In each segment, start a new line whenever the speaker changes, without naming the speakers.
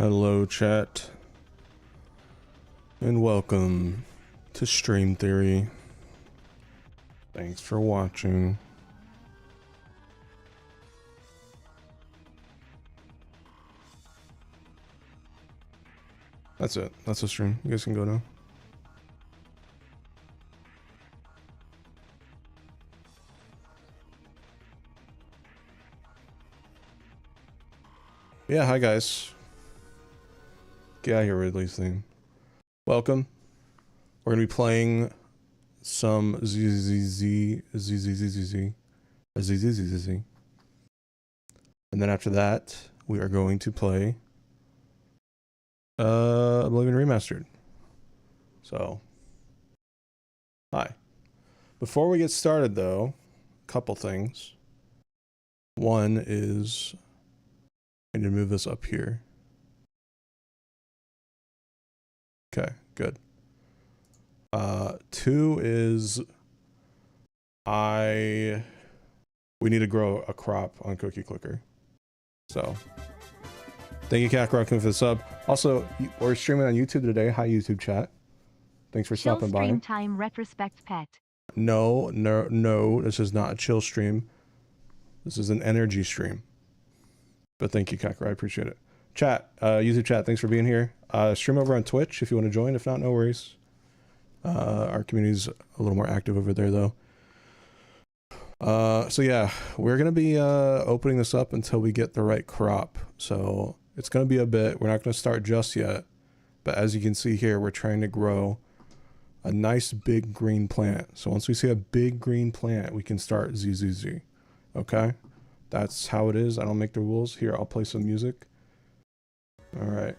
Hello chat, and welcome to Stream Theory. Thanks for watching. That's it. That's the stream. You guys can go now. Yeah, hi guys. Get out of here, Ridley's thing. Welcome. We're gonna be playing some ZZZ, and then after that, we are going to play Oblivion Remastered. So, hi. Before we get started, though, a couple things. One is I need to move this up here. Okay, good. Two is we need to grow a crop on Cookie Clicker. So thank you, Cat Rockin, for the sub. Also, we're streaming on YouTube today. Hi, YouTube chat. Thanks for stopping by.
Stream time, retrospect pet.
No, this is not a chill stream. This is an energy stream. But thank you, Kakra. I appreciate it. Chat, YouTube chat, thanks for being here. Stream over on Twitch if you want to join. If not, no worries. Our community's a little more active over there, though. So yeah, we're going to be opening this up until we get the right crop. So it's going to be a bit. We're not going to start just yet. But as you can see here, we're trying to grow a nice big green plant. So once we see a big green plant, we can start ZZZ. Okay? That's how it is. I don't make the rules. Here, I'll play some music. All right.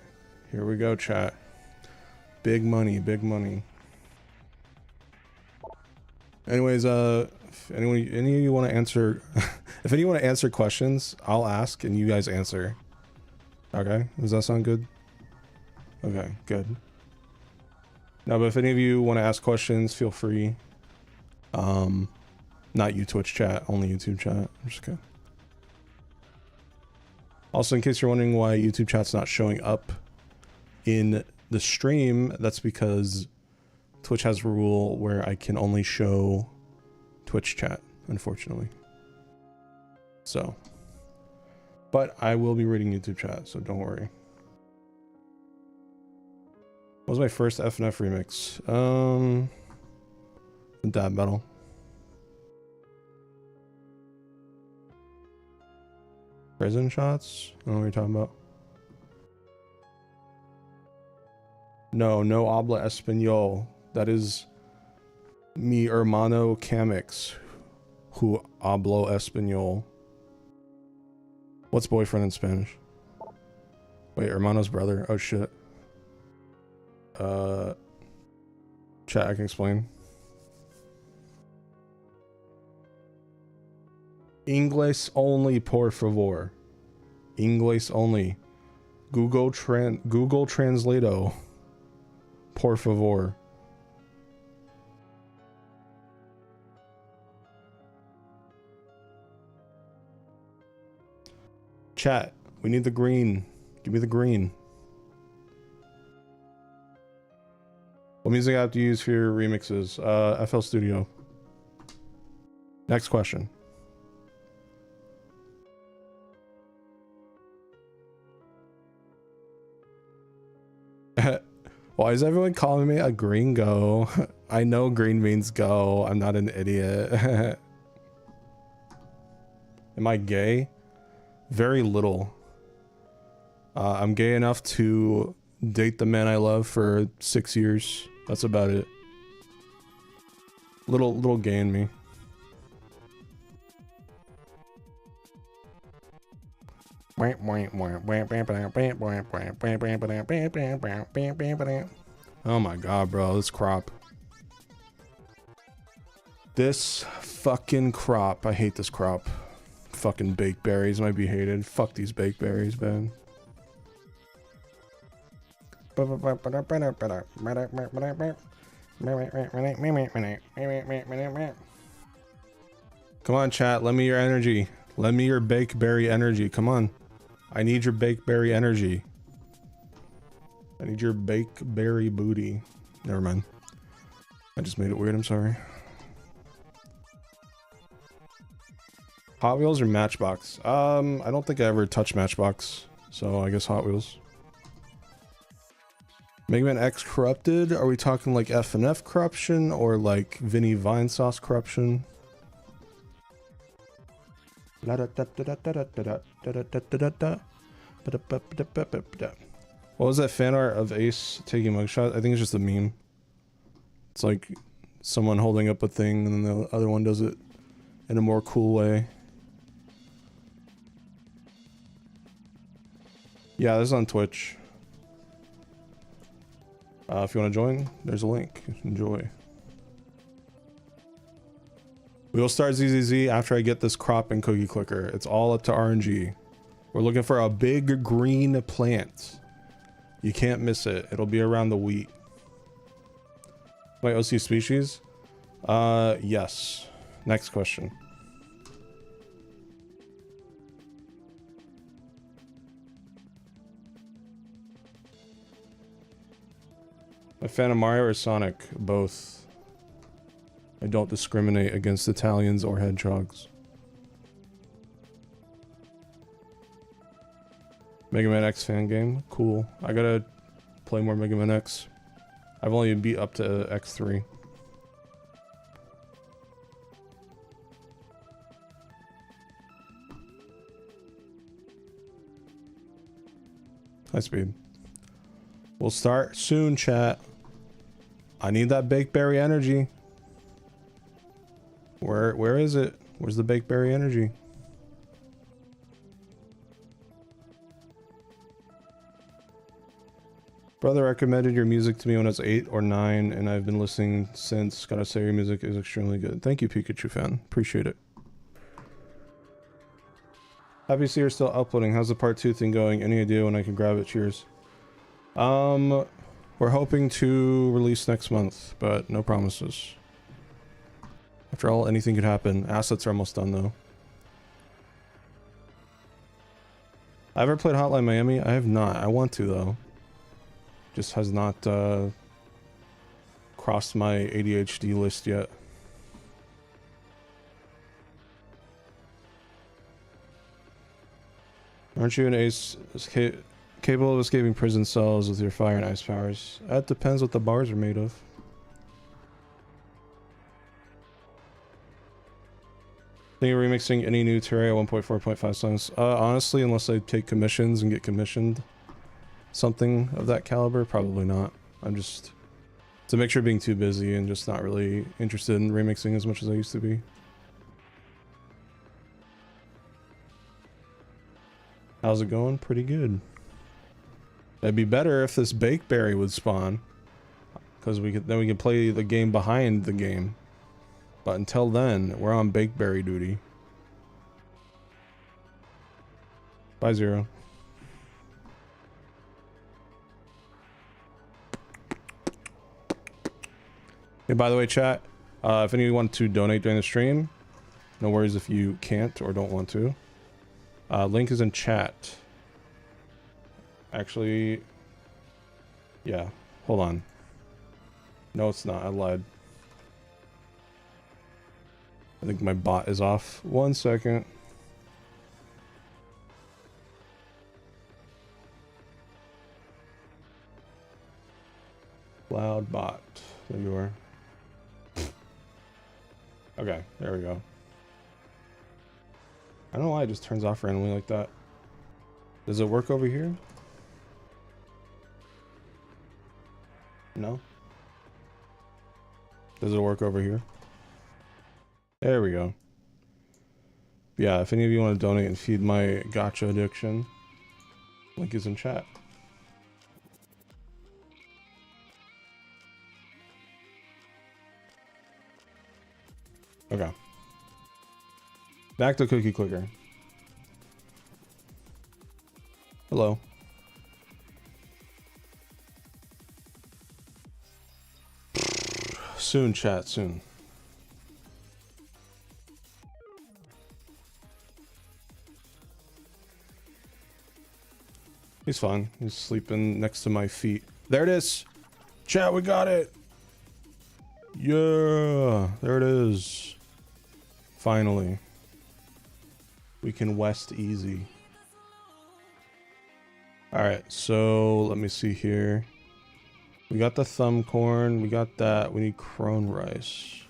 Here we go, chat. Big money, big money. Anyways, if any of you want to answer, if any want to answer questions, I'll ask and you guys answer. Okay? Does that sound good? Okay, good. No, but if any of you want to ask questions, feel free. Not you Twitch chat, only YouTube chat. I'm just kidding. Also, in case you're wondering why YouTube chat's not showing up in the stream, that's because Twitch has a rule where I can only show Twitch chat, unfortunately. So, but I will be reading YouTube chat, so don't worry. What was my first FNF remix? Dab Battle. Prison shots? I don't know what you're talking about. No habla español. That is mi hermano Kamex, who hablo español. What's boyfriend in Spanish? Wait, hermano's brother. Oh shit. Chat, I can explain. Inglés only, por favor. Inglés only. Google Translato. Por favor. Chat, we need the green. Give me the green. What music app do you use for your remixes? FL Studio. Next question. Why is everyone calling me a gringo? I know green means go. I'm not an idiot. Am I gay? Very little. I'm gay enough to date the man I love for 6 years. That's about it. Little gay in me. Oh my god, bro, this crop. This fucking crop. I hate this crop. Fucking baked berries might be hated. Fuck these baked berries, man. Come on, chat. Lend me your energy. Lend me your baked berry energy. Come on. I need your baked berry energy. I need your bake berry booty. Never mind. I just made it weird, I'm sorry. Hot Wheels or Matchbox? I don't think I ever touched Matchbox, so I guess Hot Wheels. Mega Man X corrupted? Are we talking like F&F corruption or like Vinny Vinesauce corruption? What was that fan art of Ace taking mugshot? I think it's just a meme. It's like someone holding up a thing and then the other one does it in a more cool way. Yeah, this is on Twitch. If you want to join, there's a link. Enjoy. We will start ZZZ after I get this crop and cookie clicker. It's all up to RNG. We're looking for a big green plant. You can't miss it. It'll be around the wheat. Wait, OC species? Yes. Next question. A fan of Mario or Sonic? Both. I don't discriminate against Italians or hedgehogs. Mega Man X fan game? Cool. I gotta play more Mega Man X. I've only beat up to X3. High speed. We'll start soon, chat. I need that baked berry energy. Where is it? Where's the baked berry energy? Brother recommended your music to me when I was 8 or 9, and I've been listening since. Gotta say, your music is extremely good. Thank you, Pikachu fan. Appreciate it. Happy to see you're still uploading. How's the part 2 thing going? Any idea when I can grab it? Cheers. We're hoping to release next month, but no promises. After all, anything could happen. Assets are almost done, though. I ever played Hotline Miami? I have not. I want to, though. Just has not crossed my ADHD list yet. Aren't you an ace capable of escaping prison cells with your fire and ice powers? That depends what the bars are made of. Think of remixing any new Terraria 1.4.5 songs? Honestly, unless I take commissions and get commissioned something of that caliber, probably not. I'm just, it's a mixture of being too busy and just not really interested in remixing as much as I used to be. How's it going? Pretty good. It'd be better if this Bakeberry would spawn, because then we can play the game behind the game. But until then, we're on Bakeberry duty. Bye, Zero. Hey, by the way, chat, if any of you want to donate during the stream, no worries if you can't or don't want to. Link is in chat. Actually, yeah, hold on. No, it's not. I lied. I think my bot is off. 1 second. Loud bot. There you are. Okay, there we go. I don't know why it just turns off randomly like that. Does it work over here? No? Does it work over here? There we go. Yeah, if any of you want to donate and feed my gacha addiction, link is in chat. Okay. Back to Cookie Clicker. Hello. Soon, chat, soon. He's fine. He's sleeping next to my feet. There it is. Chat, we got it. Yeah, there it is. Finally. We can west easy. Alright, so let me see here. We got the thumb corn. We got that. We need crone rice.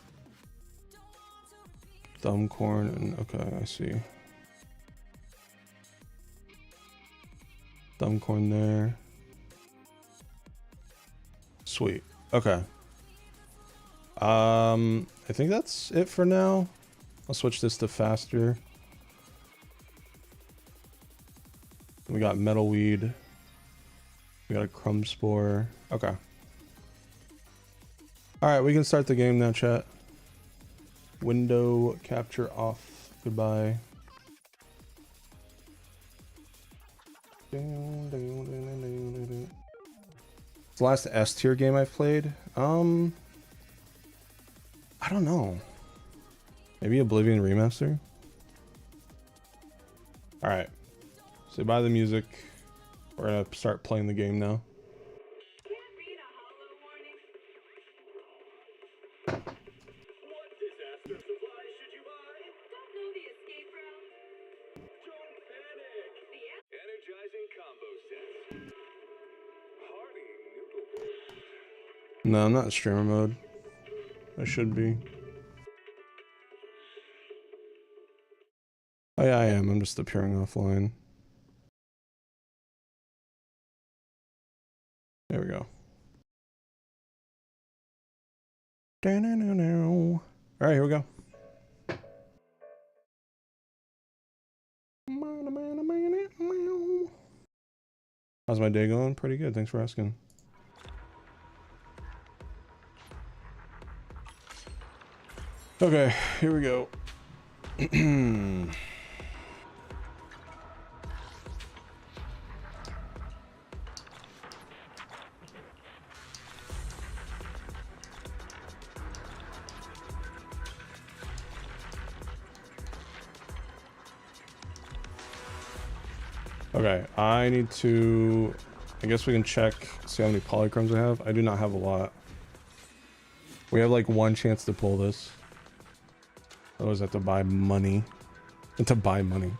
Thumb corn and okay, I see. Thumb corn there. Sweet. Okay. I think that's it for now. I'll switch this to faster. We got metal weed. We got a crumb spore. Okay. Alright, we can start the game now, chat. Window capture off. Goodbye. It's the last S tier game I've played. I don't know. Maybe Oblivion Remaster? Alright. So by the music. We're gonna start playing the game now. No, I'm not in streamer mode. I should be. Oh yeah, I am. I'm just appearing offline. There we go. Alright, here we go. How's my day going? Pretty good, thanks for asking. Okay, here we go. Okay, I need to... I guess we can check, see how many polychromes I have. I do not have a lot. We have like one chance to pull this. Otherwise I have to buy money. To buy money.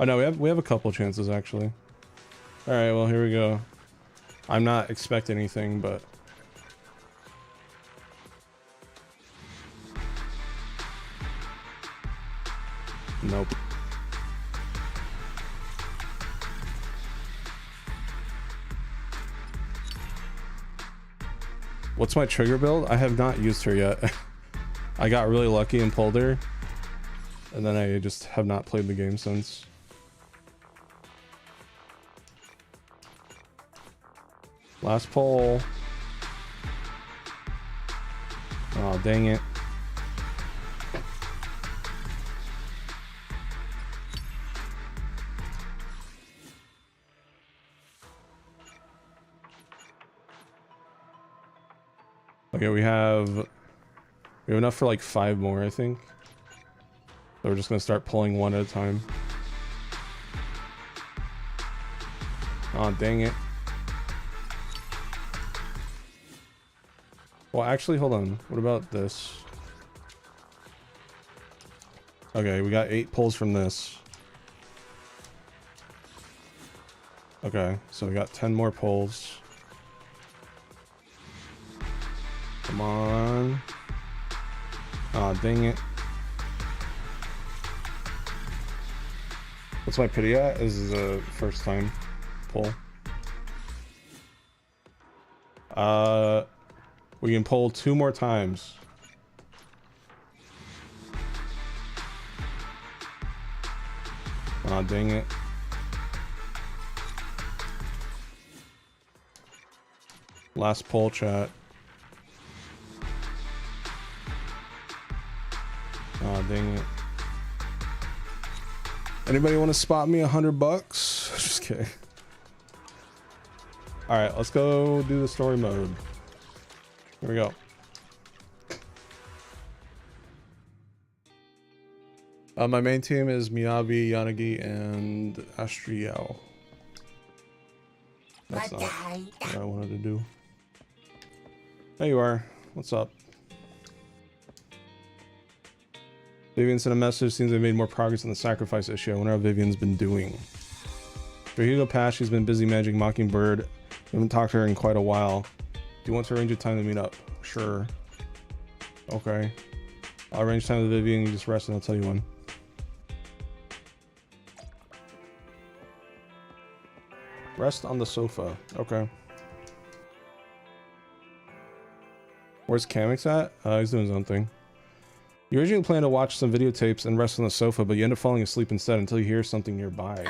Oh no, we have a couple chances actually. Alright, well here we go. I'm not expecting anything, but... Nope. What's my trigger build? I have not used her yet. I got really lucky and pulled her. And then I just have not played the game since. Last pull. Oh, dang it. Okay, we have enough for like 5 more, I think. So we're just gonna start pulling one at a time. Oh, dang it. Well, actually, hold on. What about this? Okay, we got 8 pulls from this. Okay, so we got 10 more pulls. Come on. Aw, dang it. What's my pity at? This is a first time pull. We can pull 2 more times. Aw, dang it. Last pull, chat. Aw, dang it. Anybody want to spot me $100? Just kidding. Alright, let's go do the story mode. Here we go. My main team is Miyabi, Yanagi, and Astriel. That's not what I wanted to do. There you are. What's up? Vivian sent a message. Seems they've made more progress on the sacrifice issue. I wonder how Vivian's been doing. For Hugo Pass, she's been busy managing Mockingbird. We haven't talked to her in quite a while. Do you want to arrange a time to meet up? Sure. Okay. I'll arrange time with Vivian. You just rest and I'll tell you when. Rest on the sofa. Okay. Where's Kamex at? He's doing his own thing. You originally planned to watch some videotapes and rest on the sofa, but you end up falling asleep instead until you hear something nearby.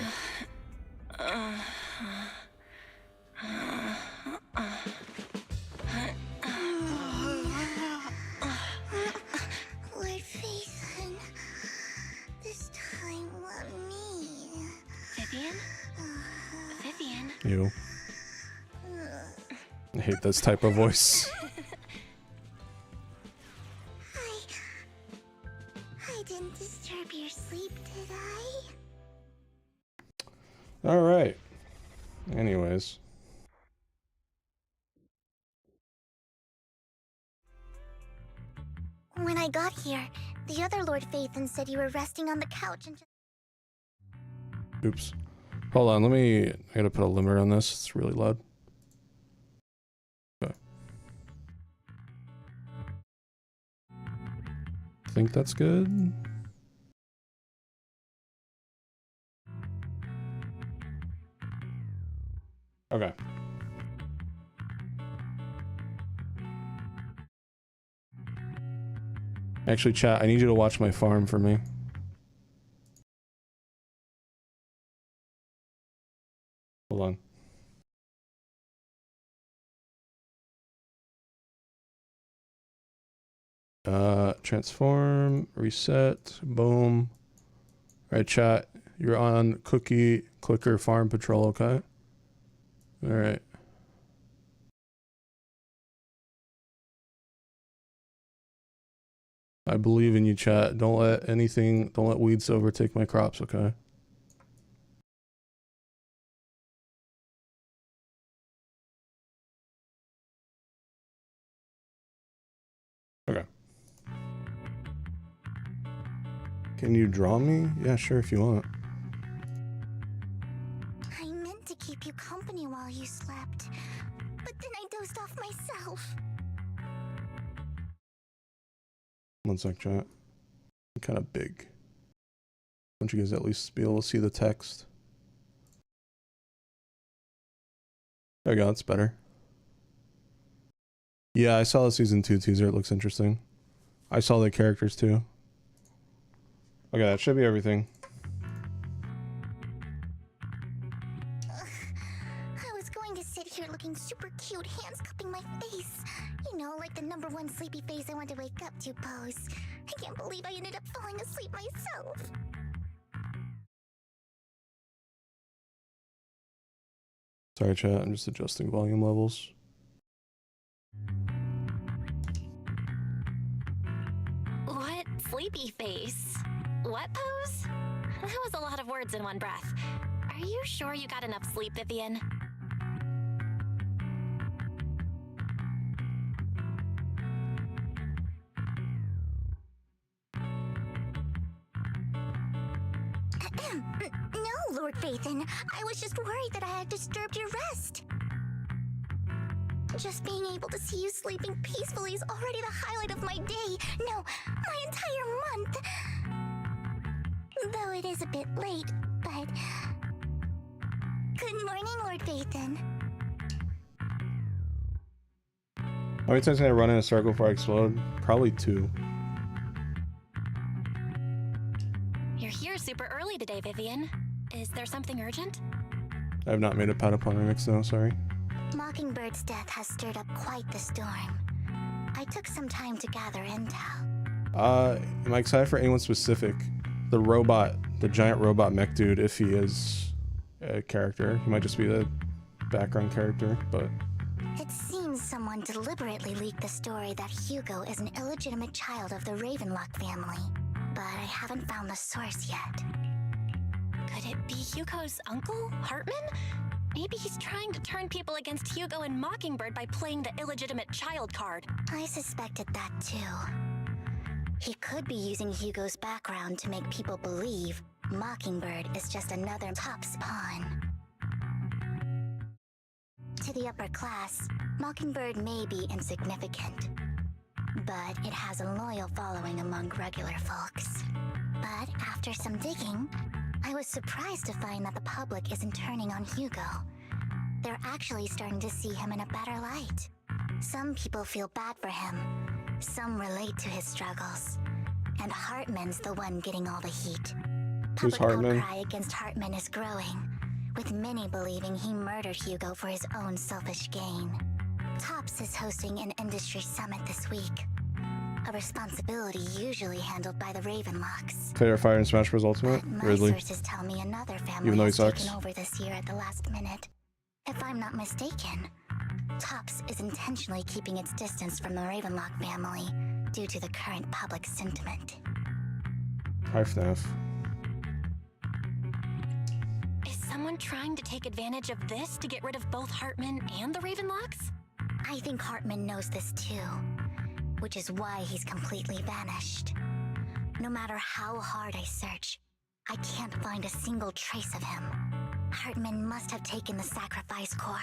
Lord Faison, this time let me. Vivian? Vivian?
You. I hate this type of voice.
I didn't disturb your sleep, did I?
Alright. Anyways.
When I got here, the other Lord Faison said you were resting on the couch and just...
Oops. Hold on, I gotta put a limiter on this. It's really loud. Okay. I think that's good. Okay. Actually, chat, I need you to watch my farm for me. Hold on. Transform, reset, boom. Alright, chat, you're on cookie clicker farm patrol, okay? Alright. I believe in you, chat. Don't let weeds overtake my crops, okay? Okay. Can you draw me? Yeah, sure, if you want.
I meant to keep you company while you slept, but then I dozed off myself.
One sec, chat. I'm kind of big. Don't you guys at least be able to see the text? There we go, that's better. Yeah, I saw the season 2 teaser. It looks interesting. I saw the characters too. Okay, that should be everything.
I was going to sit here looking super cute, hands cupping my face. You know, like the #1 sleepy face I want to wake up to pose. I can't believe I ended up falling asleep myself.
Sorry, chat. I'm just adjusting volume levels.
What sleepy face? What pose? That was a lot of words in one breath. Are you sure you got enough sleep, Vivian?
No, Lord Faison. I was just worried that I had disturbed your rest. Just being able to see you sleeping peacefully is already the highlight of my day. No, my entire month. Though it is a bit late, but... Good morning, Lord Faison.
How many times can I run in a circle before I explode? Probably 2.
You're here super early today, Vivian. Is there something urgent?
I have not made a Patapon remix though, sorry.
Mockingbird's death has stirred up quite the storm. I took some time to gather intel.
Am I excited for anyone specific? The robot, the giant robot mech dude, if he is a character. He might just be the background character, but...
It seems someone deliberately leaked the story that Hugo is an illegitimate child of the Ravenlock family. But I haven't found the source yet.
Could it be Hugo's uncle, Hartman? Maybe he's trying to turn people against Hugo and Mockingbird by playing the illegitimate child card.
I suspected that too. He could be using Hugo's background to make people believe Mockingbird is just another Top's pawn. To the upper class, Mockingbird may be insignificant, but it has a loyal following among regular folks. But after some digging, I was surprised to find that the public isn't turning on Hugo. They're actually starting to see him in a better light. Some people feel bad for him. Some relate to his struggles. And Hartman's the one getting all the heat.
Who's
Public
Hartman?
outcry against Hartman is growing, with many believing he murdered Hugo for his own selfish gain. Tops is hosting an industry summit this week, a responsibility usually handled by the Ravenlocks.
Favorite fighter in Smash Bros. Ultimate?
But my
Ridley.
sources tell me another family
Even though he
has
sucks.
taken over this year at the last minute. If I'm not mistaken, Tops is intentionally keeping its distance from the Ravenlock family due to the current public sentiment.
Hi, FNAF.
Is someone trying to take advantage of this to get rid of both Hartman and the Ravenlocks?
I think Hartman knows this too, which is why he's completely vanished. No matter how hard I search, I can't find a single trace of him. Hartman must have taken the sacrifice core.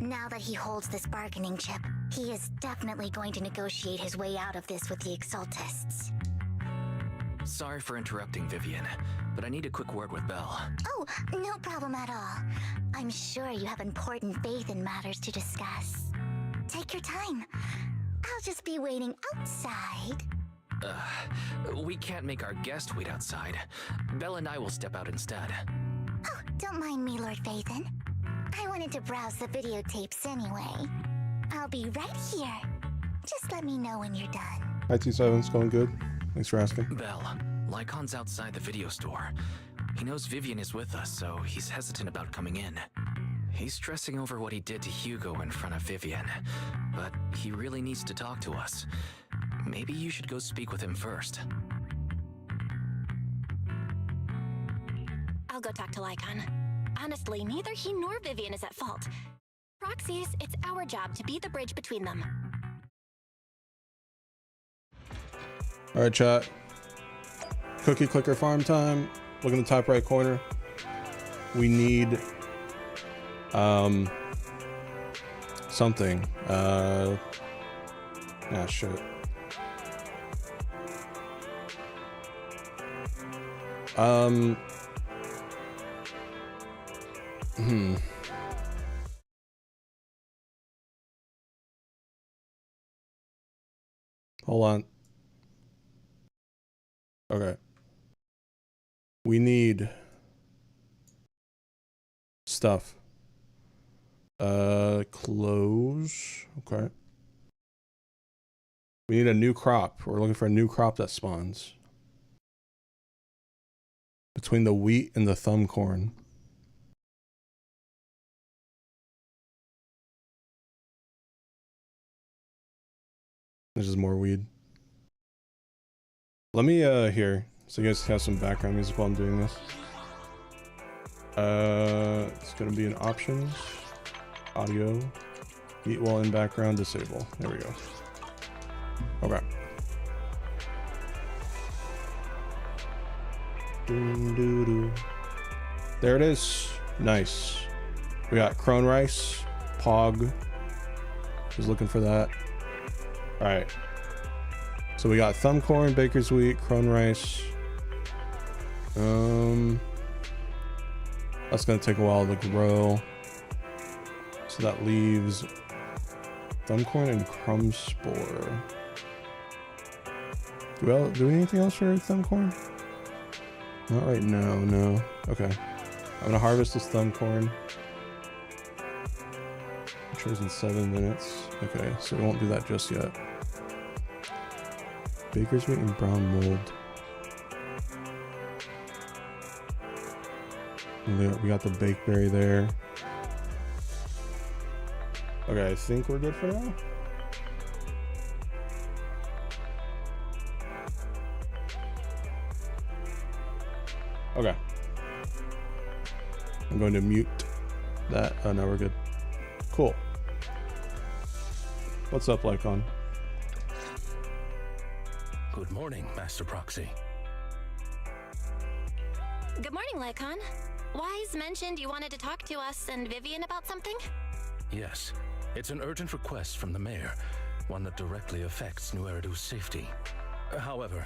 Now that he holds this bargaining chip, he is definitely going to negotiate his way out of this with the Exaltists.
Sorry for interrupting, Vivian, but I need a quick word with Belle.
Oh, no problem at all. I'm sure you have important faith in matters to discuss. Take your time. I'll just be waiting outside.
We can't make our guest wait outside. Belle and I will step out instead.
Oh, don't mind me, Lord Phaethon. I wanted to browse the videotapes anyway. I'll be right here. Just let me know when you're done.
Hi, T7. It's going good. Thanks for asking.
Belle, Lycon's outside the video store. He knows Vivian is with us, so he's hesitant about coming in. He's stressing over what he did to Hugo in front of Vivian, but he really needs to talk to us. Maybe you should go speak with him first.
I'll go talk to Lycon. Honestly, neither he nor Vivian is at fault. Proxies, it's our job to be the bridge between them.
All right, chat. Cookie clicker farm time. Look in the top right corner. We need something. Shit. Hold on. Okay. We need stuff. Clothes. Okay. We need a new crop. We're looking for a new crop that spawns. Between the wheat and the thumb corn. This is more weed. Let me here, so you guys have some background music while I'm doing this. It's gonna be in options, audio, eat while in background, disable. There we go. Okay. There it is. Nice. We got crone rice, pog. Was looking for that. All right. So we got thumb corn, baker's wheat, crone rice. That's gonna take a while to grow. So that leaves thumb corn and crumb spore. Do we do anything else for thumb corn? Not right now, no. Okay. I'm gonna harvest this thumb corn. I'm sure it's in 7 minutes. Okay, so we won't do that just yet. Baker's wheat and brown mold. We got the bakeberry there. Okay, I think we're good for now. Okay. I'm going to mute. that. Oh no, we're good. Cool. What's up, Lycon?
Good morning, Master Proxy.
Good morning, Lycon. Wise mentioned you wanted to talk to us and Vivian about something?
Yes, it's an urgent request from the mayor, one that directly affects New Eridu's safety. However,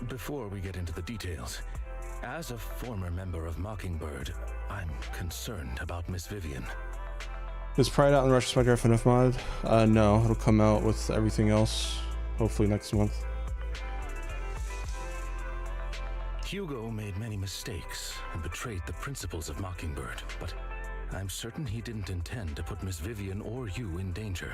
before we get into the details, as a former member of Mockingbird, I'm concerned about Miss Vivian.
Is Pride out in RetroSpecter FNF mod? No, it'll come out with everything else, hopefully next month.
Hugo made many mistakes and betrayed the principles of Mockingbird, but I'm certain he didn't intend to put Miss Vivian or you in danger.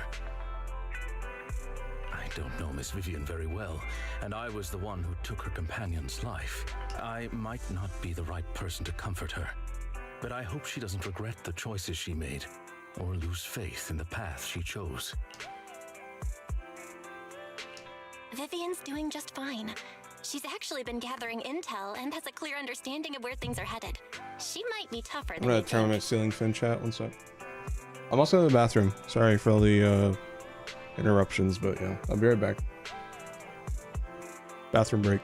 I don't know Miss Vivian very well, and I was the one who took her companion's life. I might not be the right person to comfort her, but I hope she doesn't regret the choices she made or lose faith in the path she chose.
Vivian's doing just fine. She's actually been gathering intel and has a clear understanding of where things are headed. She might be tougher
I'm
than
gonna
you
turn on my
think.
ceiling fan chat, one sec. I'm also in the bathroom. Sorry for all the interruptions, but yeah, I'll be right back. Bathroom break.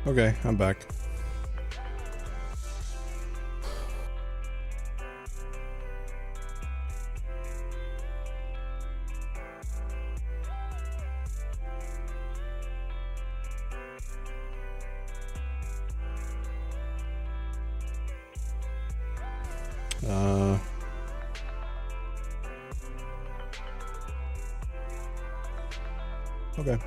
Okay, I'm back. Okay.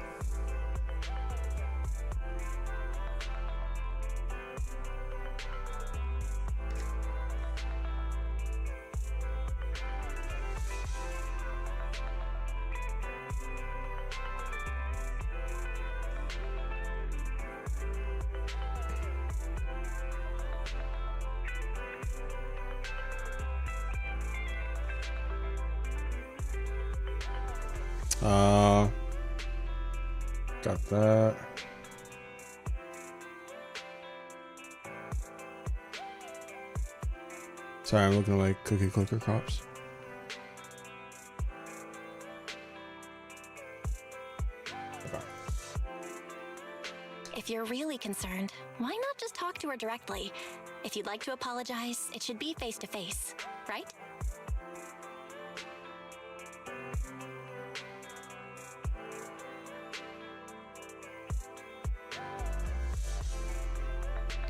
Got that. Sorry, I'm looking at my cookie clicker crops. Okay.
If you're really concerned, why not just talk to her directly? If you'd like to apologize, it should be face to face, right?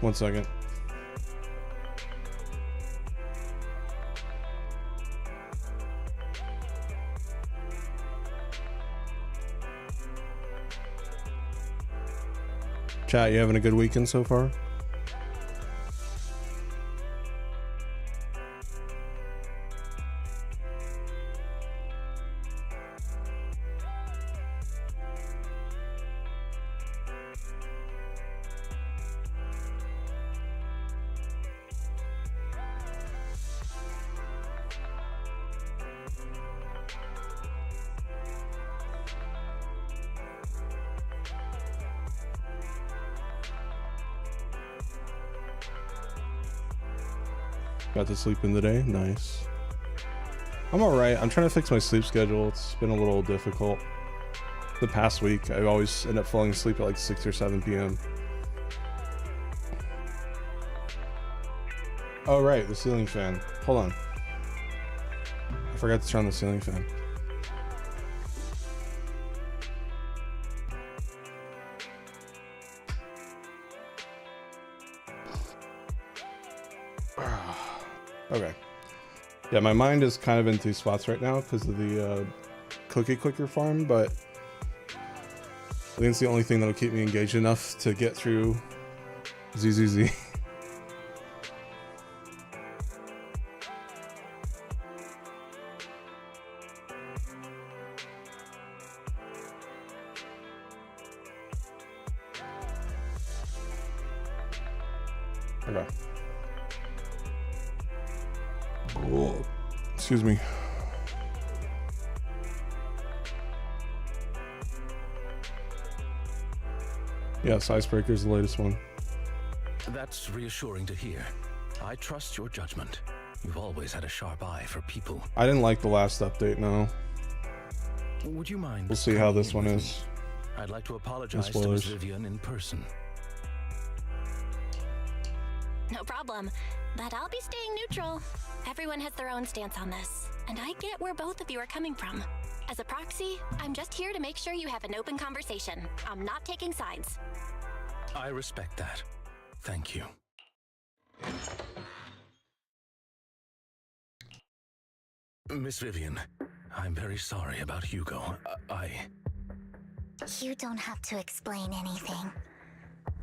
1 second. Chat, you having a good weekend so far? Got to sleep in today. Nice. I'm alright. I'm trying to fix my sleep schedule. It's been a little difficult. The past week, I always end up falling asleep at like 6 or 7 p.m. Oh, right. The ceiling fan. Hold on. I forgot to turn on the ceiling fan. Okay. Yeah, my mind is kind of in 2 spots right now because of the cookie clicker farm, but I think it's the only thing that'll keep me engaged enough to get through ZZZ. Okay. Oh, excuse me. Yes, Icebreaker's the latest one.
That's reassuring to hear. I trust your judgment. You've always had a sharp eye for people.
I didn't like the last update, no.
Would you mind?
We'll see how this
coming
one
in with
is.
me? I'd like to apologize to
spoilers.
Miss Vivian in person.
No problem. But I'll be staying neutral. Everyone has their own stance on this, and I get where both of you are coming from. As a proxy, I'm just here to make sure you have an open conversation. I'm not taking sides.
I respect that. Thank you. Miss Vivian, I'm very sorry about Hugo.
You don't have to explain anything.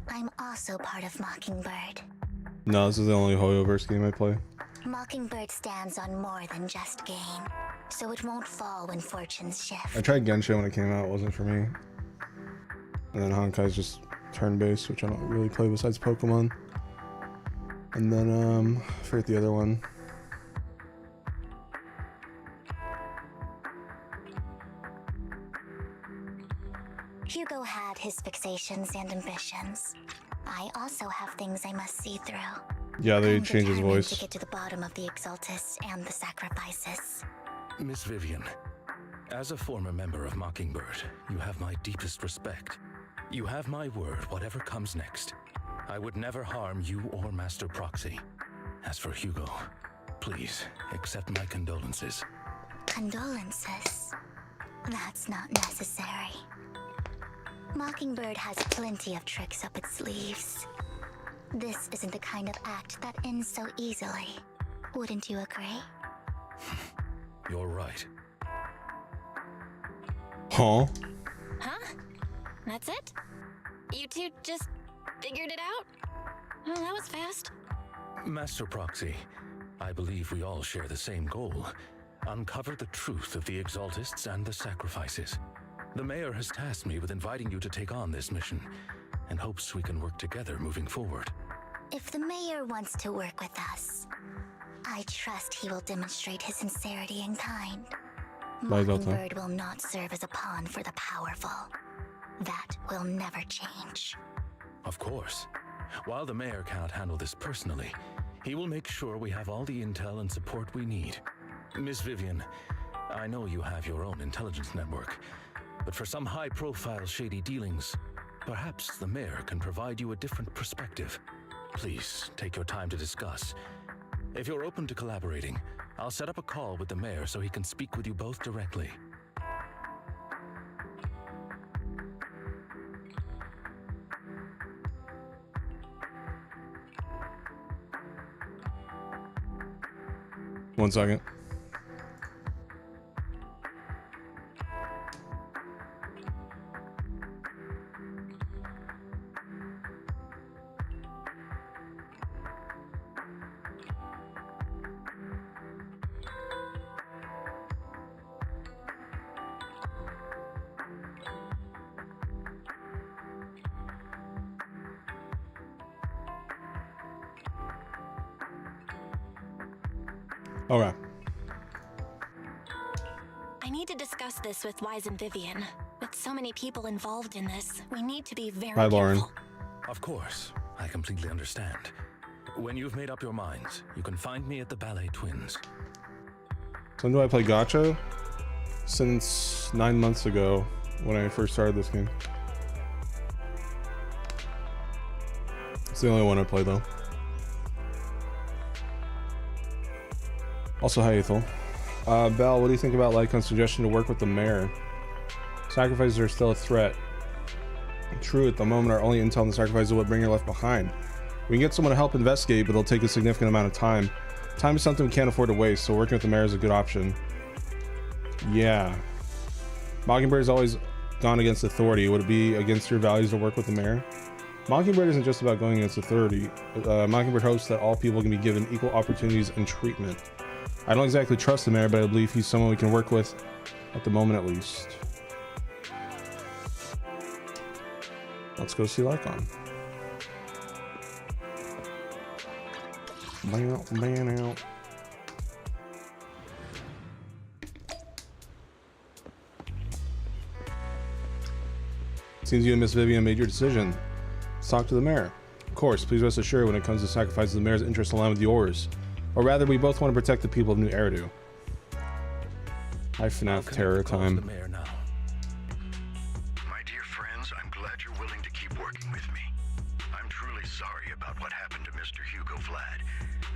I'm also part of Mockingbird.
No, this is the only Hoyoverse game I play.
Mockingbird stands on more than just gain, so it won't fall when fortunes shift.
I tried Genshin when it came out, it wasn't for me. And then Honkai's just turn-based, which I don't really play besides Pokemon. And then, I forget the other one.
Hugo had his fixations and ambitions. I also have things I must see through.
Yeah, they
I'm
changed his
determined
voice.
to get to the bottom of the Exaltus and the sacrifices.
Miss Vivian, as a former member of Mockingbird, you have my deepest respect. You have my word, whatever comes next. I would never harm you or Master Proxy. As for Hugo, please accept my condolences.
Condolences? That's not necessary. Mockingbird has plenty of tricks up its sleeves. This isn't the kind of act that ends so easily. Wouldn't you agree?
You're right.
Huh?
Huh? That's it? You two just figured it out? Well, that was fast.
Master Proxy, I believe we all share the same goal. Uncover the truth of the Exaltists and the sacrifices. The mayor has tasked me with inviting you to take on this mission, and hopes we can work together moving forward.
If the mayor wants to work with us, I trust he will demonstrate his sincerity in kind.
Bye, Delta.
Mockingbird will not serve as a pawn for the powerful. That will never change.
Of course. While the mayor cannot handle this personally, he will make sure we have all the intel and support we need. Miss Vivian, I know you have your own intelligence network, but for some high-profile shady dealings, perhaps the mayor can provide you a different perspective. Please take your time to discuss. If you're open to collaborating, I'll set up a call with the mayor so he can speak with you both directly.
1 second. Okay.
I need to discuss this with Wise and Vivian. With so many people involved in this, we need to be very
Hi, Lauren.
careful.
Of course, I completely understand. When you've made up your minds, you can find me at the Ballet Twins.
So when do I play Gacha? Since 9 months ago, when I first started this game. It's the only one I play, though. Also, hi, Ethel. Belle, what do you think about Lycon's suggestion to work with the mayor? Sacrifices are still a threat. True, at the moment, our only intel on the sacrifices is what Bringer left behind. We can get someone to help investigate, but it'll take a significant amount of time. Time is something we can't afford to waste, so working with the mayor is a good option. Yeah. Mockingbird's always gone against authority. Would it be against your values to work with the mayor? Mockingbird isn't just about going against authority. Mockingbird hopes that all people can be given equal opportunities and treatment. I don't exactly trust the mayor, but I believe he's someone we can work with, at the moment at least. Let's go see Lycon. Man out. Seems you and Miss Vivian made your decision. Let's talk to the mayor. Of course, please rest assured when it comes to sacrifices, the mayor's interests align with yours. Or rather, we both want to protect the people of New Eridu. Hi, FNAF Terror Time.
My dear friends, I'm glad you're willing to keep working with me. I'm truly sorry about what happened to Mr. Hugo Vlad.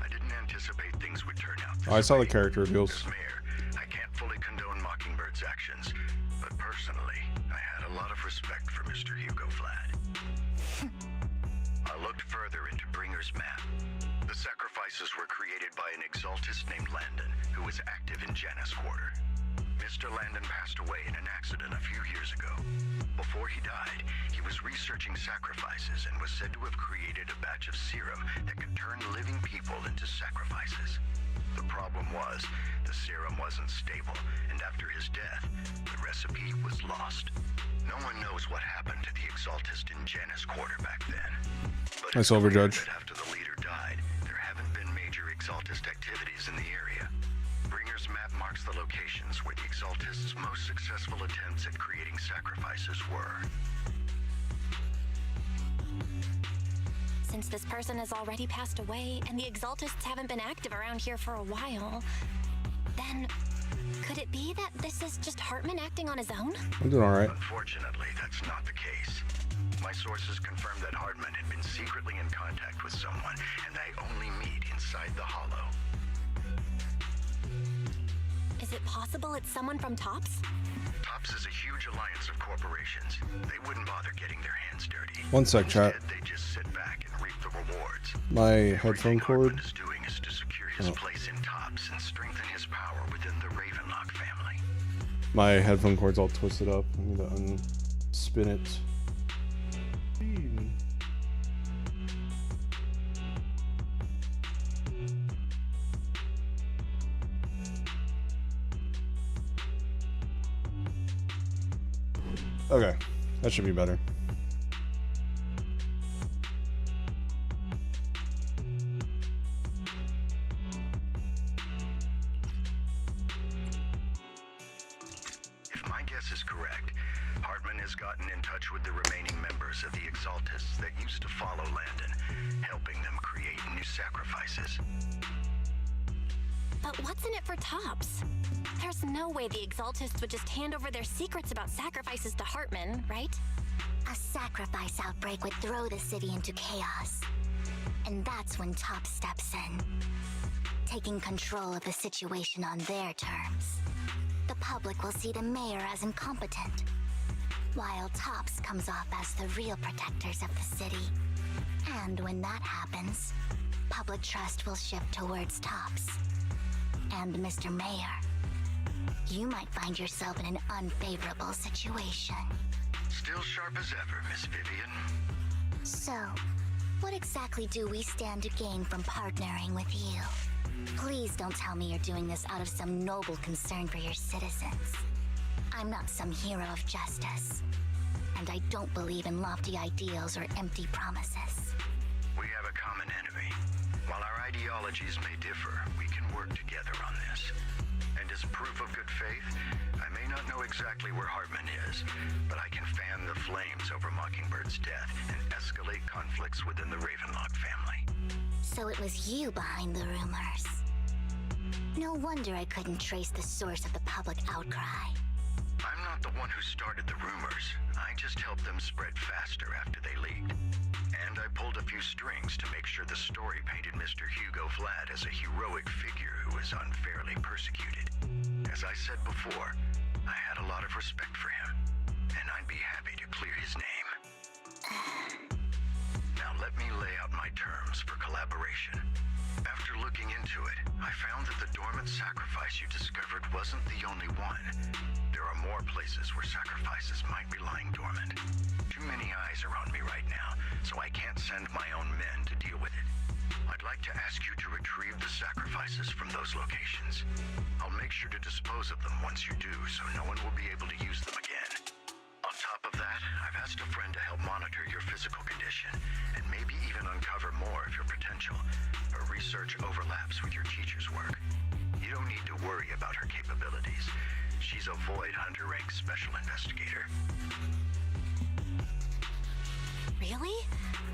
I didn't anticipate things would turn out this
Oh, I saw the
way.
character reveals.
As mayor, I can't fully condone Mockingbird's actions, but personally, I had a lot of respect for Mr. Hugo Vlad. I looked further into Bringer's map. The sacrifices were created by an exaltist named Landon, who was active in Janus Quarter. Mr. Landon passed away in an accident a few years ago. Before he died, he was researching sacrifices and was said to have created a batch of serum that could turn living people into sacrifices. The problem was, the serum wasn't stable, and after his death, the recipe was lost. No one knows what happened to the exaltist in Janus Quarter back then. But
Hi, Silver Judge.
after the leader died, there haven't been major exaltist activities in the area. Bringer's map marks the locations where the exaltist's most successful attempts at creating sacrifices were.
Since this person has already passed away and the exaltists haven't been active around here for a while, then could it be that this is just Hartman acting on his own?
I'm doing alright.
Unfortunately, that's not the case. My sources confirmed that Hartman had been secretly in contact with someone, and they only meet inside the Hollow.
Is it possible it's someone from TOPS?
TOPS is a huge alliance of corporations. They wouldn't bother getting their hands dirty.
1 sec, chat.
Instead, they just sit back and reap the rewards.
My headphone
Everything
cord.
Hartman is doing is to secure his place in TOPS and strengthen his power within the Ravenlock family.
My headphone cord's all twisted up. I need to unspin it. Okay, that should be better.
If my guess is correct, Hartman has gotten in touch with the remaining members of the Exaltists that used to follow Landon, helping them create new sacrifices.
But what's in it for TOPS? There's no way the exaltists would just hand over their secrets about sacrifices to Hartman, right?
A sacrifice outbreak would throw the city into chaos. And that's when TOPS steps in, taking control of the situation on their terms. The public will see the mayor as incompetent, while TOPS comes off as the real protectors of the city. And when that happens, public trust will shift towards TOPS. and Mr. Mayor. You might find yourself in an unfavorable situation.
Still sharp as ever, Miss Vivian.
So, what exactly do we stand to gain from partnering with you? Please don't tell me you're doing this out of some noble concern for your citizens. I'm not some hero of justice, and I don't believe in lofty ideals or empty promises.
We have a common enemy. While our ideologies may differ, we can work together on this. And as proof of good faith, I may not know exactly where Hartman is, but I can fan the flames over Mockingbird's death and escalate conflicts within the Ravenlock family.
So it was you behind the rumors. No wonder I couldn't trace the source of the public outcry.
I'm not the one who started the rumors. I just helped them spread faster after they leaked. And I pulled a few strings to make sure the story painted Mr. Hugo Vlad as a heroic figure who was unfairly persecuted. As I said before, I had a lot of respect for him, and I'd be happy to clear his name. Now let me lay out my terms for collaboration. After looking into it, I found that the dormant sacrifice you discovered wasn't the only one. There are more places where sacrifices might be lying dormant. Too many eyes are on me right now, so I can't send my own men to deal with it. I'd like to ask you to retrieve the sacrifices from those locations. I'll make sure to dispose of them once you do, so no one will be able to use them again. On top of that, I've asked a friend to help monitor your physical condition, and maybe even uncover more of your potential. Her research overlaps with your teacher's work. You don't need to worry about her capabilities. She's a Void Hunter rank special investigator.
Really?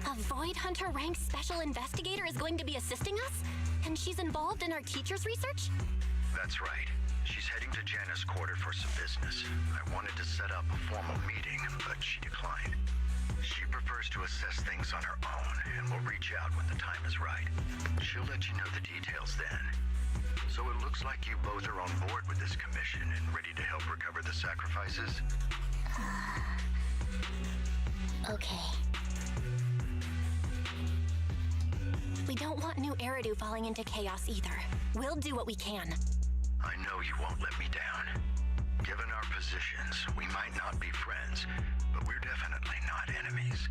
A Void Hunter ranked special investigator is going to be assisting us? And she's involved in our teacher's research?
That's right. She's heading to Janna's quarter for some business. I wanted to set up a formal meeting, but she declined. She prefers to assess things on her own, and will reach out when the time is right. She'll let you know the details then. So it looks like you both are on board with this commission and ready to help recover the sacrifices?
Okay.
We don't want new Eridu falling into chaos either. We'll do what we can.
I know you won't let me down. Given our positions, we might not be friends, but we're definitely not enemies.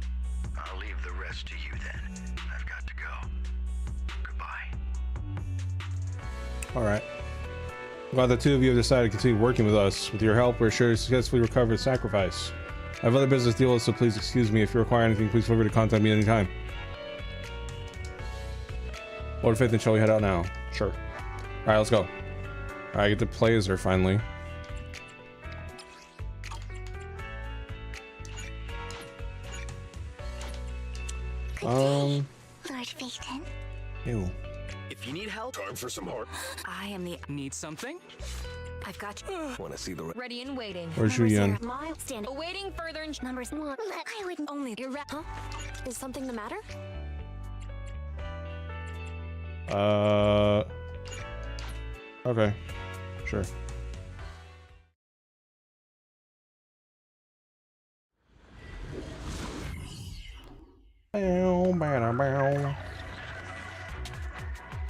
I'll leave the rest to you then. I've got to go. Goodbye.
Alright. Glad the two of you have decided to continue working with us. With your help, we're sure to successfully recover the sacrifice. I have other business to deal with, so please excuse me. If you require anything, please feel free to contact me anytime. Lord Faith and shall we head out now? Sure. Alright, let's go. Alright, I get to play as her finally.
Lord Phaethon.
Ew.
If you need help, time for some heart.
I am the.
Need something?
I've got you.
Want to see the
Ready and waiting.
Where's Julian?
Stand
Awaiting further
numbers. I wouldn't.
only. Huh? Is something the matter?
Okay. Sure.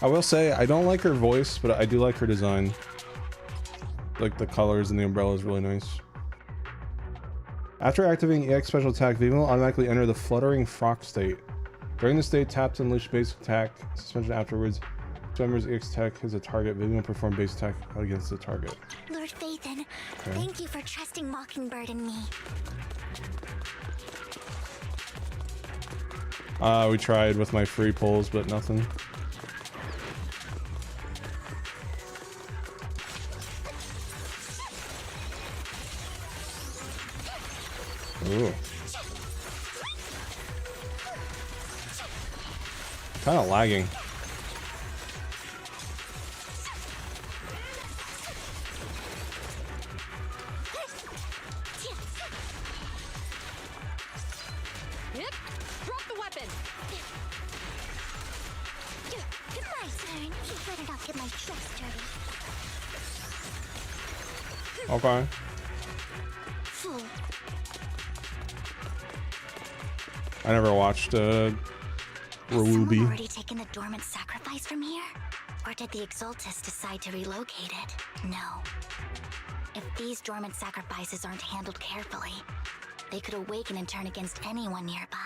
I will say, I don't like her voice, but I do like her design. Like the colors and the umbrella is really nice. After activating EX special attack, Vivian will automatically enter the fluttering frock state. During this state, tap to unleash basic attack. Suspension afterwards. Remembers EX attack as a target. Vivian will perform base attack against the target.
Lord Phaethon, thank you for trusting Mockingbird and me.
We tried with my free pulls, but nothing. Ooh. Kind of lagging.
Yep. Drop the weapon.
My turn. You better not get my dress dirty.
Okay.
Fool.
I never watched
Has someone
Ruby.
already taken the dormant sacrifice from here? Or did the Exaltus decide to relocate it? No. If these dormant sacrifices aren't handled carefully, they could awaken and turn against anyone nearby.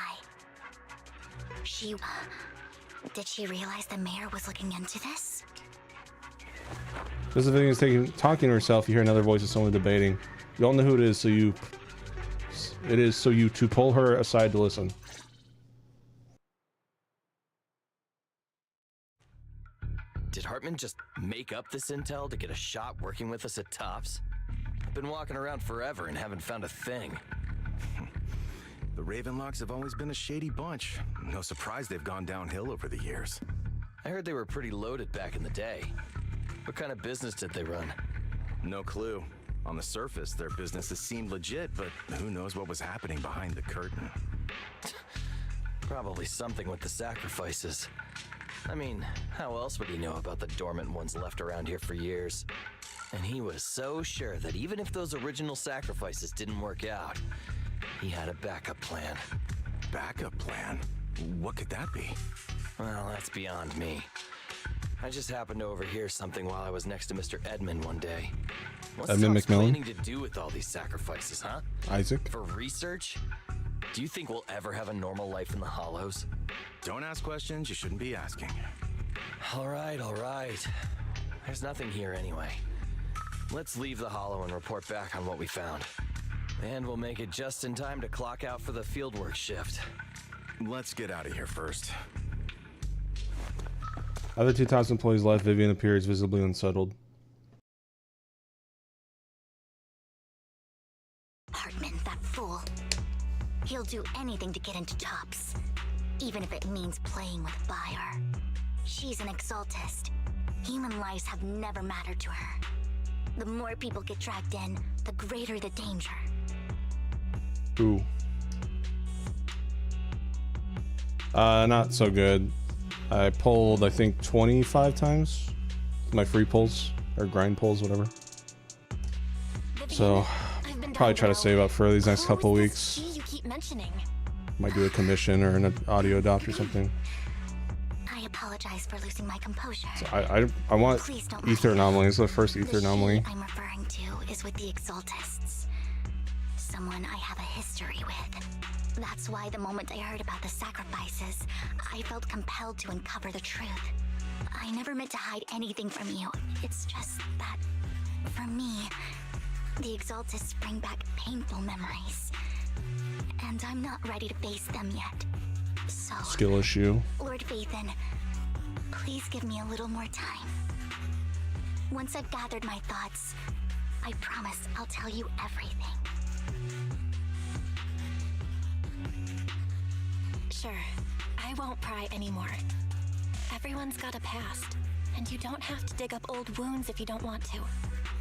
Did she realize the mayor was looking into this?
This is the thing is talking to herself. You hear another voice of someone debating. You don't know who it is, so you to pull her aside to listen.
Did Hartman just make up this intel to get a shot working with us at Tops? I've been walking around forever and haven't found a thing.
The Ravenlocks have always been a shady bunch. No surprise they've gone downhill over the years.
I heard they were pretty loaded back in the day. What kind of business did they run?
No clue. On the surface, their businesses seemed legit, but who knows what was happening behind the curtain.
Probably something with the sacrifices. I mean, how else would he know about the dormant ones left around here for years? And he was so sure that even if those original sacrifices didn't work out, he had a backup plan.
Backup plan? What could that be?
Well, that's beyond me. I just happened to overhear something while I was next to Mr. Edmund one day. What's
Edmund
Tom's
McMillan?
planning to do with all these sacrifices, huh?
Isaac?
For research? Do you think we'll ever have a normal life in the Hollows?
Don't ask questions you shouldn't be asking.
All right. There's nothing here anyway. Let's leave the Hollow and report back on what we found. And we'll make it just in time to clock out for the fieldwork shift.
Let's get out of here first.
Other 2,000 employees left. Vivian appears visibly unsettled.
Hartman, that fool. He'll do anything to get into Tops, even if it means playing with fire. She's an Exaltist. Human lives have never mattered to her. The more people get dragged in, the greater the danger.
Ooh. Not so good. I pulled, I think, 25 times. My free pulls, or grind pulls, whatever. So, probably try to save up for these next couple weeks.
You keep mentioning.
Might do a commission or an audio adopt or something.
I apologize for losing my composure.
So I want
Please don't
ether
mind.
anomaly. It's the first ether
The
anomaly.
she I'm referring to is with the Exaltists. Someone I have a history with. That's why the moment I heard about the sacrifices, I felt compelled to uncover the truth. I never meant to hide anything from you. It's just that, for me, the Exaltists bring back painful memories. And I'm not ready to face them yet. So,
Skill issue.
Lord Vathan, please give me a little more time. Once I've gathered my thoughts, I promise I'll tell you everything.
Sure, I won't pry anymore. Everyone's got a past, and you don't have to dig up old wounds if you don't want to.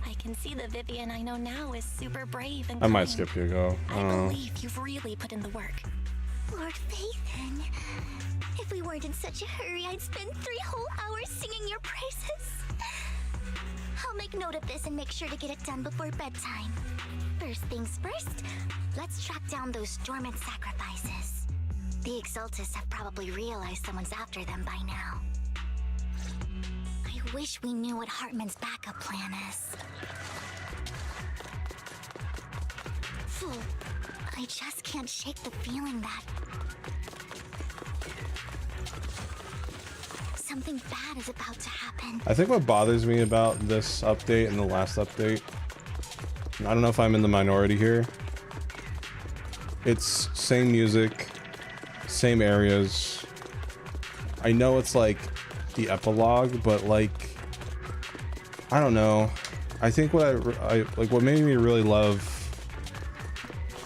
I can see the Vivian I know now is super brave and
I might
kind.
skip Hugo.
I believe you've really put in the work.
Lord Vathan, if we weren't in such a hurry, I'd spend 3 whole hours singing your praises. I'll make note of this and make sure to get it done before bedtime. First things first, let's track down those dormant sacrifices. The Exaltists have probably realized someone's after them by now. I wish we knew what Hartman's backup plan is. Fool, I just can't shake the feeling that something bad is about to happen.
I think what bothers me about this update and the last update, and I don't know if I'm in the minority here, it's same music, same areas. I know it's like the epilogue, but like, I don't know. I think what I like what made me really love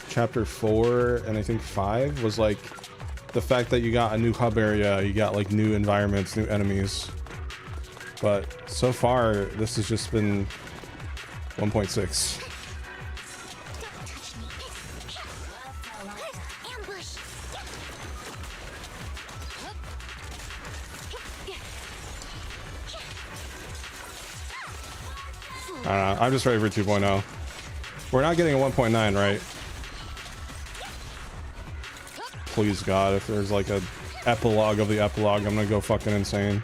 chapter 4 and I think 5 was like the fact that you got a new hub area, you got like new environments, new enemies. But so far, this has just been 1.6.
Don't touch me. Ambush.
I don't know, I'm just ready for 2.0. We're not getting a 1.9, right? Please God, if there's like a epilogue of the epilogue. I'm gonna go fucking insane.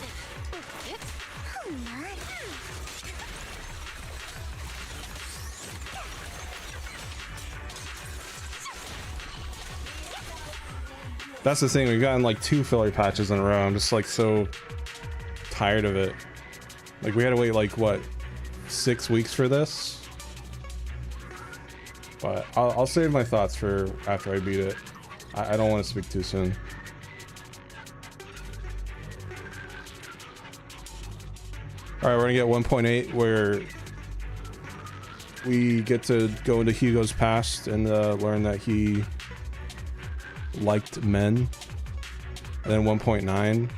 That's the thing, we've gotten like 2 filler patches in a row. I'm just like so tired of it. Like we had to wait like what, 6 weeks for this? But I'll save my thoughts for after I beat it. I don't want to speak too soon. Alright, we're gonna get 1.8 where we get to go into Hugo's past and learn that he liked men. And then 1.9,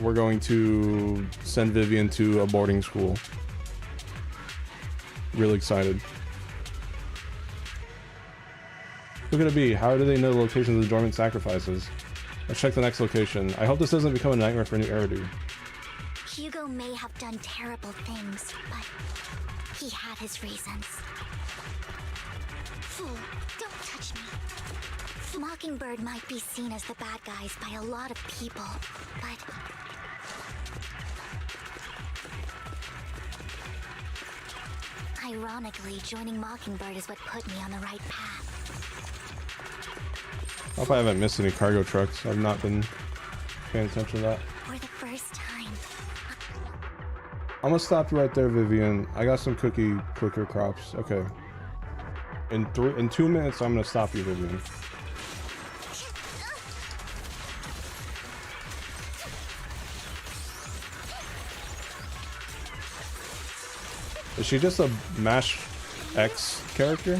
we're going to send Vivian to a boarding school. Really excited. Who could it be? How do they know the locations of the dormant sacrifices? Let's check the next location. I hope this doesn't become a nightmare for new Eridu.
Hugo may have done terrible things, but he had his reasons. Fool, don't touch me. Mockingbird might be seen as the bad guys by a lot of people, but ironically, joining Mockingbird is what put me on the right path.
I hope I haven't missed any cargo trucks. I've not been paying attention to that.
For the first time.
I'm gonna stop you right there, Vivian. I got some cookie clicker crops. Okay. In 2 minutes, I'm gonna stop you, Vivian. Is she just a Mash X character?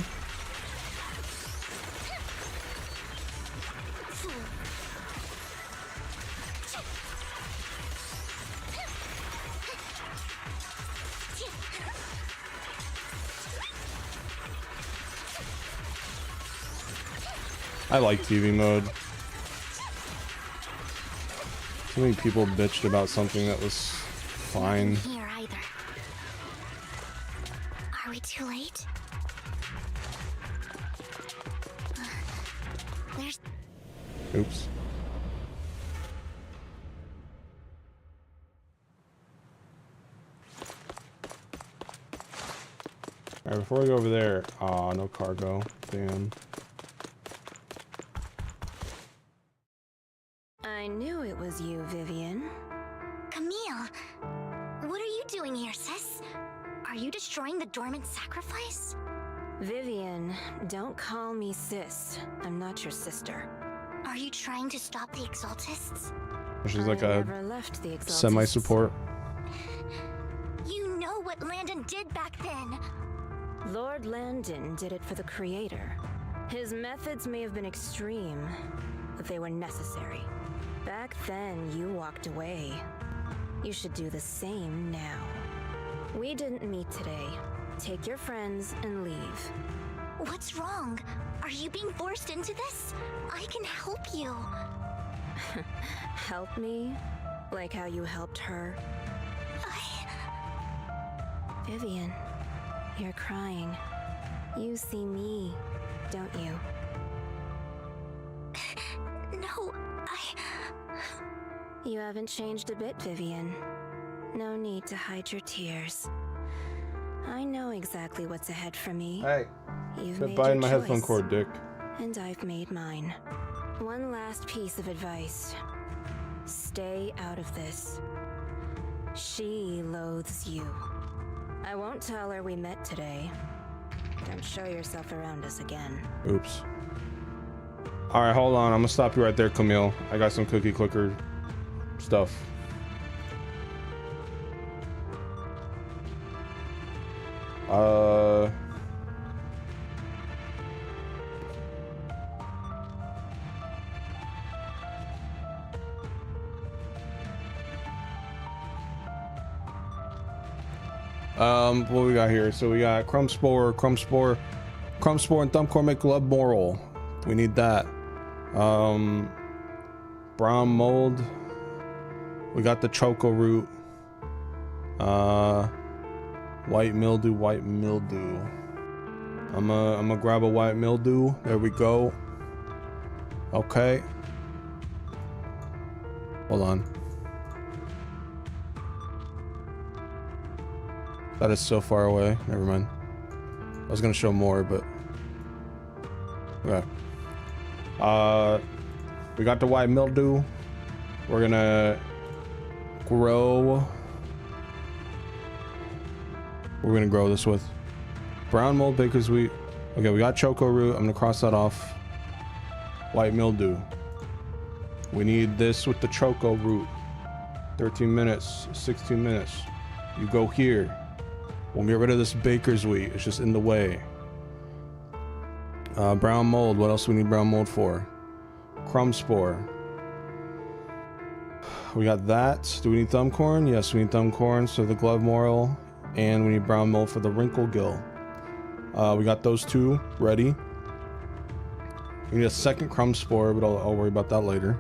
I like TV mode. Too many people bitched about something that was fine.
Here either. Are we too late? There's
Oops. Alright, before we go over there, aw, no cargo. Damn.
I knew it was you, Vivian.
Camille. What are you doing here, sis? Are you destroying the dormant sacrifice?
Vivian, don't call me sis. I'm not your sister.
Are you trying to stop the Exaltists?
She's like
I
a
never left the Exaltists.
semi-support.
You know what Landon did back then.
Lord Landon did it for the Creator. His methods may have been extreme, but they were necessary. Back then, you walked away. You should do the same now. We didn't meet today. Take your friends and leave.
What's wrong? Are you being forced into this? I can help you.
Help me? Like how you helped her? Vivian, you're crying. You see me, don't you?
No,
You haven't changed a bit, Vivian. No need to hide your tears. I know exactly what's ahead for me.
Hey,
You've
quit
made
biting
your
my headphone
choice,
cord, dick.
and I've made mine. One last piece of advice. Stay out of this. She loathes you. I won't tell her we met today. Don't show yourself around us again.
Oops. Alright, hold on. I'm gonna stop you right there, Camille. I got some cookie clicker stuff. What we got here? So we got Crumb Spore, and Thumbcore make love moral. We need that. Brown mold. We got the choco root. White mildew. I'm gonna grab a white mildew. There we go. Okay. Hold on. That is so far away. Never mind. I was gonna show more, but okay. We got the white mildew. We're gonna grow. We're gonna grow this with brown mold, baker's wheat. Okay, we got choco root. I'm gonna cross that off. White mildew. We need this with the choco root. 13 minutes, 16 minutes. You go here. We'll get rid of this baker's wheat. It's just in the way. Brown mold. What else do we need brown mold for? Crumb spore. We got that. Do we need thumb corn? Yes, we need thumb corn. So the glove moral. And we need brown mold for the wrinkle gill. We got those two ready. We need a second crumb spore, but I'll worry about that later.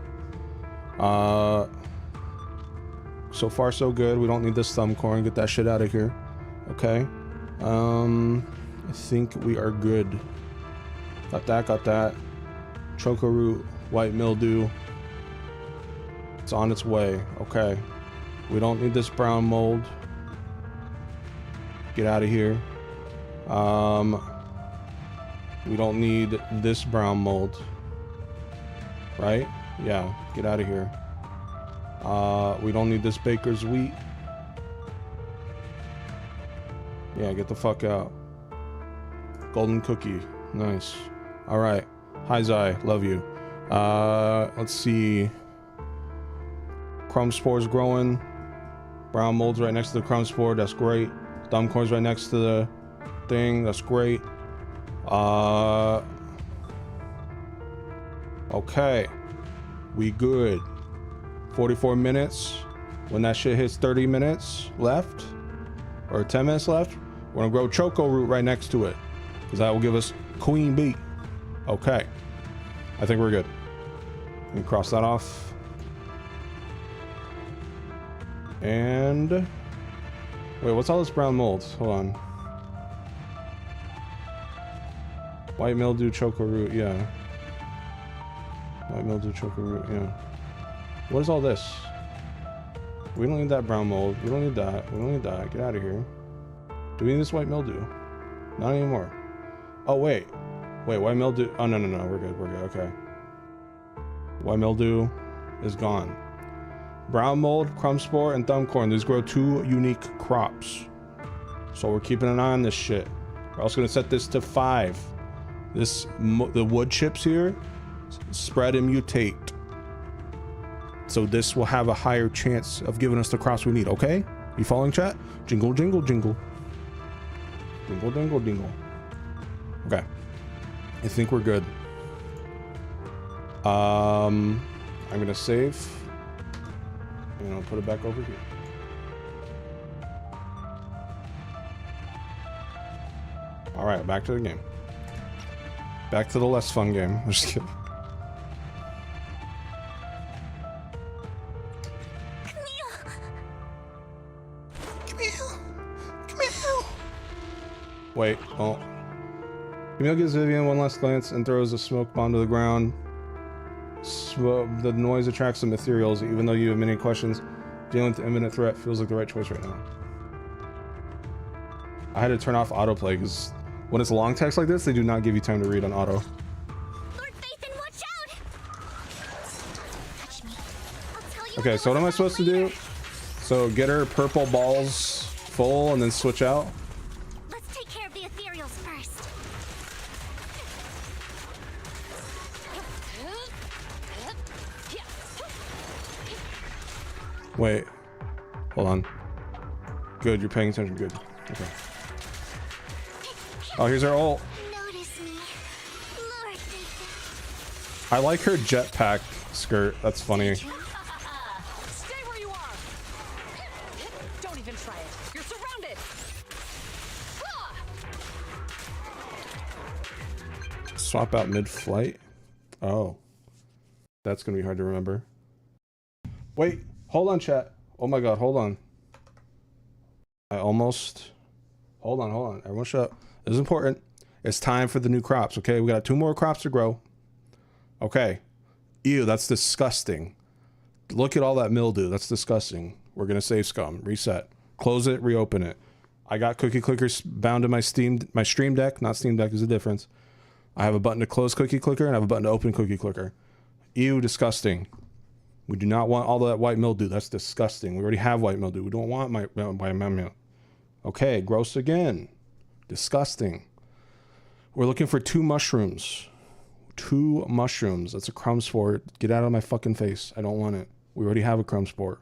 So far so good. We don't need this thumb corn. Get that shit out of here. Okay. I think we are good. Got that. Choco root, white mildew. It's on its way. Okay. We don't need this brown mold. Get out of here. We don't need this brown mold. Right? Yeah, get out of here. We don't need this baker's wheat. Yeah, get the fuck out. Golden cookie. Nice. Alright. Hi Zai, love you. Let's see. Crumb spores growing. Brown mold's right next to the crumb spore. That's great. Thumb corn's right next to the thing. That's great. Okay. We good. 44 minutes. When that shit hits 30 minutes left, or 10 minutes left, we're gonna grow choco root right next to it, because that will give us queen bee. Okay. I think we're good. Let me cross that off. And wait, what's all this brown mold? Hold on. White mildew, choco root, yeah. White mildew, choco root, yeah. What is all this? We don't need that brown mold. We don't need that. We don't need that. Get out of here. Do we need this white mildew? Not anymore. Oh, wait. Wait, white mildew. Oh, no. We're good. We're good. Okay. White mildew is gone. Brown mold, crumb spore, and thumb corn. These grow 2 unique crops. So we're keeping an eye on this shit. We're also going to set this to 5. The wood chips here spread and mutate. So this will have a higher chance of giving us the crops we need, okay? You following, chat? Jingle, jingle, jingle. Jingle, dingle, dingle. Okay. I think we're good. I'm gonna save. And I'll put it back over here. Alright, back to the game. Back to the less fun game. I'm just kidding. Wait, oh. Camille gives Vivian one last glance and throws a smoke bomb to the ground. The noise attracts some ethereals, even though you have many questions. Dealing with the imminent threat feels like the right choice right now. I had to turn off autoplay because when it's long text like this, they do not give you time to read on auto.
Lord Phaethon, watch out! Touch me. I'll tell you.
Okay, so what am I supposed to do? So get her purple balls full and then switch out?
Let's take care of the ethereals first.
Wait. Hold on. Good, you're paying attention. Good. Okay. Oh, here's our ult.
Notice me, Lord Phaethon.
I like her jetpack skirt. That's funny.
Stay where you are. Don't even try it. You're surrounded.
Swap out mid-flight? Oh. That's gonna be hard to remember. Wait, hold on, chat. Oh my god, hold on. I almost... Hold on. Everyone shut up. This is important. It's time for the new crops, okay? We got 2 more crops to grow. Okay. Ew, that's disgusting. Look at all that mildew. That's disgusting. We're going to save scum. Reset. Close it, reopen it. I got cookie clickers bound to my Stream Deck. Not Steam Deck, is a difference. I have a button to close cookie clicker and I have a button to open cookie clicker. Ew, disgusting. We do not want all that white mildew. That's disgusting. We already have white mildew. We don't want my mildew. Okay, gross again. Disgusting. We're looking for 2 mushrooms. 2 mushrooms. That's a crumb spore. Get out of my fucking face. I don't want it. We already have a crumb spore.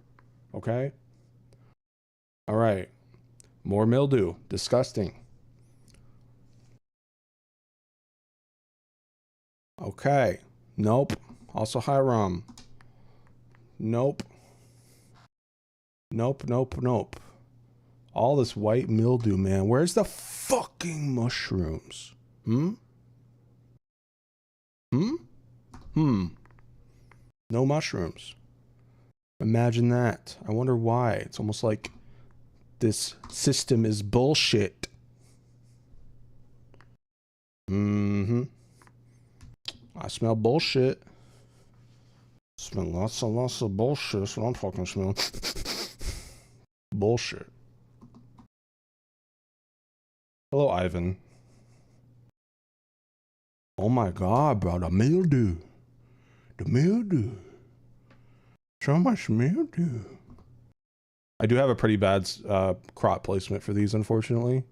Okay? All right. More mildew. Disgusting. Okay. Nope. Also Hiram. Nope. Nope, nope, nope. All this white mildew, man. Where's the fucking mushrooms? Hmm? Hmm? Hmm. No mushrooms. Imagine that. I wonder why. It's almost like this system is bullshit. Mm-hmm. I smell bullshit. Smell lots and lots of bullshit. That's what I'm fucking smelling. Bullshit. Hello, Ivan. Oh my god, bro. The mildew. The mildew. So much mildew. I do have a pretty bad crop placement for these, unfortunately.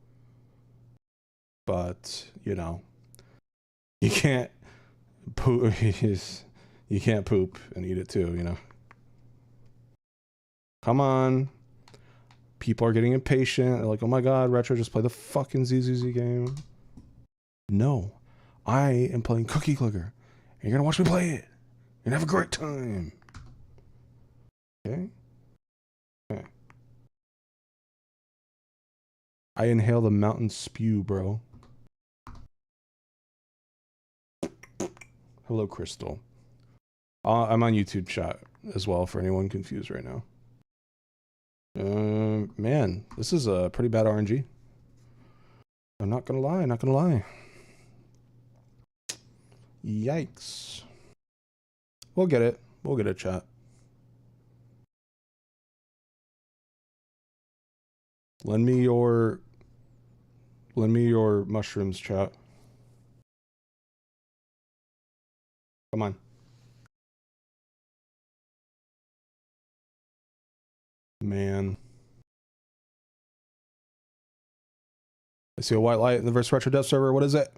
But, you know. You can't poop. You can't poop and eat it too, you know. Come on. People are getting impatient. They're like, oh my god, Retro, just play the fucking ZZZ game. No. I am playing Cookie Clicker. And you're gonna watch me play it. And have a great time. Okay? Okay. I inhale the mountain spew, bro. Hello, Crystal. I'm on YouTube chat as well for anyone confused right now. Man, this is a pretty bad RNG. I'm not gonna lie, not gonna lie. Yikes. We'll get it. We'll get it, chat. Lend me your mushrooms, chat. Come on. Man. I see a white light in the Verse Retro Dev server. What is it?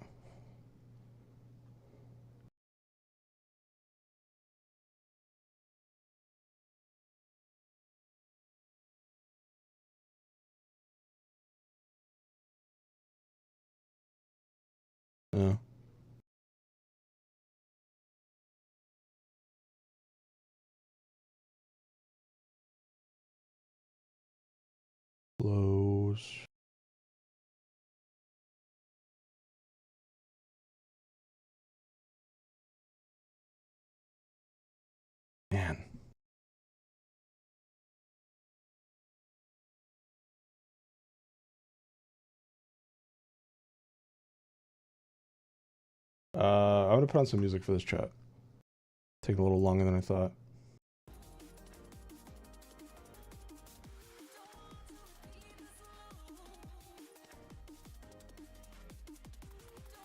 Oh. Close. Man. I'm gonna put on some music for this chat. Taking a little longer than I thought.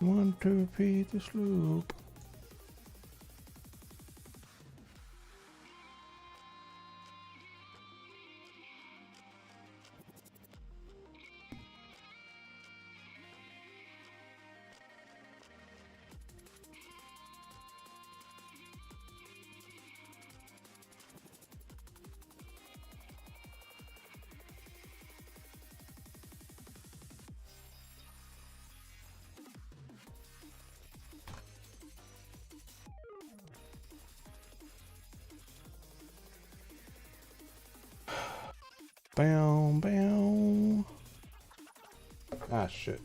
Want to repeat this loop. Bow, bow. Ah, shit.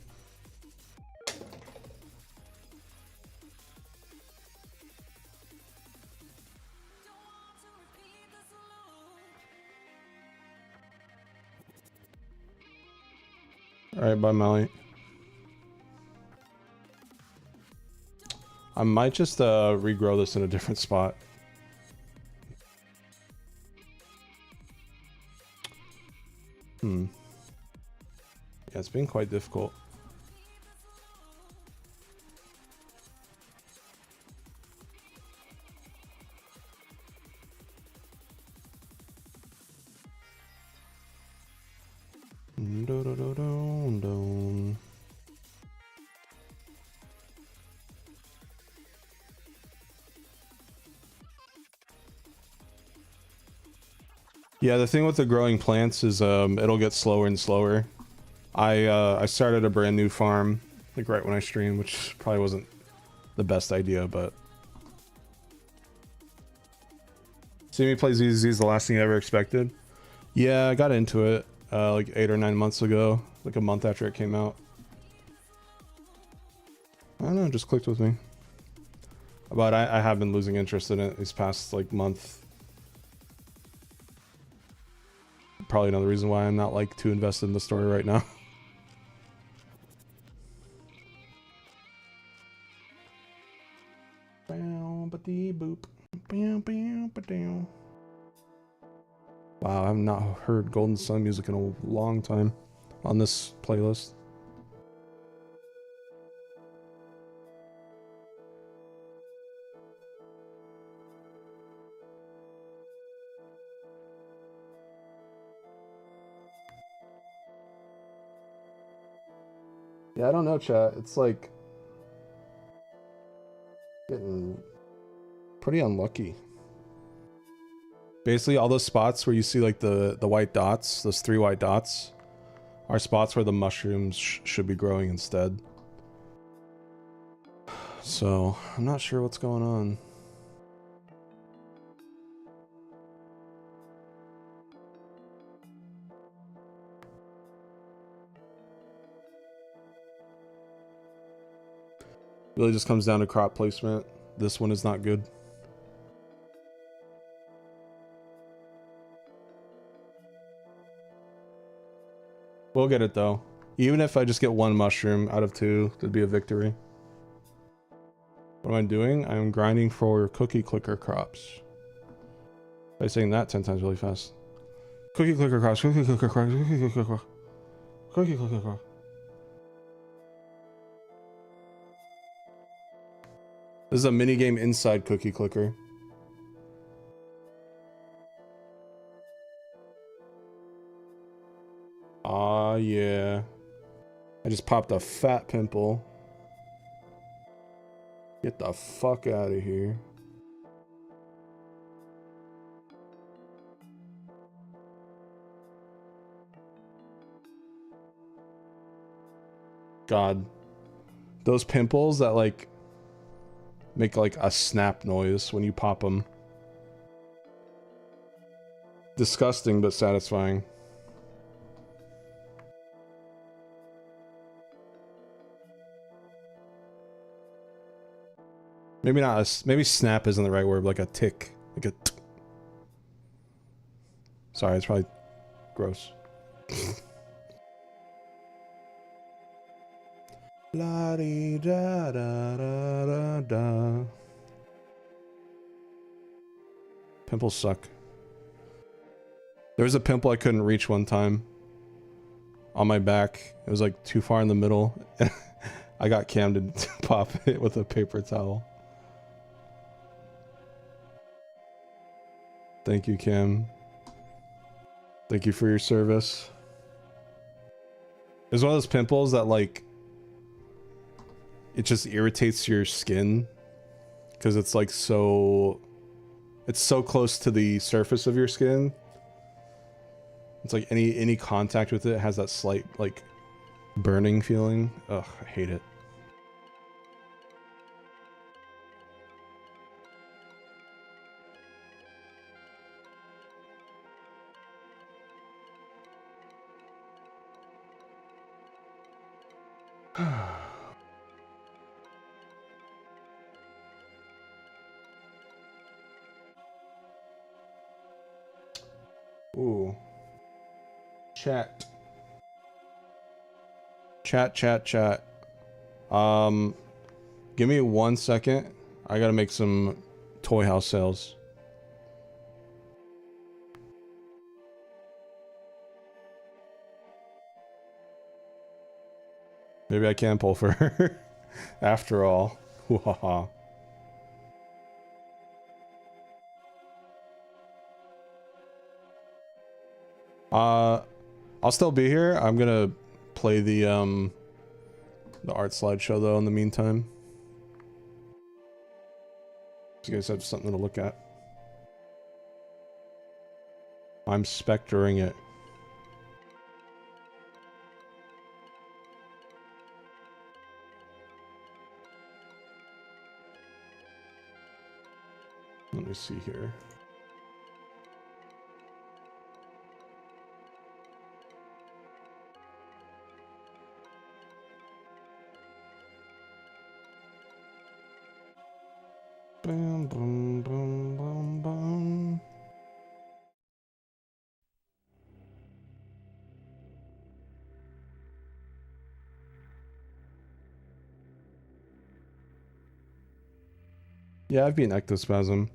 All right, bye, Molly. I might just regrow this in a different spot. Yeah, it's been quite difficult. Yeah, the thing with the growing plants is it'll get slower and slower. I started a brand new farm like right when I streamed, which probably wasn't the best idea, but see me play ZZ is the last thing I ever expected. Yeah, I got into it like 8 or 9 months ago, like a month after it came out. I don't know, it just clicked with me. But I have been losing interest in it these past like month. Probably another reason why I'm not like too invested in the story right now. Wow, I've not heard Golden Sun music in a long time on this playlist. Yeah, I don't know, chat. It's like getting pretty unlucky. Basically, all those spots where you see like the white dots, those 3 white dots, are spots where the mushrooms should be growing instead. So, I'm not sure what's going on. Really just comes down to crop placement. This one is not good. We'll get it though. Even if I just get 1 mushroom out of 2, that'd be a victory. What am I doing? I'm grinding for cookie clicker crops. By saying that 10 times really fast. Cookie clicker crops, cookie clicker crops, cookie clicker crops, cookie clicker crops. This is a minigame inside Cookie Clicker. Aw, yeah. I just popped a fat pimple. Get the fuck out of here. God. Those pimples that like make like a snap noise when you pop them. Disgusting but satisfying. Maybe not a, maybe snap isn't the right word, like a tick. Like a sorry, it's probably gross. La -dee da da da da da. Pimples suck. There was a pimple I couldn't reach one time. On my back. It was like too far in the middle. I got Cam to pop it with a paper towel. Thank you, Cam. Thank you for your service. It's one of those pimples that like it just irritates your skin because it's like so close to the surface of your skin. It's like any contact with it has that slight like burning feeling. Ugh, I hate it. Ooh. Chat. Chat. Give me 1 second. I gotta make some toy house sales. Maybe I can pull for her. After all. Hoo-ha-ha. I'll still be here. I'm gonna play the art slideshow though in the meantime. So you guys have something to look at. I'm spectering it. Let me see here. Boom, boom, boom, boom, boom. Yeah, I've beaten Ectospasm.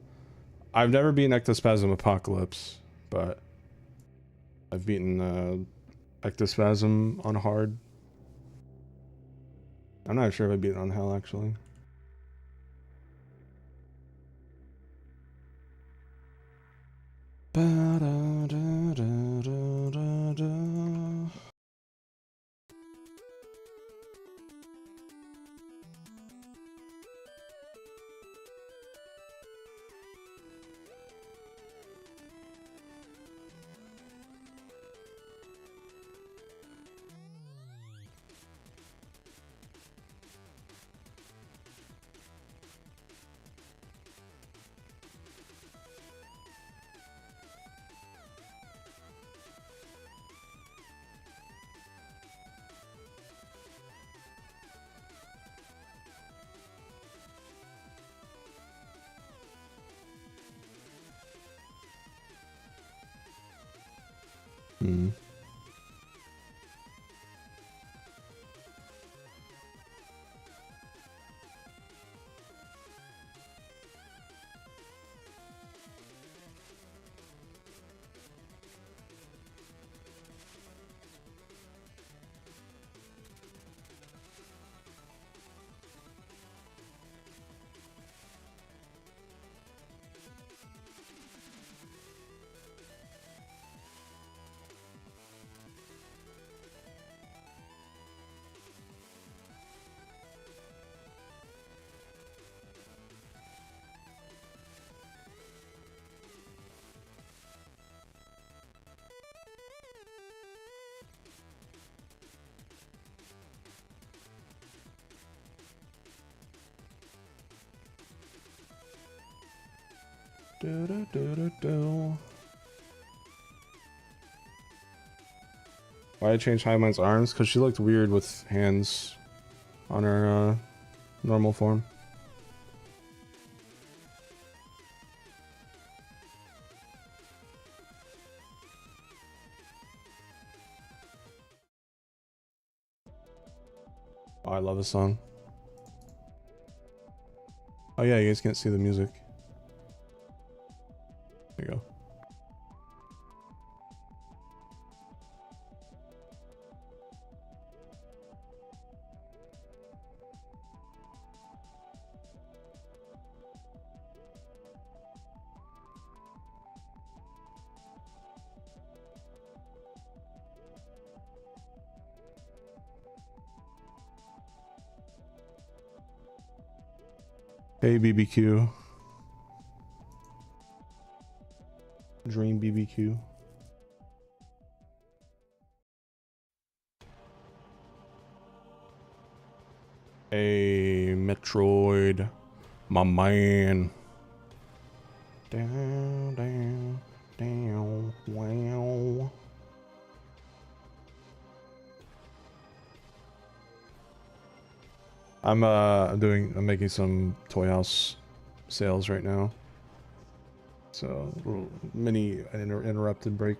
I've never beaten Ectospasm Apocalypse, but I've beaten Ectospasm on hard. I'm not sure if I beat it on hell actually. Hmm. Why I changed Highmine's arms? Because she looked weird with hands on her normal form. Oh, I love this song. Oh yeah, you guys can't see the music. There you go. Hey BBQ. Dream BBQ. Hey Metroid, my man. Down, down, down, wow. I'm making some toy house sales right now. So a little mini interrupted break.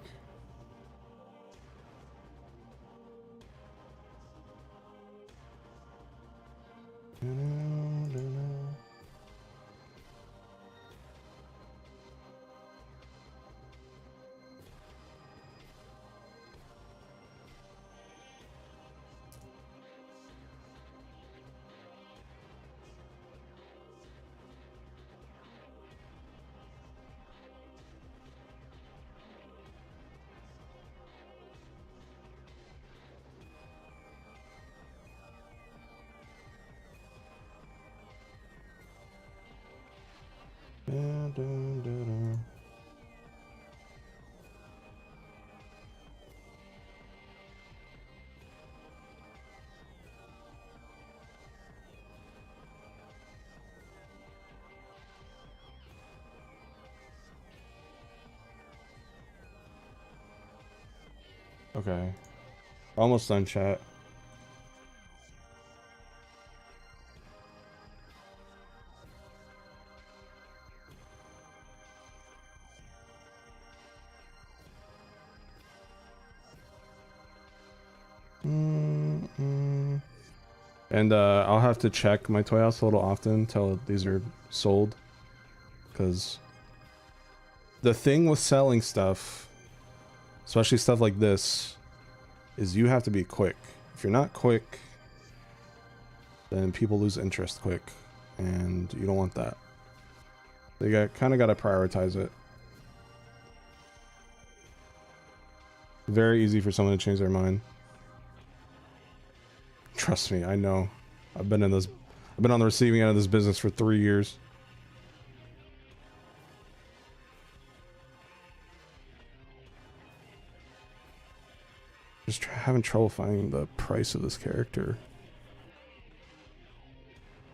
Dun, dun, dun, dun. Okay. Almost done, chat. And I'll have to check my toy house a little often until these are sold. Because the thing with selling stuff, especially stuff like this, is you have to be quick. If you're not quick, then people lose interest quick. And you don't want that. They kind of got to prioritize it. Very easy for someone to change their mind. Trust me, I know. I've been on the receiving end of this business for 3 years. Just having trouble finding the price of this character.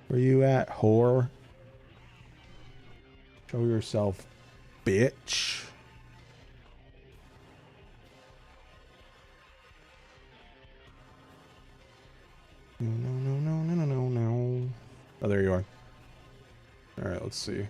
Where you at, whore? Show yourself, bitch. No. Oh, there you are. All right, let's see.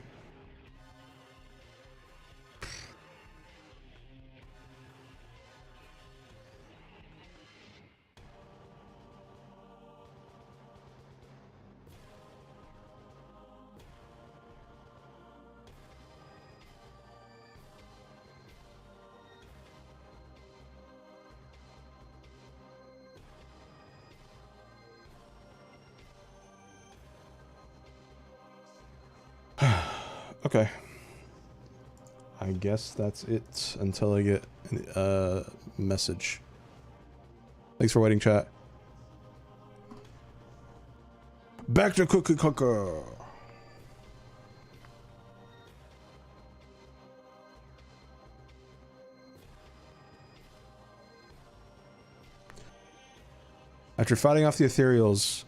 Okay. I guess that's it until I get a message. Thanks for waiting, chat. Back to Cookie Cooker. After fighting off the ethereals,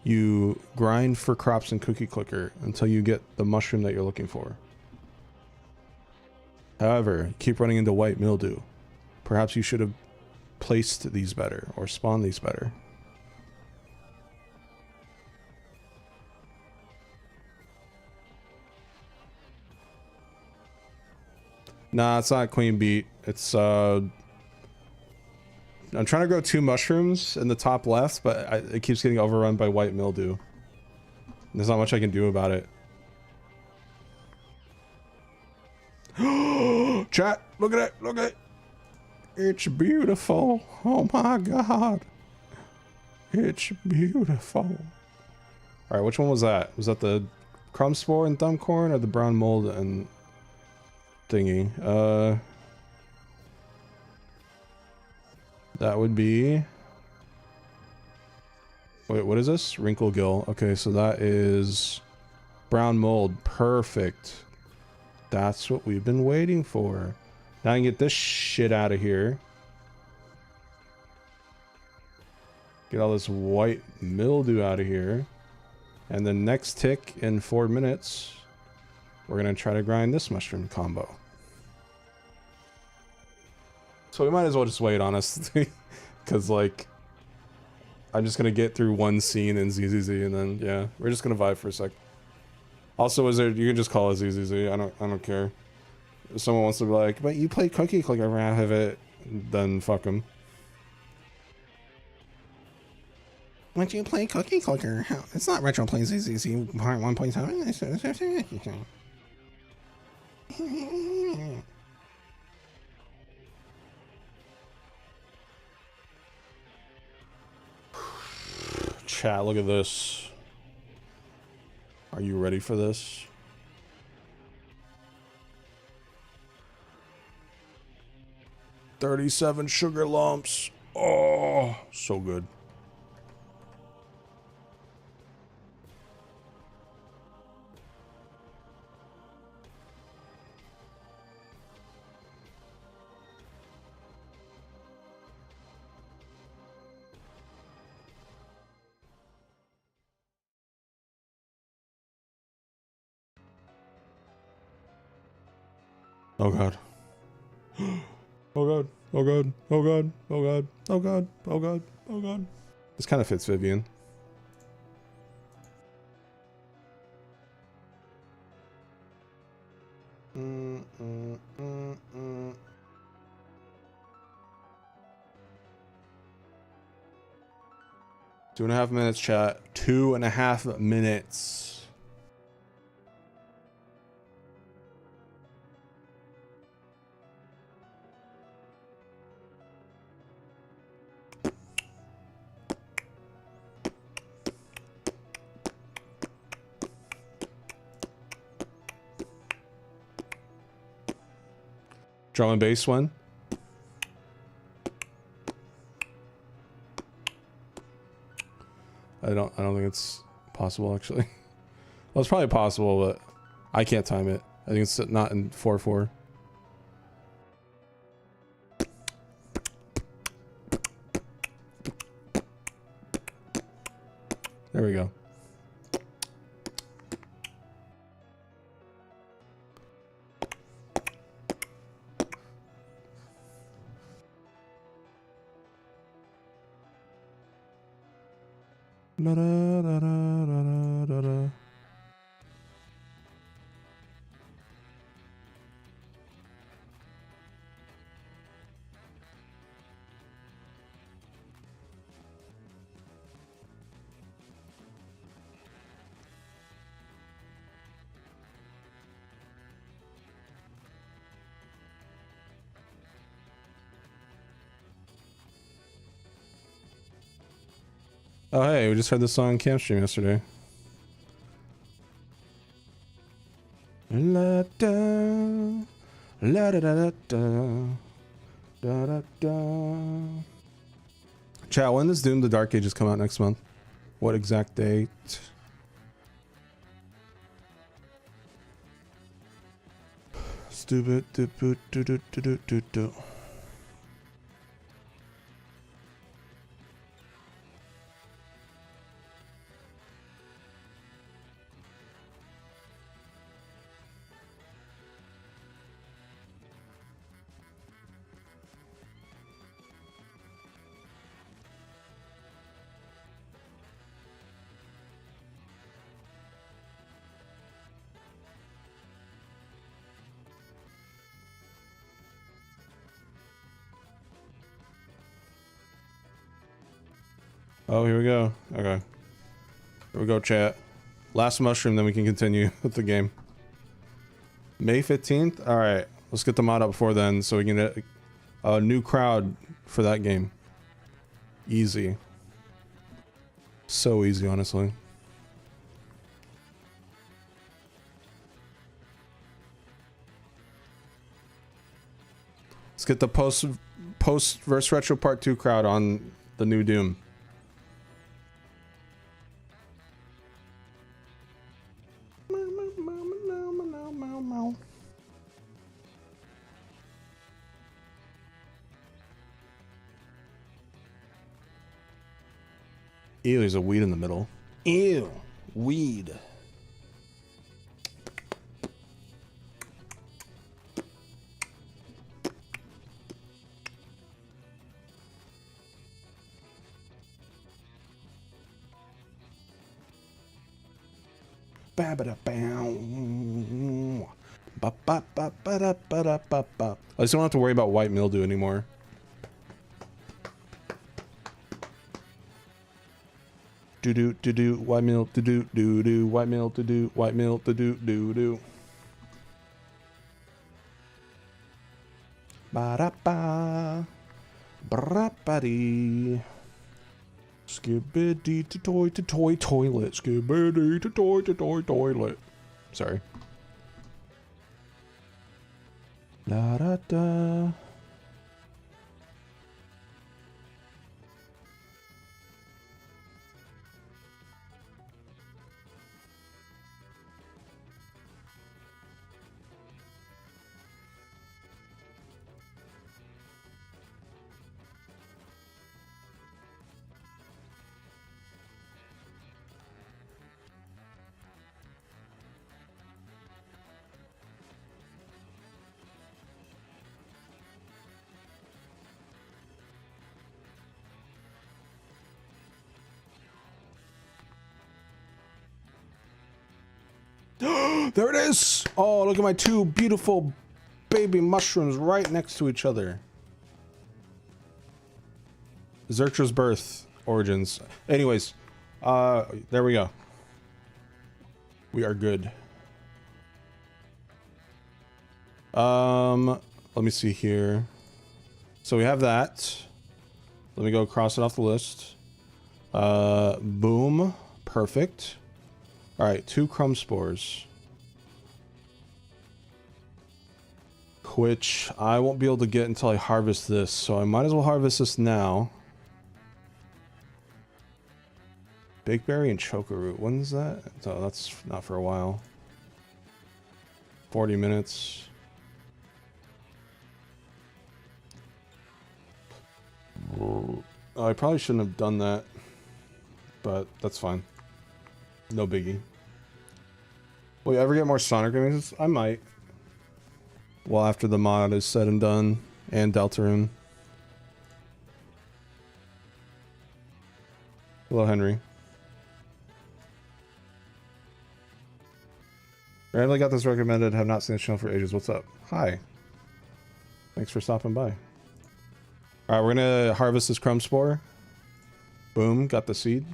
you grind for crops in Cookie Clicker until you get the mushroom that you're looking for. However, you keep running into white mildew. Perhaps you should have placed these better or spawned these better. Nah, it's not Queen Beet. It's I'm trying to grow 2 mushrooms in the top left, but it keeps getting overrun by white mildew. There's not much I can do about it. Chat, look at it, look at it. It's beautiful. Oh my god. It's beautiful. Alright, which one was that? Was that the crumb spore and thumbcorn or the brown mold and thingy? That would be... Wait, what is this? Wrinkle gill. Okay, so that is brown mold. Perfect. That's what we've been waiting for. Now I can get this shit out of here. Get all this white mildew out of here. And the next tick in 4 minutes, we're gonna try to grind this mushroom combo. So we might as well just wait, honestly. Because, like, I'm just gonna get through one scene in ZZZ and then, yeah, we're just gonna vibe for a sec. Also, Wizard, you can just call it ZZZ. I don't care. If someone wants to be like, but you played Cookie Clicker out of it, then fuck them. But you play Cookie Clicker? It's not Retro Plays ZZZ Part 1.7. Chat, look at this. Are you ready for this? $37 sugar lumps. Oh, so good. Oh god. Oh god. Oh god. Oh god. Oh god. Oh god. Oh god. Oh god. This kind of fits Vivian. Mm, mm, mm, mm. Two and a half minutes, chat. 2.5 minutes. Drum and bass one. I don't think it's possible actually. Well, it's probably possible, but I can't time it. I think it's not in 4/4. There we go. Da, da, da, da, da, da, da. Oh hey, we just heard this song on Camp Stream yesterday. La da, la da da da da, da da da. Chat, when does Doom the Dark Ages come out next month? What exact date? Stupid. Do, do, do, do, do, do, do. Oh, here we go. Okay. Here we go, chat. Last mushroom, then we can continue with the game. May 15th? Alright. Let's get the mod up before then so we can get a new crowd for that game. Easy. So easy, honestly. Let's get the post verse retro part 2 crowd on the new Doom. Ew, there's a weed in the middle. Ew, weed. I just don't have to worry about white mildew anymore. Do white milk do white milk do white milk do ba da ba bra ba dee skibbity to toy toilet skibbity to toy toilet. Sorry. La da da. There it is! Oh, look at my two beautiful baby mushrooms right next to each other. Zertra's birth origins. Anyways, there we go. We are good. Let me see here. So we have that. Let me go cross it off the list. Boom. Perfect. All right, 2 crumb spores. Which I won't be able to get until I harvest this, so I might as well harvest this now. Bakeberry and choker root. When's that? Oh, that's not for a while. 40 minutes. I probably shouldn't have done that, but that's fine. No biggie. Will you ever get more Sonic images? I might. Well, after the mod is said and done, and Deltarune. Hello, Henry. Randomly got this recommended, have not seen the channel for ages. What's up? Hi. Thanks for stopping by. Alright, we're gonna harvest this crumb spore. Boom, got the seed.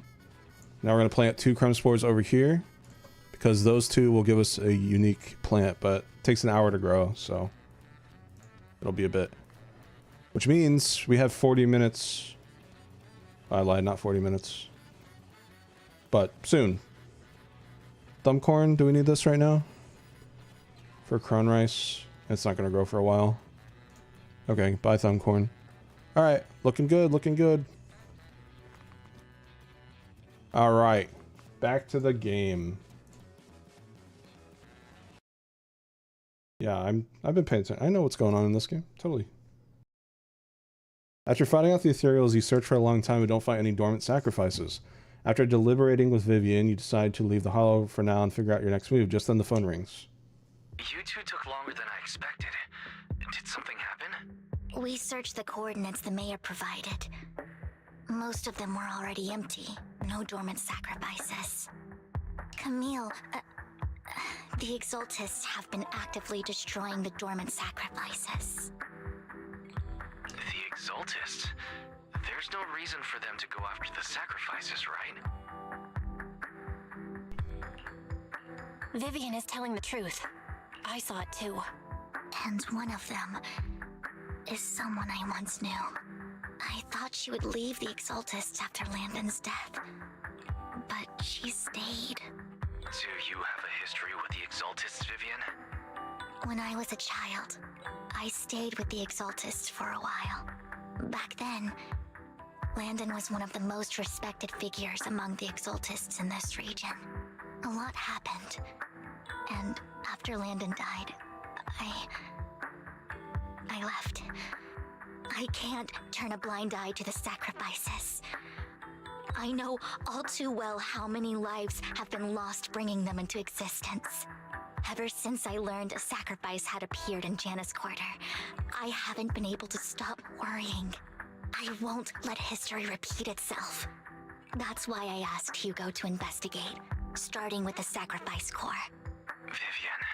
Now we're gonna plant 2 crumb spores over here, because those 2 will give us a unique plant, but it takes an hour to grow, so it'll be a bit. Which means we have 40 minutes. I lied, not 40 minutes. But soon. Thumbcorn, do we need this right now? For Cron Rice? It's not gonna grow for a while. Okay, bye Thumbcorn. Alright, looking good, looking good. Alright, back to the game. Yeah, I've been paying attention. I know what's going on in this game, totally. After fighting out the Ethereals, you search for a long time and don't find any dormant sacrifices. After deliberating with Vivian, you decide to leave the Hollow for now and figure out your next move. Just then the phone rings.
You two took longer than I expected. Did something happen?
We searched the coordinates the mayor provided. Most of them were already empty. No dormant sacrifices. Camille, the Exaltists have been actively destroying the dormant sacrifices.
The Exaltists? There's no reason for them to go after the sacrifices, right?
Vivian is telling the truth. I saw it too.
And one of them is someone I once knew. I thought she would leave the Exaltists after Landon's death, but she stayed.
Do you have a history with the Exaltists, Vivian?
When I was a child, I stayed with the Exaltists for a while. Back then, Landon was one of the most respected figures among the Exaltists in this region. A lot happened, and after Landon died, I left. I can't turn a blind eye to the sacrifices. I know all too well how many lives have been lost bringing them into existence. Ever since I learned a sacrifice had appeared in Janus Quarter, I haven't been able to stop worrying. I won't let history repeat itself. That's why I asked Hugo to investigate, starting with the Sacrifice Corps.
Vivian.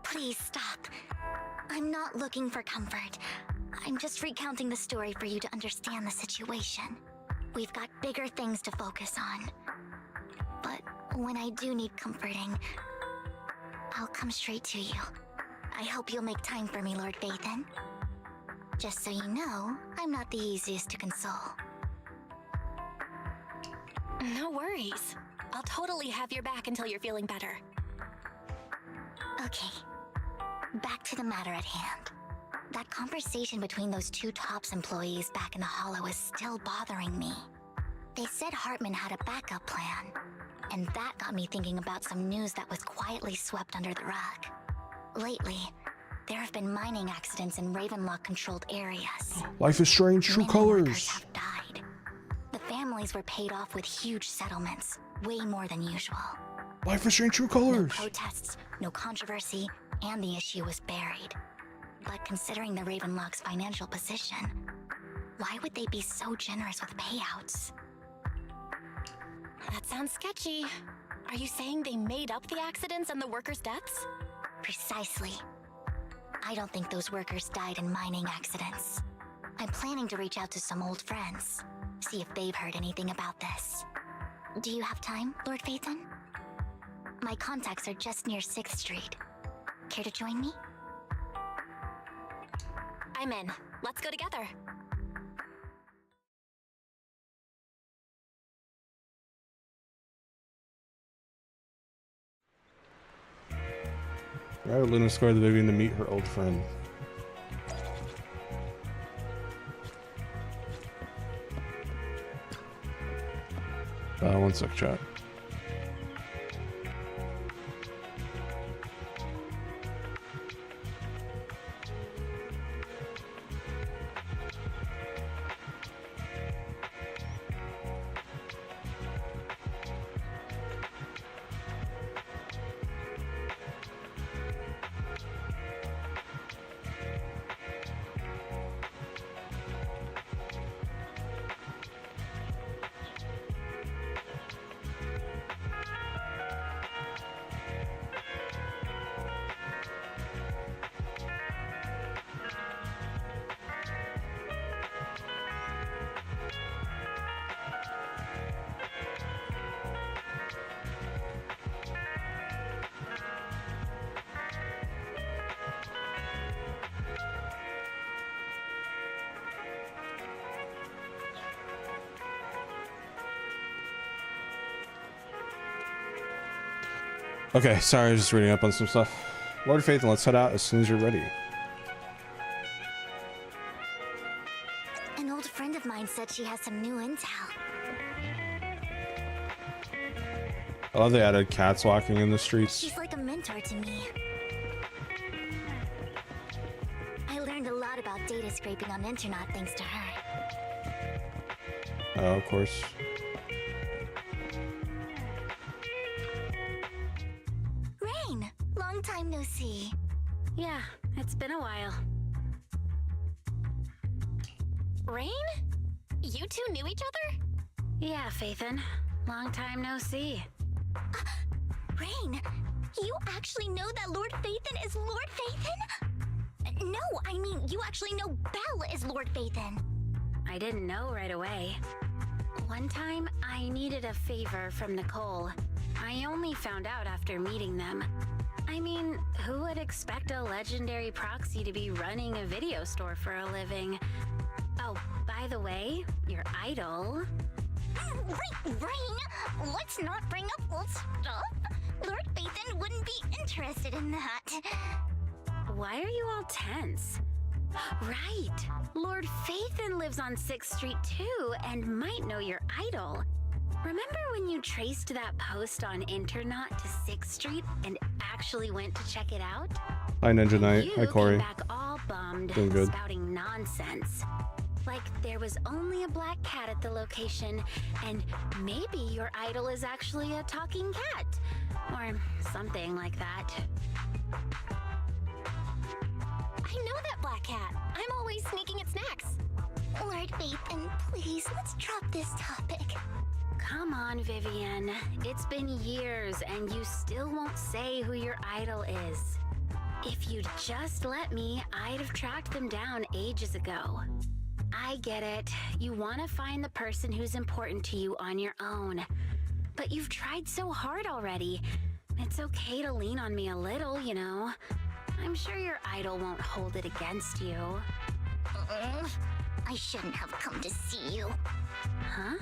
Please stop. I'm not looking for comfort. I'm just recounting the story for you to understand the situation. We've got bigger things to focus on. But when I do need comforting, I'll come straight to you. I hope you'll make time for me, Lord Vathan. Just so you know, I'm not the easiest to console.
No worries. I'll totally have your back until you're feeling better.
Okay. Back to the matter at hand. That conversation between those 2 TOPS employees back in the Hollow is still bothering me. They said Hartman had a backup plan, and that got me thinking about some news that was quietly swept under the rug. Lately, there have been mining accidents in Ravenlock-controlled areas.
Life is strange, true
Many
colors.
workers have died. The families were paid off with huge settlements, way more than usual.
Life is strange, true
No
colors.
protests, no controversy, and the issue was buried. But considering the Ravenlock's financial position, why would they be so generous with payouts?
That sounds sketchy. Are you saying they made up the accidents and the workers' deaths?
Precisely. I don't think those workers died in mining accidents. I'm planning to reach out to some old friends, see if they've heard anything about this. Do you have time, Lord Phaethon? My contacts are just near 6th Street. Care to join me?
I'm in. Let's go together.
Right, Luna scored the Vivian to meet her old friend. One sec, chat. Okay, sorry, I was just reading up on some stuff. Lord Phaethon, let's head out as soon as you're ready.
An old friend of mine said she has some new intel.
I love they added cats walking in the streets.
She's like a mentor to me. I learned a lot about data scraping on Internet thanks to her.
Oh, of course.
Rain! Long time no see.
Yeah, it's been a while.
Rain? You two knew each other?
Yeah, Phaethon. Long time no see.
Rain, you actually know that Lord Phaethon is Lord Phaethon? No, I mean, you actually know Belle is Lord Phaethon.
I didn't know right away. One time, I needed a favor from Nicole. I only found out after meeting them. I mean, who would expect a legendary proxy to be running a video store for a living? Oh, by the way, your idol...
Rain, let's not bring up old stuff. Lord Phaethon wouldn't be interested in that.
Why are you all tense? Right, Lord Phaethon lives on 6th Street too, and might know your idol. Remember when you traced that post on Internet to 6th Street and actually went to check it out?
Hi, Ninja Knight.
You
Hi, Corey.
came back all bummed,
Doing good.
spouting nonsense. Like there was only a black cat at the location, and maybe your idol is actually a talking cat. Or something like that.
I know that black cat. I'm always sneaking at snacks.
Lord Phaethon, please, let's drop this topic.
Come on, Vivian. It's been years, and you still won't say who your idol is. If you'd just let me, I'd have tracked them down ages ago. I get it. You want to find the person who's important to you on your own. But you've tried so hard already. It's okay to lean on me a little, you know. I'm sure your idol won't hold it against you.
I shouldn't have come to see you.
Huh?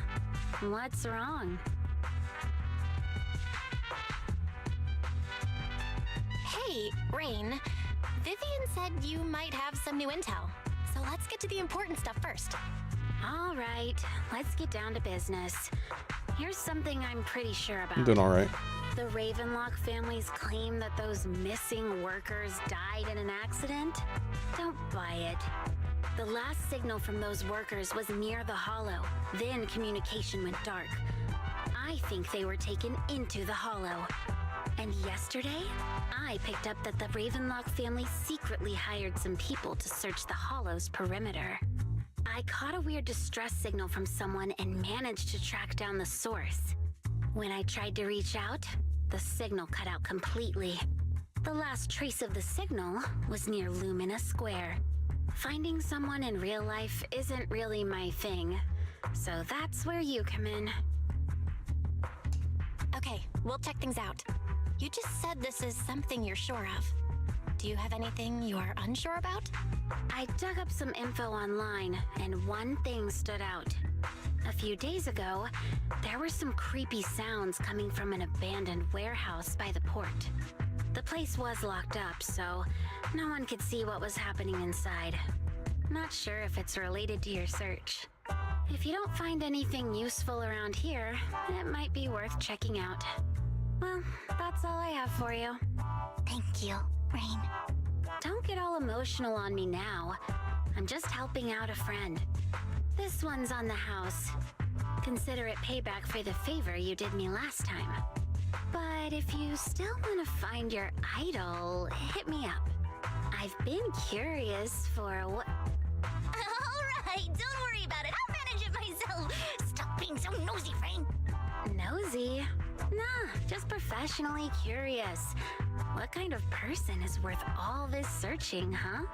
What's wrong?
Hey, Rain. Vivian said you might have some new intel. So let's get to the important stuff first.
All right, let's get down to business. Here's something I'm pretty sure about.
I'm doing all right.
The Ravenlock family's claim that those missing workers died in an accident? Don't buy it. The last signal from those workers was near the hollow. Then communication went dark. I think they were taken into the hollow. And yesterday, I picked up that the Ravenlock family secretly hired some people to search the hollow's perimeter. I caught a weird distress signal from someone and managed to track down the source.
When I tried to reach out, the signal cut out completely. The last trace of the signal was near Lumina Square. Finding someone in real life isn't really my thing, so that's where you come in.
Okay, we'll check things out. You just said this is something you're sure of. Do you have anything you're unsure about?
I dug up some info online, and one thing stood out. A few days ago, there were some creepy sounds coming from an abandoned warehouse by the port. The place was locked up, so no one could see what was happening inside. Not sure if it's related to your search. If you don't find anything useful around here, it might be worth checking out. Well, that's all I have for you.
Thank you, Rain.
Don't get all emotional on me now. I'm just helping out a friend. This one's on the house. Consider it payback for the favor you did me last time. But if you still want to find your idol, hit me up. I've been curious for what...
Alright, don't worry about it. I'll manage it myself. Stop being so nosy, Rain.
Nosy? Nah, just professionally curious. What kind of person is worth all this searching, huh?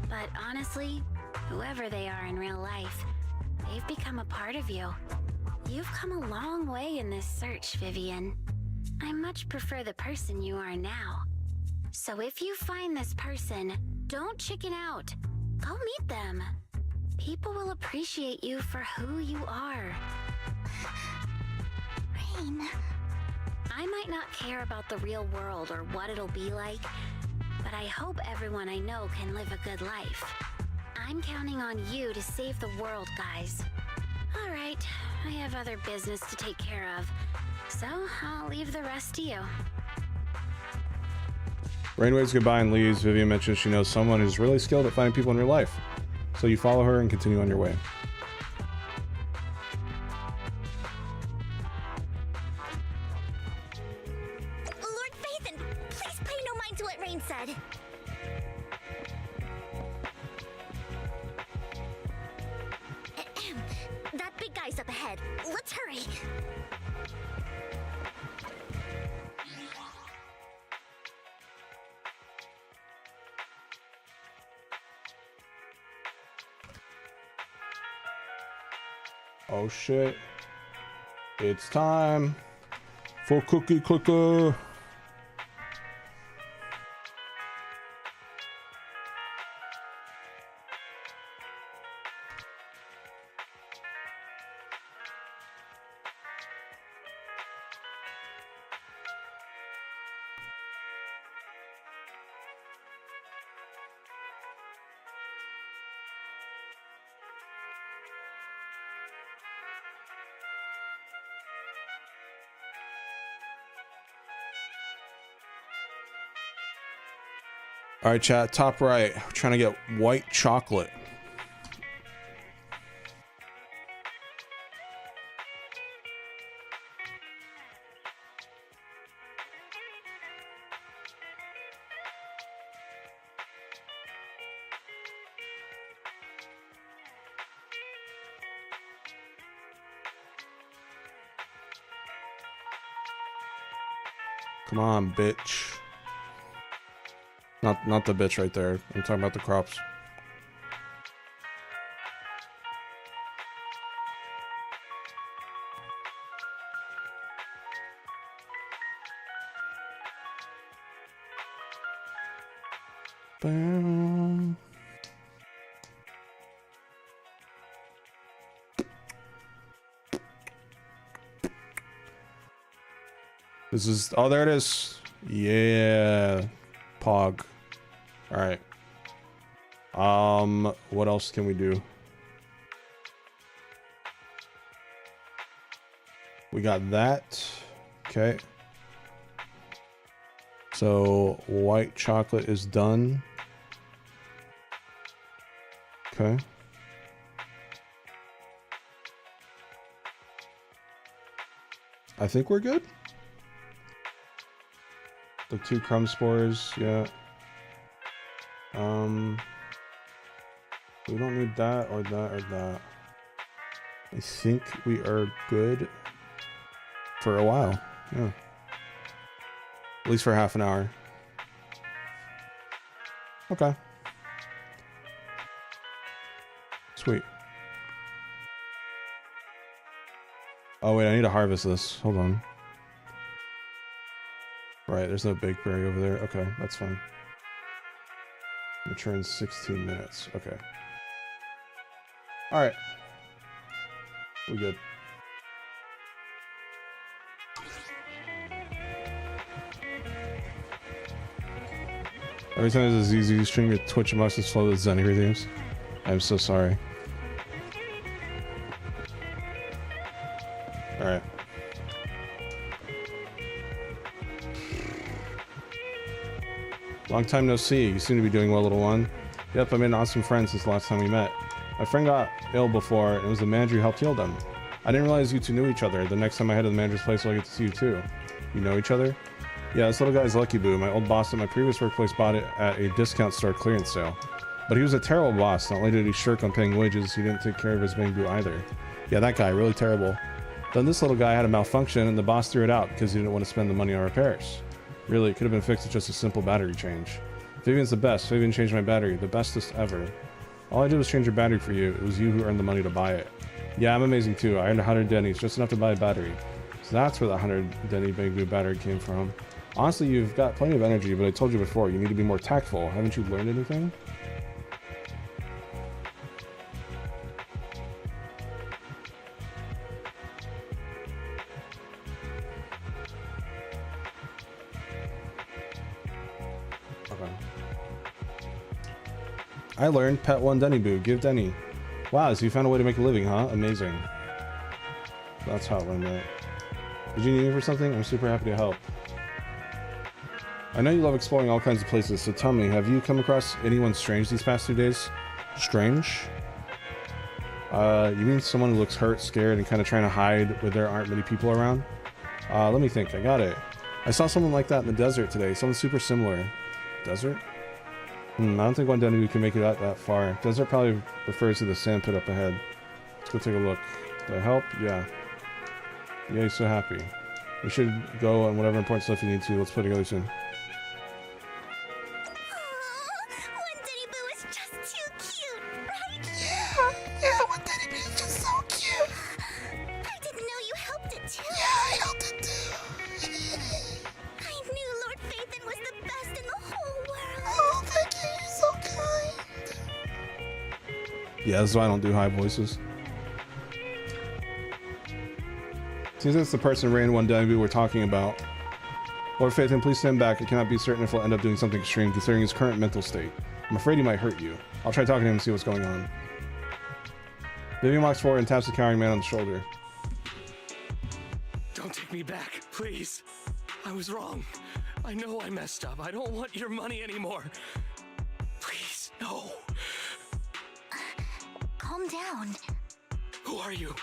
But honestly, whoever they are in real life, they've become a part of you. You've come a long way in this search, Vivian. I much prefer the person you are now. So if you find this person, don't chicken out. Go meet them. People will appreciate you for who you are.
Rain.
I might not care about the real world or what it'll be like, but I hope everyone I know can live a good life. I'm counting on you to save the world, guys. All right, I have other business to take care of, so I'll leave the rest to you.
Rain waves goodbye and leaves. Vivian mentions she knows someone who's really skilled at finding people in real life. So you follow her and continue on your way.
Lord Phaethon, please pay no mind to what Rain said. That big guy's up ahead. Let's hurry.
Oh shit. It's time for cookie clicker. All right, chat, top right. We're trying to get white chocolate. Come on, bitch. Not the bitch right there. I'm talking about the crops. Bam. This is, oh, there it is. Yeah. Pog. All right. What else can we do? We got that. Okay. So white chocolate is done. Okay. I think we're good. The 2 crumb spores, yeah. We don't need that or that or that. I think we are good. for a while. Yeah. At least for half an hour. Okay. Sweet. Oh wait, I need to harvest this. Hold on. Right, there's no big berry over there. Okay, that's fine. Mature in 16 minutes. Okay. Alright. We good. Every time there's a ZZ stream, your Twitch must is full of Zenny themes. I'm so sorry. Alright. Long time no see. You seem to be doing well, little one. Yep, I made an awesome friend since the last time we met. My friend got ill before, and it was the manager who helped heal them. I didn't realize you two knew each other. The next time I head to the manager's place, I'll get to see you too. You know each other? Yeah, this little guy's Lucky Boo. My old boss at my previous workplace bought it at a discount store clearance sale. But he was a terrible boss. Not only did he shirk on paying wages, he didn't take care of his Bangbu either. Yeah, that guy, really terrible. Then this little guy had a malfunction, and the boss threw it out because he didn't want to spend the money on repairs. Really, it could have been fixed with just a simple battery change. Vivian's the best. Vivian changed my battery. The bestest ever. All I did was change your battery for you. It was you who earned the money to buy it. Yeah, I'm amazing too. I earned 100 dennies, just enough to buy a battery. So that's where the 100 denny Bangbu battery came from. Honestly, you've got plenty of energy, but I told you before, you need to be more tactful. Haven't you learned anything? Okay. I learned pet one Denny Boo. Give Denny. Wow, so you found a way to make a living, huh? Amazing. That's how I learned that. Did you need me for something? I'm super happy to help. I know you love exploring all kinds of places, so tell me, have you come across anyone strange these past 2 days? Strange? You mean someone who looks hurt, scared, and kind of trying to hide where there aren't many people around? Let me think. I got it. I saw someone like that in the desert today. Someone super similar. Desert? I don't think one Denny can make it out that far. Desert probably refers to the sand pit up ahead. Let's go take a look. Did I help? Yeah. Yeah, he's so happy. We should go on whatever important stuff you need to. Let's play together soon.
One Denny Boo is just too cute, right? Yeah, One Denny Boo is just so cute. I didn't know you helped it too. Yeah, I helped it too. I knew Lord Phaethon was the best in the whole world. Oh, thank you. You're so kind.
Yeah, that's why I don't do high voices. Seems it's the person Ray and one Denny Boo we're talking about. Lord Phaethon, please stand back. I cannot be certain if he'll end up doing something extreme considering his current mental state. I'm afraid he might hurt you. I'll try talking to him and see what's going on. Vivian walks forward and taps the cowering man on the shoulder.
Don't take me back, please. I was wrong. I know I messed up. I don't want your money anymore. Please, no.
Calm down.
Who are you?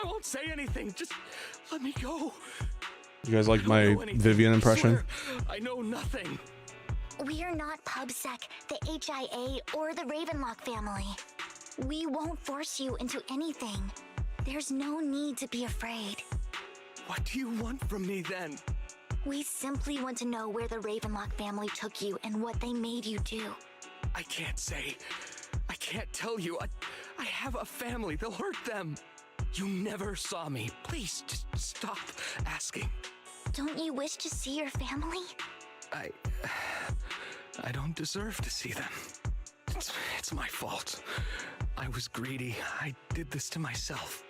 I won't say anything. Just let me go.
You guys like my Vivian impression?
I know nothing.
We're not PubSec, the HIA, or the Ravenlock family. We won't force you into anything. There's no need to be afraid.
What do you want from me then?
We simply want to know where the Ravenlock family took you and what they made you do.
I can't say. I can't tell you. I have a family. They'll hurt them. You never saw me. Please, just stop asking.
Don't you wish to see your family?
I don't deserve to see them. It's my fault. I was greedy. I did this to myself.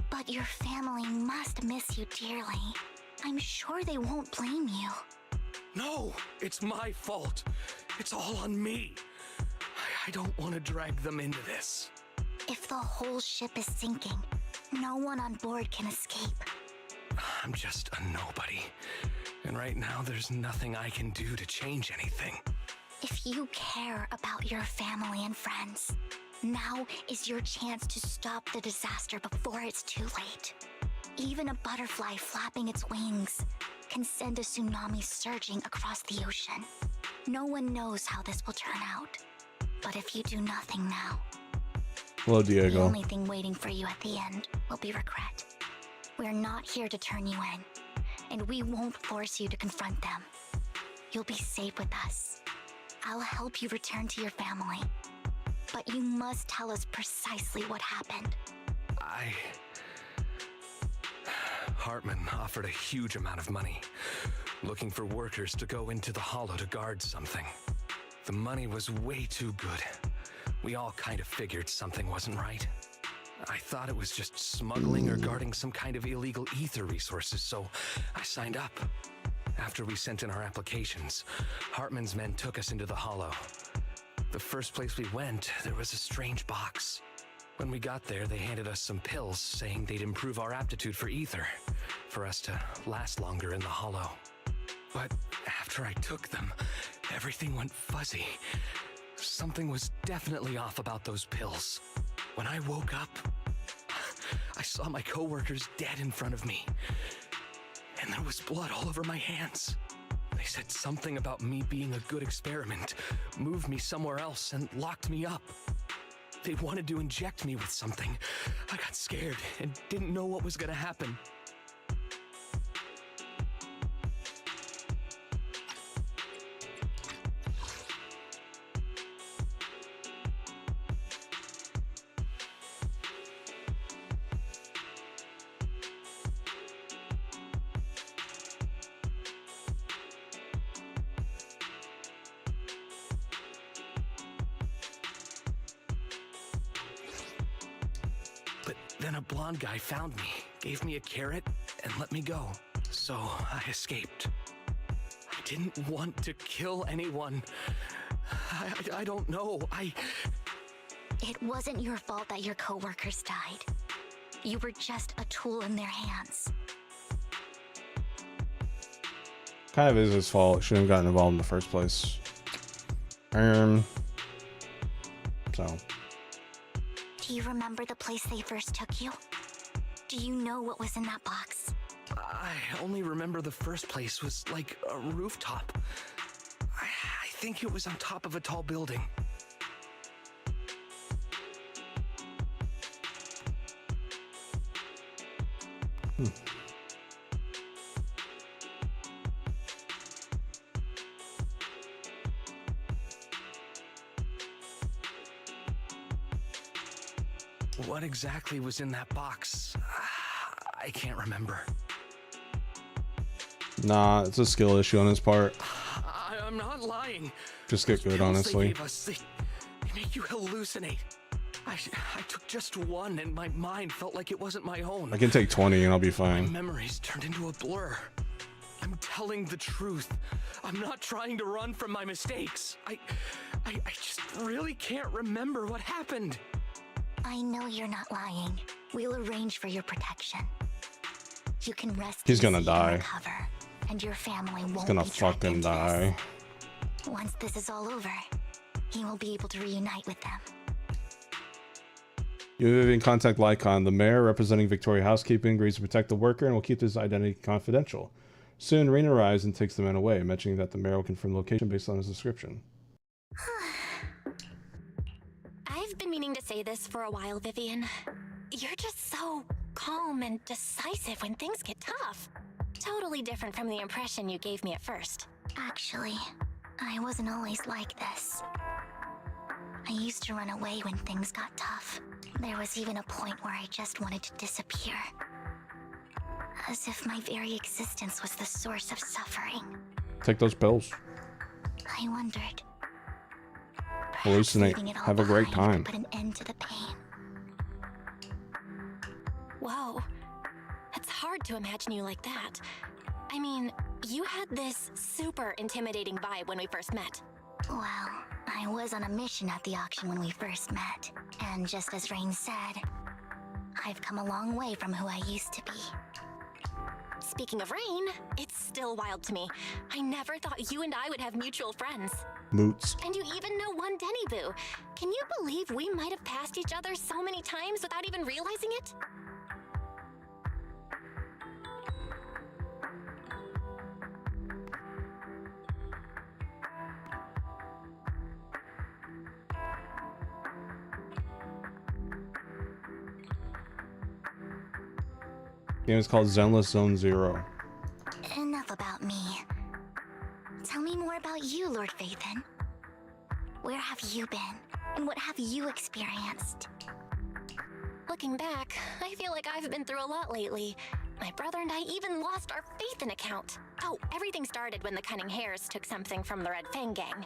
But your family must miss you dearly. I'm sure they won't blame you.
No, it's my fault. It's all on me. I don't want to drag them into this.
If the whole ship is sinking, no one on board can escape.
I'm just a nobody. And right now, there's nothing I can do to change anything.
If you care about your family and friends, now is your chance to stop the disaster before it's too late. Even a butterfly flapping its wings can send a tsunami surging across the ocean. No one knows how this will turn out. But if you do nothing now,
Hello,
the
Diego.
only thing waiting for you at the end will be regret. We're not here to turn you in, and we won't force you to confront them. You'll be safe with us. I'll help you return to your family. But you must tell us precisely what happened.
Hartman offered a huge amount of money, looking for workers to go into the hollow to guard something. The money was way too good. We all kind of figured something wasn't right. I thought it was just smuggling or guarding some kind of illegal ether resources, so I signed up. After we sent in our applications, Hartman's men took us into the hollow. The first place we went, there was a strange box. When we got there, they handed us some pills, saying they'd improve our aptitude for ether, for us to last longer in the hollow. But after I took them, everything went fuzzy. Something was definitely off about those pills. When I woke up, I saw my coworkers dead in front of me, and there was blood all over my hands. They said something about me being a good experiment, moved me somewhere else, and locked me up. They wanted to inject me with something. I got scared and didn't know what was gonna happen. Then a blonde guy found me, gave me a carrot, and let me go. So I escaped. I didn't want to kill anyone. I don't know.
It wasn't your fault that your coworkers died. You were just a tool in their hands.
Kind of is his fault. Shouldn't have gotten involved in the first place. So.
Do you remember the place they first took you? Do you know what was in that box?
I only remember the first place was like a rooftop. I think it was on top of a tall building. What exactly was in that box? I can't remember.
Nah, it's a skill issue on his part.
I'm not lying.
Just get good, honestly.
They gave us, they make you hallucinate. I took just one and my mind felt like it wasn't my own.
I can take 20 and I'll be
My
fine.
memories turned into a blur. I'm telling the truth. I'm not trying to run from my mistakes. I just really can't remember what happened.
I know you're not lying. We'll arrange for your protection. You can rest.
He's gonna
easy and
die.
recover, and your family won't
He's gonna
be dragged
fucking
into
die.
this. Once this is all over, he will be able to reunite with them.
You have in contact Lycon. The mayor, representing Victoria Housekeeping, agrees to protect the worker and will keep his identity confidential. Soon, Rena arrives and takes the man away, mentioning that the mayor will confirm the location based on his description.
I've been meaning to say this for a while, Vivian. You're just so calm and decisive when things get tough. Totally different from the impression you gave me at first.
Actually, I wasn't always like this. I used to run away when things got tough. There was even a point where I just wanted to disappear. As if my very existence was the source of suffering.
Take those pills.
I wondered.
Hallucinate.
Leaving it all
Have a great
behind
time.
could put an end to the pain.
Whoa. It's hard to imagine you like that. I mean, you had this super intimidating vibe when we first met.
Well, I was on a mission at the auction when we first met. And just as Rain said, I've come a long way from who I used to be.
Speaking of Rain, it's still wild to me. I never thought you and I would have mutual friends.
Moots.
And you even know one Denny Boo. Can you believe we might have passed each other so many times without even realizing it?
The game is called Zenless Zone Zero.
where have you been? And what have you experienced?
Looking back, I feel like I've been through a lot lately. My brother and I even lost our faith in account. Oh, everything started when the Cunning Hares took something from the Red Fang gang.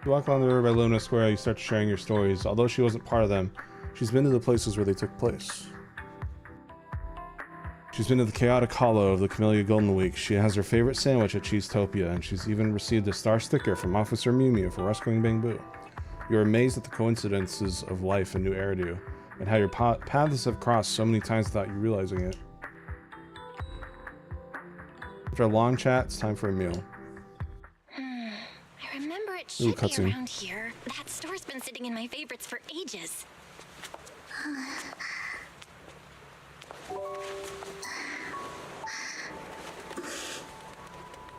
You walk along the river by Luna Square, you start sharing your stories. Although she wasn't part of them, she's been to the places where they took place. She's been to the chaotic hollow of the Camellia Golden Week. She has her favorite sandwich at Cheesetopia, and she's even received a star sticker from Officer Mew Mew for rescuing Bangbu. You're amazed at the coincidences of life in New Eridu, and how your paths have crossed so many times without you realizing it. After a long chat, it's time for a meal.
I remember it
Ooh,
should be
cutscene.
around here. That store's been sitting in my favorites for ages.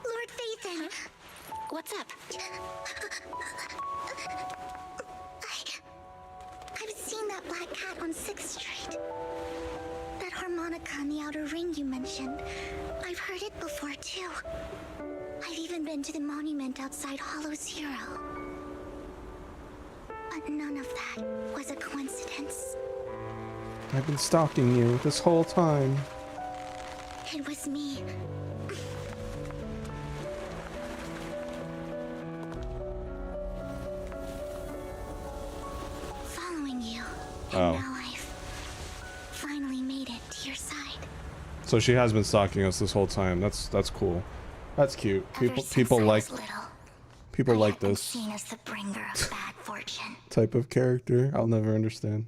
Lord Phaethon!
What's up?
I've seen that black cat on 6th Street. That harmonica in the outer ring you mentioned. I've heard it before, too. I've even been to the monument outside Hollow Zero. But none of that was a coincidence.
I've been stalking you this whole time.
It was me. Following you. And
Oh.
now I've finally made it to your side.
So she has been stalking us this whole time. That's cool. That's cute.
Ever since
People
I
like
was little,
people
I
like
had been
this
seen as the bringer of bad fortune.
type of character. I'll never understand.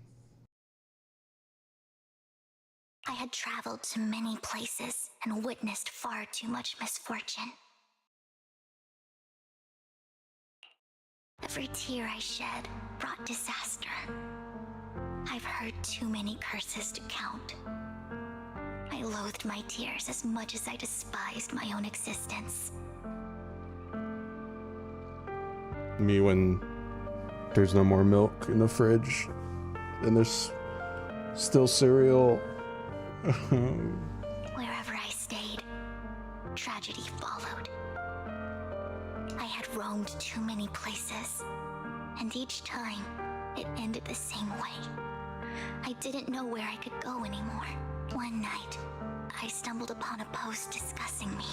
I had traveled to many places and witnessed far too much misfortune. Every tear I shed brought disaster. I've heard too many curses to count. I loathed my tears as much as I despised my own existence.
Me when there's no more milk in the fridge and there's still cereal.
Wherever I stayed, tragedy followed. I had roamed too many places, and each time it ended the same way. I didn't know where I could go anymore. One night, I stumbled upon a post discussing me.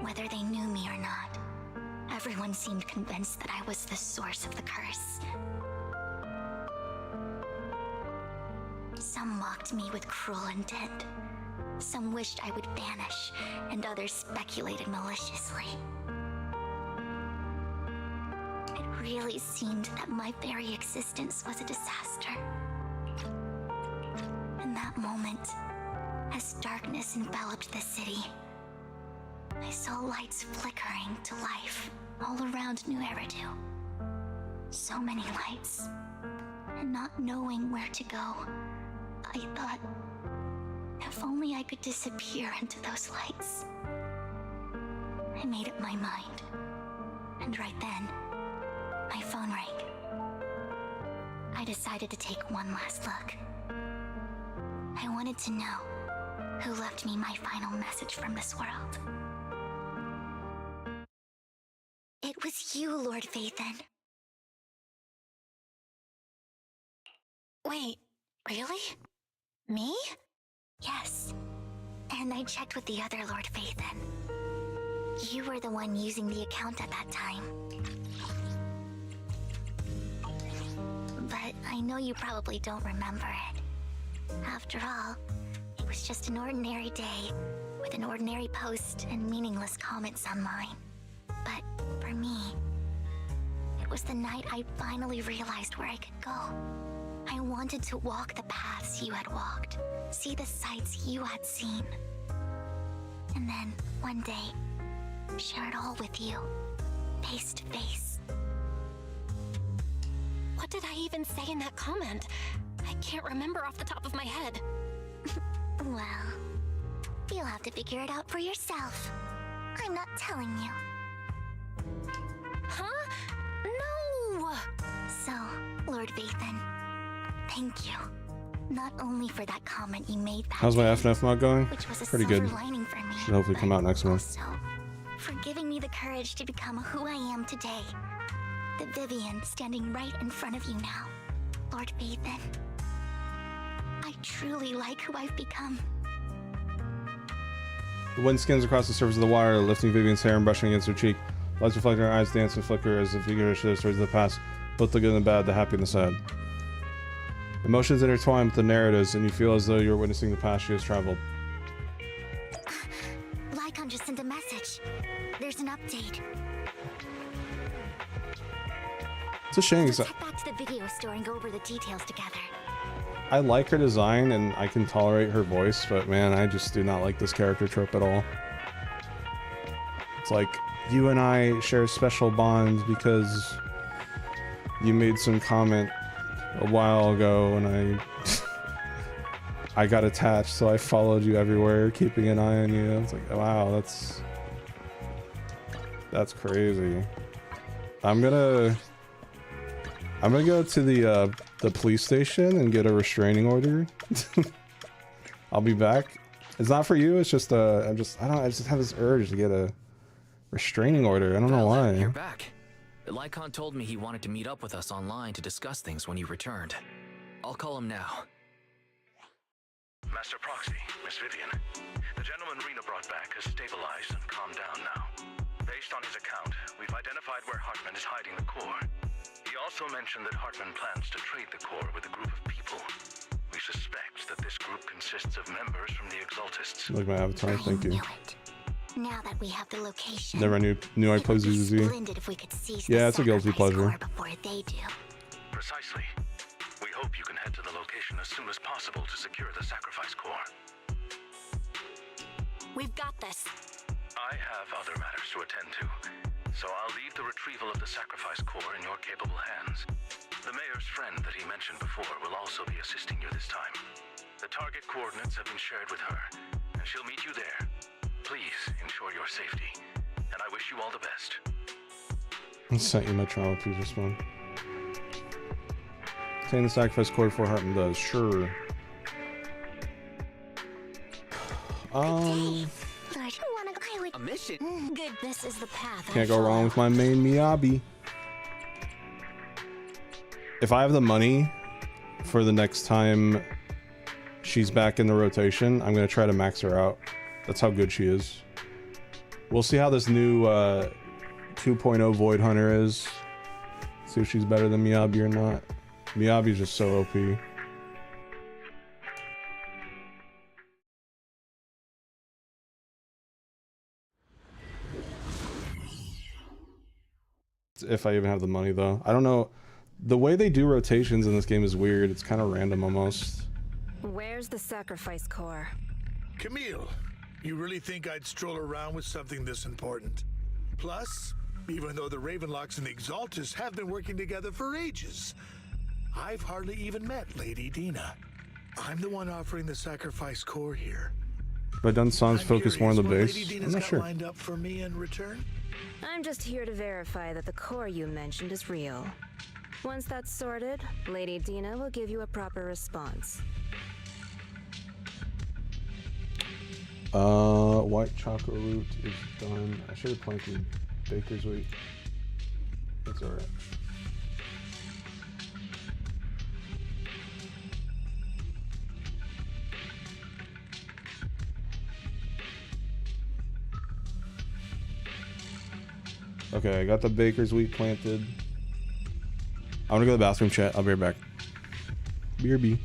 Whether they knew me or not, everyone seemed convinced that I was the source of the curse. Some mocked me with cruel intent. Some wished I would vanish, and others speculated maliciously. It really seemed that my very existence was a disaster. In that moment, as darkness enveloped the city, I saw lights flickering to life all around New Eridu. So many lights, and not knowing where to go, I thought, if only I could disappear into those lights. I made up my mind, and right then, my phone rang. I decided to take one last look. I wanted to know who left me my final message from this world. It was you, Lord Phaethon.
Wait, really? Me?
Yes. And I checked with the other Lord Phaethon. You were the one using the account at that time. But I know you probably don't remember it. After all, it was just an ordinary day with an ordinary post and meaningless comments online. But for me, it was the night I finally realized where I could go. I wanted to walk the paths you had walked, see the sights you had seen. And then, one day, share it all with you, face to face.
What did I even say in that comment? I can't remember off the top of my head.
Well, you'll have to figure it out for yourself. I'm not telling you.
Huh? No!
So, Lord Phaethon, thank you. Not only for that comment you made that
How's my
day,
FNF mod going?
which was a
Pretty
silver
good.
lining for me,
Should hopefully come
but
out next month.
also for giving me the courage to become who I am today. The Vivian standing right in front of you now, Lord Vathan. I truly like who I've become.
The wind skims across the surface of the water, lifting Vivian's hair and brushing against her cheek. Lights reflect in her eyes, dance and flicker as the figure shows stories of the past, both the good and the bad, the happy and the sad. Emotions intertwine with the narratives, and you feel as though you're witnessing the past she has traveled.
Lycon just sent a message. There's an update.
It's a shame.
Let's head back to the video store and go over the details together.
I like her design and I can tolerate her voice, but man, I just do not like this character trope at all. It's like, you and I share special bonds because you made some comment a while ago and I got attached, so I followed you everywhere, keeping an eye on you. It's like, wow, that's crazy. I'm gonna go to the police station and get a restraining order. I'll be back. It's not for you. It's just I just have this urge to get a restraining order. I don't know why.
You're back. Lycon told me he wanted to meet up with us online to discuss things when you returned. I'll call him now.
Master Proxy, Miss Vivian. The gentleman Rena brought back has stabilized and calmed down now. Based on his account, we've identified where Hartman is hiding the core. He also mentioned that Hartman plans to trade the core with a group of people. We suspect that this group consists of members from the Exaltists.
Like my avatar, thank you.
Now that we have the location,
Never knew I played ZZ.
if we could seize
Yeah,
the
it's a guilty
sacrifice
pleasure.
core before they do.
Precisely. We hope you can head to the location as soon as possible to secure the sacrifice core.
We've got this.
I have other matters to attend to, so I'll leave the retrieval of the sacrifice core in your capable hands. The mayor's friend that he mentioned before will also be assisting you this time. The target coordinates have been shared with her, and she'll meet you there. Please ensure your safety, and I wish you all the best.
I sent you my trial, please respond. Obtain the sacrifice core before Hartman does. Sure.
Lord,
A mission?
goodness is the path.
Can't go wrong with my main Miyabi. If I have the money for the next time she's back in the rotation, I'm gonna try to max her out. That's how good she is. We'll see how this new 2.0 Void Hunter is. See if she's better than Miyabi or not. Miyabi's just so OP. If I even have the money though. I don't know. The way they do rotations in this game is weird. It's kind of random almost.
Where's the sacrifice core?
Camille, you really think I'd stroll around with something this important? Plus, even though the Ravenlocks and the Exaltists have been working together for ages, I've hardly even met Lady Dina. I'm the one offering the sacrifice core here.
But doesn't Sans focus more on the
Lady
base?
Dina's
I'm not
got
sure.
lined up for me in return?
I'm just here to verify that the core you mentioned is real. Once that's sorted, Lady Dina will give you a proper response.
White chocolate root is done. I should have planted baker's wheat. That's alright. Okay, I got the baker's wheat planted. I'm gonna go to the bathroom, chat. I'll be right back. BRB.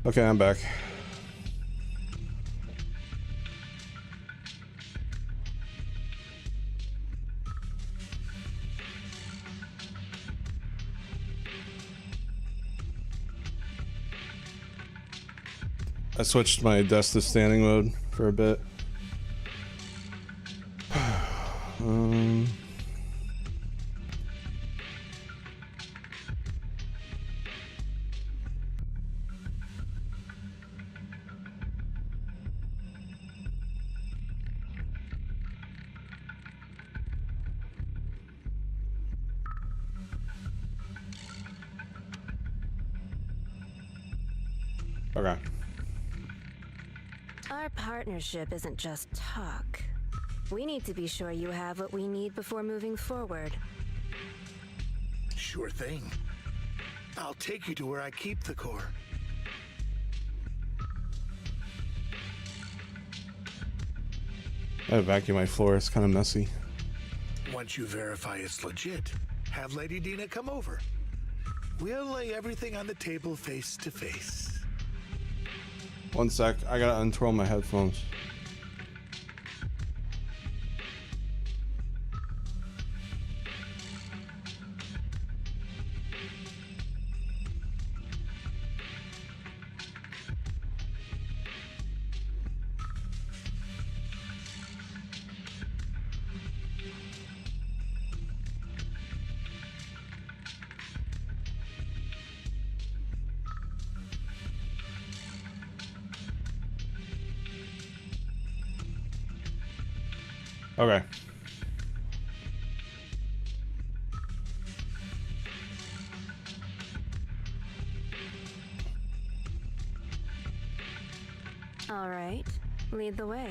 Okay, I'm back. I switched my desk to standing mode for a bit. Okay.
Our partnership isn't just talk. We need to be sure you have what we need before moving forward.
Sure thing. I'll take you to where I keep the core.
I vacuum my floor. It's kind of messy.
Once you verify it's legit, have Lady Dina come over. We'll lay everything on the table face to face.
One sec. I gotta untwirl my headphones. Okay.
All right, lead the way.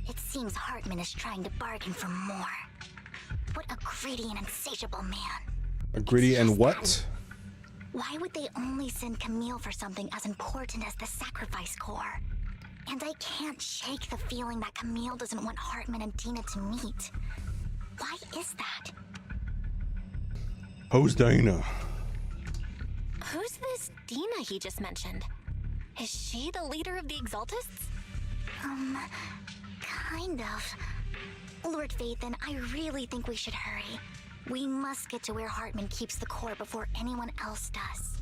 It seems Hartman is trying to bargain for more. What a greedy and insatiable man.
A greedy and what?
Why would they only send Camille for something as important as the sacrifice core? And I can't shake the feeling that Camille doesn't want Hartman and Dina to meet. Why is that?
Who's Dina?
Who's this Dina he just mentioned? Is she the leader of the Exaltists?
Kind of. Lord Vathan, I really think we should hurry. We must get to where Hartman keeps the core before anyone else does.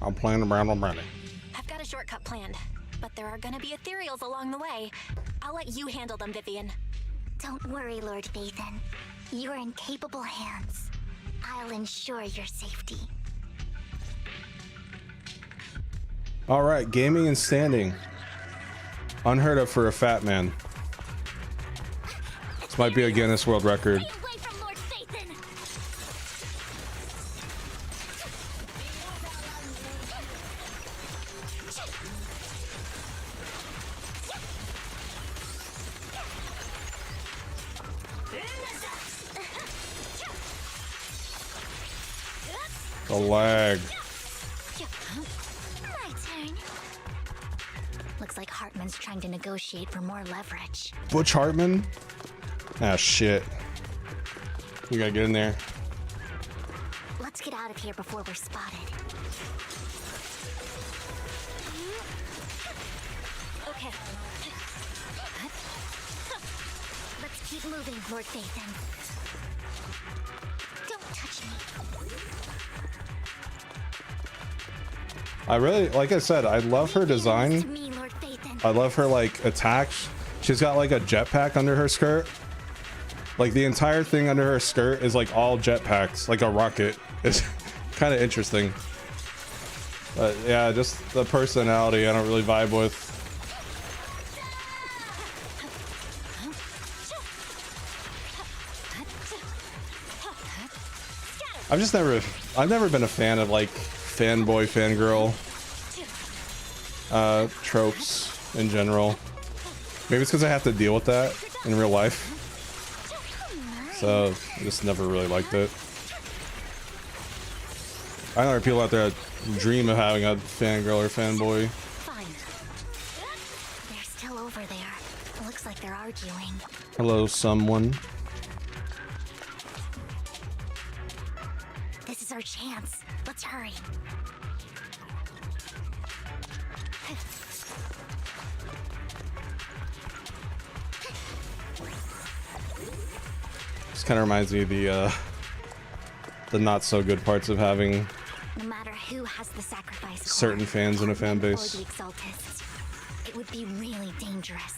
I'm playing around already.
I've got a shortcut planned, but there are gonna be ethereals along the way. I'll let you handle them, Vivian.
Don't worry, Lord Vathan. You're in capable hands. I'll ensure your safety.
All right, gaming and standing. Unheard of for a fat man. This might be a Guinness World Record.
Stay away from Lord Vathan!
The lag.
My turn. Looks like Hartman's trying to negotiate for more leverage.
Butch Hartman? Ah, shit. We gotta get in there.
Let's get out of here before we're spotted.
Okay.
Let's keep moving, Lord Vathan. Don't touch me.
I really, like I said, I love her
To
design.
me, Lord Vathan.
I love her, like, attacks. She's got, like, a jetpack under her skirt. Like, the entire thing under her skirt is, like, all jetpacks, like a rocket. It's kind of interesting. But, yeah, just the personality I don't really vibe with. I've never been a fan of, like, fanboy, fangirl tropes in general. Maybe it's because I have to deal with that in real life. So I just never really liked it. I know there are people out there that dream of having a fangirl or fanboy.
Fine. They're still over there. Looks like they're arguing.
Hello, someone.
is our chance. Let's hurry.
This kind of reminds me of the not so good parts of having
No matter who has the sacrifice
certain
core,
fans in a fan
Hartman
base.
Or the Exaltists, it would be really dangerous.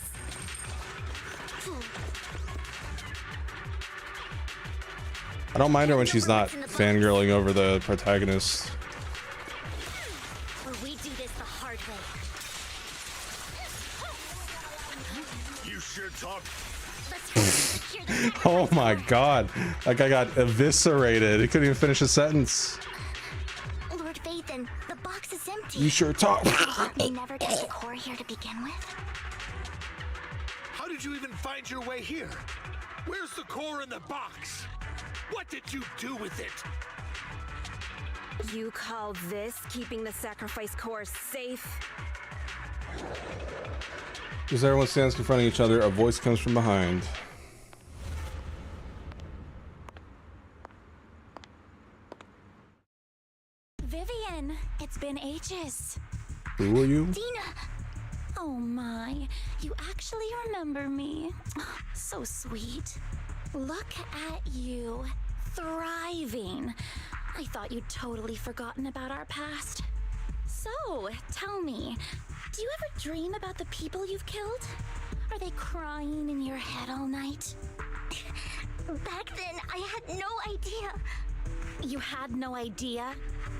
I don't mind her when she's not fangirling over the protagonist.
Or we do this the hard way.
You sure talk.
Oh my god. That guy got eviscerated. He couldn't even finish a sentence.
Lord Vathan, the box is empty.
You sure talk.
We never got the core here to begin with.
How did you even find your way here? Where's the core in the box? What did you do with it?
You call this keeping the sacrifice core safe?
As everyone stands confronting each other, a voice comes from behind.
Vivian, it's been ages.
Who are you?
Dina! Oh my, you actually remember me. So sweet. Look at you, thriving. I thought you'd totally forgotten about our past. So, tell me, do you ever dream about the people you've killed? Are they crying in your head all night?
Back then, I had no idea.
You had no idea?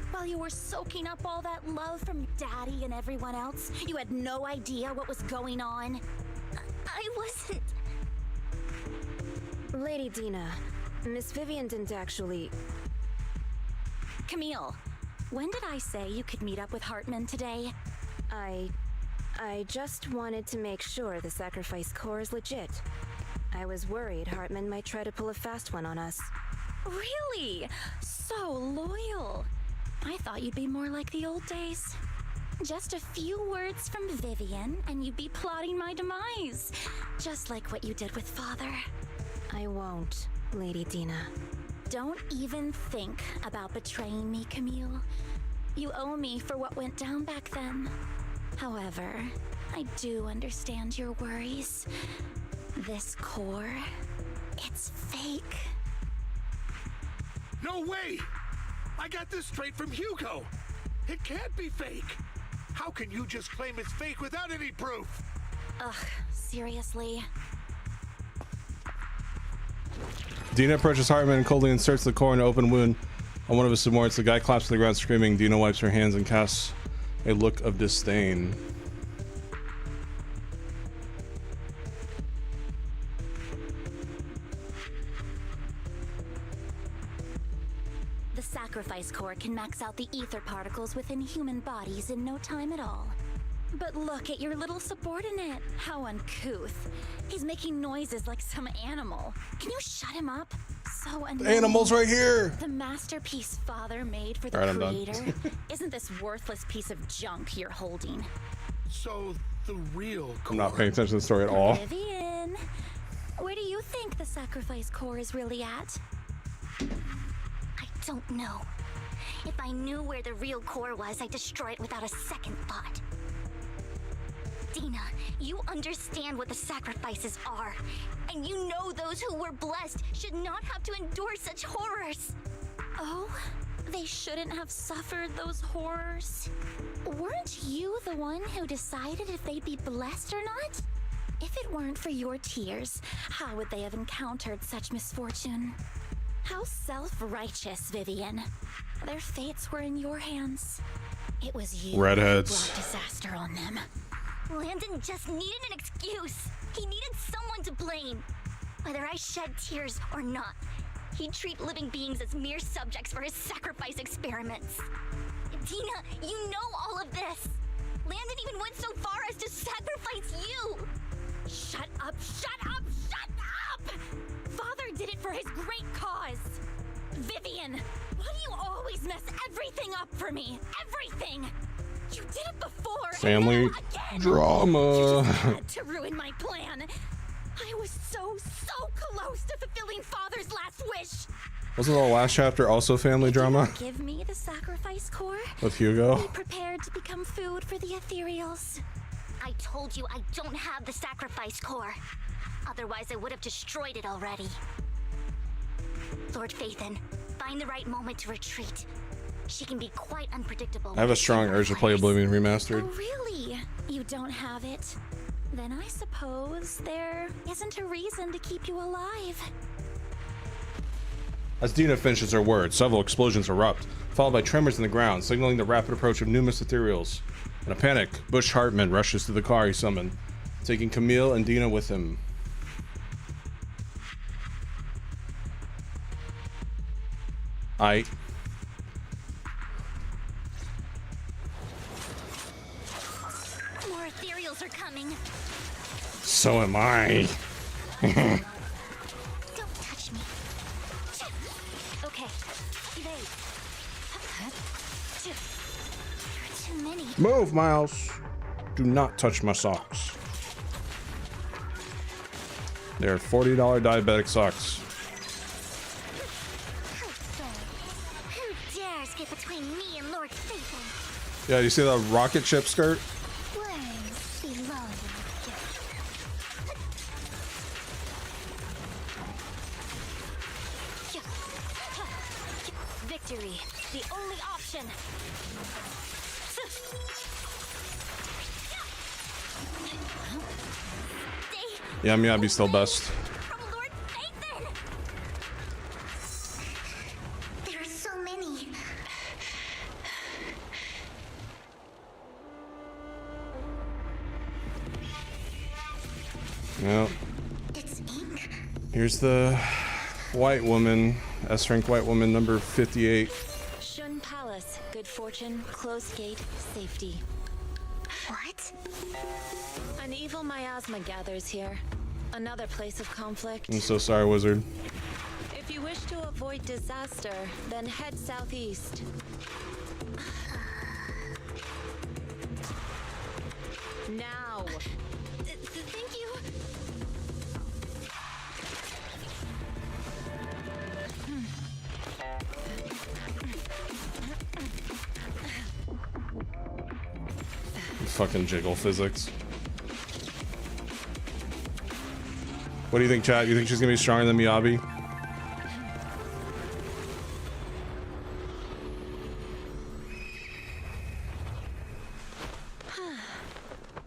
While you were soaking up all that love from Daddy and everyone else, you had no idea what was going on?
I wasn't...
Lady Dina, Miss Vivian didn't actually...
Camille, when did I say you could meet up with Hartman today?
I just wanted to make sure the sacrifice core is legit. I was worried Hartman might try to pull a fast one on us.
Really? So loyal. I thought you'd be more like the old days. Just a few words from Vivian and you'd be plotting my demise. Just like what you did with Father.
I won't, Lady Dina.
Don't even think about betraying me, Camille. You owe me for what went down back then. However, I do understand your worries. This core, it's fake.
No way! I got this straight from Hugo. It can't be fake. How can you just claim it's fake without any proof?
Ugh, seriously.
Dina approaches Hartman and coldly inserts the core in an open wound on one of his subordinates. The guy claps to the ground screaming. Dina wipes her hands and casts a look of disdain.
The sacrifice core can max out the ether particles within human bodies in no time at all. But look at your little subordinate. How uncouth. He's making noises like some animal. Can you shut him up? So annoying.
The animal's right here.
The masterpiece Father made for the
All right, I'm done.
creator isn't this worthless piece of junk you're holding.
So the real core...
I'm not paying attention to the story at all.
Vivian, where do you think the sacrifice core is really at?
I don't know. If I knew where the real core was, I'd destroy it without a second thought. Dina, you understand what the sacrifices are. And you know those who were blessed should not have to endure such horrors.
Oh, they shouldn't have suffered those horrors. Weren't you the one who decided if they'd be blessed or not? If it weren't for your tears, how would they have encountered such misfortune? How self-righteous, Vivian. Their fates were in your hands. It was you
Redheads.
who brought disaster on them.
Landon just needed an excuse. He needed someone to blame. Whether I shed tears or not, he'd treat living beings as mere subjects for his sacrifice experiments. Dina, you know all of this. Landon even went so far as to sacrifice you.
Shut up, shut up, shut up! Father did it for his great cause. Vivian, why do you always mess everything up for me? Everything! You did it before.
Family drama.
You just had to ruin my plan. I was so close to fulfilling Father's last wish.
Wasn't the last chapter also family drama?
Give me the sacrifice core.
With Hugo?
Be prepared to become food for the ethereals. I told you I don't have the sacrifice core. Otherwise, I would have destroyed it already. Lord Phaethon, find the right moment to retreat. She can be quite unpredictable.
I have a strong urge to play Oblivion Remastered.
Oh, really? You don't have it? Then I suppose there isn't a reason to keep you alive.
As Dina finishes her words, several explosions erupt, followed by tremors in the ground, signaling the rapid approach of numerous ethereals. In a panic, Bush Hartman rushes to the car he summoned, taking Camille and Dina with him. Aight.
More ethereals are coming.
So am I.
Don't touch me. Okay, evade. There are too many.
Move, Miles. Do not touch my socks. They're $40 diabetic socks.
Who dares get between me and Lord Phaethon?
Yeah, you see that rocket ship skirt?
Flames below you. Victory, the only option.
Yeah, Miyabi's still best.
Lord Phaethon! There are so many.
Yeah.
It's ink.
Here's the white woman, S-rank white woman number 58.
Shun Palace, good fortune, closed gate, safety.
What?
An evil miasma gathers here. Another place of conflict.
I'm so sorry, wizard.
If you wish to avoid disaster, then head southeast. Now.
Thank you.
Fucking jiggle physics. What do you think, chat? You think she's gonna be stronger than Miyabi?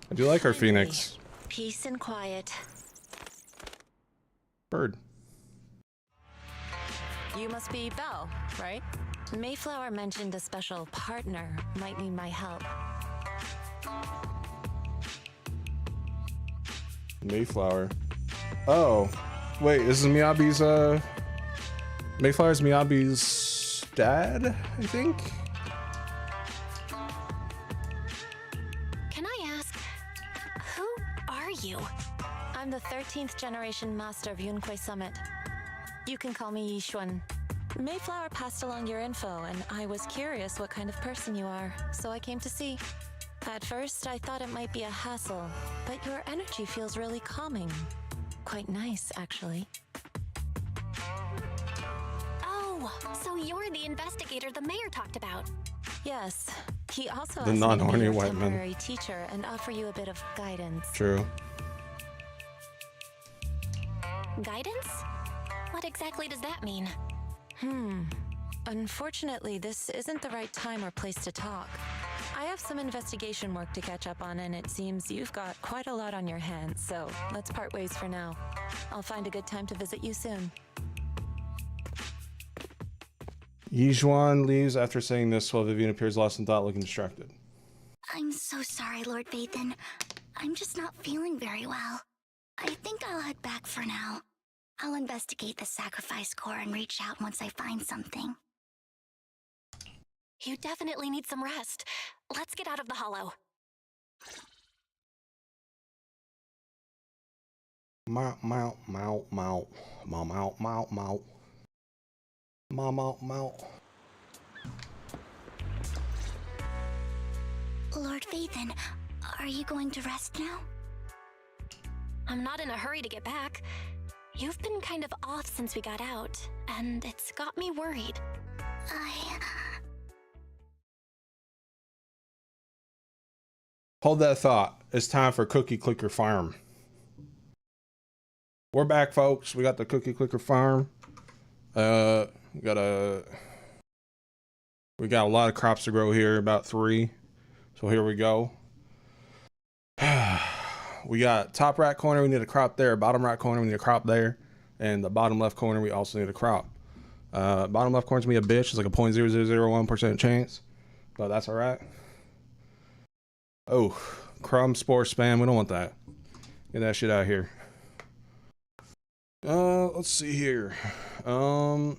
I do like our Phoenix.
Peace and quiet.
Bird.
You must be Belle, right? Mayflower mentioned a special partner might need my help.
Mayflower. Oh, wait, this is Miyabi's, Mayflower's Miyabi's dad, I think?
Can I ask, who are you?
I'm the 13th generation master of Yunque Summit. You can call me Yishuan. Mayflower passed along your info, and I was curious what kind of person you are, so I came to see. At first, I thought it might be a hassle, but your energy feels really calming. Quite nice, actually.
Oh, so you're the investigator the mayor talked about.
Yes. He also
The
asked me to be
non-horny
your
white man.
temporary teacher and offer you a bit of guidance.
True.
Guidance? What exactly does that mean?
Unfortunately, this isn't the right time or place to talk. I have some investigation work to catch up on, and it seems you've got quite a lot on your hands, so let's part ways for now. I'll find a good time to visit you soon.
Yizhuan leaves after saying this while Vivian appears lost in thought, looking distracted.
I'm so sorry, Lord Phaethon. I'm just not feeling very well. I think I'll head back for now. I'll investigate the sacrifice core and reach out once I find something.
You definitely need some rest. Let's get out of the hollow.
Mow, mow, mow, mow. Mow, mow, mow, mow. Mow, mow, mow.
Lord Phaethon, are you going to rest now?
I'm not in a hurry to get back. You've been kind of off since we got out, and it's got me worried.
Hold that thought. It's time for Cookie Clicker Farm. We're back, folks. We got the Cookie Clicker Farm. We got a lot of crops to grow here, about 3. So here we go. We got top right corner, we need a crop there. Bottom right corner, we need a crop there. And the bottom left corner, we also need a crop. Bottom left corner's gonna be a bitch. It's like a 0.0001% chance, but that's all right. Oh, crumb spore spam. We don't want that. Get that shit out of here. Let's see here. Nope.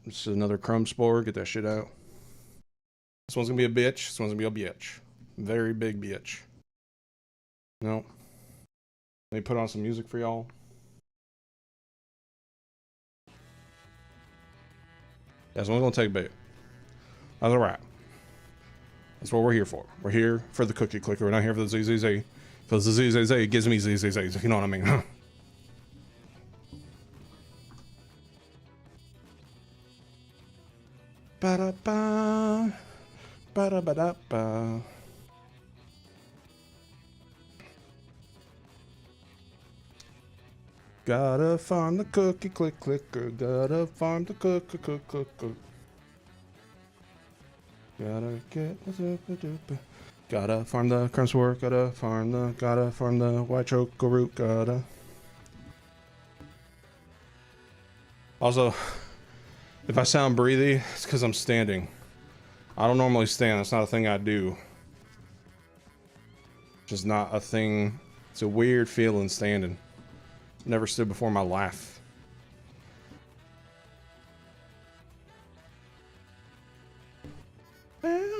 This is another crumb spore. Get that shit out. This one's gonna be a bitch. This one's gonna be a bitch. Very big bitch. Nope. Let me put on some music for y'all. Yeah, this one's gonna take a bit. That's alright. That's what we're here for. We're here for the cookie clicker. We're not here for the ZZZ. Because the ZZZ gives me ZZZ. You know what I mean? Ba-da-ba. Ba-da-ba-da-ba. Gotta farm the cookie clicker. Gotta farm the cookie clicker. Gotta get. Gotta farm the crumbs work. Gotta farm the white choco root. Gotta. Also, if I sound breathy, it's because I'm standing. I don't normally stand. That's not a thing I do. Just not a thing. It's a weird feeling standing. Never stood before in my life. The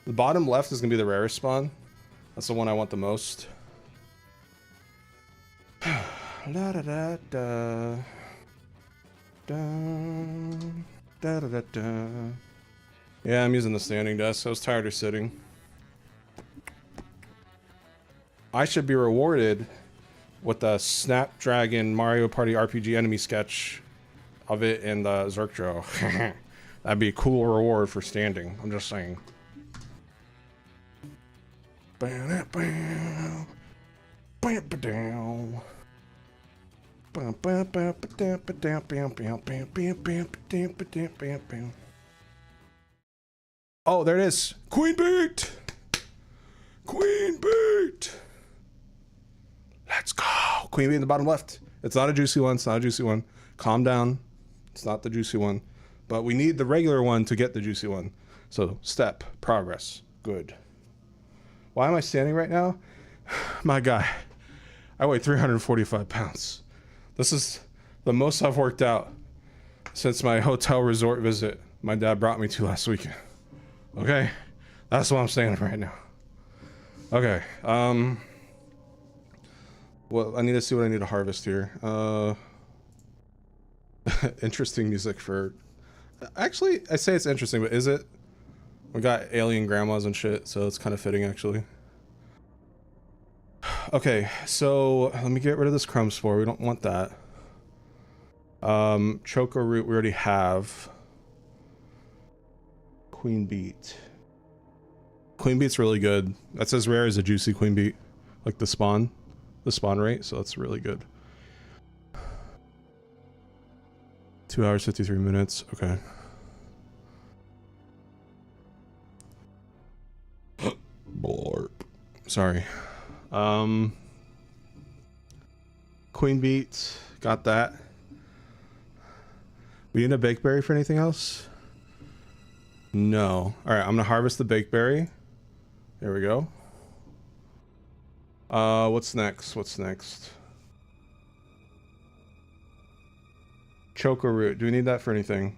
bottom left is gonna be the rarest spawn. That's the one I want the most. La da da da. Da da da da. Yeah, I'm using the standing desk. I was tired of sitting. I should be rewarded with the Snapdragon Mario Party RPG enemy sketch of it in the Zerkdro. That'd be a cool reward for standing. I'm just saying. Oh, there it is. Queen beat! Queen beat! Let's go. Queen bee in the bottom left. It's not a juicy one. It's not a juicy one. Calm down. It's not the juicy one. But we need the regular one to get the juicy one. So, step. Progress. Good. Why am I standing right now? My guy. I weigh 345 pounds. This is the most I've worked out since my hotel resort visit my dad brought me to last weekend. Okay? That's why I'm standing right now. Okay. Well, I need to see what I need to harvest here. Interesting music for... Actually, I say it's interesting, but is it? We got alien grandmas and shit, so it's kind of fitting, actually. Okay, so let me get rid of this crumb spore. We don't want that. Choco root we already have. Queen beet. Queen beet's really good. That's as rare as a juicy queen beet. Like the spawn rate, so that's really good. 2 hours, 53 minutes. Okay. Blorp. Sorry. Queen beet. Got that. We need a bakeberry for anything else? No. Alright, I'm gonna harvest the bakeberry. There we go. What's next? What's next? Choco root. Do we need that for anything?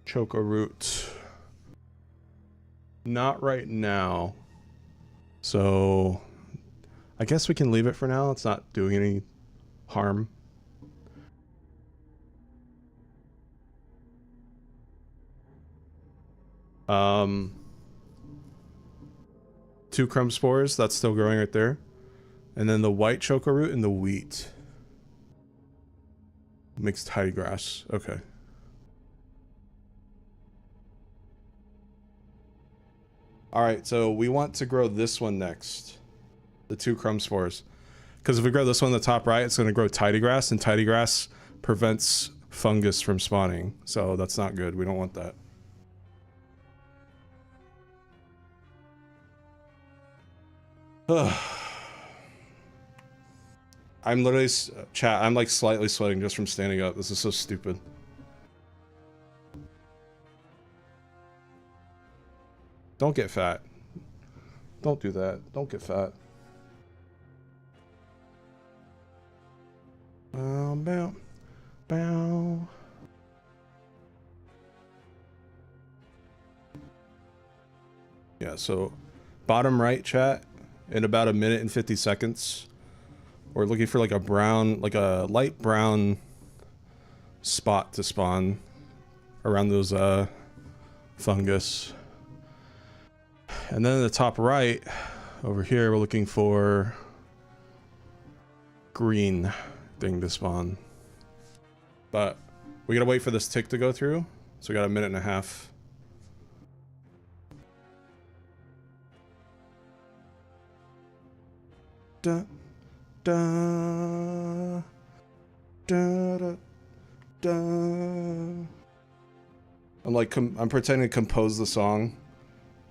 Choco root. Not right now. So I guess we can leave it for now. It's not doing any harm. 2 crumb spores, that's still growing right there. And then the white choco root and the wheat. Makes tidy grass. Okay. Alright, so we want to grow this one next. The 2 crumb spores. Because if we grow this one on the top right, it's going to grow tidy grass, and tidy grass prevents fungus from spawning. So that's not good. We don't want that. I'm literally, chat, I'm like slightly sweating just from standing up. This is so stupid. Don't get fat. Don't do that. Don't get fat. Bow, bow. Yeah, so bottom right, chat, in about 1 minute and 50 seconds, we're looking for like a brown, like a light brown spot to spawn around those fungus. And then in the top right, over here, we're looking for green thing to spawn. But we gotta wait for this tick to go through, so we got 1.5 minutes. Da, da, da, da, da. I'm like, I'm pretending to compose the song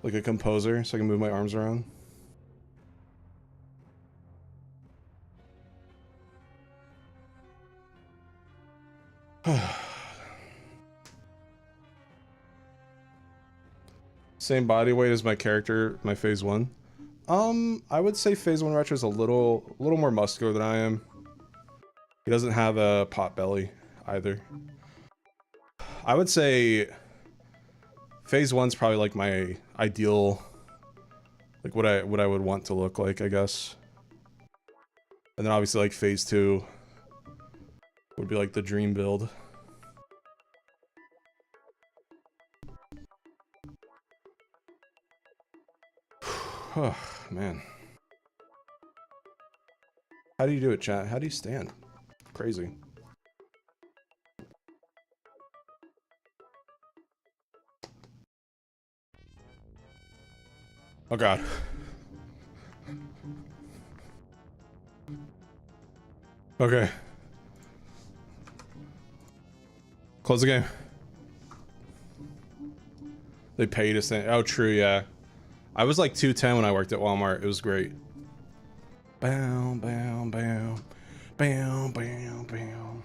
like a composer, so I can move my arms around. Same body weight as my character, my phase 1. I would say phase 1 retro is a little more muscular than I am. He doesn't have a pot belly either. I would say phase 1's probably like my ideal, like what I would want to look like, I guess. And then obviously like phase 2 would be like the dream build. Oh, man. How do you do it, chat? How do you stand? Crazy. Oh god. Okay. Close the game. They pay you to stand. Oh, true, yeah. I was like 210 when I worked at Walmart. It was great. Bow, bow, bow. Bow, bow, bow.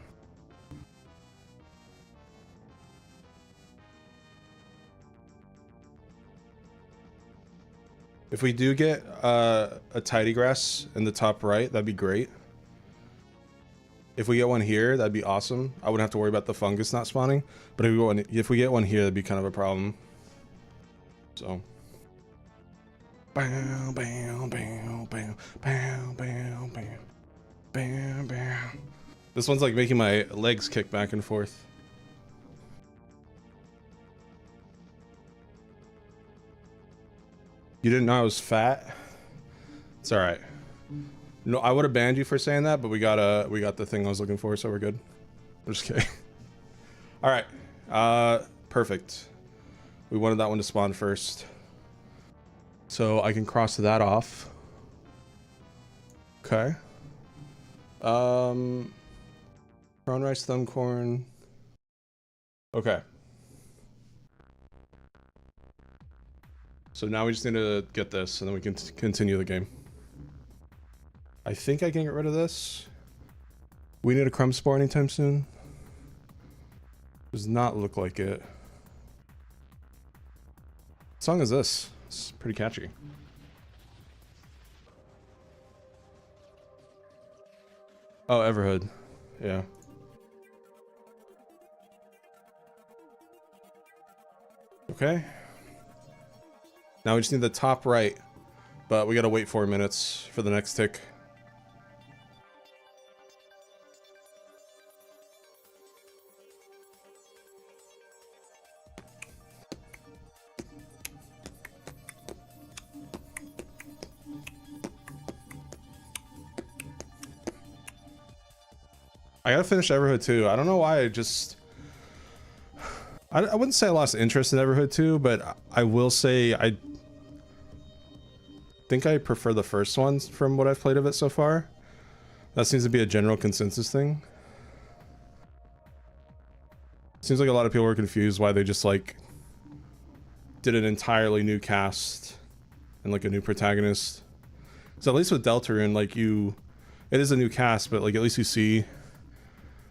If we do get a tidy grass in the top right, that'd be great. If we get one here, that'd be awesome. I wouldn't have to worry about the fungus not spawning. But if we get one here, that'd be kind of a problem. So. Bow, bow, bow, bow, bow, bow, bow, bow, bow. This one's like making my legs kick back and forth. You didn't know I was fat? It's alright. No, I would have banned you for saying that, but we got the thing I was looking for, so we're good. I'm just kidding. Alright. Perfect. We wanted that one to spawn first. So I can cross that off. Okay. Brown rice, thumb corn. Okay. So now we just need to get this, and then we can continue the game. I think I can get rid of this. We need a crumb spore anytime soon. Does not look like it. What song is this? It's pretty catchy. Oh, Everhood. Yeah. Okay. Now we just need the top right, but we gotta wait 4 minutes for the next tick. I gotta finish Everhood 2. I don't know why I wouldn't say I lost interest in Everhood 2, but I will say I think I prefer the first ones from what I've played of it so far. That seems to be a general consensus thing. Seems like a lot of people were confused why they just like did an entirely new cast and like a new protagonist. So at least with Deltarune, like it is a new cast, but like at least you see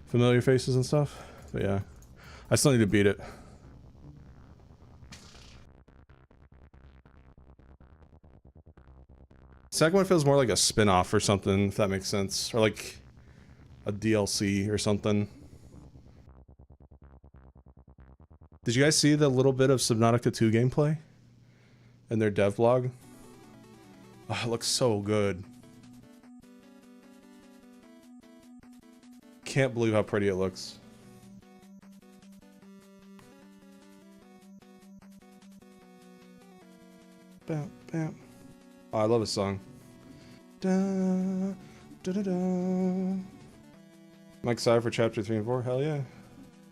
familiar faces and stuff. But yeah, I still need to beat it. Second one feels more like a spin-off or something, if that makes sense, or like a DLC or something. Did you guys see the little bit of Subnautica 2 gameplay in their dev vlog? Oh, it looks so good. Can't believe how pretty it looks. Bam, bam. Oh, I love this song. Da, da, da, da. Am I excited for Chapter 3 and 4? Hell yeah.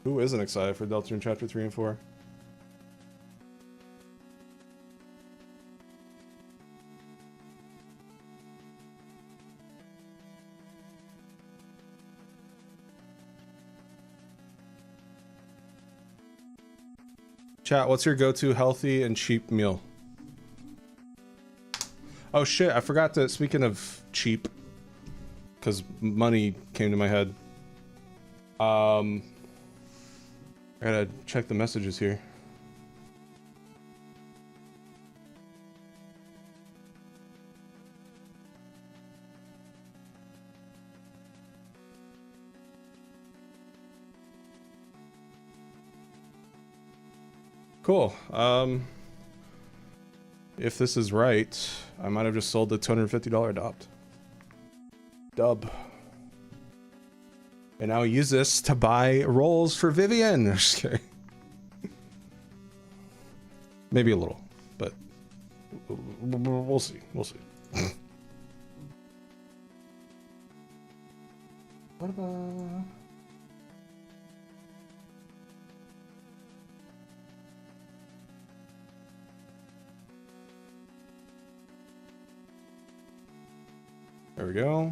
Who isn't excited for Deltarune Chapter 3 and 4? Chat, what's your go-to healthy and cheap meal? Oh shit, I forgot to, speaking of cheap, because money came to my head. I gotta check the messages here. Cool. If this is right, I might have just sold the $250 adopt. Dub. And I'll use this to buy rolls for Vivian. Just kidding. Maybe a little, but we'll see. We'll see. What about... There we go.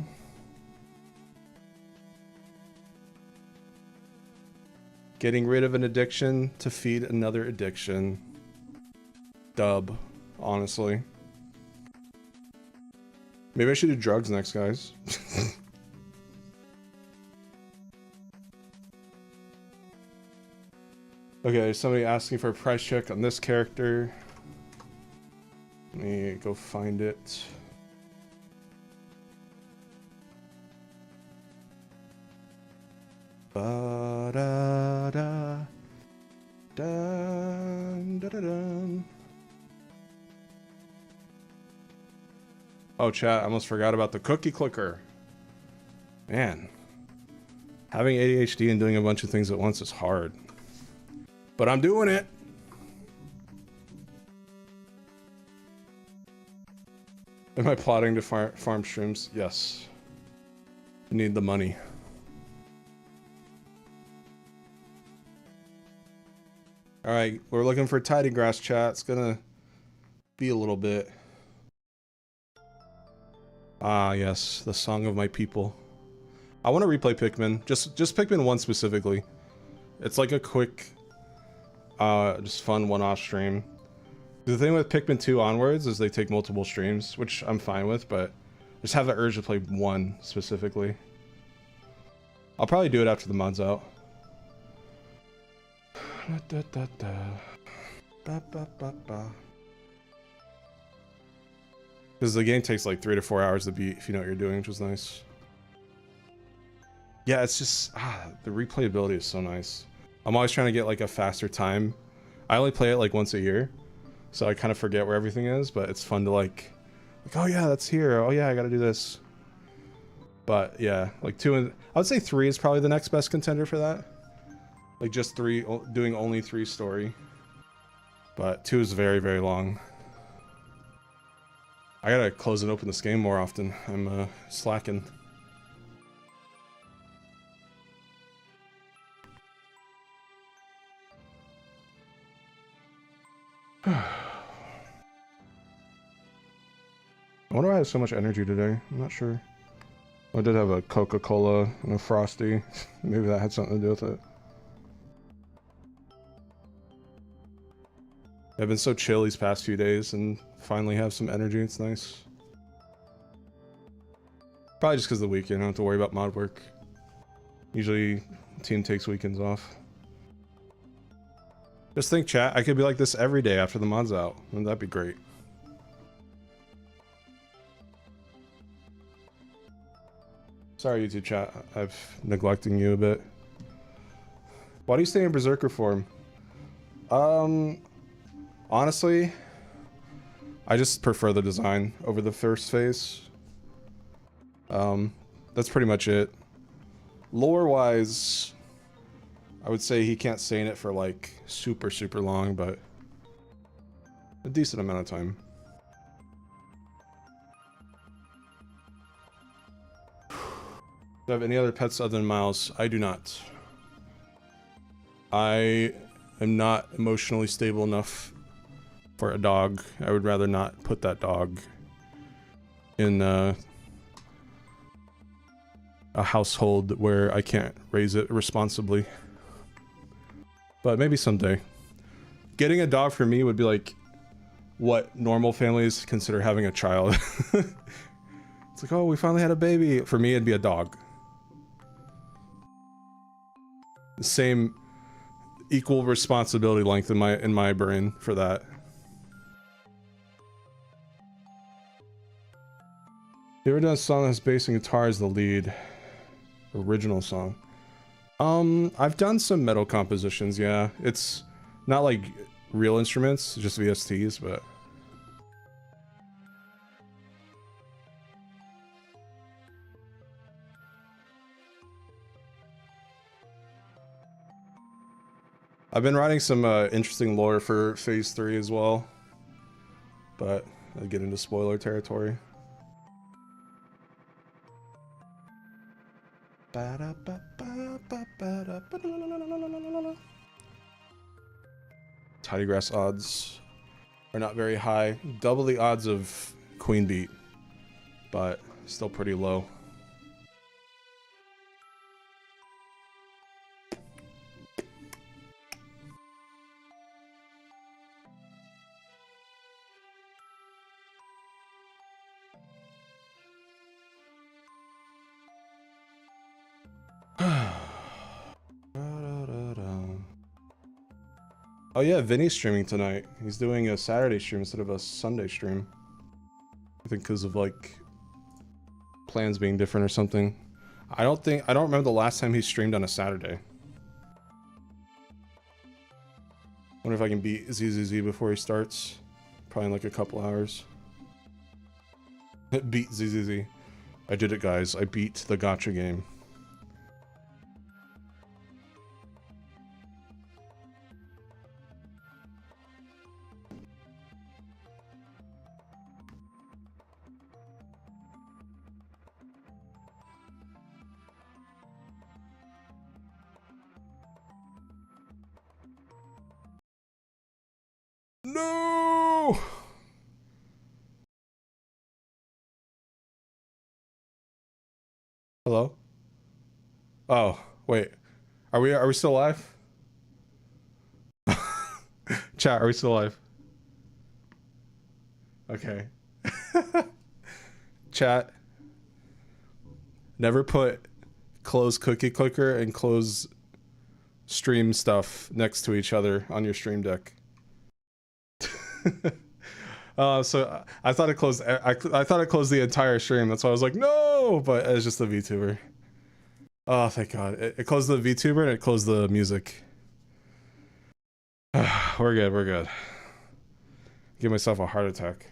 Getting rid of an addiction to feed another addiction. Dub, honestly. Maybe I should do drugs next, guys. Okay, there's somebody asking for a price check on this character. Let me go find it. Ba-da-da, dun, da-da-dun. Oh, chat, I almost forgot about the cookie clicker. Man, having ADHD and doing a bunch of things at once is hard. But I'm doing it. Am I plotting to farm shrooms? Yes. I need the money. Alright, we're looking for tidy grass, chat. It's gonna be a little bit. Ah, yes, the song of my people. I want to replay Pikmin. Just Pikmin 1 specifically. It's like a quick, just fun one-off stream. The thing with Pikmin 2 onwards is they take multiple streams, which I'm fine with, but I just have the urge to play 1 specifically. I'll probably do it after the mod's out. Because the game takes like 3 to 4 hours to beat if you know what you're doing, which is nice. Yeah, it's just, the replayability is so nice. I'm always trying to get like a faster time. I only play it like once a year, so I kind of forget where everything is, but it's fun to like, oh yeah, that's here. Oh yeah, I gotta do this. But yeah, like 2 and I would say 3 is probably the next best contender for that. Like just 3, doing only 3 story. But 2 is very, very long. I gotta close and open this game more often. I'm slacking. I wonder why I have so much energy today. I'm not sure. I did have a Coca-Cola and a Frosty. Maybe that had something to do with it. I've been so chill these past few days and finally have some energy. It's nice. Probably just because of the weekend. I don't have to worry about mod work. Usually, team takes weekends off. Just think, chat, I could be like this every day after the mod's out. Wouldn't that be great? Sorry, YouTube chat. I've neglecting you a bit. Why do you stay in Berserker form? Honestly, I just prefer the design over the first phase. That's pretty much it. Lore-wise, I would say he can't stay in it for like super long, but a decent amount of time. Do I have any other pets other than Miles? I do not. I am not emotionally stable enough for a dog. I would rather not put that dog in a household where I can't raise it responsibly. But maybe someday. Getting a dog for me would be like what normal families consider having a child. It's like, oh, we finally had a baby. For me, it'd be a dog. The same equal responsibility length in my brain for that. You ever done a song that's bass and guitar as the lead? Original song. I've done some metal compositions, yeah. It's not like real instruments, just VSTs, but... I've been writing some interesting lore for Phase 3 as well, but I'll get into spoiler territory. Tidy grass odds are not very high. Double the odds of Queen Beat, but still pretty low. Oh yeah, Vinny's streaming tonight. He's doing a Saturday stream instead of a Sunday stream. I think because of like plans being different or something. I don't remember the last time he streamed on a Saturday. Wonder if I can beat ZZZ before he starts. Probably in like a couple hours. Beat ZZZ. I did it, guys. I beat the gacha game. No! Hello? Oh, wait. Are we still live? Chat, are we still live? Okay. Chat. Never put close cookie clicker and close stream stuff next to each other on your stream deck. So I thought it closed. I thought it closed the entire stream. That's why I was like, no. But it's just the VTuber. Oh, thank God! It closed the VTuber and it closed the music. We're good. We're good. Give myself a heart attack.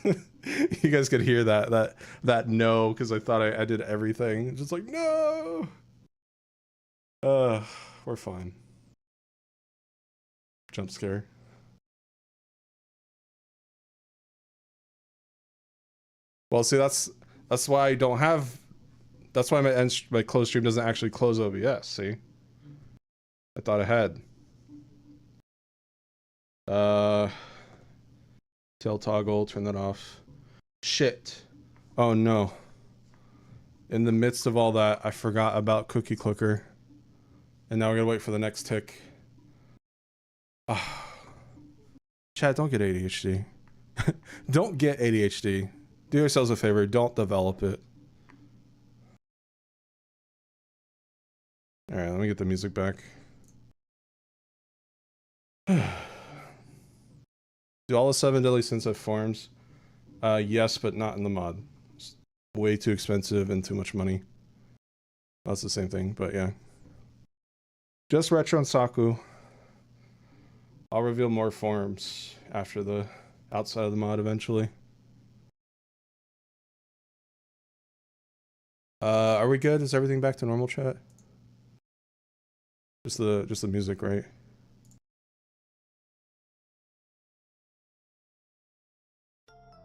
You guys could hear that no because I thought I did everything. Just like no. We're fine. Jump scare. Well, see, that's why I don't have. That's why my closed stream doesn't actually close OBS. See, I thought it had. Tail toggle, turn that off. Shit. Oh no. In the midst of all that, I forgot about Cookie Clicker. And now we're gonna wait for the next tick. Chat, don't get ADHD. Don't get ADHD. Do yourselves a favor, don't develop it. Alright, let me get the music back. Do all the 7 deadly sins have forms? Yes, but not in the mod. It's way too expensive and too much money. That's the same thing, but yeah. Just Retro and Saku. I'll reveal more forms after the outside of the mod eventually. Are we good? Is everything back to normal, chat? Just the music, right?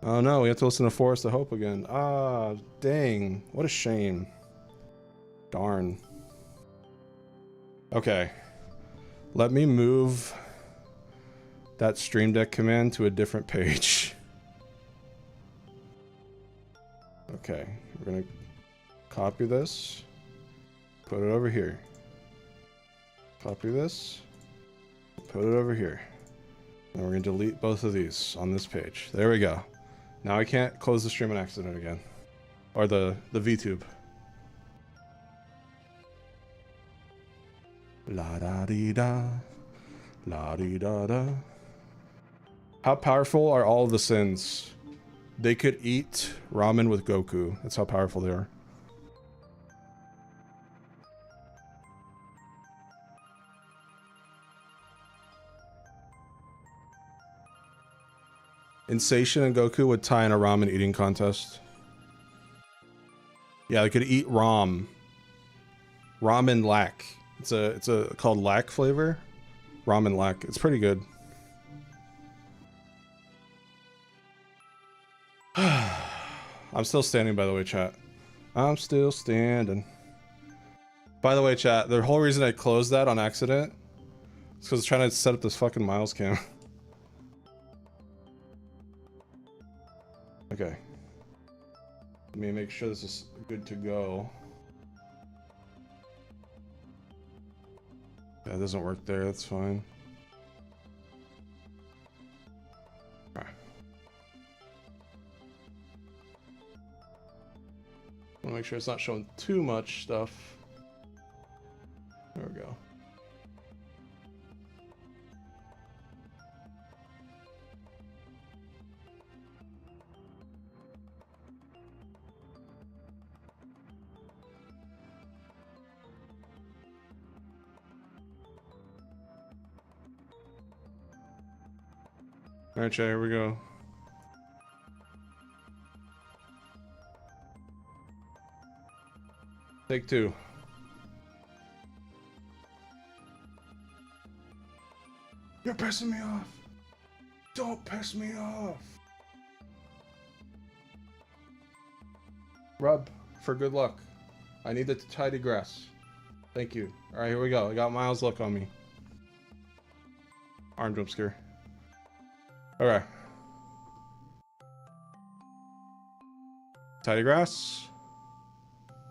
Oh no, we have to listen to Forest of Hope again. Ah, dang. What a shame. Darn. Okay. Let me move that Stream Deck command to a different page. Okay, we're gonna copy this, put it over here. Copy this, put it over here. And we're gonna delete both of these on this page. There we go. Now I can't close the stream on accident again. Or the VTube. La da dee da. La dee da da. How powerful are all of the sins? They could eat ramen with Goku. That's how powerful they are. Insation and Goku would tie in a ramen eating contest. Yeah, they could eat ramen lack. It's a called lack flavor. Ramen lack. It's pretty good. I'm still standing, by the way, chat. I'm still standing. By the way, chat, the whole reason I closed that on accident is because I was trying to set up this fucking Miles cam. Okay. Let me make sure this is good to go. Yeah, it doesn't work there, that's fine. Alright. I want to make sure it's not showing too much stuff. There we go. Alright, chat, here we go. Take 2. You're pissing me off. Don't piss me off. Rub, for good luck. I need the tidy grass. Thank you. Alright, here we go. I got Miles' luck on me. Arm jump scare. Alright. Tidy grass.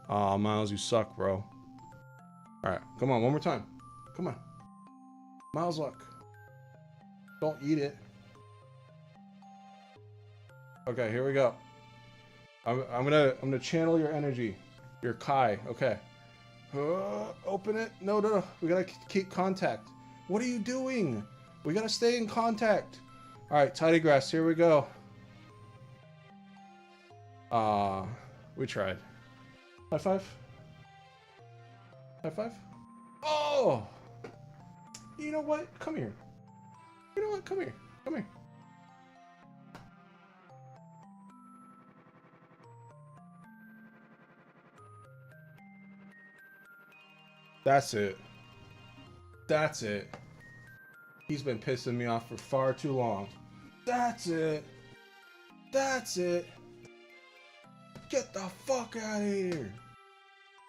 Aw, Miles, you suck, bro. Alright, come on, one more time. Come on. Miles' luck. Don't eat it. Okay, here we go. I'm gonna channel your energy. Your Kai. Okay. Open it. No. We gotta keep contact. What are you doing? We gotta stay in contact. Alright, tidy grass, here we go. We tried. High five? High five? Oh! You know what? Come here. You know what? Come here. Come here. That's it. That's it. He's been pissing me off for far too long. That's it. That's it. Get the fuck out of here.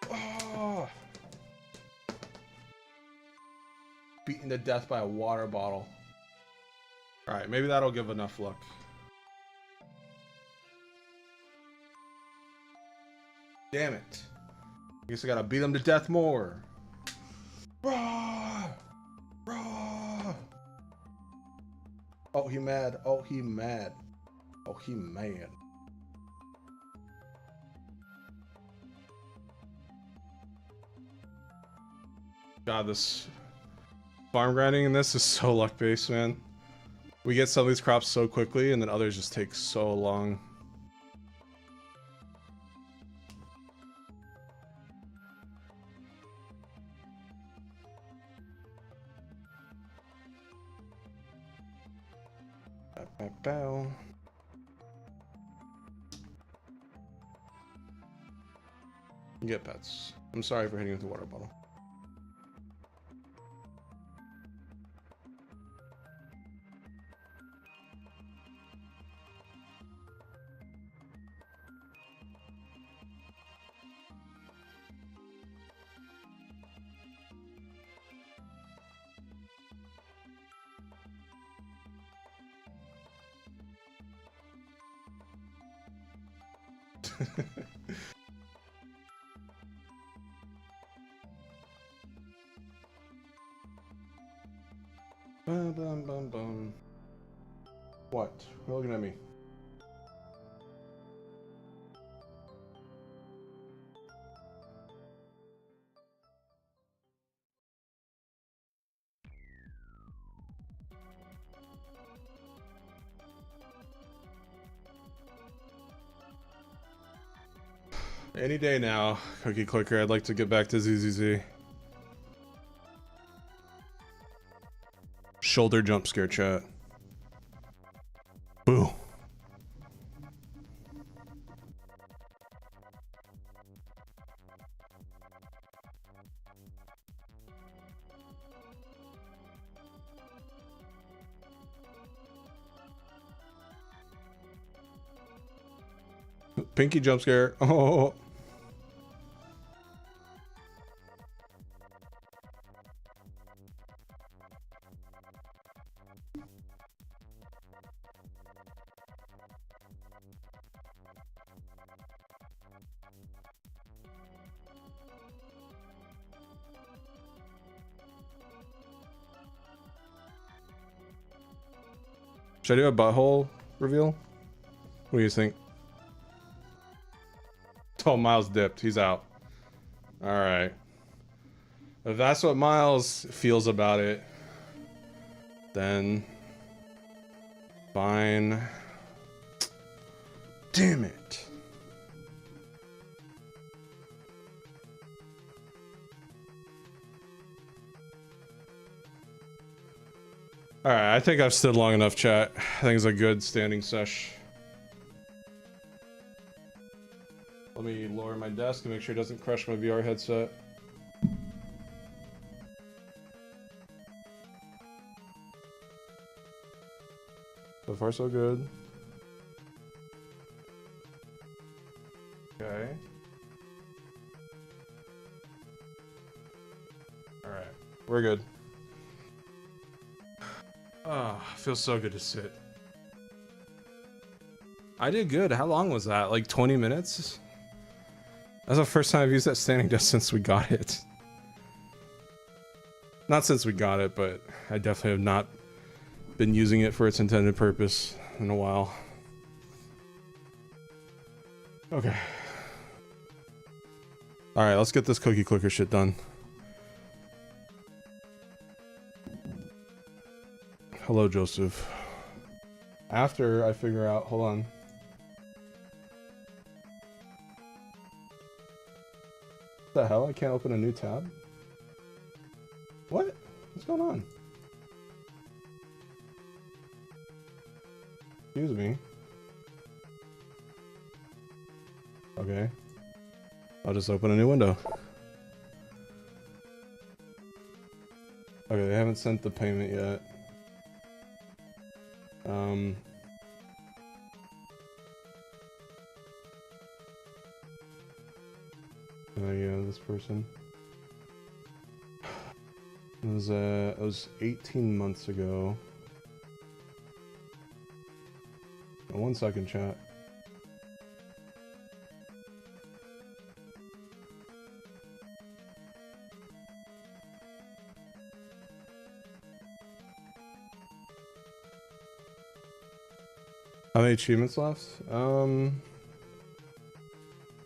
Oh. Beaten to death by a water bottle. Alright, maybe that'll give enough luck. Damn it. I guess I gotta beat him to death more. Rah! Rah! Oh, he mad. Oh, he mad. Oh, he mad. God, this farm grinding in this is so luck-based, man. We get some of these crops so quickly, and then others just take so long. Bow. You get pets. I'm sorry for hitting you with the water bottle. Bum, bum, bum, bum. What? You're looking at me. Any day now, Cookie Clicker. I'd like to get back to ZZZ. Shoulder jump scare chat. Boo. Pinky jump scare. Oh. Should I do a butthole reveal? What do you think? Oh, Miles dipped. He's out. Alright. If that's what Miles feels about it, then fine. Damn it. Alright, I think I've stood long enough, chat. I think it's a good standing sesh. Let me lower my desk and make sure it doesn't crush my VR headset. So far, so good. Okay. Alright, we're good. Oh, feels so good to sit. I did good. How long was that? Like 20 minutes? That's the first time I've used that standing desk since we got it. Not since we got it, but I definitely have not been using it for its intended purpose in a while. Okay. Alright, let's get this cookie clicker shit done. Hello, Joseph. After I figure out... Hold on. What the hell? I can't open a new tab? What? What's going on? Excuse me. Okay. I'll just open a new window. Okay, they haven't sent the payment yet. Yeah, this person. It was 18 months ago. 1 second, chat. How many achievements left?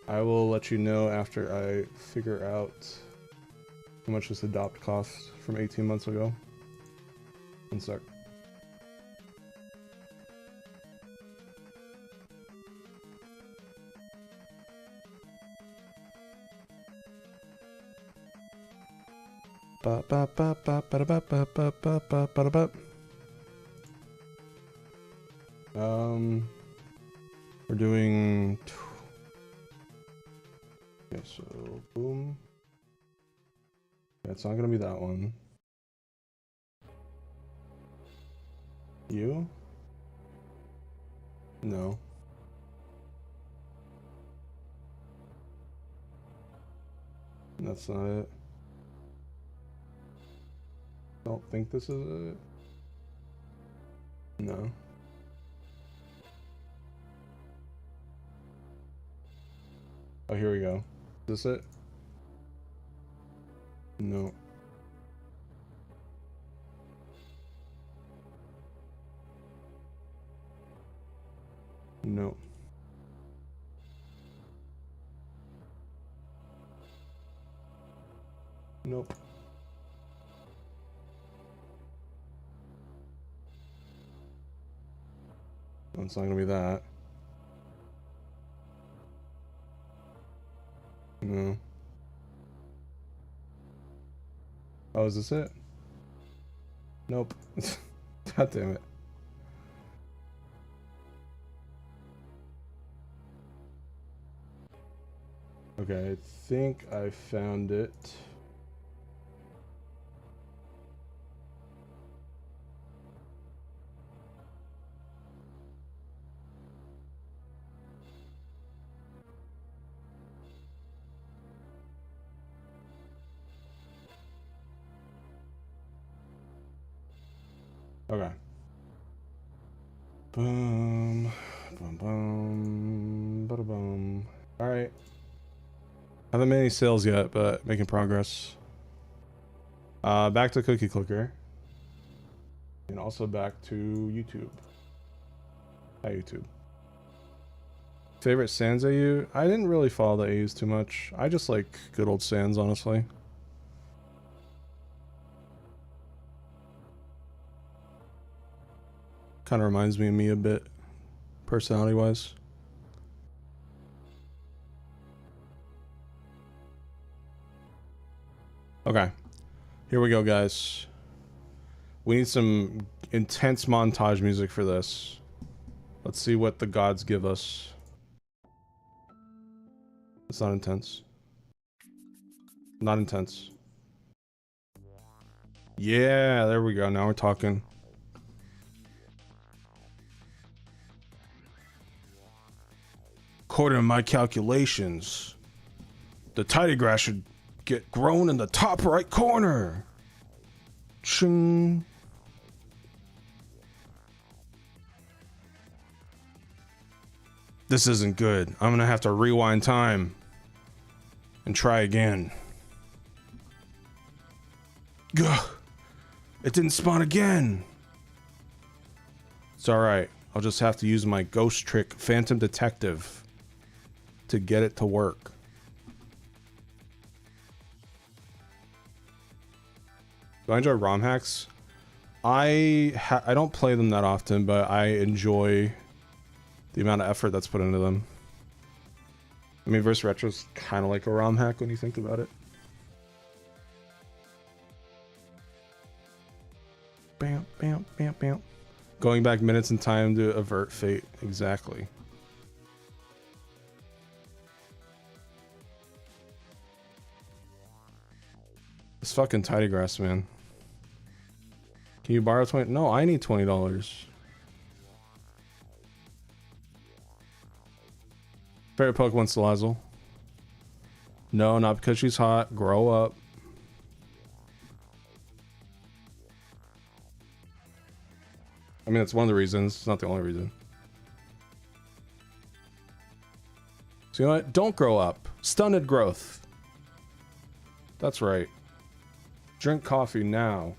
I will let you know after I figure out how much this adopt cost from 18 months ago. 1 sec. Ba ba ba ba ba ba ba ba ba ba ba ba. We're doing. Okay, so boom. Yeah, it's not gonna be that one. You? No. That's not it. Don't think this is it. No. Oh, here we go. Is this it? No. No. Nope. Oh, it's not gonna be that. No. Oh, is this it? Nope. God damn it. Okay, I think I found it. Okay. Boom. Boom, boom. Bada boom. Alright. Haven't made any sales yet, but making progress. Back to Cookie Clicker. And also back to YouTube. Hi, YouTube. Favorite Sans AU? I didn't really follow the AUs too much. I just like good old Sans, honestly. Kind of reminds me of me a bit, personality-wise. Okay, here we go, guys. We need some intense montage music for this. Let's see what the gods give us. It's not intense. Not intense. Yeah, there we go. Now we're talking. According to my calculations, the tidy grass should get grown in the top right corner. Ching. This isn't good. I'm gonna have to rewind time and try again. Gah! It didn't spawn again. It's alright. I'll just have to use my ghost trick, Phantom Detective, to get it to work. Do I enjoy ROM hacks? I don't play them that often, but I enjoy the amount of effort that's put into them. I mean, Verse Retro's kind of like a ROM hack when you think about it. Bam, bam, bam, bam. Going back minutes in time to avert fate. Exactly. This fucking tidy grass, man. Can you borrow 20? No, I need $20. Favorite Pokemon, Salazzle? No, not because she's hot. Grow up. I mean, that's one of the reasons. It's not the only reason. So you know what? Don't grow up. Stunted growth. That's right. Drink coffee now.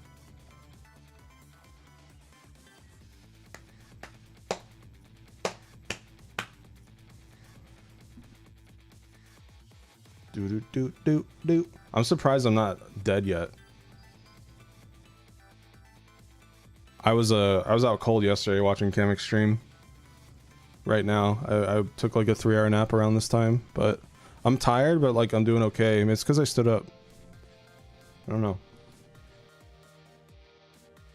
Do. I'm surprised I'm not dead yet. I was out cold yesterday watching Kamex stream. Right now, I took like a 3-hour nap around this time, but I'm tired, but like I'm doing okay. I mean, it's because I stood up. I don't know.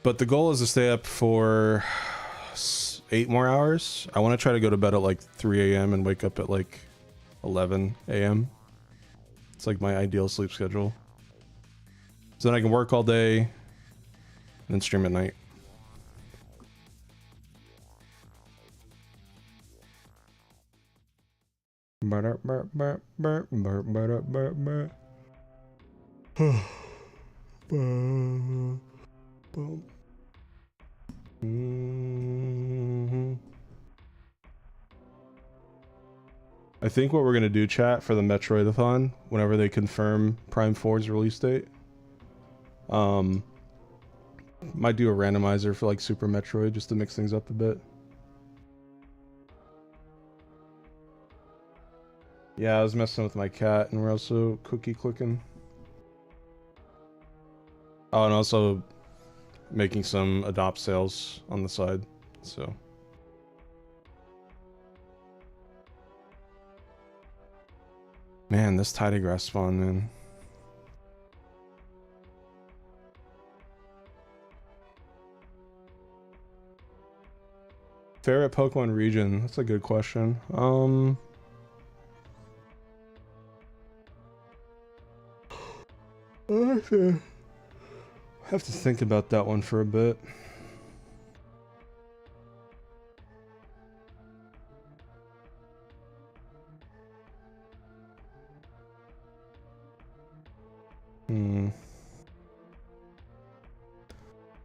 But the goal is to stay up for 8 more hours. I want to try to go to bed at like 3 a.m. and wake up at like 11 a.m. It's like my ideal sleep schedule. So then I can work all day and then stream at night. I think what we're gonna do, chat, for the Metroidathon, whenever they confirm Prime 4's release date, might do a randomizer for like Super Metroid just to mix things up a bit. Yeah, I was messing with my cat, and we're also cookie clicking. Oh, and also making some adopt sales on the side, so. Man, this tidy grass spawn, man. Favorite Pokemon region? That's a good question. I have to think about that one for a bit.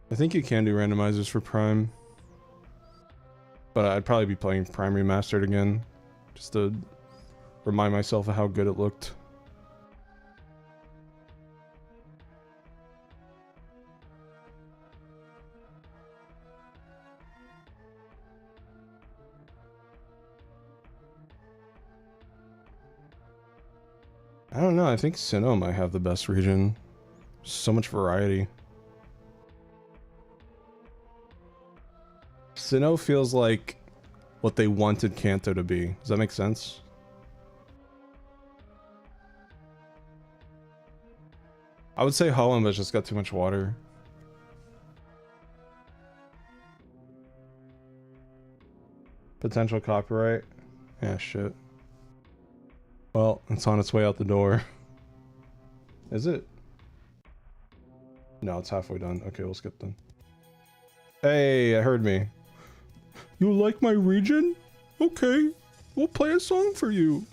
I think you can do randomizers for Prime, but I'd probably be playing Prime Remastered again, just to remind myself of how good it looked. I don't know, I think Sinnoh might have the best region. So much variety. Sinnoh feels like what they wanted Kanto to be. Does that make sense? I would say Hoenn, but it's just got too much water. Potential copyright? Yeah, shit. Well, it's on its way out the door. Is it? No, it's halfway done. Okay, we'll skip then. Hey, it heard me. You like my region? Okay, we'll play a song for you.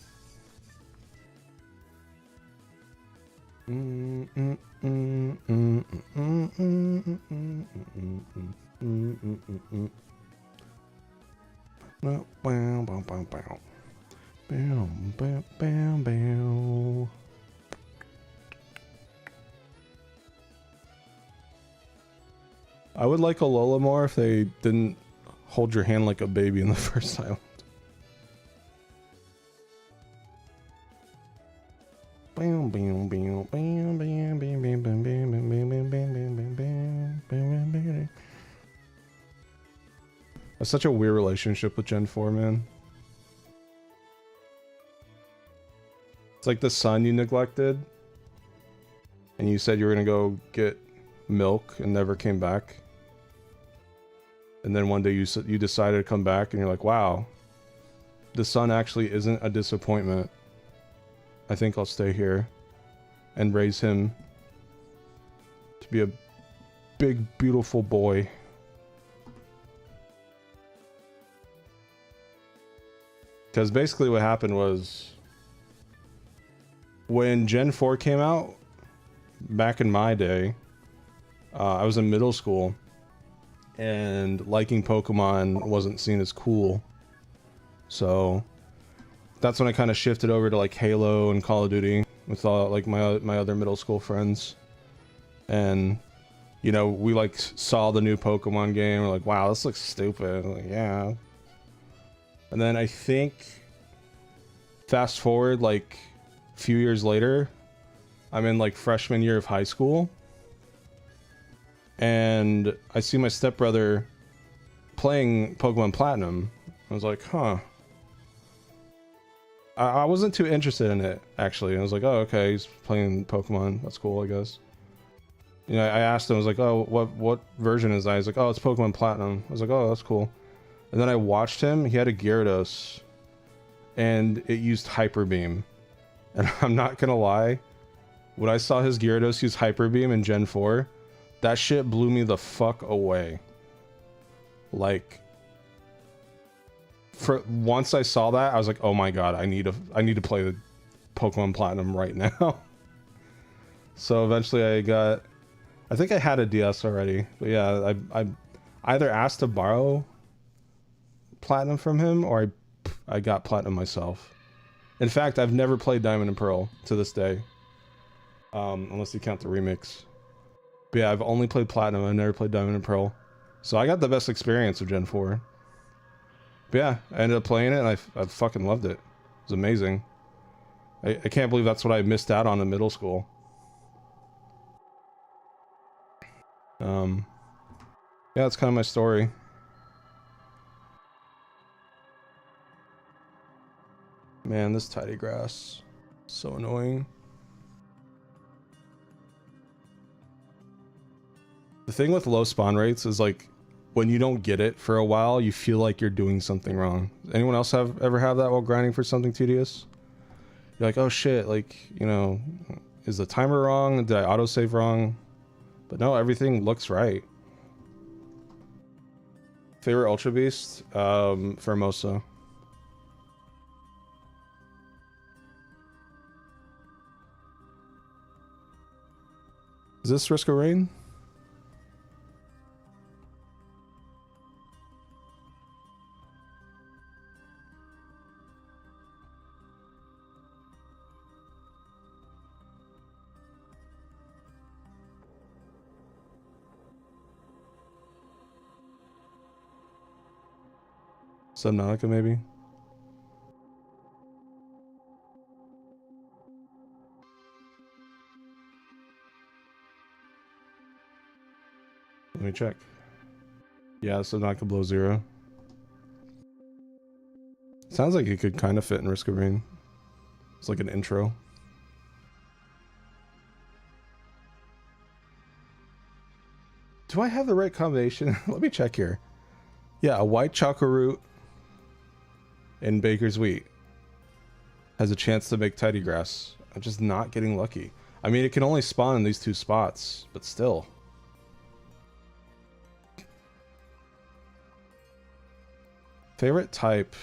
I would like Alola more if they didn't hold your hand like a baby in the first island. That's such a weird relationship with Gen 4, man. It's like the son you neglected, and you said you were gonna go get milk and never came back. And then one day you decided to come back, and you're like, wow, the son actually isn't a disappointment. I think I'll stay here and raise him to be a big, beautiful boy. Because basically what happened was, when Gen 4 came out, back in my day, I was in middle school, and liking Pokemon wasn't seen as cool. So that's when I kind of shifted over to like Halo and Call of Duty with all like my other middle school friends. And you know, we like saw the new Pokemon game. We're like, wow, this looks stupid. Like, yeah. And then I think fast forward like a few years later, I'm in like freshman year of high school, and I see my stepbrother playing Pokemon Platinum. I was like, huh. I wasn't too interested in it, actually. I was like, oh, okay, he's playing Pokemon. That's cool, I guess. You know, I asked him, I was like, oh, what version is that? He's like, oh, it's Pokemon Platinum. I was like, oh, that's cool. And then I watched him. He had a Gyarados, and it used Hyper Beam. And I'm not gonna lie, when I saw his Gyarados use Hyper Beam in Gen 4, that shit blew me the fuck away. Like, for once I saw that, I was like, oh my god, I need to play the Pokemon Platinum right now. So eventually I think I had a DS already, but yeah, I either asked to borrow Platinum from him, or I got Platinum myself. In fact, I've never played Diamond and Pearl to this day, unless you count the remix. But yeah, I've only played Platinum. I've never played Diamond and Pearl, so I got the best experience of Gen 4. But yeah, I ended up playing it, and I fucking loved it. It was amazing. I can't believe that's what I missed out on in middle school. Yeah, that's kind of my story. Man, this tidy grass, so annoying. The thing with low spawn rates is like, when you don't get it for a while, you feel like you're doing something wrong. Anyone else ever have that while grinding for something tedious? You're like, oh shit, like, you know, is the timer wrong? Did I autosave wrong? But no, everything looks right. Favorite Ultra Beast? Formosa. Is this Risk of Rain? Subnautica, maybe? Let me check. Yeah, Subnautica Below Zero. Sounds like it could kind of fit in Risk of Rain. It's like an intro. Do I have the right combination? Let me check here. Yeah, a white chocolate root and baker's wheat has a chance to make tidy grass. I'm just not getting lucky. I mean, it can only spawn in these two spots, but still. Favorite type?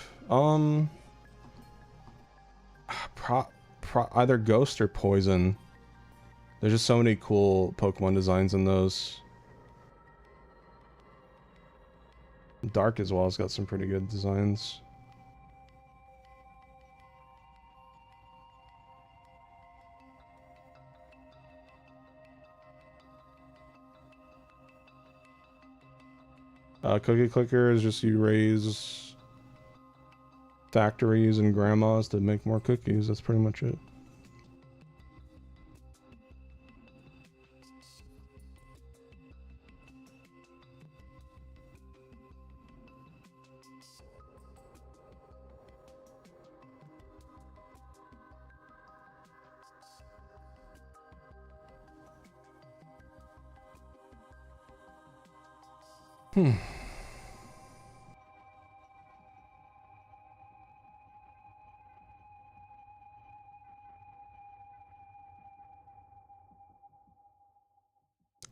Either ghost or poison. There's just so many cool Pokemon designs in those. Dark as well has got some pretty good designs. Cookie Clicker is just you raise factories and grandmas to make more cookies. That's pretty much it.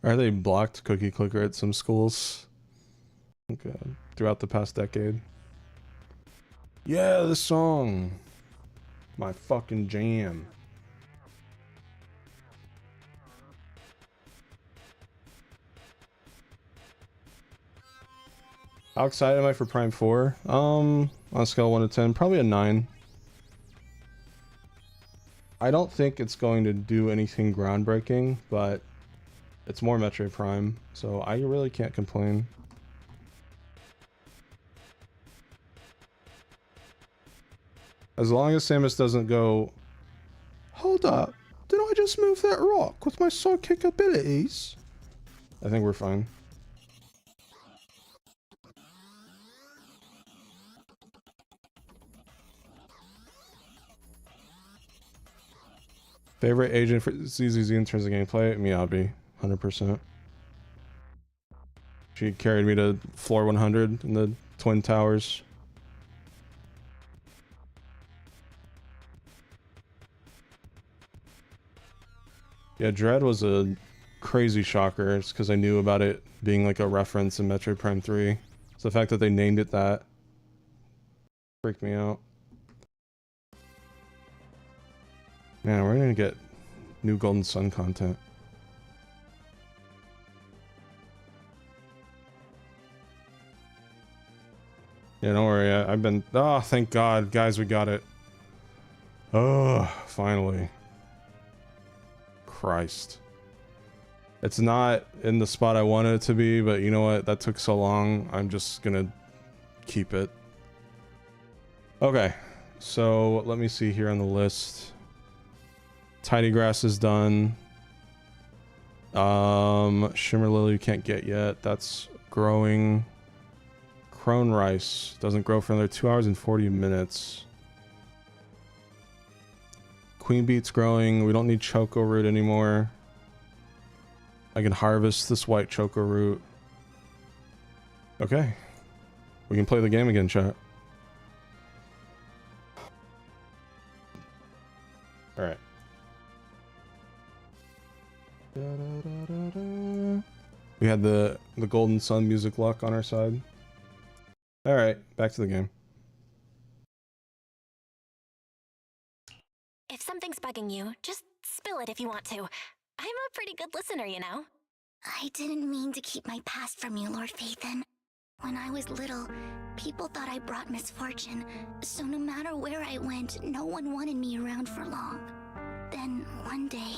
Are they blocked Cookie Clicker at some schools? Okay, throughout the past decade. Yeah, this song. My fucking jam. How excited am I for Prime 4? On a scale of 1 to 10, probably a 9. I don't think it's going to do anything groundbreaking, but it's more Metroid Prime, so I really can't complain. As long as Samus doesn't go, hold up, did I just move that rock with my sidekick abilities? I think we're fine. Favorite agent for ZZZ in terms of gameplay? Miyabi, 100%. She carried me to floor 100 in the Twin Towers. Yeah, Dread was a crazy shocker. It's because I knew about it being like a reference in Metroid Prime 3. So the fact that they named it that freaked me out. Man, we're gonna get new Golden Sun content. Yeah, don't worry. I've been... Oh, thank God. Guys, we got it. Oh, finally. Christ. It's not in the spot I wanted it to be, but you know what? That took so long. I'm just gonna keep it. Okay. So, let me see here on the list. Tidy Grass is done. Shimmer Lily you can't get yet. That's growing. Crone Rice doesn't grow for another 2 hours and 40 minutes. Queen Beet's growing. We don't need Choco Root anymore. I can harvest this white Choco Root. Okay. We can play the game again, chat. Alright. We had the Golden Sun music luck on our side. Alright, back to the game.
If something's bugging you, just spill it if you want to. I'm a pretty good listener, you know.
I didn't mean to keep my past from you, Lord Phaethon. When I was little, people thought I brought misfortune, so no matter where I went, no one wanted me around for long. Then, one day,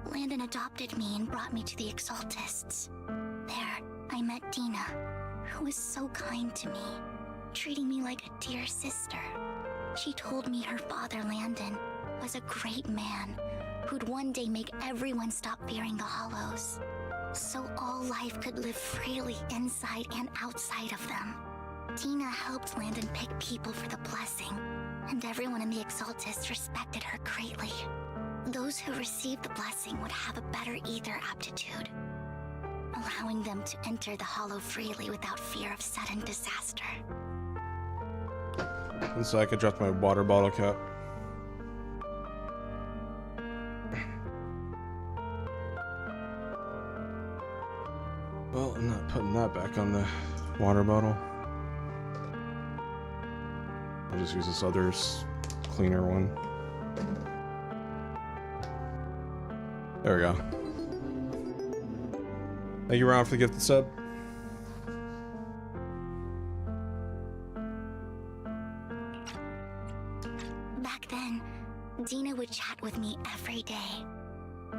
Landon adopted me and brought me to the Exaltists. There, I met Dina, who was so kind to me, treating me like a dear sister. She told me her father, Landon, was a great man who'd one day make everyone stop fearing the Hollows, so all life could live freely inside and outside of them. Dina helped Landon pick people for the blessing, and everyone in the Exaltists respected her greatly. Those who received the blessing would have a better ether aptitude, allowing them to enter the Hollow freely without fear of sudden disaster.
And so I could drop my water bottle cap. Well, I'm not putting that back on the water bottle. I'll just use this other cleaner one. There we go. Thank you, Ron, for the gifted sub.
Back then, Dina would chat with me every day.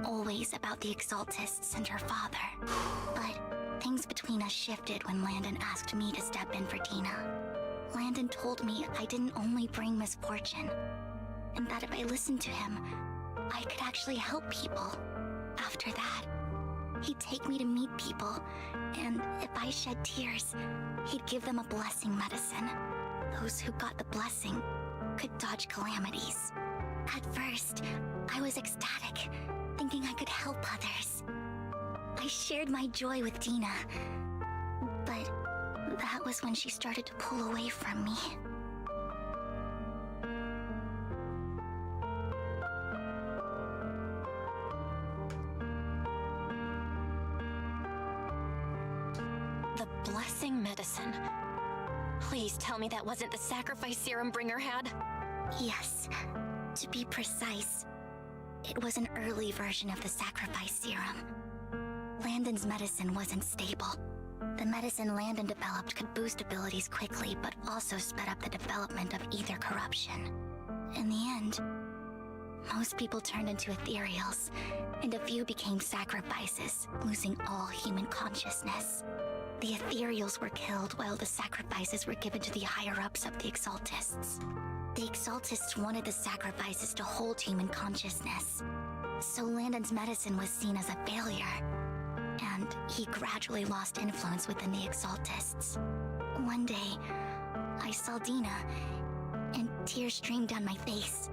Always about the Exaltists and her father. But things between us shifted when Landon asked me to step in for Dina. Landon told me I didn't only bring misfortune, and that if I listened to him, I could actually help people. After that, he'd take me to meet people, and if I shed tears, he'd give them a blessing medicine. Those who got the blessing could dodge calamities. At first, I was ecstatic, thinking I could help others. I shared my joy with Dina, but that was when she started to pull away from me.
The blessing medicine. Please tell me that wasn't the sacrifice serum Bringer had.
Yes, to be precise, it was an early version of the sacrifice serum. Landon's medicine wasn't stable. The medicine Landon developed could boost abilities quickly, but also sped up the development of ether corruption. In the end, Most people turned into ethereals, and a few became sacrifices, losing all human consciousness. The ethereals were killed while the sacrifices were given to the higher-ups of the Exaltists. The Exaltists wanted the sacrifices to hold human consciousness, so Landon's medicine was seen as a failure, and he gradually lost influence within the Exaltists. One day, I saw Dina, and tears streamed down my face.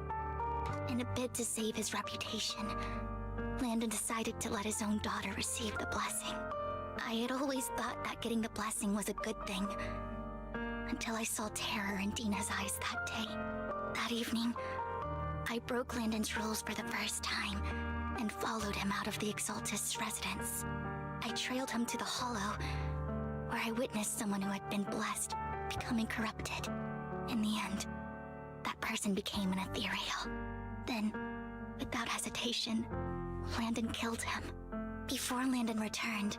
In a bid to save his reputation, Landon decided to let his own daughter receive the blessing. I had always thought that getting the blessing was a good thing, until I saw terror in Dina's eyes that day. That evening, I broke Landon's rules for the first time and followed him out of the Exaltist's residence. I trailed him to the Hollow, where I witnessed someone who had been blessed becoming corrupted. In the end, that person became an ethereal. Then, without hesitation, Landon killed him. Before Landon returned,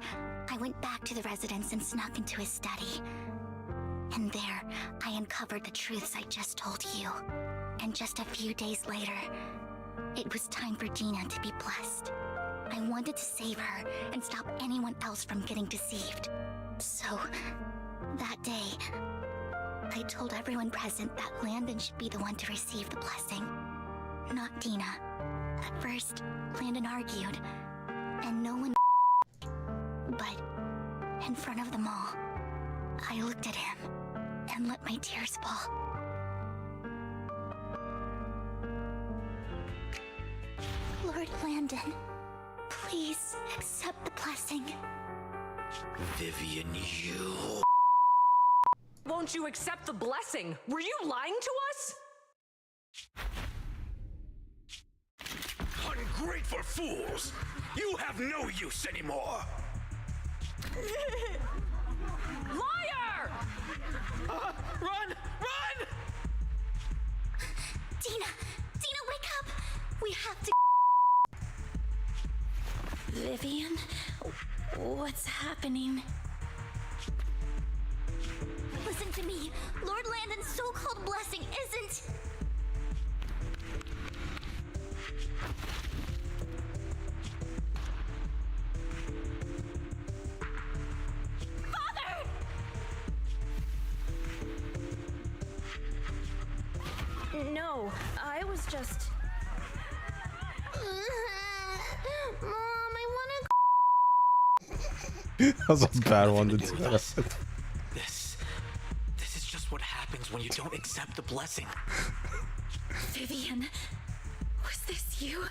I went back to the residence and snuck into his study. And there, I uncovered the truths I just told you. And just a few days later, it was time for Dina to be blessed. I wanted to save her and stop anyone else from getting deceived. So, that day, I told everyone present that Landon should be the one to receive the blessing, not Dina. At first, Landon argued, and no one but in front of them all, I looked at him and let my tears fall. Lord Landon, please accept the blessing.
Vivian, you...
Won't you accept the blessing? Were you lying to us?
Ungrateful fools! You have no use anymore!
Liar!
Run! Run!
Dina! Dina, wake up! We have to... Vivian? What's happening? Listen to me. Lord Landon's so-called blessing isn't... Father!
No, I was just...
Mom, I wanna...
That was a bad one to do.
This is just what happens when you don't accept the blessing.
Vivian, was this you?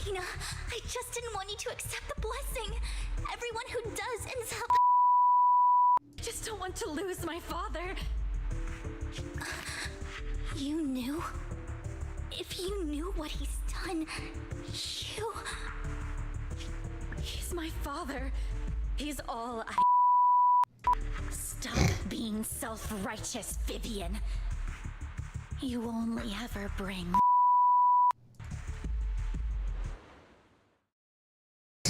Dina, I just didn't want you to accept the blessing. Everyone who does ends up...
Just don't want to lose my father.
You knew? If you knew what he's done, you...
He's my father. He's all I...
Stop being self-righteous, Vivian. You only ever bring...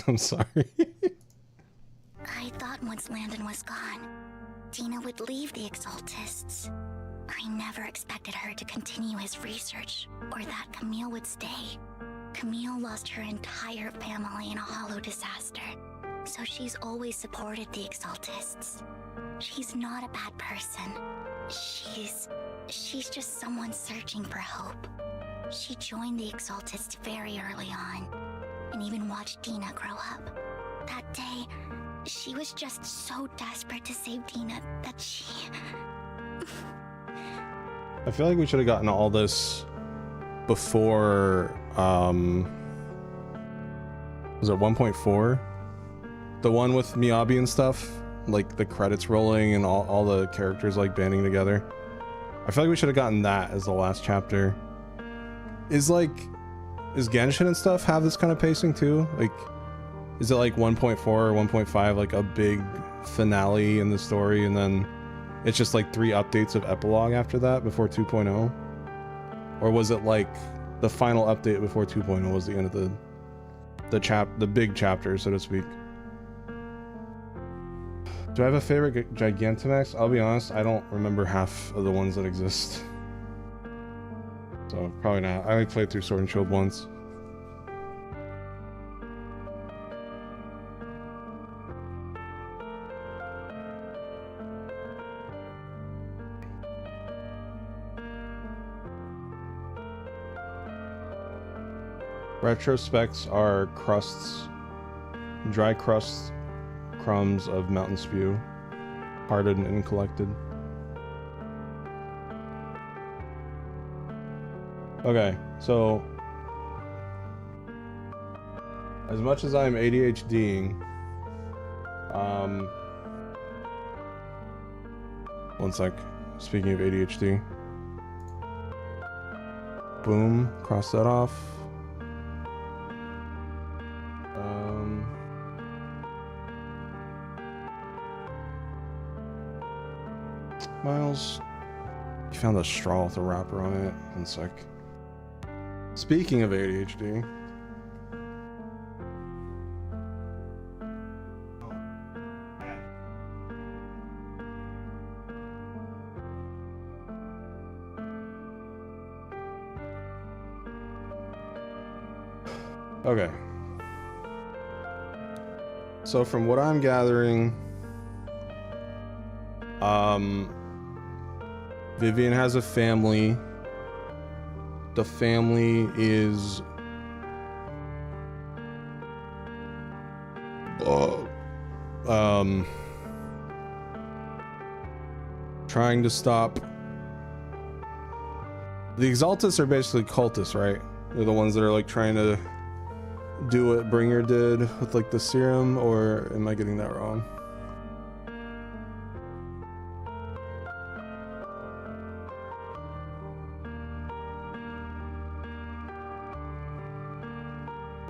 I'm sorry.
I thought once Landon was gone, Dina would leave the Exaltists. I never expected her to continue his research, or that Camille would stay. Camille lost her entire family in a hollow disaster, so she's always supported the Exaltists. She's not a bad person. She's just someone searching for hope. She joined the Exaltists very early on, and even watched Dina grow up. That day, she was just so desperate to save Dina that she...
I feel like we should have gotten all this before, was it 1.4? The one with Miyabi and stuff? Like the credits rolling and all the characters like banding together. I feel like we should have gotten that as the last chapter. Is Genshin and stuff have this kind of pacing too? Like, is it like 1.4 or 1.5, like a big finale in the story, and then it's just like 3 updates of epilogue after that before 2.0? Or was it like the final update before 2.0 was the end of the big chapter, so to speak? Do I have a favorite Gigantamax? I'll be honest, I don't remember half of the ones that exist. So probably not. I only played through Sword and Shield once. RetroSpects are crusts, dry crust crumbs of mountain spew, hardened and collected. Okay, so as much as I'm ADHDing, one sec, speaking of ADHD, boom, cross that off. Miles, you found a straw with a wrapper on it. One sec. Speaking of ADHD, okay. So from what I'm gathering, Vivian has a family. The family is trying to stop. The Exaltists are basically cultists, right? They're the ones that are like trying to do what Bringer did with like the serum, or am I getting that wrong?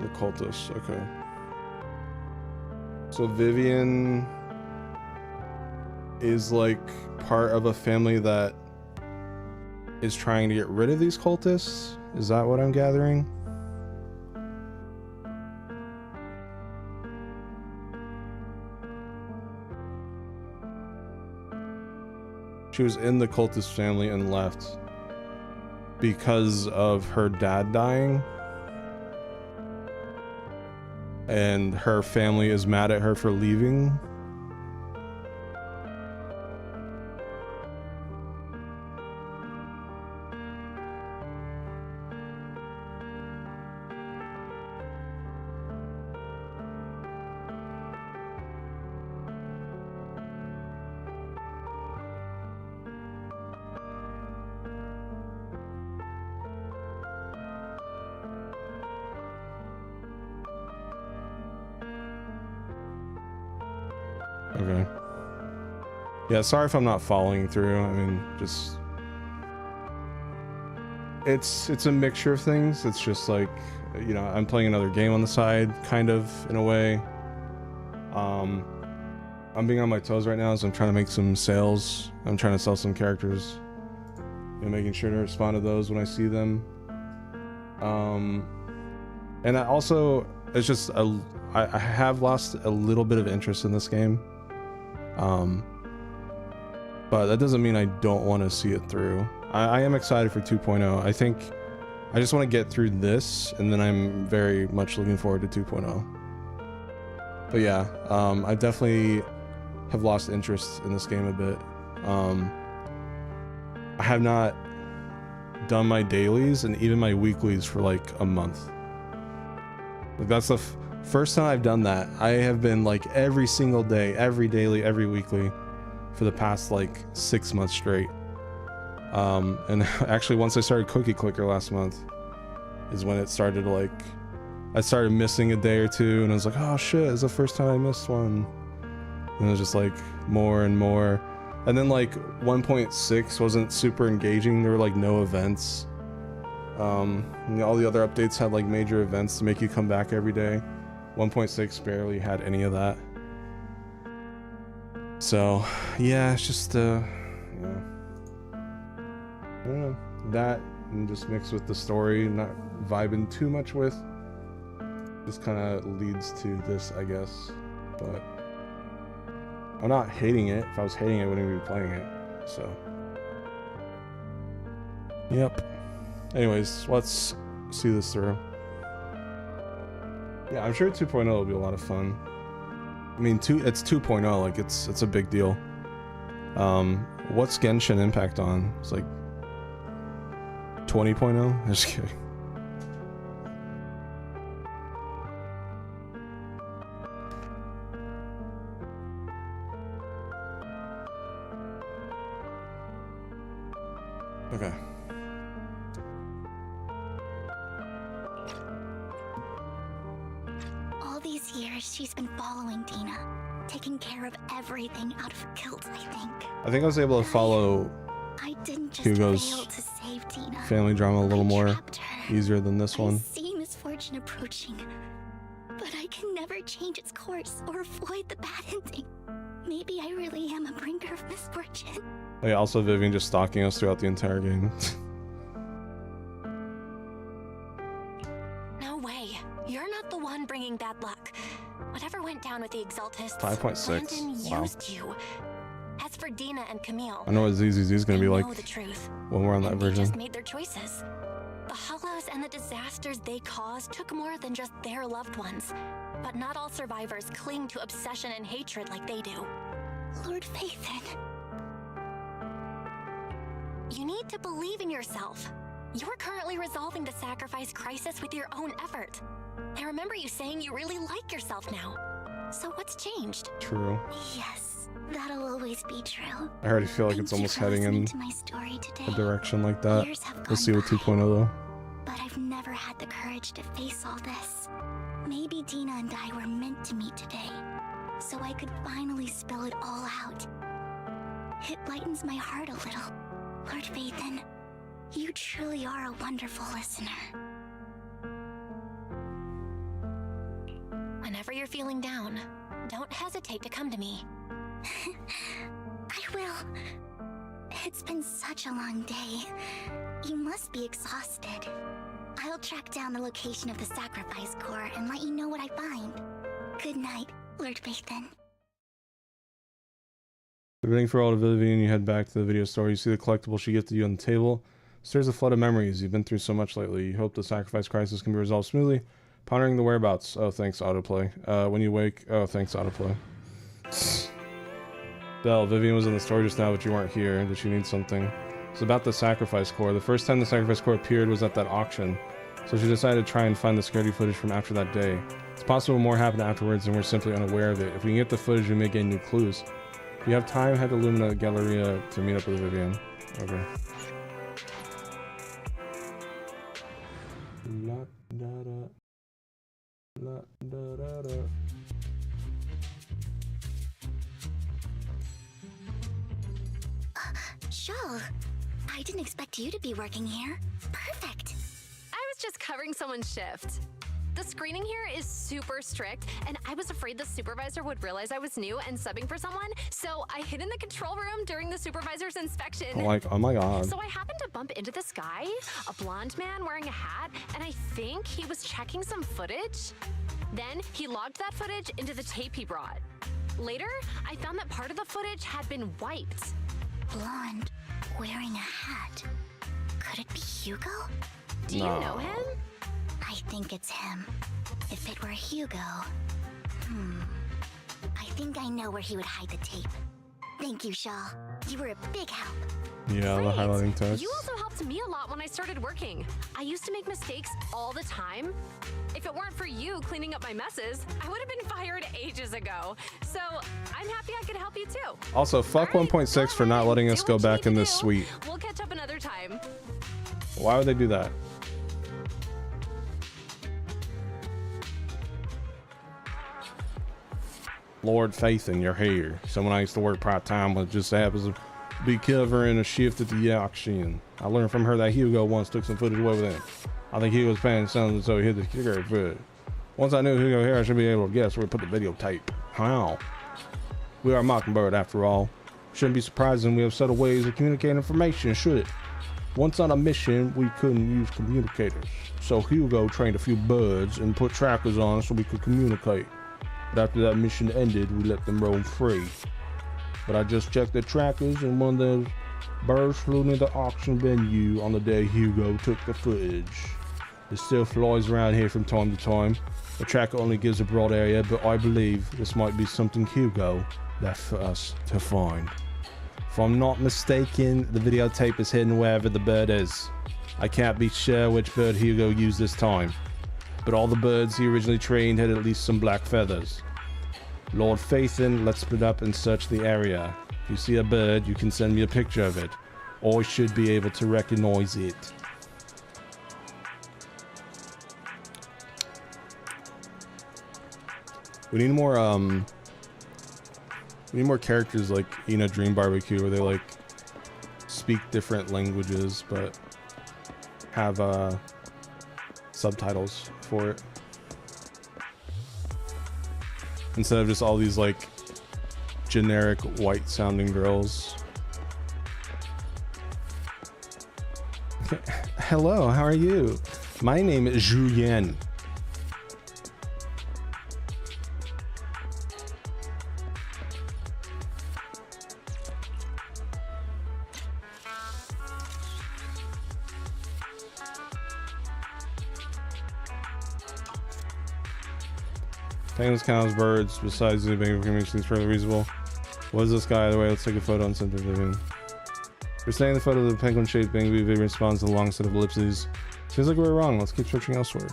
The cultists, okay. So Vivian is like part of a family that is trying to get rid of these cultists? Is that what I'm gathering? She was in the cultist family and left because of her dad dying. And her family is mad at her for leaving. Okay. Yeah, sorry if I'm not following through. I mean, just it's a mixture of things. It's just like, you know, I'm playing another game on the side, kind of, in a way. I'm being on my toes right now, so I'm trying to make some sales. I'm trying to sell some characters and making sure to respond to those when I see them. And I also, it's just I have lost a little bit of interest in this game. But that doesn't mean I don't want to see it through. I am excited for 2.0. I think I just want to get through this, and then I'm very much looking forward to 2.0. But yeah, I definitely have lost interest in this game a bit. I have not done my dailies and even my weeklies for like a month. Like, that's the first time I've done that. I have been like every single day, every daily, every weekly for the past like 6 months straight. And actually once I started Cookie Clicker last month is when it started, like I started missing a day or two, and I was like, oh shit, it's the first time I missed one. And it was just like more and more. And then like 1.6 wasn't super engaging. There were like no events. And all the other updates had like major events to make you come back every day. 1.6 barely had any of that. So yeah, it's just yeah, I don't know, that and just mixed with the story not vibing too much with, just kind of leads to this, I guess. But I'm not hating it. If I was hating it, I wouldn't be playing it. So yep, Anyways, let's see this through. Yeah, I'm sure 2.0 will be a lot of fun. I mean, it's 2.0, like it's a big deal. What's Genshin Impact on? It's like 20.0? Just kidding. Okay.
All these years, she's been following Dina, taking care of everything out of guilt, I think.
I think I was able to follow
I didn't just
Hugo's
fail to save Dina.
family drama a little more
trapped her.
easier than this
I
one.
see misfortune approaching, but I can never change its course or avoid the bad ending. Maybe I really am a bringer of misfortune.
Oh yeah, also Vivian just stalking us throughout the entire game.
No way. You're not the one bringing bad luck. Whatever went down with the Exaltists,
5.6.
Landon
Wow.
used you. As for Dina and Camille,
I know what ZZZ is gonna be like
know the truth.
when we're on that
And they
version.
just made their choices. The Hollows and the disasters they caused took more than just their loved ones. But not all survivors cling to obsession and hatred like they do.
Lord Phaethon.
You need to believe in yourself. You're currently resolving the sacrifice crisis with your own effort. I remember you saying you really like yourself now. So what's changed?
True.
Yes, that'll always be true.
I already feel like
Thank
it's
you
almost
for
heading in
listening to my story today.
a direction like that.
Years have
We'll see
gone
with 2.0 though.
But I've never had the courage to face all this. Maybe Dina and I were meant to meet today, so I could finally spill it all out. It lightens my heart a little. Lord Phaethon, you truly are a wonderful listener.
Whenever you're feeling down, don't hesitate to come to me.
I will. It's been such a long day. You must be exhausted. I'll track down the location of the sacrifice core and let you know what I find. Good night, Lord Phaethon.
Waiting for all to Vivian, you head back to the video store. You see the collectible she gifted you on the table. Stirs a flood of memories. You've been through so much lately. You hope the sacrifice crisis can be resolved smoothly. Pondering the whereabouts. Oh, thanks, autoplay. When you wake. Oh, thanks, autoplay. Belle, Vivian was in the store just now, but you weren't here. Did she need something? It's about the sacrifice core. The first time the sacrifice core appeared was at that auction. So she decided to try and find the security footage from after that day. It's possible more happened afterwards and we're simply unaware of it. If we can get the footage, we may gain new clues. If you have time, head to Lumina Galleria to meet up with Vivian. Okay. La, da, da. La, da, da, da.
Shawl, I didn't expect you to be working here. Perfect.
I was just covering someone's shift. The screening here is super strict, and I was afraid the supervisor would realize I was new and subbing for someone, so I hid in the control room during the supervisor's inspection.
Like, oh my god.
So I happened to bump into this guy, a blonde man wearing a hat, and I think he was checking some footage. Then he logged that footage into the tape he brought. Later, I found that part of the footage had been wiped.
Blonde, wearing a hat. Could it be Hugo?
Do you know him?
I think it's him. If it were Hugo... I think I know where he would hide the tape. Thank you, Shaw. You were a big help.
Yeah, the highlighting text.
You also helped me a lot when I started working. I used to make mistakes all the time. If it weren't for you cleaning up my messes, I would have been fired ages ago. So I'm happy I could help you too.
Also, fuck 1.6 for not letting us go back in this suite.
We'll catch up another time.
Why would they do that? Lord Phaethon, you're here. Someone I used to work part-time with just happens to be covering a shift at the auction. I learned from her that Hugo once took some footage away with him. I think he was paying something, so he hid the security footage. Once I knew Hugo here, I should be able to guess where he put the videotape. How? We are Mockingbird, after all. Shouldn't be surprising we have subtle ways of communicating information, should it? Once on a mission, we couldn't use communicators. So Hugo trained a few birds and put trackers on so we could communicate. But after that mission ended, we let them roam free. But I just checked the trackers, and one of those Birds flew near the auction venue on the day Hugo took the footage. It still flies around here from time to time. The tracker only gives a broad area, but I believe this might be something Hugo left for us to find. If I'm not mistaken, the videotape is hidden wherever the bird is. I can't be sure which bird Hugo used this time, but all the birds he originally trained had at least some black feathers. Lord Phaethon, let's split up and search the area. If you see a bird, you can send me a picture of it. Or I should be able to recognize it. We need more characters like Dream Barbecue, where they like speak different languages but have subtitles for it, instead of just all these like generic white sounding girls. Hello, how are you? My name is Julien. Penguins, cows, birds, besides the bank information is fairly reasonable. What is this guy? Either way, let's take a photo and send it to Vivian. We're staying in the photo of the penguin-shaped bank. Vivian responds to the long set of ellipses. Seems like we were wrong. Let's keep searching elsewhere.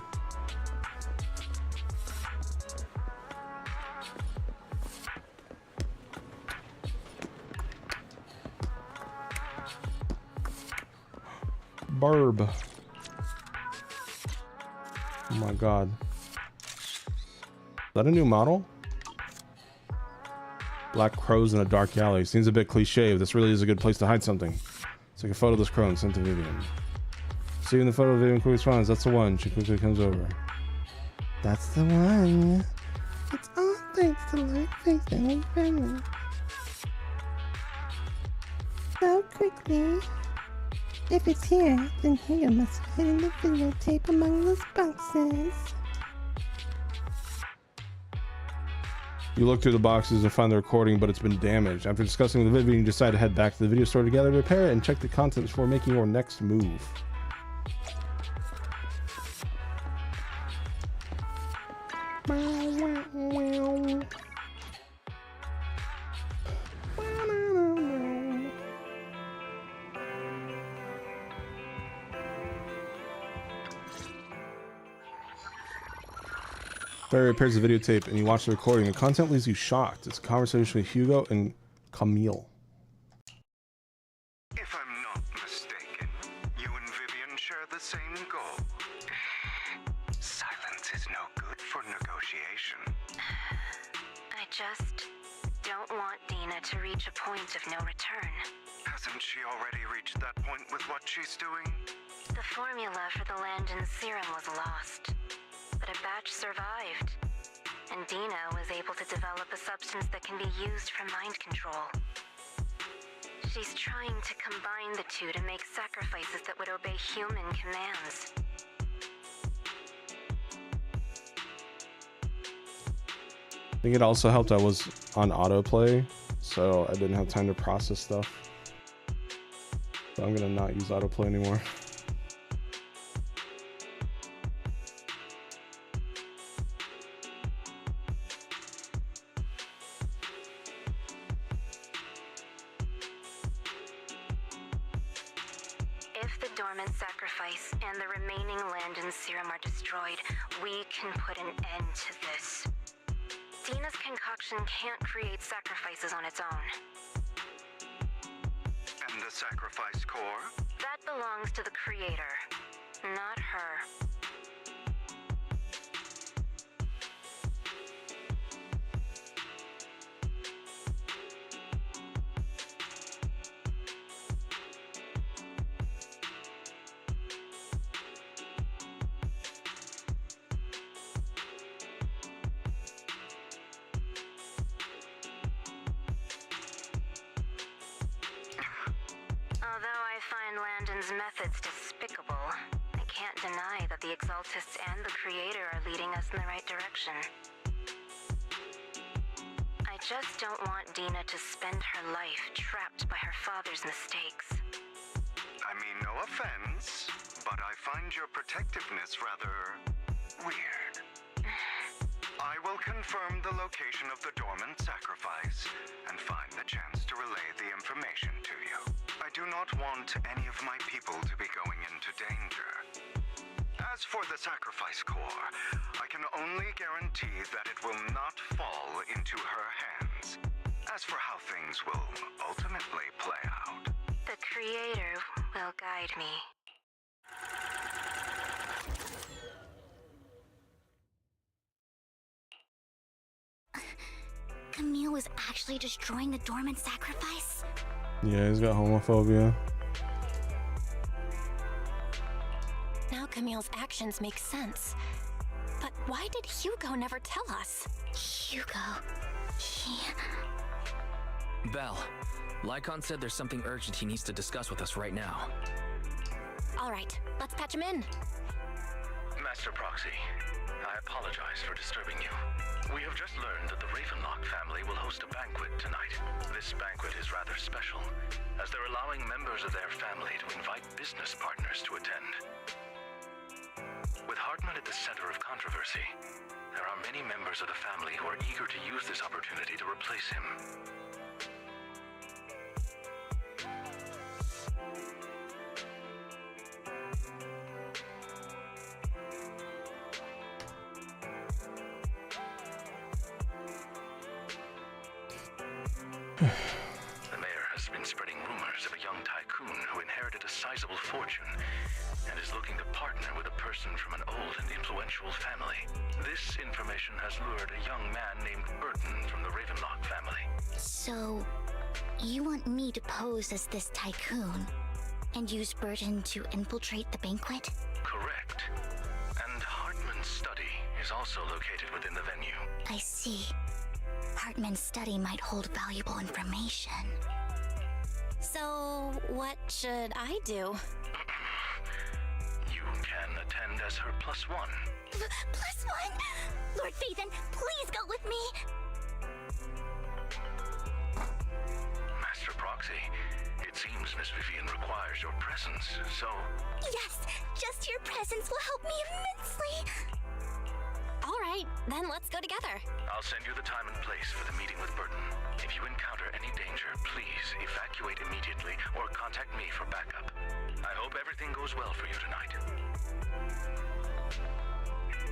Barb. Oh my god. Is that a new model? Black crows in a dark alley. Seems a bit cliche, but this really is a good place to hide something. Let's take a photo of this crow and send it to Vivian. Seeing the photo, Vivian quickly responds. That's the one. She quickly comes over. That's the one. It's all thanks to Light Face and family. So quickly. If it's here, then Hugo must have hidden the videotape among those boxes. You look through the boxes and find the recording, but it's been damaged. After discussing with Vivian, you decide to head back to the video store together to repair it and check the contents before making your next move. Barry repairs the videotape and you watch the recording. The content leaves you shocked. It's a conversation with Hugo and Camille.
If I'm not mistaken, you and Vivian share the same goal. Silence is no good for negotiation.
I just don't want Dina to reach a point of no return.
Hasn't she already reached that point with what she's doing?
The formula for the Landon serum was lost, but a batch survived, and Dina was able to develop a substance that can be used for mind control. She's trying to combine the two to make sacrifices that would obey human commands.
I think it also helped I was on autoplay, so I didn't have time to process stuff. So I'm gonna not use autoplay anymore.
If the dormant sacrifice and the remaining Landon serum are destroyed, we can put an end to this. Dina's concoction can't create sacrifices on its own.
And the sacrifice core?
That belongs to the creator, not her. Although I find Landon's methods despicable, I can't deny that the Exaltists and the Creator are leading us in the right direction. I just don't want Dina to spend her life trapped by her father's mistakes.
I mean, no offense, but I find your protectiveness rather weird. I will confirm the location of the dormant sacrifice and find the chance to relay the information to you. I do not want any of my people to be going into danger. As for the sacrifice core, I can only guarantee that it will not fall into her hands. As for how things will ultimately play out,
The Creator will guide me.
Camille was actually destroying the dormant sacrifice?
Yeah, he's got homophobia.
Now Camille's actions make sense. But why did Hugo never tell us?
Hugo... he...
Belle, Lycon said there's something urgent he needs to discuss with us right now.
All right, let's patch him in.
Master Proxy, I apologize for disturbing you. We have just learned that the Ravenlock family will host a banquet tonight. This banquet is rather special, as they're allowing members of their family to invite business partners to attend. With Hartman at the center of controversy, there are many members of the family who are eager to use this opportunity to replace him. The mayor has been spreading rumors of a young tycoon who inherited a sizable fortune and is looking to partner with a person from an old and influential family. This information has lured a young man named Burton from the Ravenlock family.
So, you want me to pose as this tycoon and use Burton to infiltrate the banquet?
Correct. And Hartman's study is also located within the venue.
I see. Hartman's study might hold valuable information.
So, what should I do?
You can attend as her +1.
+1? Lord Phaethon, please go with me!
Master Proxy, it seems Miss Vivian requires your presence, so...
Yes, just your presence will help me immensely!
All right, then let's go together.
I'll send you the time and place for the meeting with Burton. If you encounter any danger, please evacuate immediately or contact me for backup. I hope everything goes well for you tonight.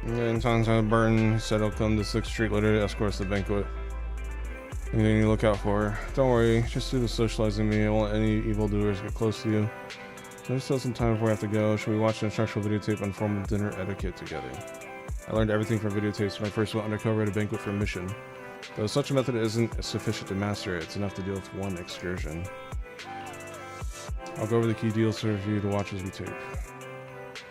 And Tom's on Burton said he'll come to 6th Street later to escort us to the banquet. Anything you look out for. Don't worry, just do the socializing me. I won't let any evildoers get close to you. So there's still some time before we have to go. Should we watch an instructional videotape on formal dinner etiquette together? I learned everything from videotapes when I first went undercover at a banquet for a mission. Though such a method isn't sufficient to master it, it's enough to deal with one excursion. I'll go over the key deals for you to watch as we tape.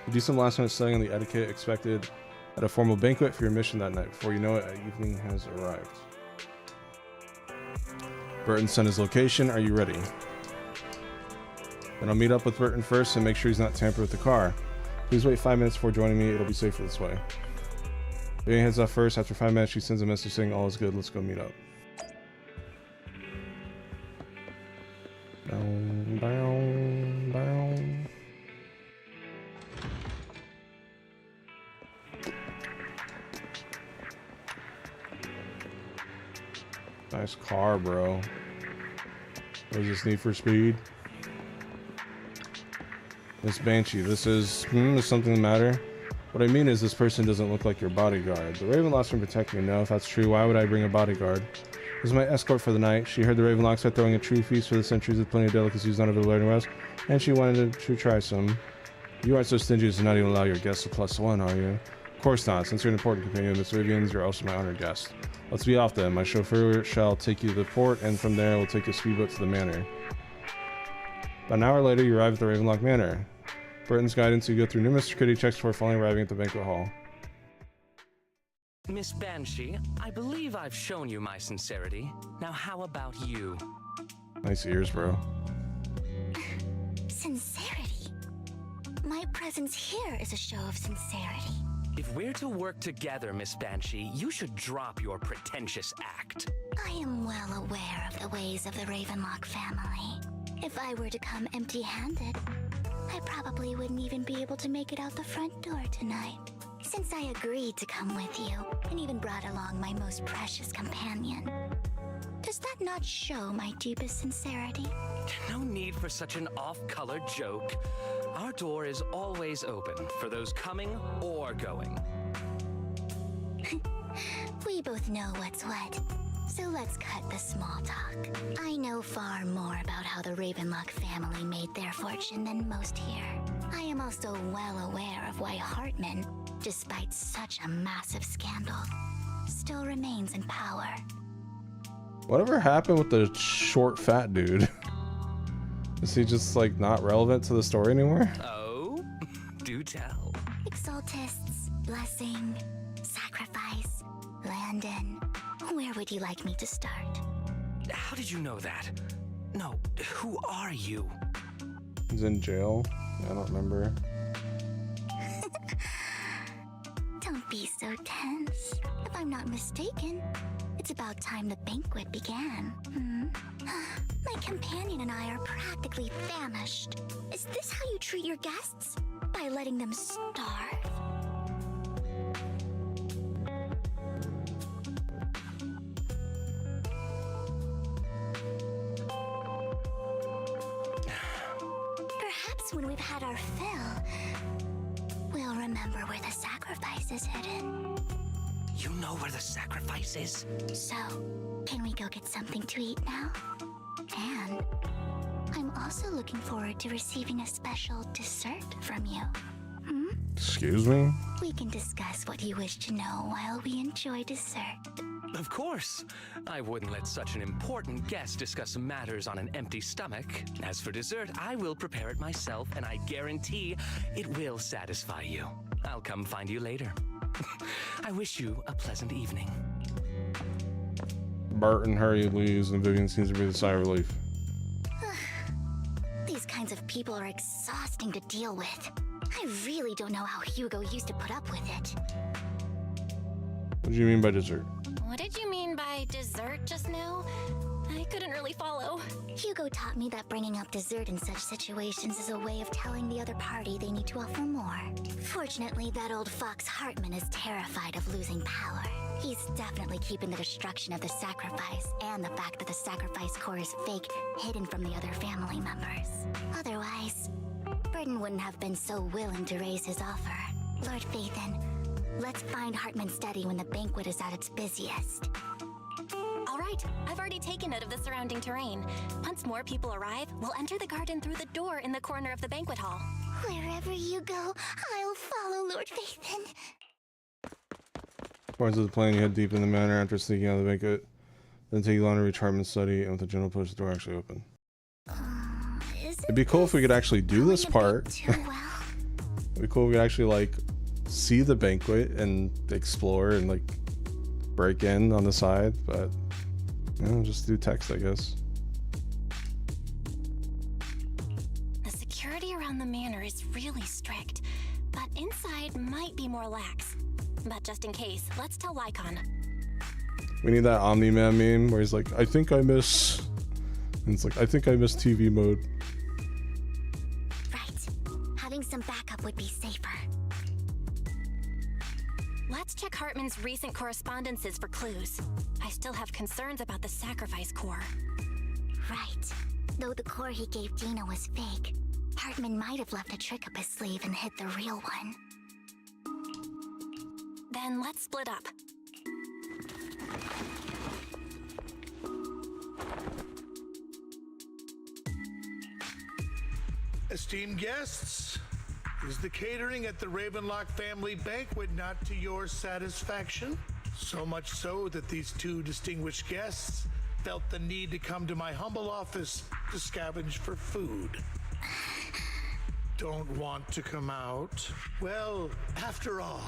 You do some last minute studying on the etiquette expected at a formal banquet for your mission that night. Before you know it, evening has arrived. Burton sent his location. Are you ready? Then I'll meet up with Burton first and make sure he's not tampered with the car. Please wait 5 minutes before joining me. It'll be safer this way. Vivian heads off first. After 5 minutes, she sends a message saying all is good. Let's go meet up. Down, down, down. Nice car, bro. What is this, Need for Speed? Miss Banshee, this is something the matter? What I mean is this person doesn't look like your bodyguard. The Ravenlocks can protect me. No, if that's true, why would I bring a bodyguard? This is my escort for the night. She heard the Ravenlocks are throwing a true feast for the centuries with plenty of delicacies none of the learning was, and she wanted to try some. You aren't so stingy as to not even allow your guests a +1, are you? Of course not. Since you're an important companion, Miss Vivian, you're also my honored guest. Let's be off then. My chauffeur shall take you to the port, and from there we'll take a speedboat to the manor. About an hour later, you arrive at the Ravenlock Manor. Burton's guidance, you go through numerous security checks before finally arriving at the banquet hall.
Miss Banshee, I believe I've shown you my sincerity. Now how about you?
Nice ears, bro.
Sincerity? My presence here is a show of sincerity.
If we're to work together, Miss Banshee, you should drop your pretentious act.
I am well aware of the ways of the Ravenlock family. If I were to come empty-handed, I probably wouldn't even be able to make it out the front door tonight. Since I agreed to come with you, and even brought along my most precious companion, does that not show my deepest sincerity?
No need for such an off-color joke. Our door is always open for those coming or going.
We both know what's what, so let's cut the small talk. I know far more about how the Ravenlock family made their fortune than most here. I am also well aware of why Hartman, despite such a massive scandal, still remains in power.
Whatever happened with the short fat dude? Is he just like not relevant to the story anymore?
Oh, do tell.
Exaltists, blessing, sacrifice, Landon. Where would you like me to start?
How did you know that? No, who are you?
He's in jail. I don't remember.
Don't be so tense. If I'm not mistaken, it's about time the banquet began. My companion and I are practically famished. Is this how you treat your guests? By letting them starve? Perhaps when we've had our fill, we'll remember where the sacrifice is hidden.
You know where the sacrifice is?
So, can we go get something to eat now? And I'm also looking forward to receiving a special dessert from you.
Excuse me?
We can discuss what you wish to know while we enjoy dessert.
Of course. I wouldn't let such an important guest discuss matters on an empty stomach. As for dessert, I will prepare it myself, and I guarantee it will satisfy you. I'll come find you later. I wish you a pleasant evening.
Bart and Harry leaves, and Vivian seems to be the sigh of relief.
These kinds of people are exhausting to deal with. I really don't know how Hugo used to put up with it.
What do you mean by dessert?
What did you mean by dessert just now? I couldn't really follow.
Hugo taught me that bringing up dessert in such situations is a way of telling the other party they need to offer more. Fortunately, that old fox Hartman is terrified of losing power. He's definitely keeping the destruction of the sacrifice and the fact that the sacrifice core is fake hidden from the other family members. Otherwise, Burden wouldn't have been so willing to raise his offer. Lord Phaethon, let's find Hartman's study when the banquet is at its busiest.
All right, I've already taken note of the surrounding terrain. Once more people arrive, we'll enter the garden through the door in the corner of the banquet hall.
Wherever you go, I'll follow, Lord Phaethon.
According to the plan, you head deep in the manor after sneaking out of the banquet. Then take you long to reach Hartman's study, and with the general push, the door actually open. It'd be cool if we could actually do this part. It'd be cool if we could actually like see the banquet and explore and like break in on the side, but you know, just do text, I guess.
The security around the manor is really strict, but inside might be more lax. But just in case, let's tell Lycon.
We need that Omni-Man meme where he's like, I think I miss... And it's like, I think I miss TV mode.
Right. Having some backup would be safer.
Let's check Hartman's recent correspondences for clues. I still have concerns about the sacrifice core.
Right. Though the core he gave Dina was fake, Hartman might have left a trick up his sleeve and hid the real one.
Then let's split up.
Esteemed guests, is the catering at the Ravenlock family banquet not to your satisfaction? So much so that these two distinguished guests felt the need to come to my humble office to scavenge for food. Don't want to come out? Well, after all,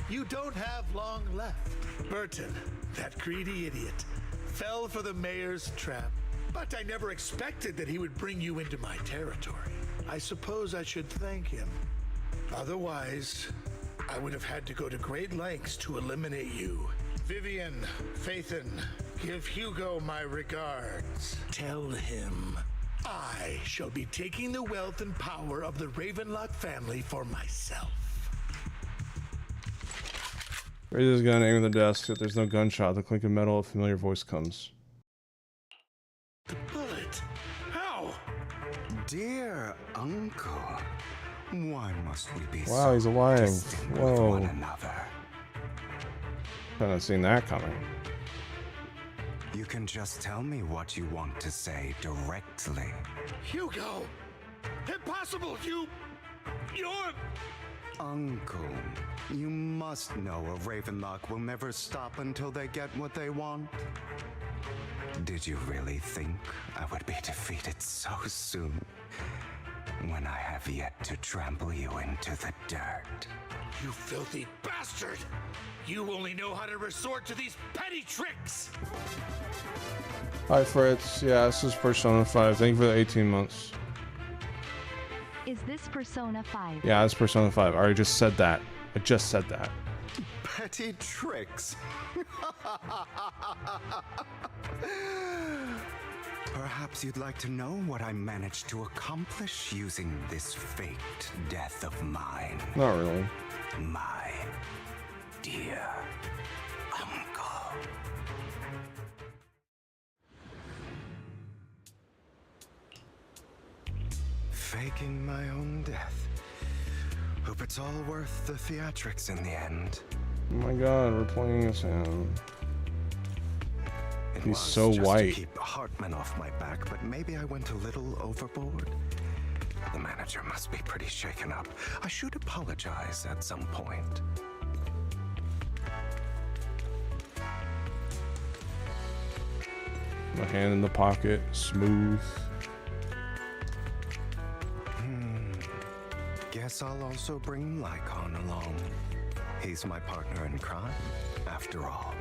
you don't have long left. Burton, that greedy idiot, fell for the mayor's trap. But I never expected that he would bring you into my territory. I suppose I should thank him. Otherwise, I would have had to go to great lengths to eliminate you Vivian, Phaethon, give Hugo my regards. Tell him I shall be taking the wealth and power of the Ravenlock family for myself.
Raise his gun, aim at the desk. If there's no gunshot, the clink of metal, a familiar voice comes.
The bullet? How?
Dear uncle, why must we be
Wow, he's alive.
distant with
Whoa.
one another?
Haven't seen that coming.
You can just tell me what you want to say directly.
Hugo! Impossible! You're...
Uncle, you must know a Ravenlock will never stop until they get what they want. Did you really think I would be defeated so soon, when I have yet to trample you into the dirt?
You filthy bastard! You only know how to resort to these petty tricks!
Hi Fritz, yeah, this is Persona 5. Thank you for the 18 months.
Is this Persona 5?
Yeah, it's Persona 5. I already just said that. I just said that.
Petty tricks. Perhaps you'd like to know what I managed to accomplish using this faked death of mine.
Not really.
My dear uncle. Faking my own death. Hope it's all worth the theatrics in the end.
Oh my god, we're playing as him.
It
He's
was
so
just
white.
to keep Hartman off my back, but maybe I went a little overboard. The manager must be pretty shaken up. I should apologize at some point.
My hand in the pocket, smooth.
Guess I'll also bring Lycon along. He's my partner in crime, after all.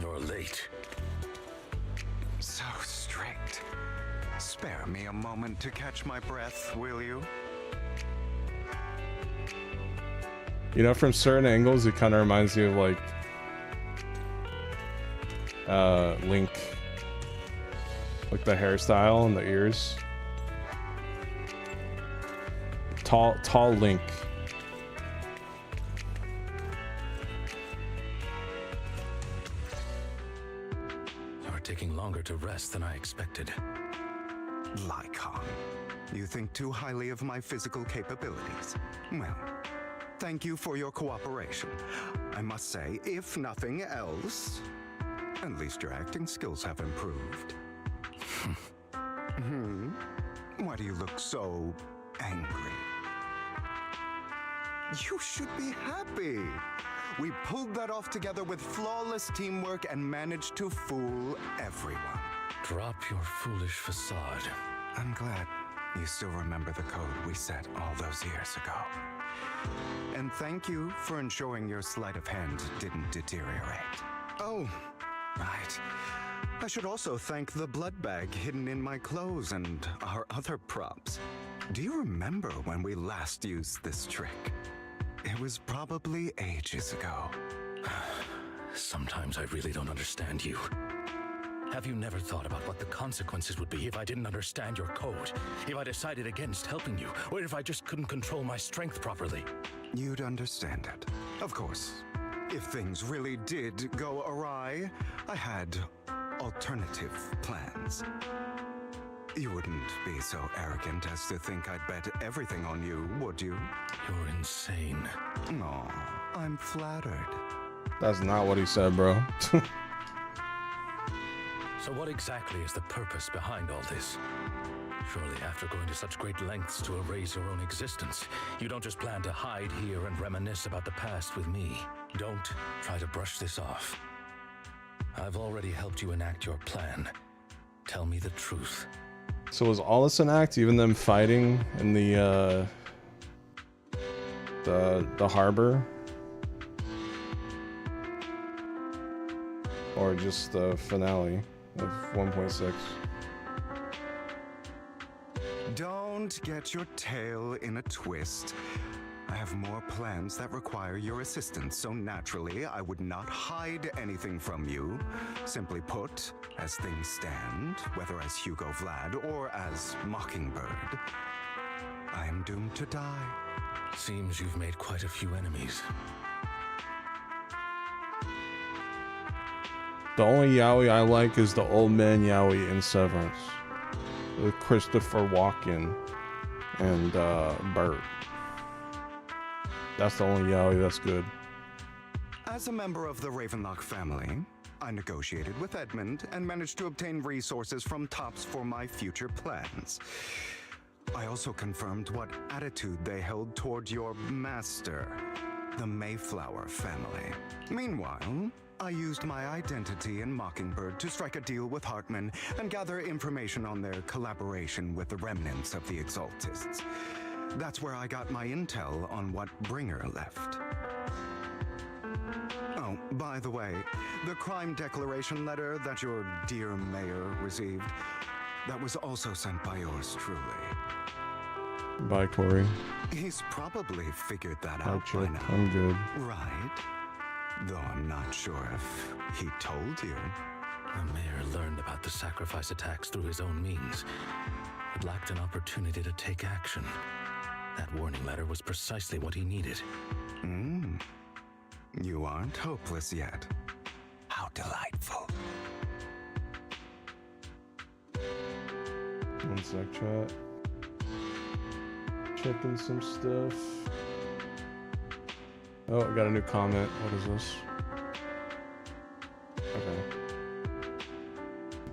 You're late.
So strict. Spare me a moment to catch my breath, will you?
You know, from certain angles, it kind of reminds me of like Link, like the hairstyle and the ears. Tall Link.
You're taking longer to rest than I expected.
Lycon, you think too highly of my physical capabilities. Well, thank you for your cooperation. I must say, if nothing else, at least your acting skills have improved. Why do you look so angry? You should be happy. We pulled that off together with flawless teamwork and managed to fool everyone.
Drop your foolish facade.
I'm glad you still remember the code we set all those years ago. And thank you for ensuring your sleight of hand didn't deteriorate. Oh, right. I should also thank the blood bag hidden in my clothes and our other props. Do you remember when we last used this trick? It was probably ages ago.
Sometimes I really don't understand you. Have you never thought about what the consequences would be if I didn't understand your code? If I decided against helping you? Or if I just couldn't control my strength properly?
You'd understand it. Of course. If things really did go awry, I had alternative plans. You wouldn't be so arrogant as to think I'd bet everything on you, would you?
You're insane.
No, I'm flattered.
That's not what he said, bro.
So what exactly is the purpose behind all this? Surely after going to such great lengths to erase your own existence, you don't just plan to hide here and reminisce about the past with me. Don't try to brush this off. I've already helped you enact your plan. Tell me the truth.
So was all this an act? Even them fighting in the harbor? Or just the finale of 1.6?
Don't get your tail in a twist. I have more plans that require your assistance, so naturally I would not hide anything from you. Simply put, as things stand, whether as Hugo Vlad or as Mockingbird, I am doomed to die.
Seems you've made quite a few enemies.
The only Yowie I like is the old man Yowie in Severance, with Christopher Walken and Bert. That's the only Yowie that's good.
As a member of the Ravenlock family, I negotiated with Edmund and managed to obtain resources from Tops for my future plans. I also confirmed what attitude they held toward your master, the Mayflower family. Meanwhile, I used my identity in Mockingbird to strike a deal with Hartman and gather information on their collaboration with the remnants of the Exaltists. That's where I got my intel on what Bringer left. Oh, by the way, the crime declaration letter that your dear mayor received, that was also sent by yours truly.
Bye, Corey.
He's probably figured that
Hi,
out by
Chip.
now.
I'm good.
Right? Though I'm not sure if he told you.
The mayor learned about the sacrifice attacks through his own means, but lacked an opportunity to take action. That warning letter was precisely what he needed.
You aren't hopeless yet. How delightful.
One sec, chat. Checking some stuff. Oh, I got a new comment. What is this?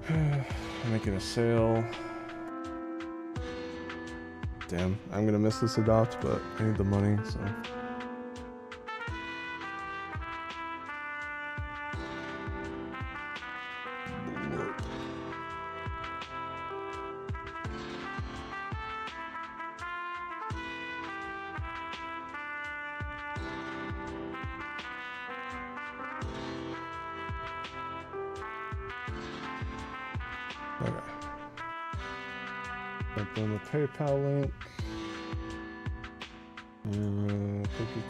Okay. Making a sale. Damn, I'm gonna miss this adopt, but I need the money, so. Open the PayPal link.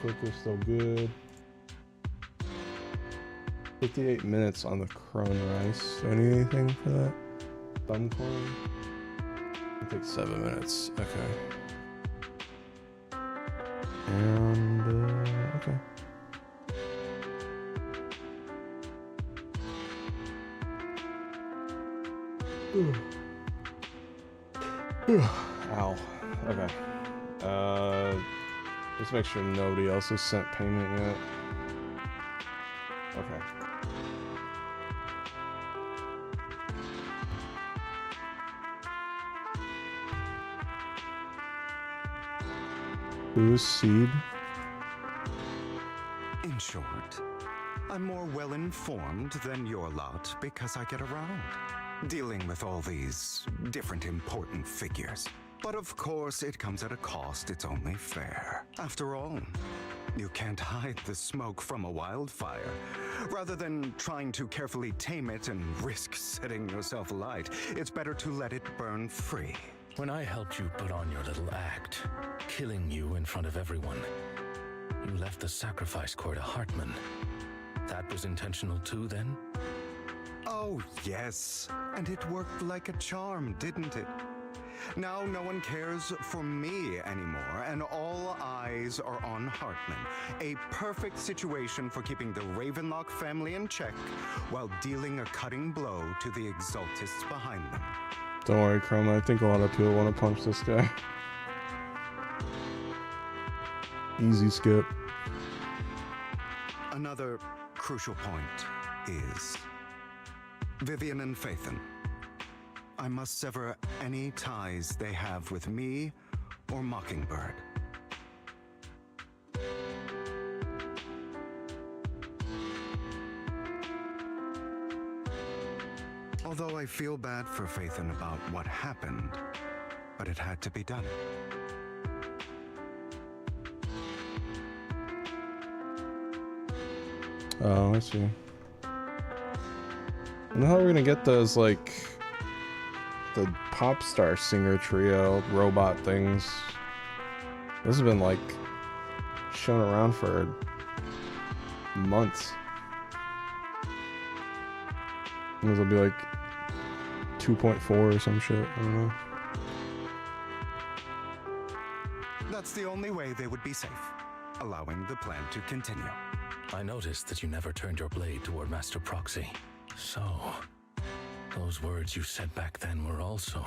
Clicky is still good. 58 minutes on the Crone Rice. Do I need anything for that? Thumbcorn? It'll take 7 minutes. Okay. And, okay. Ow. Okay. Just make sure nobody else has sent payment yet. Okay. Who's Seed?
In short, I'm more well-informed than your lot because I get around, dealing with all these different important figures. But of course, it comes at a cost. It's only fair. After all, you can't hide the smoke from a wildfire. Rather than trying to carefully tame it and risk setting yourself alight, it's better to let it burn free.
When I helped you put on your little act, killing you in front of everyone, you left the sacrifice core to Hartman. That was intentional too, then?
Oh, yes. And it worked like a charm, didn't it? Now no one cares for me anymore, and all eyes are on Hartman. A perfect situation for keeping the Ravenlock family in check while dealing a cutting blow to the Exaltists behind them.
Don't worry, Chroma. I think a lot of people want to punch this guy. Easy skip.
Another crucial point is Vivian and Phaethon. I must sever any ties they have with me or Mockingbird. Although I feel bad for Phaethon about what happened, but it had to be done.
Oh, I see. And how are we gonna get those, like, the pop star singer trio robot things? This has been like shown around for months. And this will be like 2.4 or some shit. I don't know.
That's the only way they would be safe, allowing the plan to continue.
I noticed that you never turned your blade toward Master Proxy. So, those words you said back then were also...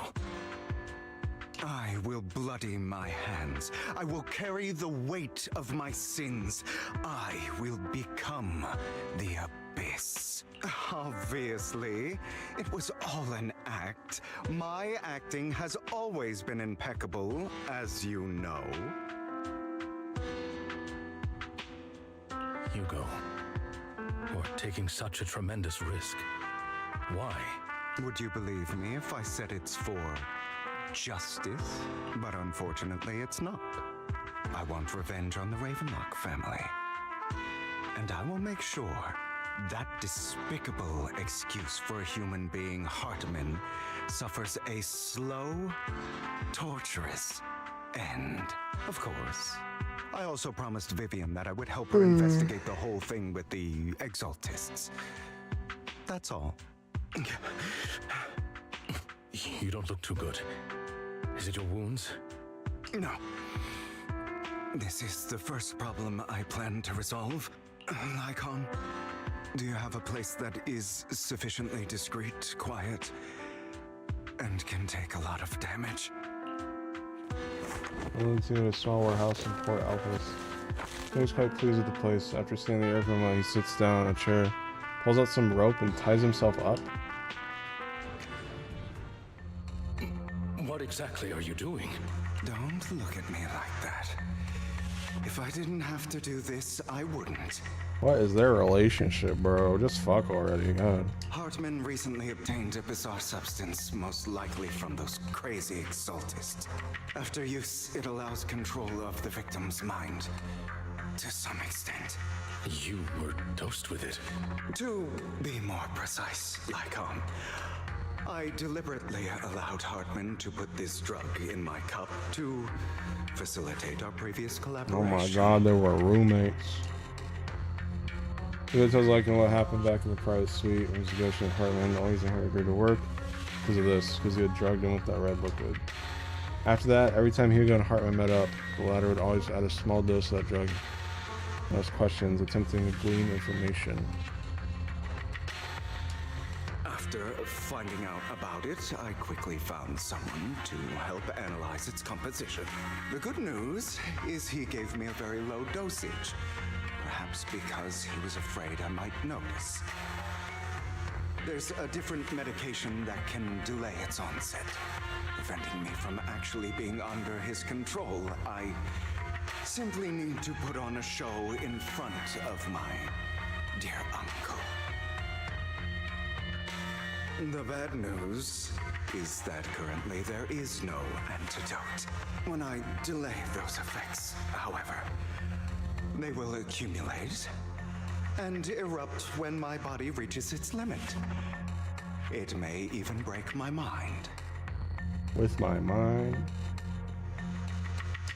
I will bloody my hands. I will carry the weight of my sins. I will become the abyss. Obviously, it was all an act. My acting has always been impeccable, as you know.
Hugo, you're taking such a tremendous risk. Why?
Would you believe me if I said it's for justice? But unfortunately, it's not. I want revenge on the Ravenlock family. And I will make sure that despicable excuse for a human being, Hartman, suffers a slow, torturous end. Of course. I also promised Vivian that I would help her investigate the whole thing with the Exaltists. That's all.
You don't look too good. Is it your wounds?
No. This is the first problem I plan to resolve. Lycon, do you have a place that is sufficiently discreet, quiet, and can take a lot of damage?
I lived in a small warehouse in Port Alpes. He was quite pleased with the place. After seeing the air for a moment, he sits down in a chair, pulls out some rope, and ties himself up.
What exactly are you doing?
Don't look at me like that. If I didn't have to do this, I wouldn't.
What is their relationship, bro? Just fuck already, God.
Hartman recently obtained a bizarre substance, most likely from those crazy Exaltists. After use, it allows control of the victim's mind, to some extent.
You were dosed with it.
To be more precise, Lycon, I deliberately allowed Hartman to put this drug in my cup to facilitate our previous collaboration.
Oh my God, they were roommates. He tells Lycan what happened back in the private suite when he was negotiating with Hartman. The only reason he agreed to work because of this, because he had drugged him with that red liquid. After that, every time Hugo and Hartman met up, the latter would always add a small dose of that drug and ask questions, attempting to glean information.
After finding out about it, I quickly found someone to help analyze its composition. The good news is he gave me a very low dosage, perhaps because he was afraid I might notice. There's a different medication that can delay its onset, preventing me from actually being under his control. I simply need to put on a show in front of my dear uncle. The bad news is that currently there is no antidote. When I delay those effects, however, they will accumulate and erupt when my body reaches its limit. It may even break my mind.
With my mind?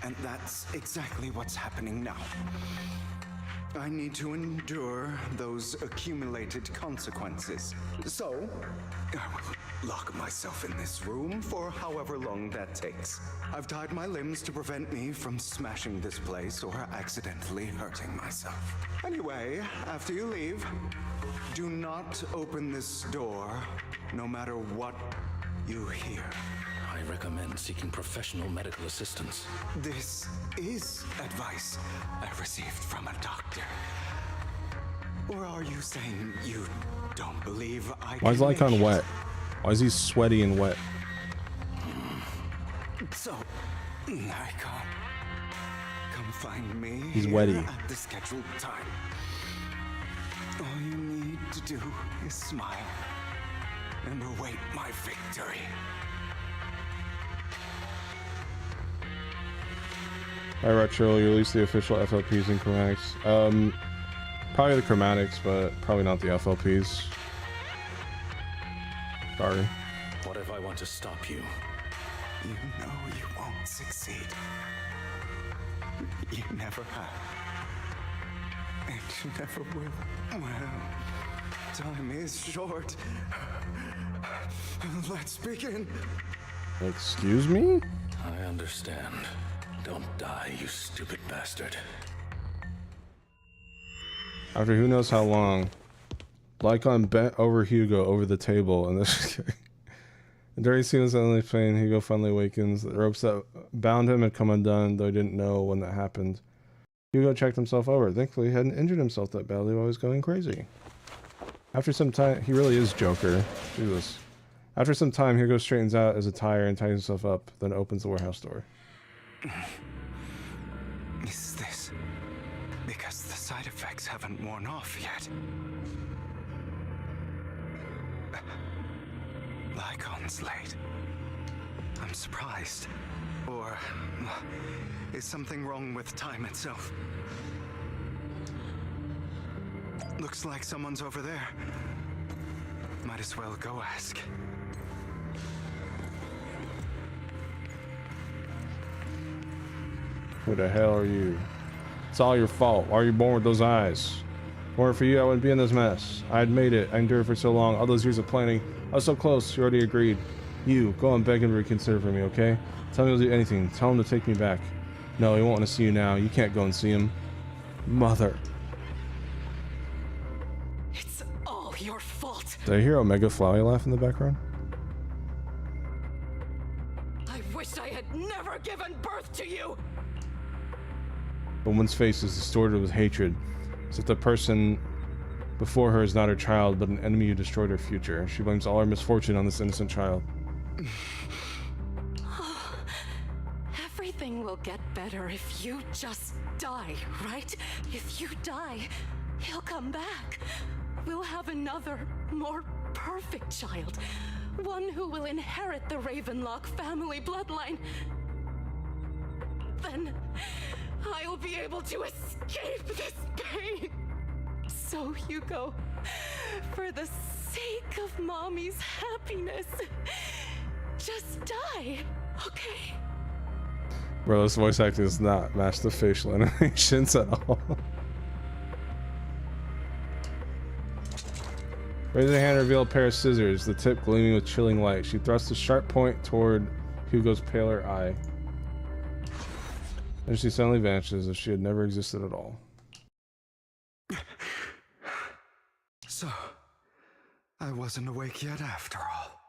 And that's exactly what's happening now. I need to endure those accumulated consequences. So, I will lock myself in this room for however long that takes. I've tied my limbs to prevent me from smashing this place or accidentally hurting myself. Anyway, after you leave, do not open this door, no matter what you hear.
I recommend seeking professional medical assistance.
This is advice I received from a doctor. Or are you saying you don't believe I
Why is Lycon wet? Why is he sweaty and wet?
So, Lycon, come find me.
He's
here
wetty.
at the scheduled time. All you need to do is smile and await my victory.
Alright, Retro, you released the official FLPs and chromatics. Probably the chromatics, but probably not the FLPs. Sorry.
What if I want to stop you?
You know you won't succeed. You never have. It never will. Well, time is short. Let's begin.
Excuse me?
I understand. Don't die, you stupid bastard.
After who knows how long, Lycon bent over Hugo over the table, and this. And during Steven's endless pain, Hugo finally awakens. The ropes that bound him had come undone, though he didn't know when that happened. Hugo checked himself over. Thankfully, he hadn't injured himself that badly while he was going crazy. After some time, he really is Joker. Jesus. After some time, Hugo straightens out his attire and tightens himself up, then opens the warehouse door.
Is this because the side effects haven't worn off yet? Lycon's late. I'm surprised. Or is something wrong with time itself? Looks like someone's over there. Might as well go ask.
Who the hell are you? It's all your fault. Why are you born with those eyes? If it weren't for you, I wouldn't be in this mess. I had made it. I endured for so long. All those years of planning. I was so close. You already agreed. You, go and beg him to reconsider for me, okay? Tell me he'll do anything. Tell him to take me back. No, he won't want to see you now. You can't go and see him. Mother.
It's all your fault.
Did I hear Omega Flowey laugh in the background?
I wish I had never given birth to you.
The woman's face is distorted with hatred, as if the person before her is not her child, but an enemy who destroyed her future. She blames all her misfortune on this innocent child.
Everything will get better if you just die, right? If you die, he'll come back. We'll have another, more perfect child. One who will inherit the Ravenlock family bloodline. Then I'll be able to escape this pain. So, Hugo, for the sake of Mommy's happiness, just die, okay?
Bro, this voice acting does not match the facial animations at all. Raising a hand revealed a pair of scissors, the tip gleaming with chilling light. She thrust a sharp point toward Hugo's paler eye. And she suddenly vanishes as if she had never existed at all.
So, I wasn't awake yet after all.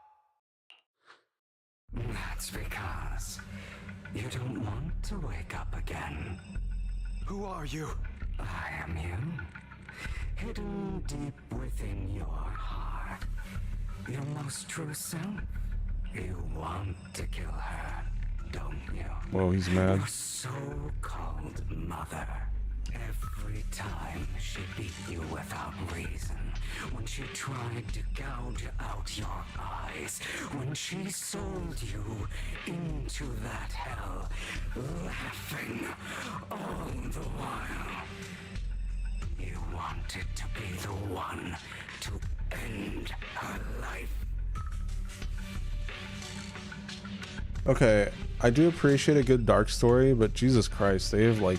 That's because you don't want to wake up again.
Who are you?
I am you. Hidden deep within your heart. Your most true self. You want to kill her, don't you?
Whoa, he's mad.
Your so-called mother. Every time she beat you without reason, when she tried to gouge out your eyes, when she sold you into that hell, laughing all the while. You wanted to be the one to end her life.
Okay, I do appreciate a good dark story, but Jesus Christ, they have like...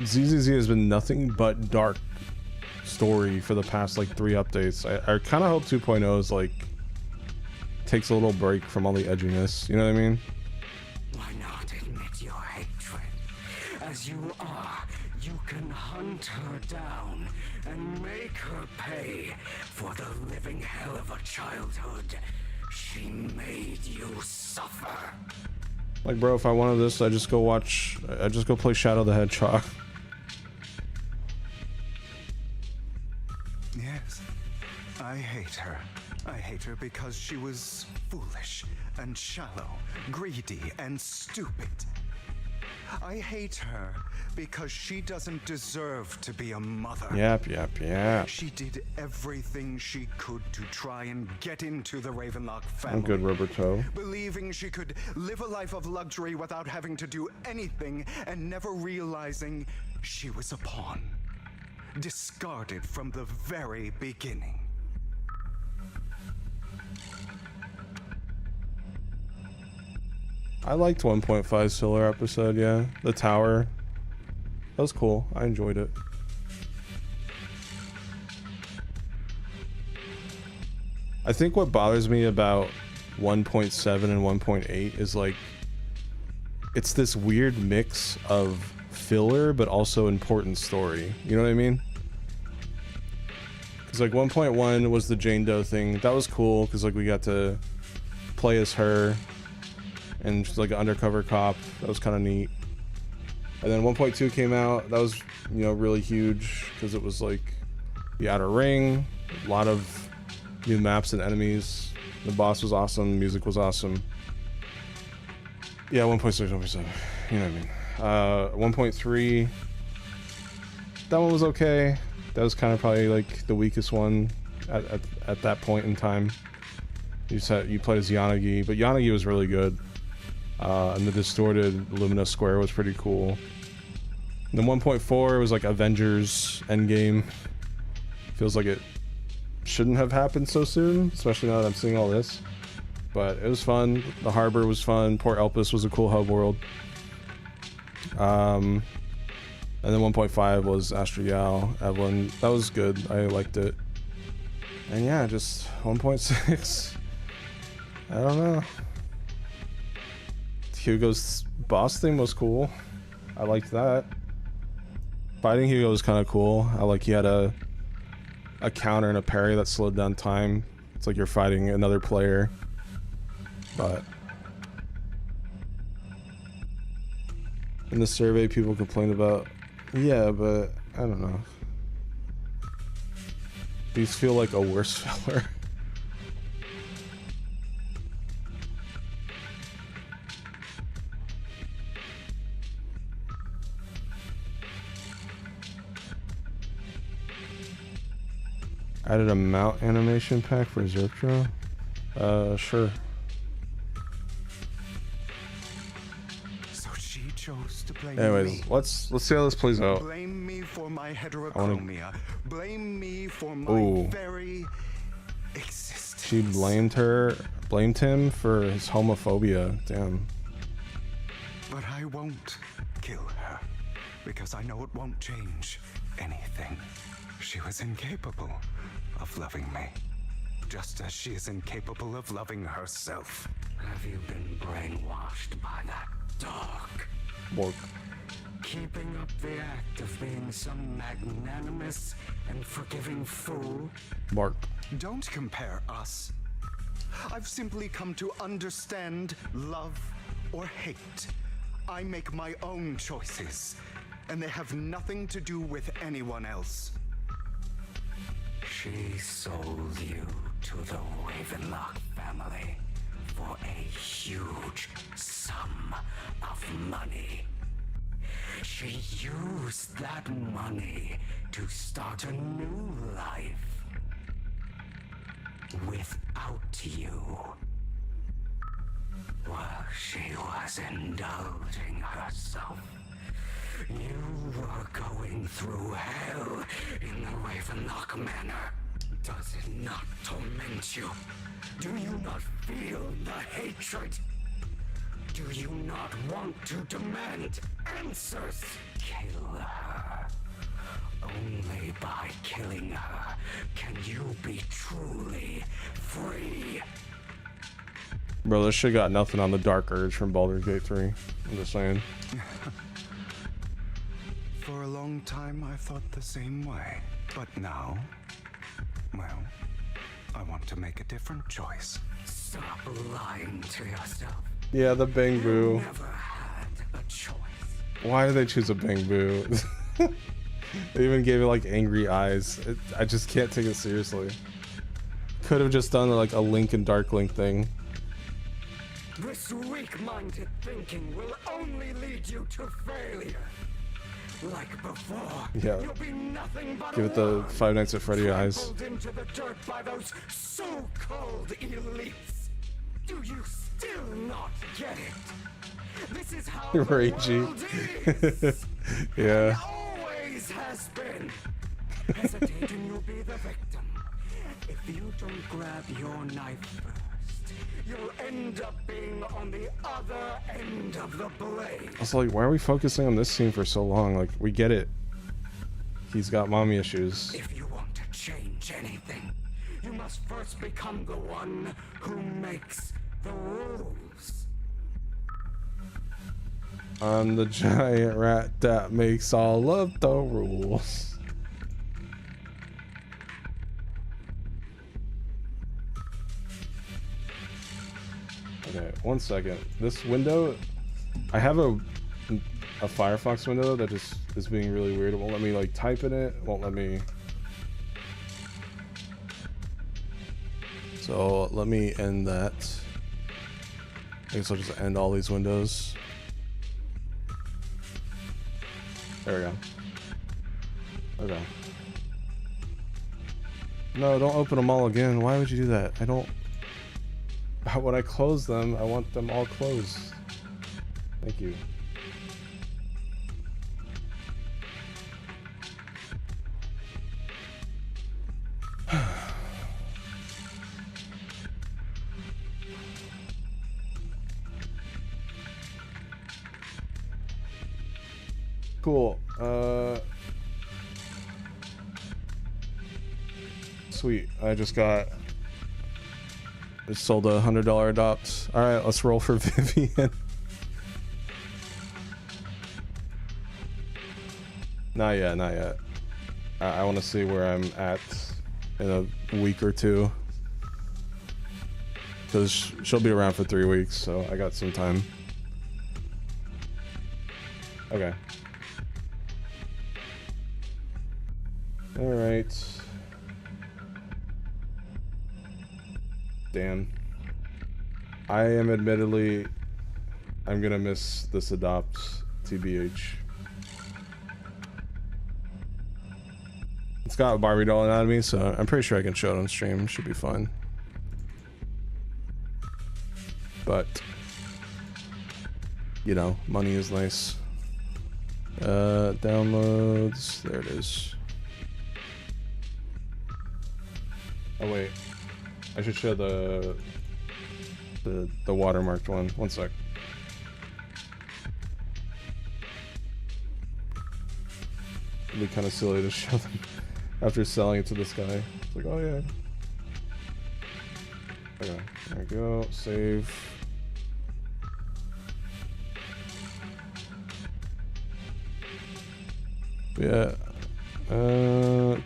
ZZZ has been nothing but dark story for the past like 3 updates. I kind of hope 2.0 is like takes a little break from all the edginess, you know what I mean?
Why not admit your hatred? As you are, you can hunt her down and make her pay for the living hell of a childhood she made you suffer.
Like, bro, if I wanted this, I just go play Shadow the Hedgehog.
Yes, I hate her. I hate her because she was foolish and shallow, greedy and stupid. I hate her because she doesn't deserve to be a mother.
Yep.
She did everything she could to try and get into the Ravenlock family.
I'm good, Roberto.
Believing she could live a life of luxury without having to do anything and never realizing she was a pawn. Discarded from the very beginning.
I liked 1.5's filler episode, yeah. The tower. That was cool. I enjoyed it. I think what bothers me about 1.7 and 1.8 is like it's this weird mix of filler but also important story. You know what I mean? Because like 1.1 was the Jane Doe thing. That was cool because like we got to play as her and she's like an undercover cop. That was kind of neat. And then 1.2 came out. That was, you know, really huge because it was like the Outer Ring, a lot of new maps and enemies. The boss was awesome. The music was awesome. Yeah, 1.6, 1.7. You know what I mean? 1.3. That one was okay. That was kind of probably like the weakest one at that point in time. You played as Yanagi, but Yanagi was really good. And the distorted Lumina Square was pretty cool. And then 1.4 was like Avengers Endgame. Feels like it shouldn't have happened so soon, especially now that I'm seeing all this. But it was fun. The harbor was fun. Port Elpis was a cool hub world. And then 1.5 was Astrial, Evelyn. That was good. I liked it. And yeah, just 1.6. I don't know. Hugo's boss thing was cool. I liked that. Fighting Hugo was kind of cool. I like he had a counter and a parry that slowed down time. It's like you're fighting another player. But in the survey, people complained about, yeah, but I don't know. These feel like a worse filler. Added a mount animation pack for Zertro? Sure.
So she chose to blame
Anyways,
me.
let's see how this plays out.
Blame me for my heterochromia. Blame me for my
Ooh.
very existence.
She blamed him for his homophobia. Damn.
But I won't kill her because I know it won't change anything. She was incapable of loving me, just as she is incapable of loving herself.
Have you been brainwashed by that dog?
Bork.
Keeping up the act of being some magnanimous and forgiving fool?
Mark.
Don't compare us. I've simply come to understand love or hate. I make my own choices, and they have nothing to do with anyone else.
She sold you to the Ravenlock family for a huge sum of money. She used that money to start a new life without you. While she was indulging herself, you were going through hell in the Ravenlock Manor. Does it not torment you? Do you not feel the hatred? Do you not want to demand answers? Kill her. Only by killing her can you be truly free.
Bro, this shit got nothing on the Dark Urge from Baldur's Gate 3. I'm just saying.
For a long time, I thought the same way. But now, well, I want to make a different choice.
Stop lying to yourself.
Yeah, the Bang Boo.
Never had a choice.
Why did they choose a Bang Boo? They even gave it like angry eyes. I just can't take it seriously. Could have just done like a Link and Dark Link thing.
This weak-minded thinking will only lead you to failure. Like before,
Yeah.
you'll be nothing but
Give it the Five Nights at Freddy eyes.
trampled into the dirt by those so-called elites. Do you still not get it? This is how the
Ragey.
world is.
Yeah.
Always has been. Hesitating, you'll be the victim. If you don't grab your knife first, you'll end up being on the other end of the blade.
I was like, why are we focusing on this scene for so long? Like, we get it. He's got mommy issues.
If you want to change anything, you must first become the one who makes the rules.
I'm the giant rat that makes all of the rules. Okay, 1 second. This window, I have a Firefox window that just is being really weird. It won't let me like type in it. It won't let me. So let me end that. I guess I'll just end all these windows. There we go. Okay. No, don't open them all again. Why would you do that? I don't... When I close them, I want them all closed. Thank you. Cool. Sweet. I just sold a $100 adopt. All right, let's roll for Vivian. Not yet, not yet. I want to see where I'm at in a week or two. Because she'll be around for 3 weeks, so I got some time. Okay. Alright. Damn. I am admittedly... I'm gonna miss this adopt, TBH. It's got a Barbie doll anatomy, so I'm pretty sure I can show it on stream. Should be fun. But... you know, money is nice. Downloads. There it is. Oh wait, I should show the watermarked one. 1 sec. It'd be kind of silly to show them after selling it to this guy. It's like, oh yeah. Okay, there we go. Save. Yeah.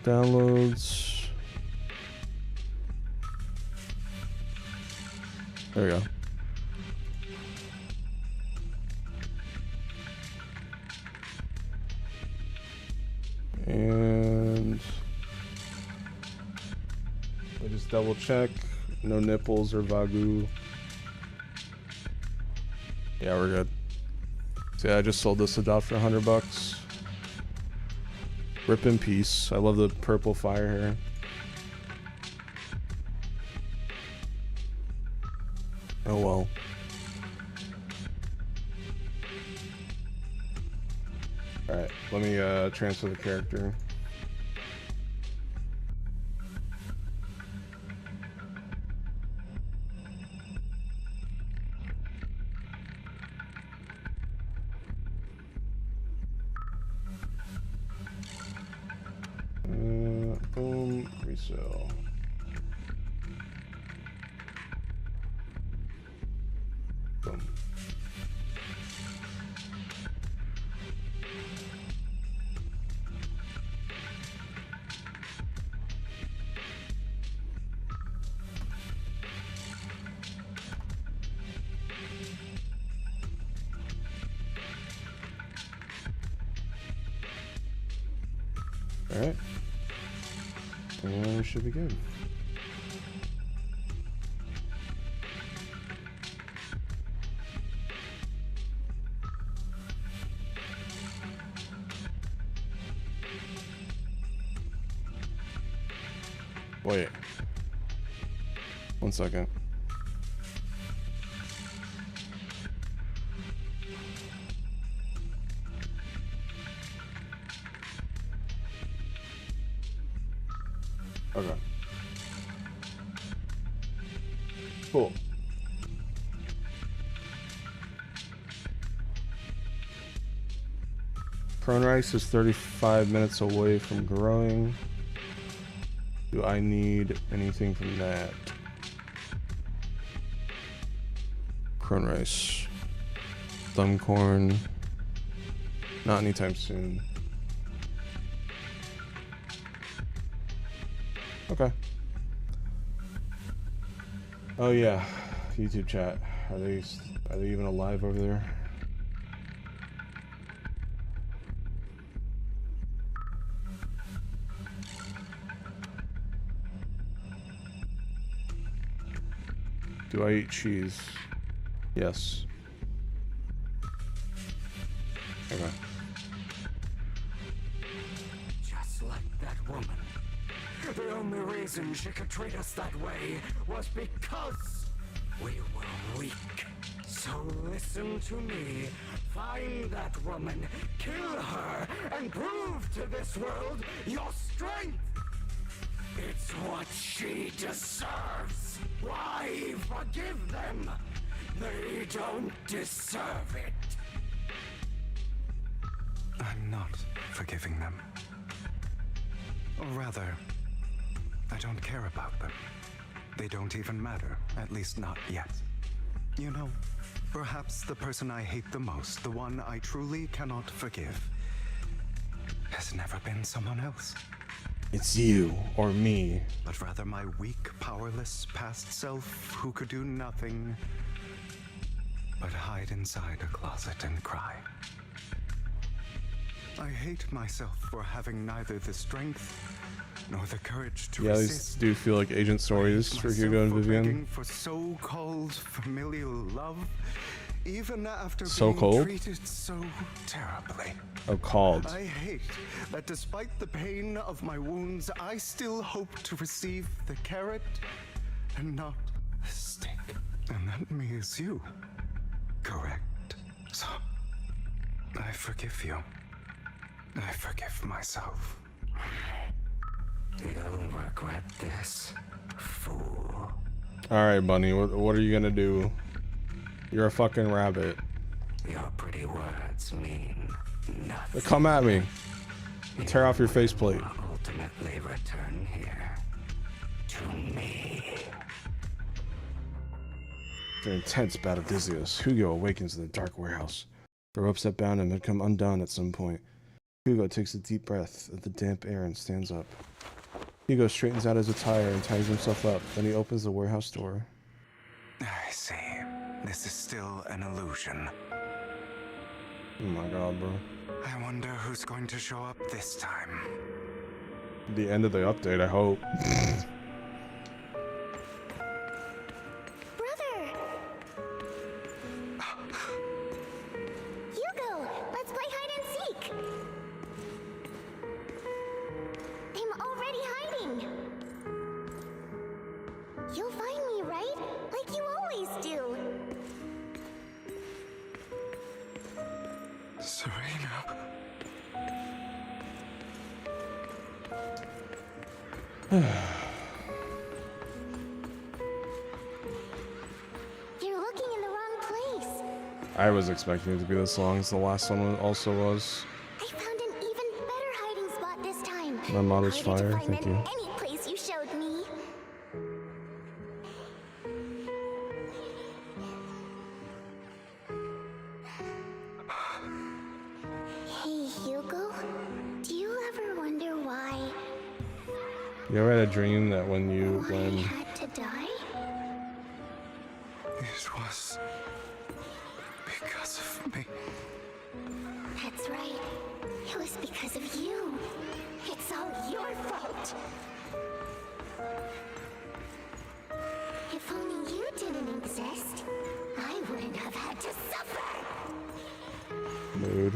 Downloads. There we go. And I just double check. No nipples or Wagyu. Yeah, we're good. So yeah, I just sold this adopt for $100. Rip in peace. I love the purple fire here. Oh well. Alright, let me transfer the character. Boom, resell. Boom. All right. And we should be good. Wait. 1 second. Okay. Cool. Prone rice is 35 minutes away from growing. Do I need anything from that? Prone rice. Thumb corn. Not anytime soon. Okay. Oh yeah, YouTube chat. Are they even alive over there? Do I eat cheese? Yes. Okay.
Just like that woman. The only reason she could treat us that way was because we were weak. So listen to me. Find that woman, kill her, and prove to this world your strength. It's what she deserves. Why forgive them? They don't deserve it.
I'm not forgiving them. Or rather, I don't care about them. They don't even matter, at least not yet. You know, perhaps the person I hate the most, the one I truly cannot forgive, has never been someone else.
It's you or me.
But rather my weak, powerless past self who could do nothing but hide inside a closet and cry. I hate myself for having neither the strength nor the courage to
Yeah, these
resist.
do feel like agent stories for Hugo and Vivian.
Begging for so-called familial love, even after
So
being
cold?
treated so terribly.
Oh, called.
I hate that despite the pain of my wounds, I still hope to receive the carrot and not the stick. And that me is you. Correct. So, I forgive you. I forgive myself.
You'll regret this, fool.
Alright, Bunny, what are you gonna do? You're a fucking rabbit.
Your pretty words mean nothing.
Come at me. Tear off your faceplate.
Ultimately return here to me.
After an intense bout of dizziness, Hugo awakens in the dark warehouse. The ropes that bound him had come undone at some point. Hugo takes a deep breath of the damp air and stands up. Hugo straightens out his attire and ties himself up. Then he opens the warehouse door.
I see. This is still an illusion.
Oh my god, bro.
I wonder who's going to show up this time.
The end of the update, I hope.
Brother! Hugo, let's play hide and seek! I'm already hiding! You'll find me, right? Like you always do!
Serena.
You're looking in the wrong place!
I was expecting it to be this long as the last one also was.
I found an even better hiding spot this time!
My mod was
Harder to
fire,
find
thank
than
you.
any place you showed me! Hey, Hugo, do you ever wonder why
You ever had a dream that when you
I had to die?
It was because of me.
That's right. It was because of you. It's all your fault. If only you didn't exist, I wouldn't have had to suffer.
mood.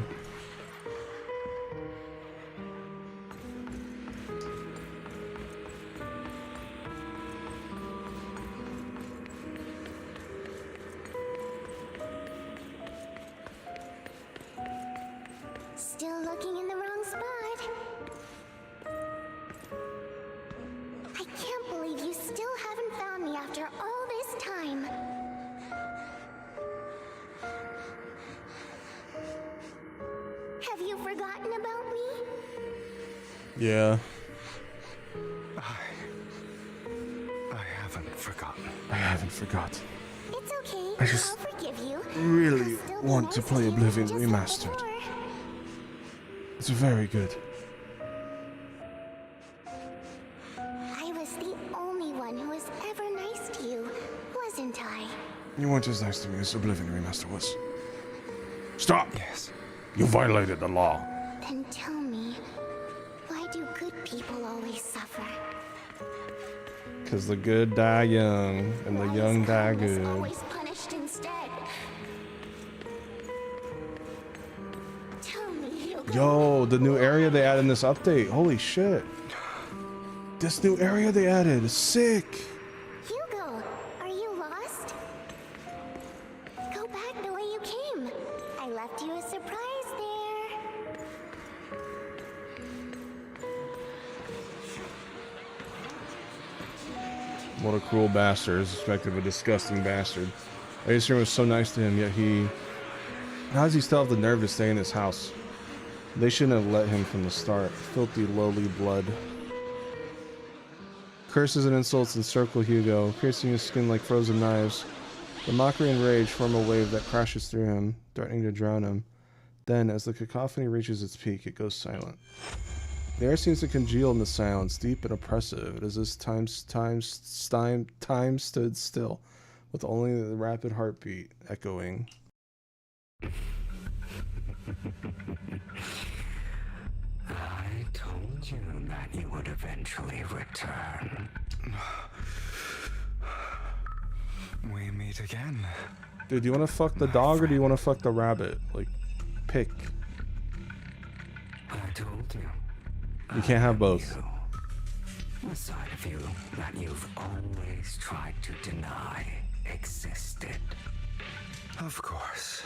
Still looking in the wrong spot. I can't believe you still haven't found me after all this time. Have you forgotten
Yeah.
I haven't forgotten.
I haven't forgotten.
It's okay.
I just
I'll forgive you.
really want to play Oblivion Remastered. It's very good.
I was the only one who was ever nice to you, wasn't I?
You weren't as nice to me as Oblivion Remaster was. Stop!
Yes.
You violated the law.
Then tell me, why do good people always suffer?
Because the good die young, and the young die good.
Always punished instead. Tell me, Hugo.
Yo, the new area they added in this update. Holy shit. This new area they added is sick.
Hugo, are you lost? Go back the way you came. I left you a surprise there.
What a cruel bastard. Is expected of a disgusting bastard. Aesir was so nice to him, yet how does he still have the nerve to stay in his house? They shouldn't have let him from the start. Filthy, lowly blood. Curses and insults encircle Hugo, piercing his skin like frozen knives. The mockery and rage form a wave that crashes through him, threatening to drown him. Then, as the cacophony reaches its peak, it goes silent. The air seems to congeal in the silence, deep and oppressive. It is as time stood still, with only the rapid heartbeat echoing.
I told you that you would eventually return.
We meet again.
Dude, do you want to fuck the dog or do you want to fuck the rabbit? Like, pick.
I told you.
You can't have both.
The side of you that you've always tried to deny existed.
Of course.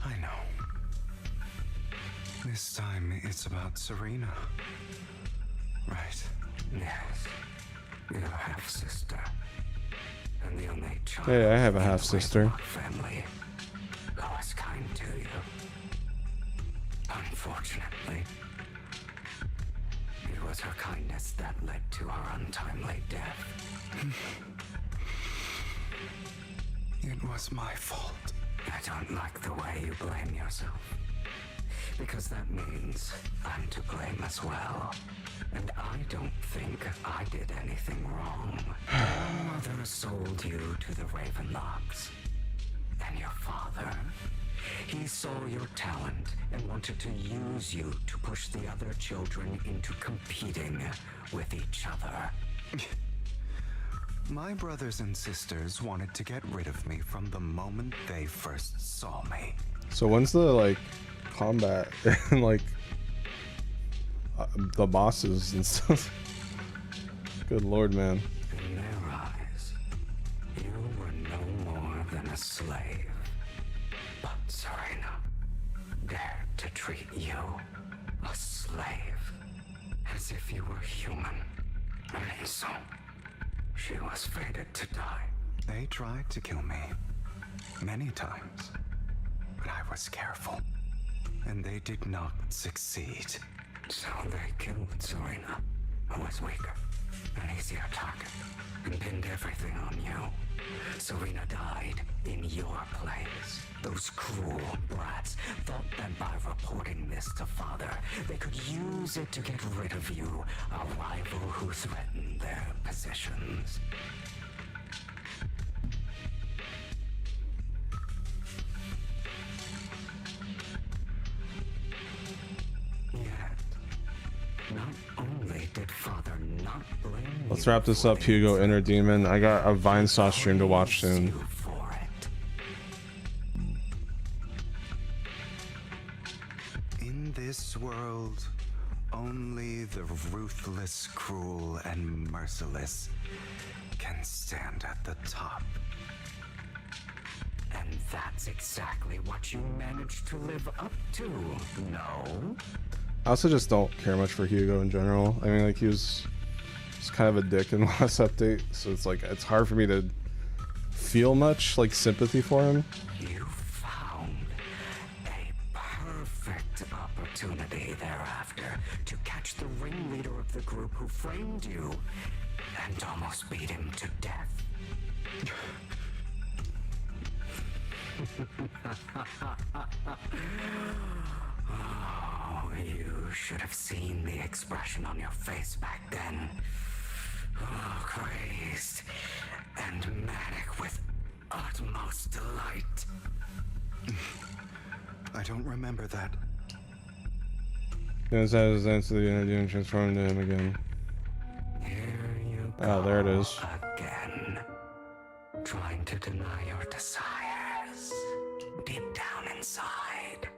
I know. This time it's about Serena. Right?
Yes. Your half-sister. And the only child.
Hey, I have a half-sister.
Family. Who was kind to you. Unfortunately, it was her kindness that led to her untimely death.
It was my fault.
I don't like the way you blame yourself. Because that means I'm to blame as well. And I don't think I did anything wrong. Your mother sold you to the Ravenlocks. And your father, he saw your talent and wanted to use you to push the other children into competing with each other.
My brothers and sisters wanted to get rid of me from the moment they first saw me.
So when's the, like, combat and, like, the bosses and stuff? Good lord, man.
In their eyes, you were no more than a slave. But Serena dared to treat you, a slave, as if you were human. And so, she was fated to die.
They tried to kill me many times, but I was careful, and they did not succeed.
So they killed Serena, who was weaker, an easier target, and pinned everything on you. Serena died in your place. Those cruel brats thought that by reporting this to Father, they could use it to get rid of you, a rival who threatened their positions. Not only did Father not blame
Let's wrap this up, Hugo Inner Demon. I got a Vine Sauce stream to watch soon.
In this world, only the ruthless, cruel, and merciless can stand at the top.
And that's exactly what you managed to live up to, no?
I also just don't care much for Hugo in general. I mean, like, he was just kind of a dick in the last update, so it's like, it's hard for me to feel much, like, sympathy for him.
You found a perfect opportunity there thereafter to catch the ringleader of the group who framed you and almost beat him to death. Oh, you should have seen the expression on your face back then. Oh, crazed and manic with utmost delight.
I don't remember that.
Dennis has his answer to the energy and transformed him again. Oh, there it is.
Again, trying to deny your desires deep down inside.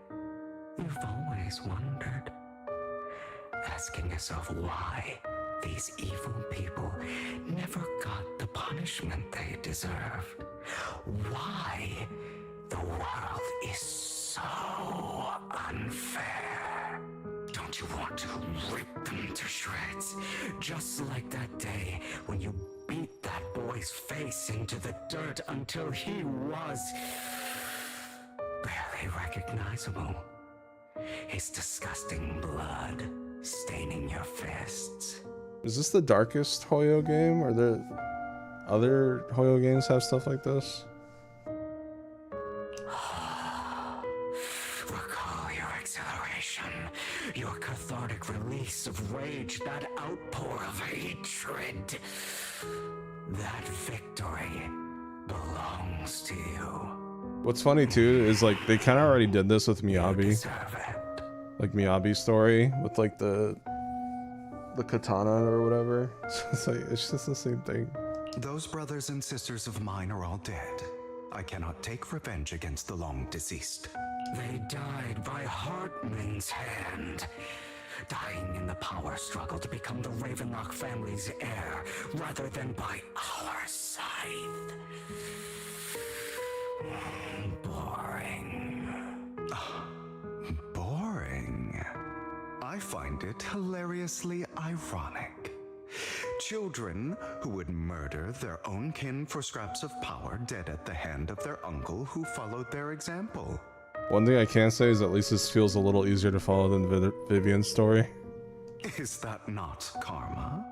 You've always wondered, asking yourself why these evil people never got the punishment they deserved. Why the world is so unfair. Don't you want to rip them to shreds? Just like that day when you beat that boy's face into the dirt until he was barely recognizable. His disgusting blood staining your fists.
Is this the darkest Hoyo game? Or the other Hoyo games have stuff like this?
Recall your exhilaration, your cathartic release of rage, that outpour of hatred. That victory belongs to you.
What's funny too is like they kind of already did this with Miyabi, like Miyabi's story with like the katana or whatever. So it's like it's just the same thing.
Those brothers and sisters of mine are all dead. I cannot take revenge against the long deceased.
They died by Hartman's hand, dying in the power struggle to become the Ravenlock family's heir, rather than by our scythe. Boring.
Boring? I find it hilariously ironic. Children who would murder their own kin for scraps of power dead at the hand of their uncle who followed their example.
One thing I can say is at least this feels a little easier to follow than Vivian's story.
Is that not karma?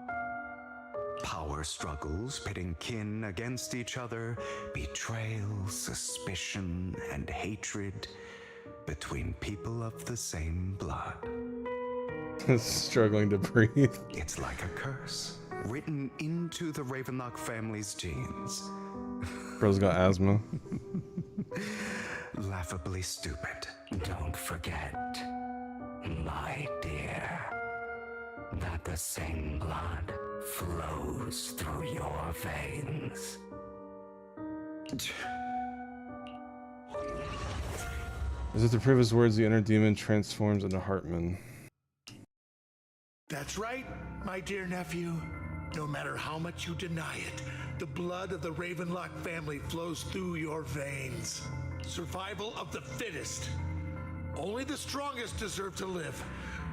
Power struggles pitting kin against each other, betrayal, suspicion, and hatred between people of the same blood.
Struggling to breathe.
It's like a curse, written into the Ravenlock family's genes.
Bro's got asthma.
Laughably stupid.
Don't forget, my dear, that the same blood flows through your veins.
As if to prove his words, the inner demon transforms into Hartman.
That's right, my dear nephew. No matter how much you deny it, the blood of the Ravenlock family flows through your veins. Survival of the fittest. Only the strongest deserve to live.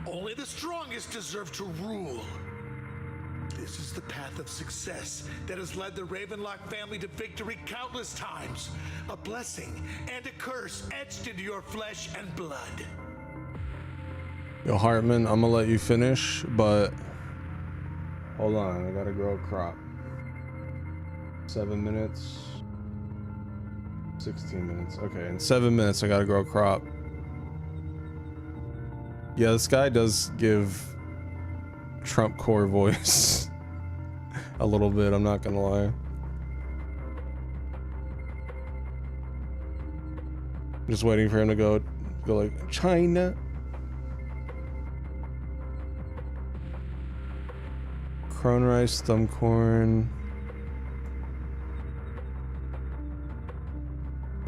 Only the strongest deserve to rule. This is the path of success that has led the Ravenlock family to victory countless times. A blessing and a curse etched into your flesh and blood.
Yo, Hartman, I'm gonna let you finish, but hold on, I gotta grow a crop. 7 minutes. 16 minutes. Okay, in 7 minutes I gotta grow a crop. Yeah, this guy does give Trump core voice a little bit, I'm not gonna lie. I'm just waiting for him to go like China. Crone rice, thumb corn.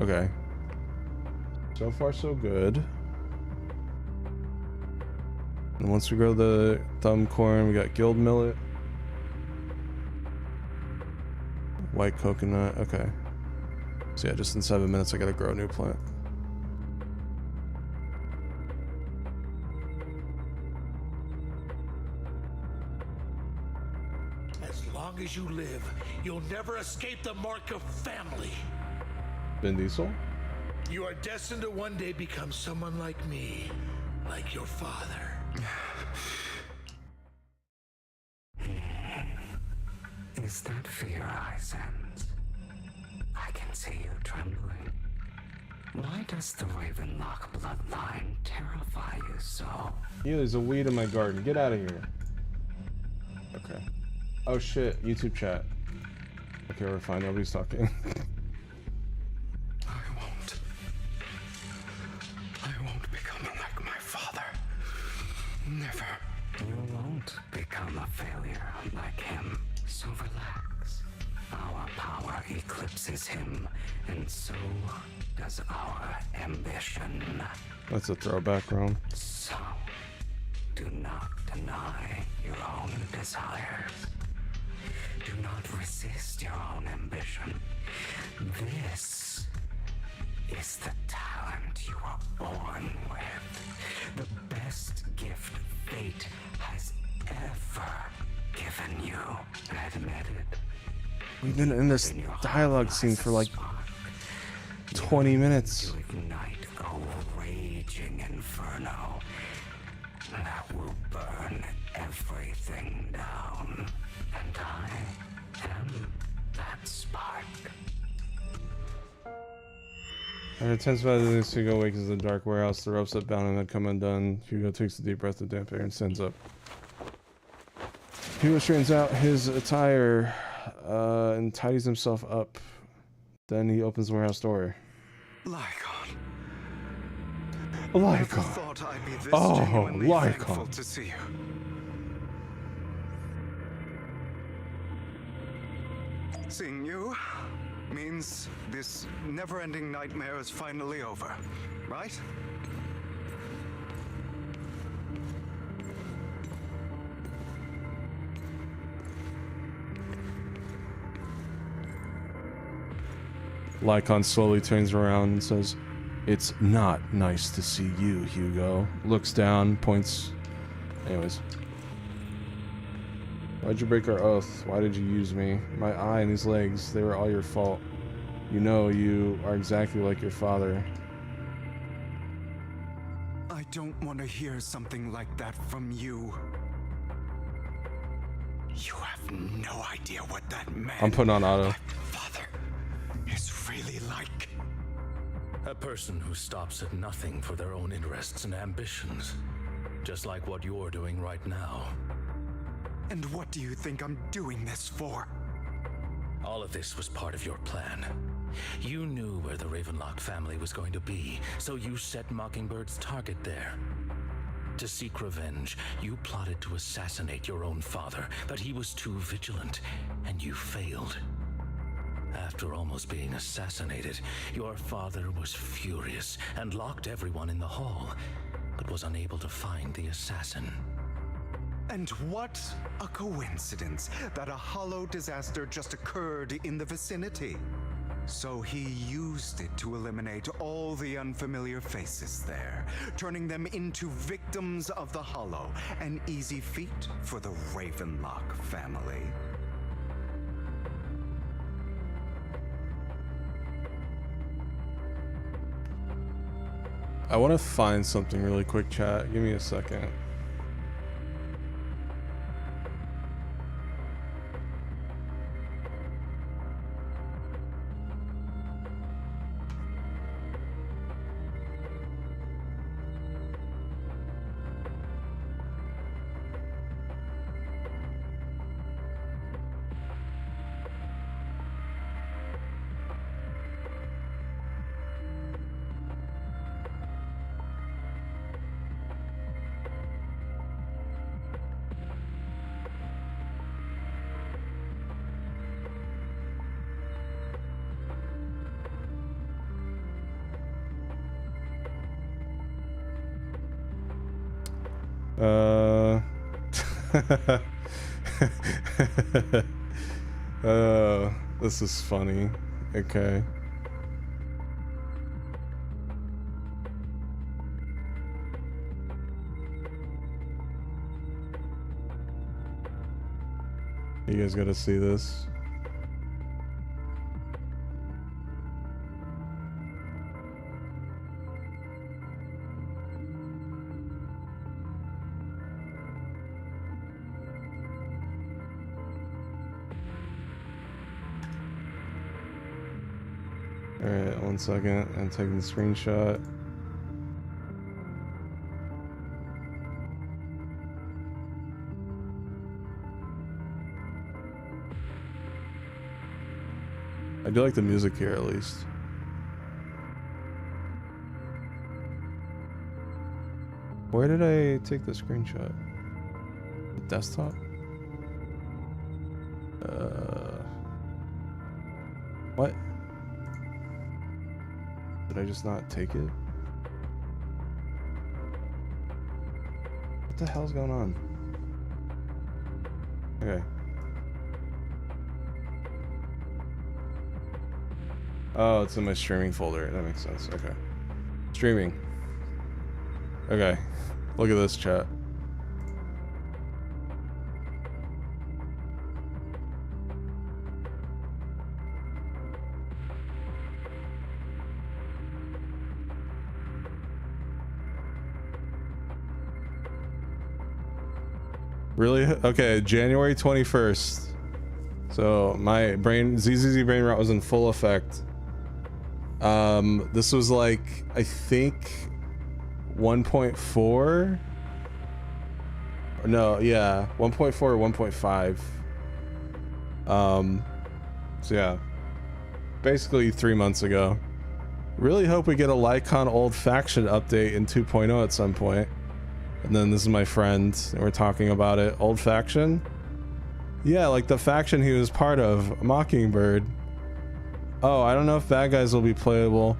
Okay. So far, so good. And once we grow the thumb corn, we got guild millet. White coconut. Okay. So yeah, just in 7 minutes, I gotta grow a new plant.
As long as you live, you'll never escape the mark of family.
Vin Diesel?
You are destined to one day become someone like me, like your father.
Is that fear I sense? I can see you trembling. Why does the Ravenlock bloodline terrify you so?
Yeah, there's a weed in my garden. Get out of here. Okay. Oh shit, YouTube chat. Okay, we're fine. Nobody's talking.
I won't become like my father. Never.
You won't become a failure like him, so relax. Our power eclipses him, and so does our ambition.
That's a throwback, Rome.
So, do not deny your own desires. Do not resist your own ambition. This is the talent you are born with. The best gift fate has ever given you. Admit it.
We've been in this dialogue scene for like 20 minutes.
To ignite a raging inferno that will burn everything down. And I am that spark.
After 10 minutes, Hugo wakens in the dark warehouse. The ropes that bound him had come undone. Hugo takes a deep breath of damp air and stands up. Hugo straightens out his attire and tidies himself up. Then he opens the warehouse door.
Lycon.
Lycon.
Thought I'd be this
Oh,
genuinely thankful
Lycon.
to see you. Seeing you means this never-ending nightmare is finally over, right?
Lycon slowly turns around and says, "It's not nice to see you, Hugo." Looks down, points. Anyways. Why'd you break our oath? Why did you use me? My eye and these legs, they were all your fault. You know you are exactly like your father.
I don't want to hear something like that from you. You have no idea what that man,
I'm putting on auto.
father, is really like.
A person who stops at nothing for their own interests and ambitions. Just like what you're doing right now.
And what do you think I'm doing this for?
All of this was part of your plan. You knew where the Ravenlock family was going to be, so you set Mockingbird's target there. To seek revenge, you plotted to assassinate your own father, but he was too vigilant, and you failed. After almost being assassinated, your father was furious and locked everyone in the hall, but was unable to find the assassin.
And what a coincidence that a hollow disaster just occurred in the vicinity. So he used it to eliminate all the unfamiliar faces there, turning them into victims of the hollow. An easy feat for the Ravenlock family.
I want to find something really quick, chat. Give me a second. This is funny. Okay. You guys gotta see this. Alright, 1 second. I'm taking the screenshot. I do like the music here, at least. Where did I take the screenshot? The desktop? What? Did I just not take it? What the hell's going on? Okay. Oh, it's in my streaming folder. That makes sense. Okay. Streaming. Okay. Look at this, chat. Really? Okay, January 21st. So my brain, ZZZ brain rot was in full effect. This was like, I think 1.4. No, yeah, 1.4 or 1.5. So yeah, basically 3 months ago. Really hope we get a Lycon Old Faction update in 2.0 at some point. And then this is my friend, and we're talking about it. Old Faction? Yeah, like the faction he was part of, Mockingbird. Oh, I don't know if bad guys will be playable.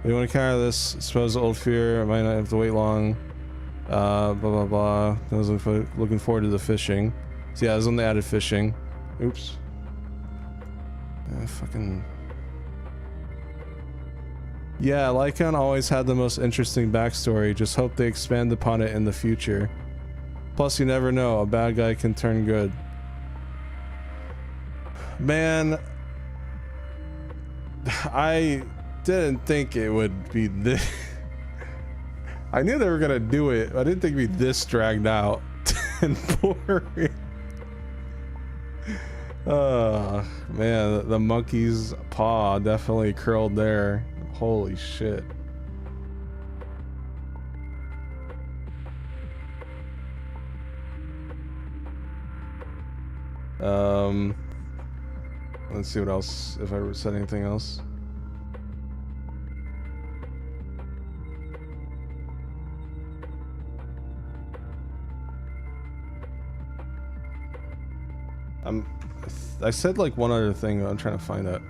We want to counter this supposed old fear. I might not have to wait long. Blah blah blah. I was looking forward to the fishing. So yeah, this is when they added fishing. Oops. Fucking. Yeah, Lycon always had the most interesting backstory. Just hope they expand upon it in the future. Plus, you never know, a bad guy can turn good. Man, I didn't think it would be this. I knew they were gonna do it. I didn't think it'd be this dragged out and boring. Man, the monkey's paw definitely curled there. Holy shit. Let's see what else, if I said anything else. I said like one other thing, I'm trying to find it.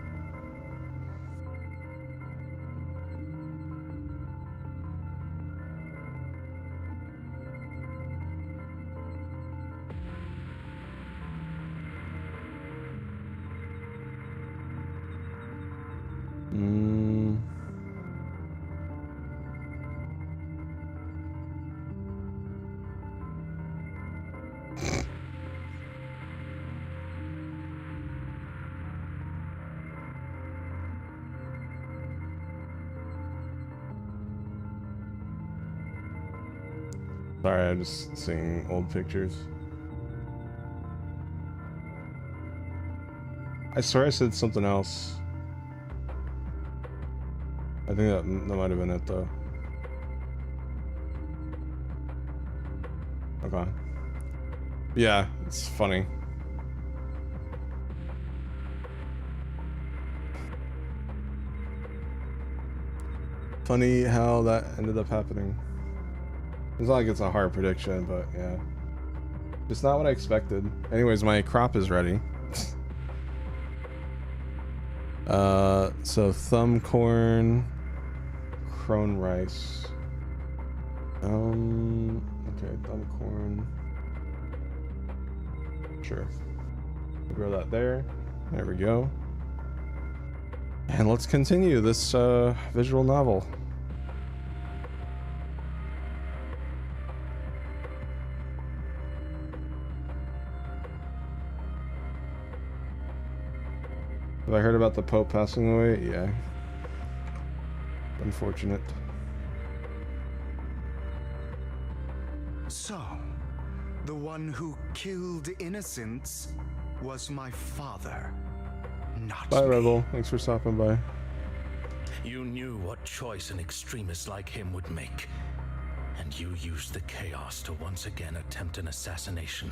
Sorry, I'm just seeing old pictures. I swear I said something else. I think that might have been it though. Okay. Yeah, it's funny. Funny how that ended up happening. It's not like it's a hard prediction, but yeah. It's not what I expected. Anyways, my crop is ready. So thumb corn, crone rice. Okay, thumb corn. Sure. Grow that there. There we go. And let's continue this visual novel. Have I heard about the Pope passing away? Yeah. Unfortunate.
So, the one who killed innocents was my father, not
Bye,
me.
Rebel. Thanks for stopping by.
You knew what choice an extremist like him would make, and you used the chaos to once again attempt an assassination.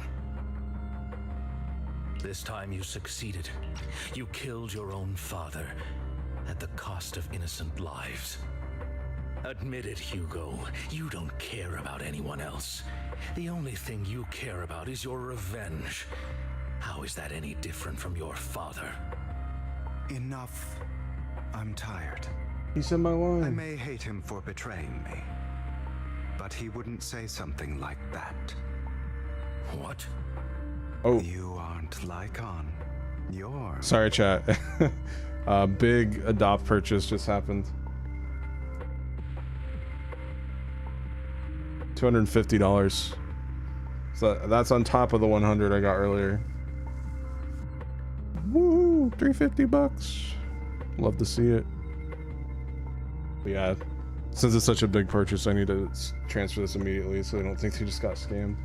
This time you succeeded. You killed your own father at the cost of innocent lives. Admit it, Hugo. You don't care about anyone else. The only thing you care about is your revenge. How is that any different from your father?
Enough. I'm tired.
He said my line.
I may hate him for betraying me, but he wouldn't say something like that.
What?
Oh.
You aren't Lycon. You're...
Sorry, chat. Big adopt purchase just happened. $250. So that's on top of the 100 I got earlier. Woo! $350. Love to see it. But yeah, since it's such a big purchase, I need to transfer this immediately so I don't think they just got scammed.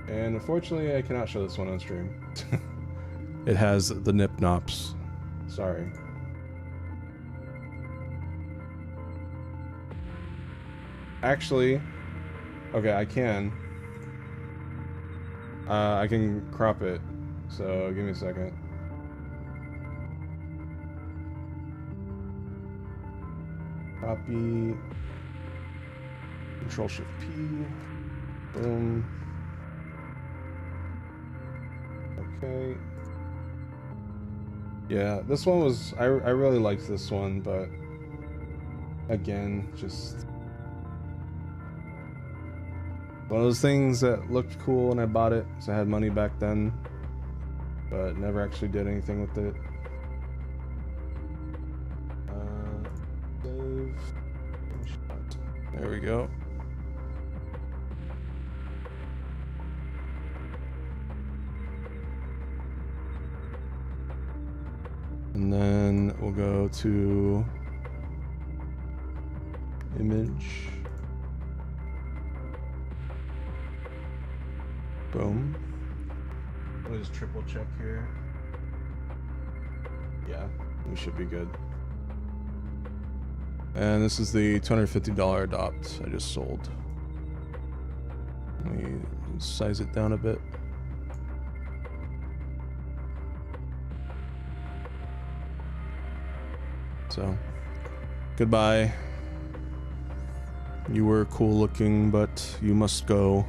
And unfortunately, I cannot show this one on stream. It has the nip nops. Sorry. Actually, okay, I can. I can crop it. So give me a second. Copy. Control Shift P. Boom. Okay. Yeah, this one was, I really liked this one, but again, just one of those things that looked cool and I bought it because I had money back then, but never actually did anything with it. Save. There we go. And then we'll go to image. Boom. Let me just triple check here. Yeah, we should be good. And this is the $250 adopt I just sold. Let me size it down a bit. So, goodbye. You were cool looking, but you must go.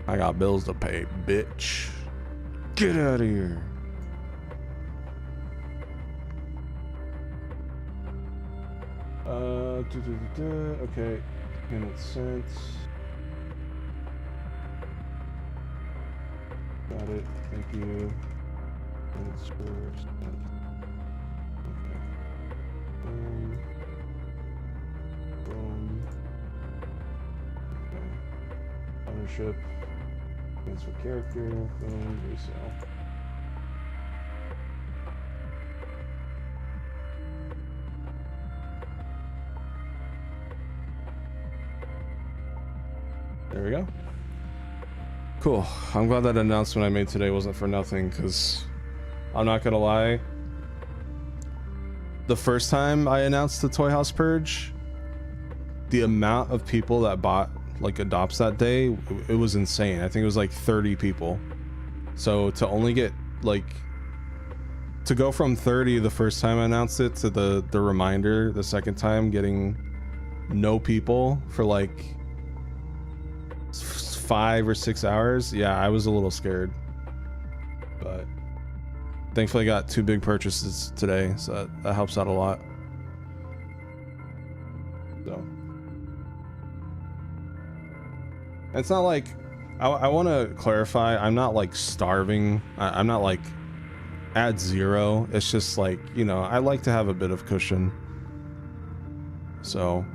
I got bills to pay, bitch. Get out of here. Okay, payment sent. Got it. Thank you. Transfer sent. Okay. Boom. Boom. Okay. Ownership. Transfer character. Boom. Resale. There we go. Cool. I'm glad that announcement I made today wasn't for nothing, because I'm not gonna lie. The first time I announced the Toy House Purge, the amount of people that bought like adopts that day, it was insane. I think it was like 30 people. So to only get like, to go from 30 the first time I announced it to the reminder the second time getting no people for like 5 or 6 hours, yeah, I was a little scared, but thankfully I got 2 big purchases today, so that helps out a lot. So it's not like I want to clarify, I'm not like starving. I'm not like at zero. It's just like, you know, I like to have a bit of cushion, so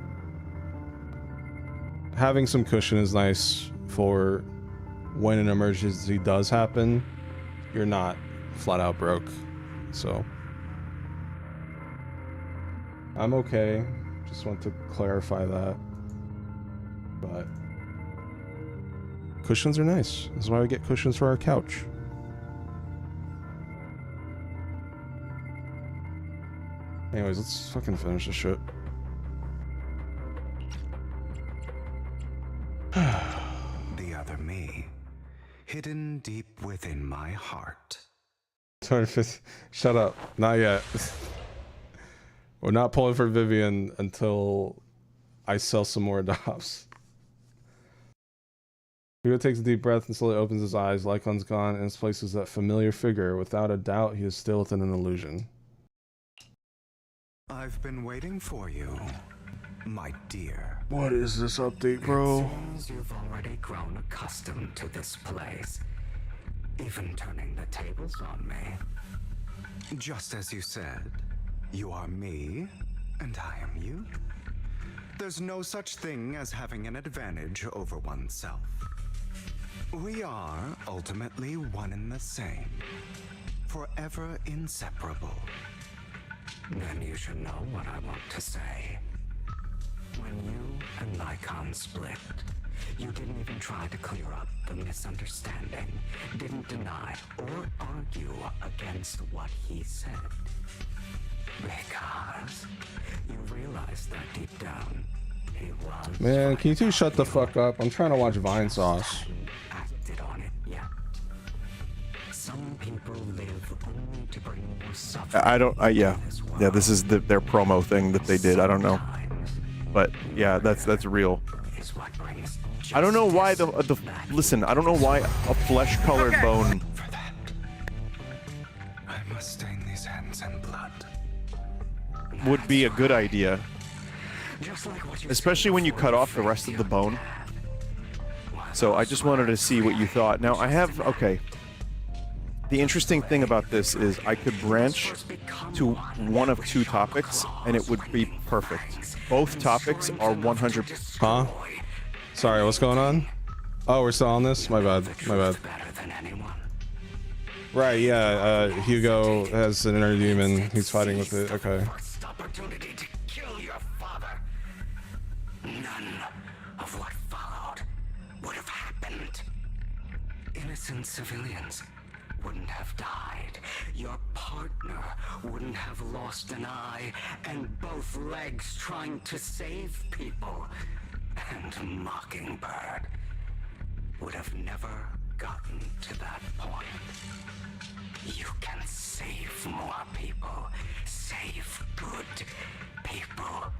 having some cushion is nice for when an emergency does happen. You're not flat out broke, so I'm okay. Just want to clarify that. But Cushions are nice. That's why we get cushions for our couch. Anyways, let's fucking finish this shit.
The other me, hidden deep within my heart.
Shut up. Not yet. We're not pulling for Vivian until I sell some more adopts. Hugo takes a deep breath and slowly opens his eyes. Lycon's gone, and his place is that familiar figure. Without a doubt, he is still within an illusion.
I've been waiting for you, my dear.
What is this update, bro?
It seems you've already grown accustomed to this place, even turning the tables on me.
Just as you said, you are me, and I am you. There's no such thing as having an advantage over oneself. We are ultimately one and the same, forever inseparable.
Then you should know what I want to say. When you and Lycon split, you didn't even try to clear up the misunderstanding, didn't deny or argue against what he said. Because you realized that deep down, he was...
Man, can you two shut the fuck up? I'm trying to watch Vine Sauce.
Acted on it yet. Some people live only to bring more suffering.
I don't. Yeah. This is their promo thing that they did. I don't know, but yeah, that's real. I don't know why the listen. I don't know why a flesh-colored bone.
I must stain these hands in blood.
Would be a good idea, especially when you cut off the rest of the bone. So I just wanted to see what you thought. Now I have okay. The interesting thing about this is I could branch to one of two topics and it would be perfect. Both topics are 100.
Huh? Sorry, what's going on? Oh, we're still on this? My bad. My bad. Right, yeah, Hugo has an inner demon. He's fighting with it. Okay.
Opportunity to kill your father. None of what followed would have happened. Innocent civilians wouldn't have died. Your partner wouldn't have lost an eye and both legs trying to save people. And Mockingbird would have never gotten to that point. You can save more people. Save good people.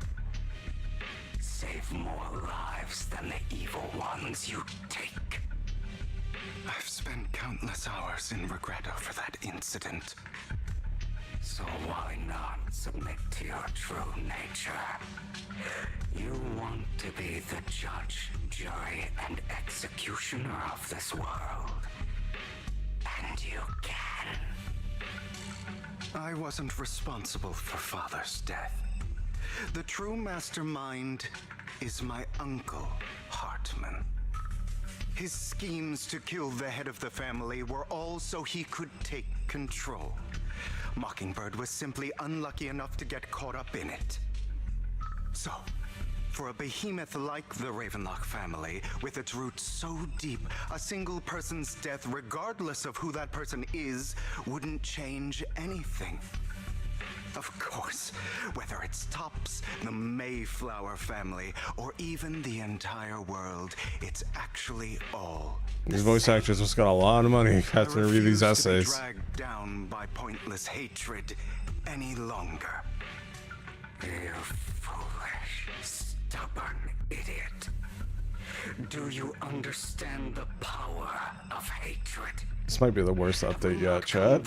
Save more lives than the evil ones you take.
I've spent countless hours in regret over that incident.
So why not submit to your true nature? You want to be the judge, jury, and executioner of this world. And you can.
I wasn't responsible for Father's death. The true mastermind is my uncle, Hartman. His schemes to kill the head of the family were all so he could take control. Mockingbird was simply unlucky enough to get caught up in it. So, for a behemoth like the Ravenlock family, with its roots so deep, a single person's death, regardless of who that person is, wouldn't change anything. Of course, whether it's Tops, the Mayflower family, or even the entire world, it's actually all.
These voice actors just got a lot of money. Had to read these essays.
To be dragged down by pointless hatred any longer.
You foolish, stubborn idiot. Do you understand the power of hatred?
This might be the worst update yet, chat.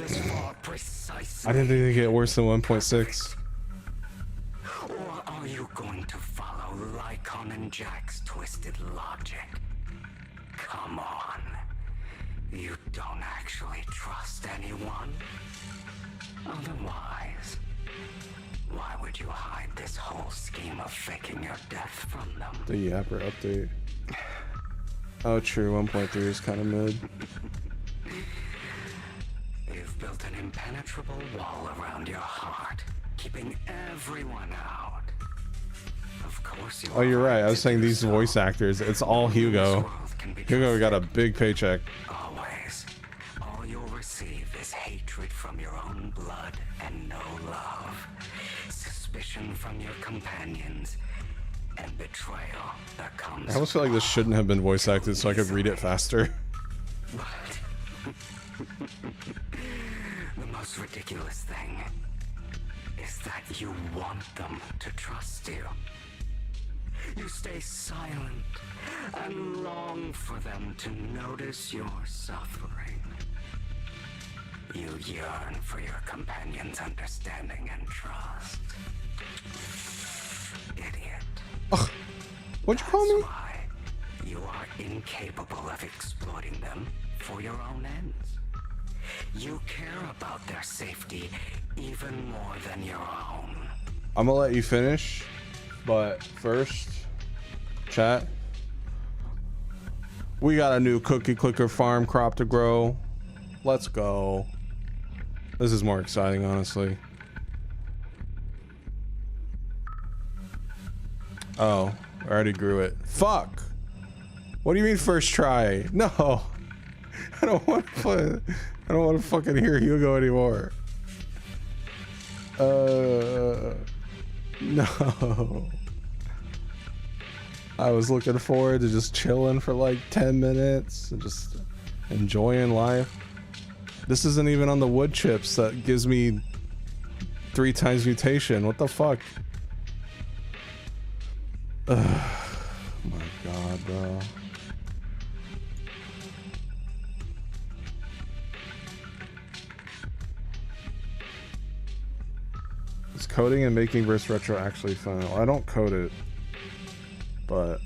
I didn't think it'd get worse than 1.6.
Or are you going to follow Lycon and Jack's twisted logic? Come on. You don't actually trust anyone? Otherwise, why would you hide this whole scheme of faking your death from them?
The Yapper update. Oh, true. 1.3 is kind of mid.
You've built an impenetrable wall around your heart, keeping everyone out. Of course you
Oh, you're right. I was saying these voice actors. It's all Hugo.
can be
Hugo
trusted.
got a big paycheck.
Always. All you'll receive is hatred from your own blood and no love. Suspicion from your companions and betrayal that comes.
I almost feel like this shouldn't have been voice acted so I could read it faster.
The most ridiculous thing is that you want them to trust you. You stay silent and long for them to notice your suffering. You yearn for your companion's understanding and trust. Idiot.
Ugh. What'd you call me?
Why you are incapable of exploiting them for your own ends. You care about their safety even more than your own.
I'm gonna let you finish, but first, chat. We got a new cookie clicker farm crop to grow. Let's go. This is more exciting, honestly. Oh, I already grew it. Fuck. What do you mean first try? No. I don't want to fucking hear Hugo anymore. No. I was looking forward to just chilling for like 10 minutes and just enjoying life. This isn't even on the wood chips that gives me 3 times mutation. What the fuck? Ugh. My god, bro. Is coding and making versus retro actually fun? Well, I don't code it, but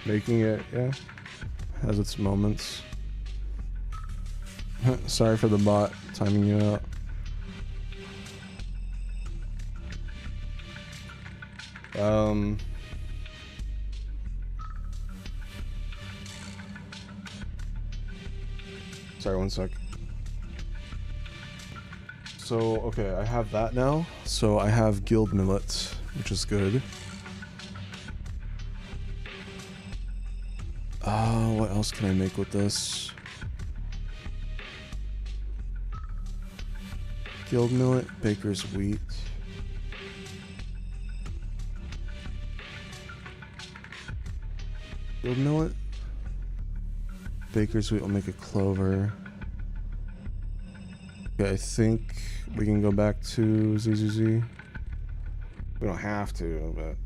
making it, yeah, has its moments. Sorry for the bot timing you out. Sorry, one sec. So, okay, I have that now. So I have guild millet, which is good. What else can I make with this? Guild millet, baker's wheat. Guild millet, baker's wheat will make a clover. Okay, I think we can go back to ZZZ. We don't have to, but...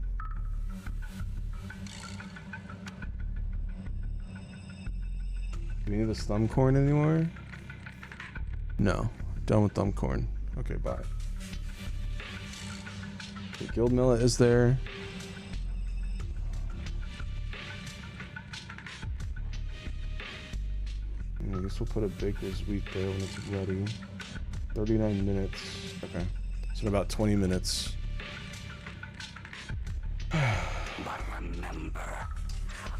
Do we need this thumb corn anymore? No. Done with thumb corn. Okay, bye. Okay, guild millet is there. And I guess we'll put a baker's wheat there when it's ready. 39 minutes. Okay. So in about 20 minutes.
But remember,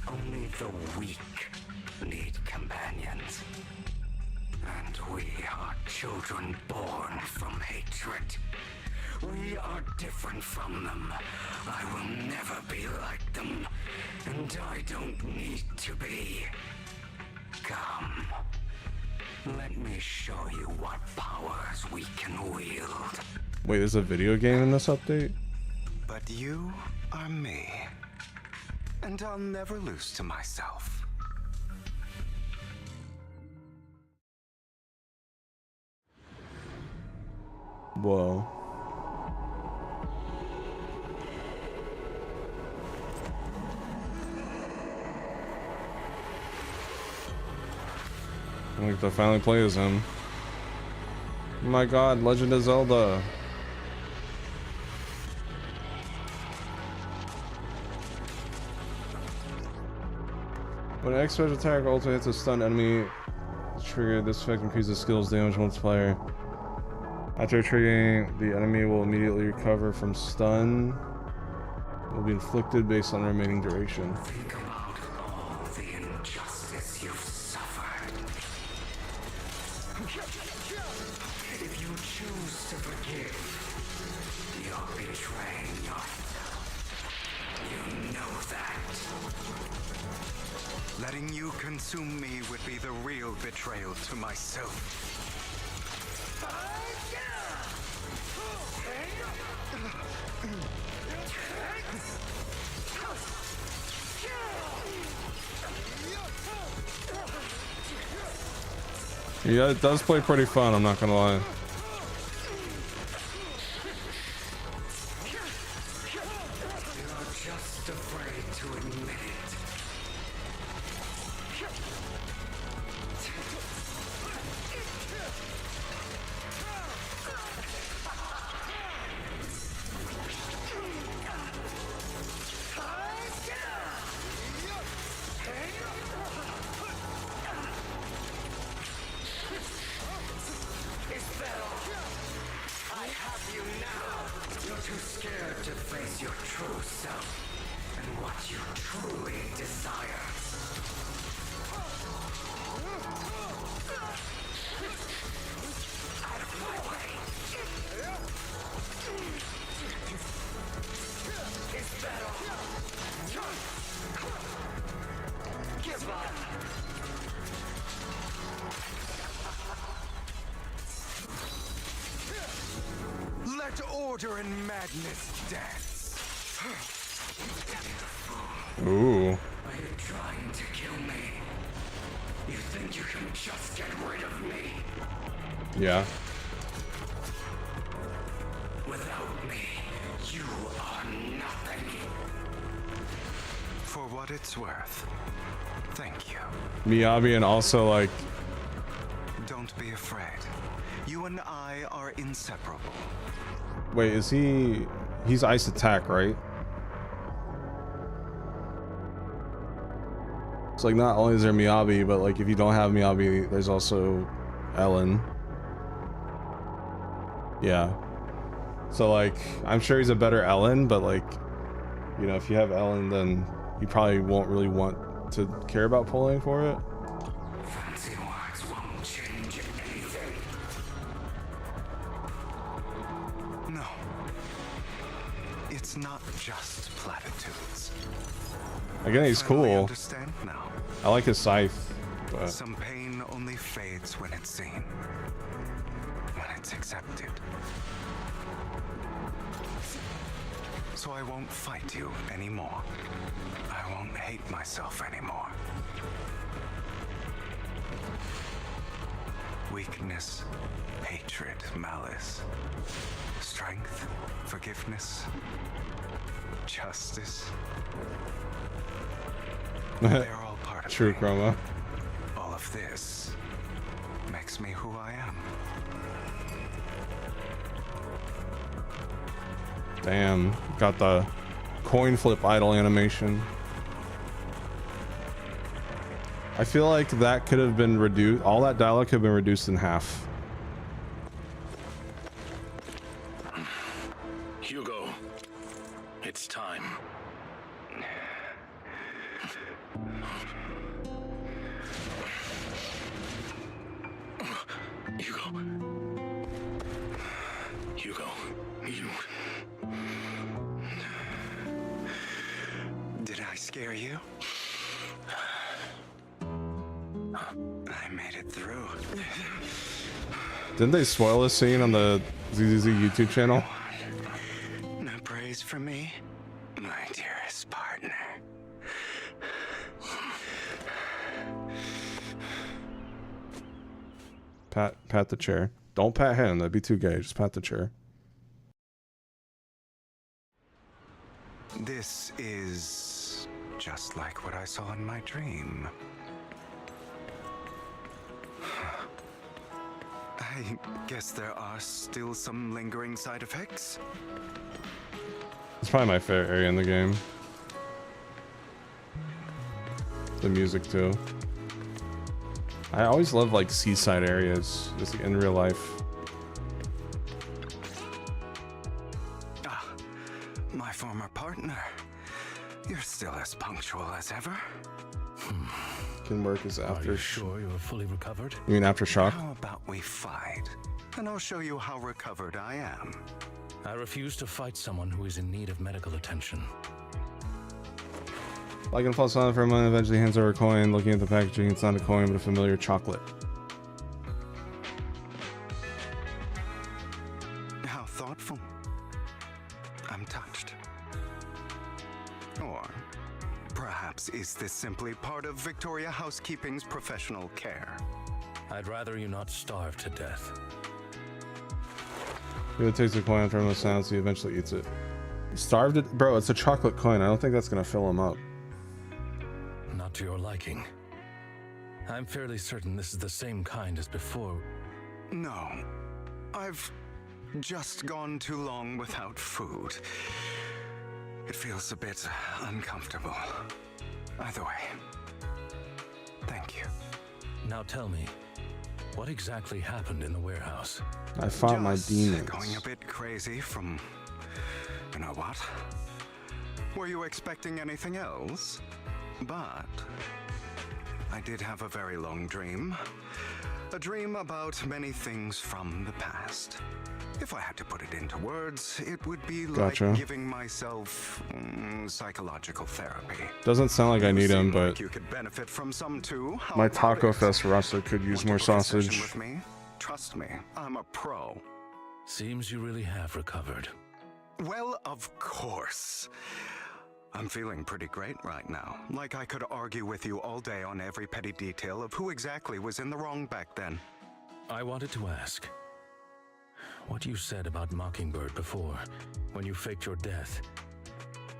only the weak need companions. And we are children born from hatred. We are different from them. I will never be like them. And I don't need to be. Come. Let me show you what powers we can wield.
Wait, there's a video game in this update?
But you are me. And I'll never lose to myself.
Whoa. I think to finally play as him. Oh my god, Legend of Zelda. When an X special attack also hits a stunned enemy, trigger this effect increases skills damage multiplier. After triggering, the enemy will immediately recover from stun. Will be inflicted based on remaining duration.
Think about all the injustice you've suffered. If you choose to forgive, you're betraying yourself. You know that.
Letting you consume me would be the real betrayal to myself.
Yeah, it does play pretty fun, I'm not gonna lie.
Just afraid to admit it.
Is that all? I have you now.
You're too scared to face your true self and what you truly desire. Out of my way.
Is that all? Give up.
Let order and madness dance.
Ooh.
Are you trying to kill me? You think you can just get rid of me?
Yeah.
Without me, you are nothing.
For what it's worth, thank you.
Miyabi and also like
Don't be afraid. You and I are inseparable.
wait, is he's ice attack, right? It's like not only is there Miyabi, but like if you don't have Miyabi, there's also Ellen. Yeah. So like I'm sure he's a better Ellen, but like, you know, if you have Ellen, then you probably won't really want to care about pulling for it.
Fancy words won't change anything.
No. It's not just platitudes.
Again, he's
Finally
cool.
Understand now.
I like his scythe. But
Some pain only fades when it's seen. When it's accepted. So I won't fight you anymore. I won't hate myself anymore. Weakness, hatred, malice, strength, forgiveness, justice. They're all part of
True
me.
Chroma.
All of this makes me who I am.
Damn, got the coin flip idle animation. I feel like that could have been reduced. All that dialogue could have been reduced in half.
Hugo, it's time. Hugo, you...
Did I scare you? I made it through.
Didn't they spoil this scene on the ZZZ YouTube channel?
No praise for me, my dearest partner.
Pat the chair. Don't pat him, that'd be too gay. Just pat the chair.
This is just like what I saw in my dream. I guess there are still some lingering side effects.
It's probably my favorite area in the game. The music too. I always love like seaside areas, just like, in real life.
Ah, my former partner. You're still as punctual as ever.
Can work as after.
Are you sure you're fully recovered?
You mean aftershock?
How about we fight? And I'll show you how recovered I am.
I refuse to fight someone who is in need of medical attention.
Like and fall silent for a moment, eventually hands over a coin. Looking at the packaging, it's not a coin, but a familiar chocolate.
How thoughtful. I'm touched. Or perhaps is this simply part of Victoria Housekeeping's professional care?
I'd rather you not starve to death.
He takes the coin after a sounds, he eventually eats it. Starved it? Bro, it's a chocolate coin. I don't think that's gonna fill him up.
Not to your liking. I'm fairly certain this is the same kind as before.
No. I've just gone too long without food. It feels a bit uncomfortable. Either way, thank you.
Now tell me, what exactly happened in the warehouse?
I fought my demons.
Going a bit crazy from... you know what? Were you expecting anything else? But I did have a very long dream. A dream about many things from the past. If I had to put it into words, it would be
Gotcha.
like giving myself psychological therapy.
Doesn't sound like I need him, but
Like you could benefit from some too. How
my
about
Taco
it?
Fest roster could use more
Want to book a session
sausage.
with me? Trust me, I'm a pro.
Seems you really have recovered.
Well, of course. I'm feeling pretty great right now. Like I could argue with you all day on every petty detail of who exactly was in the wrong back then.
I wanted to ask, what you said about Mockingbird before, when you faked your death,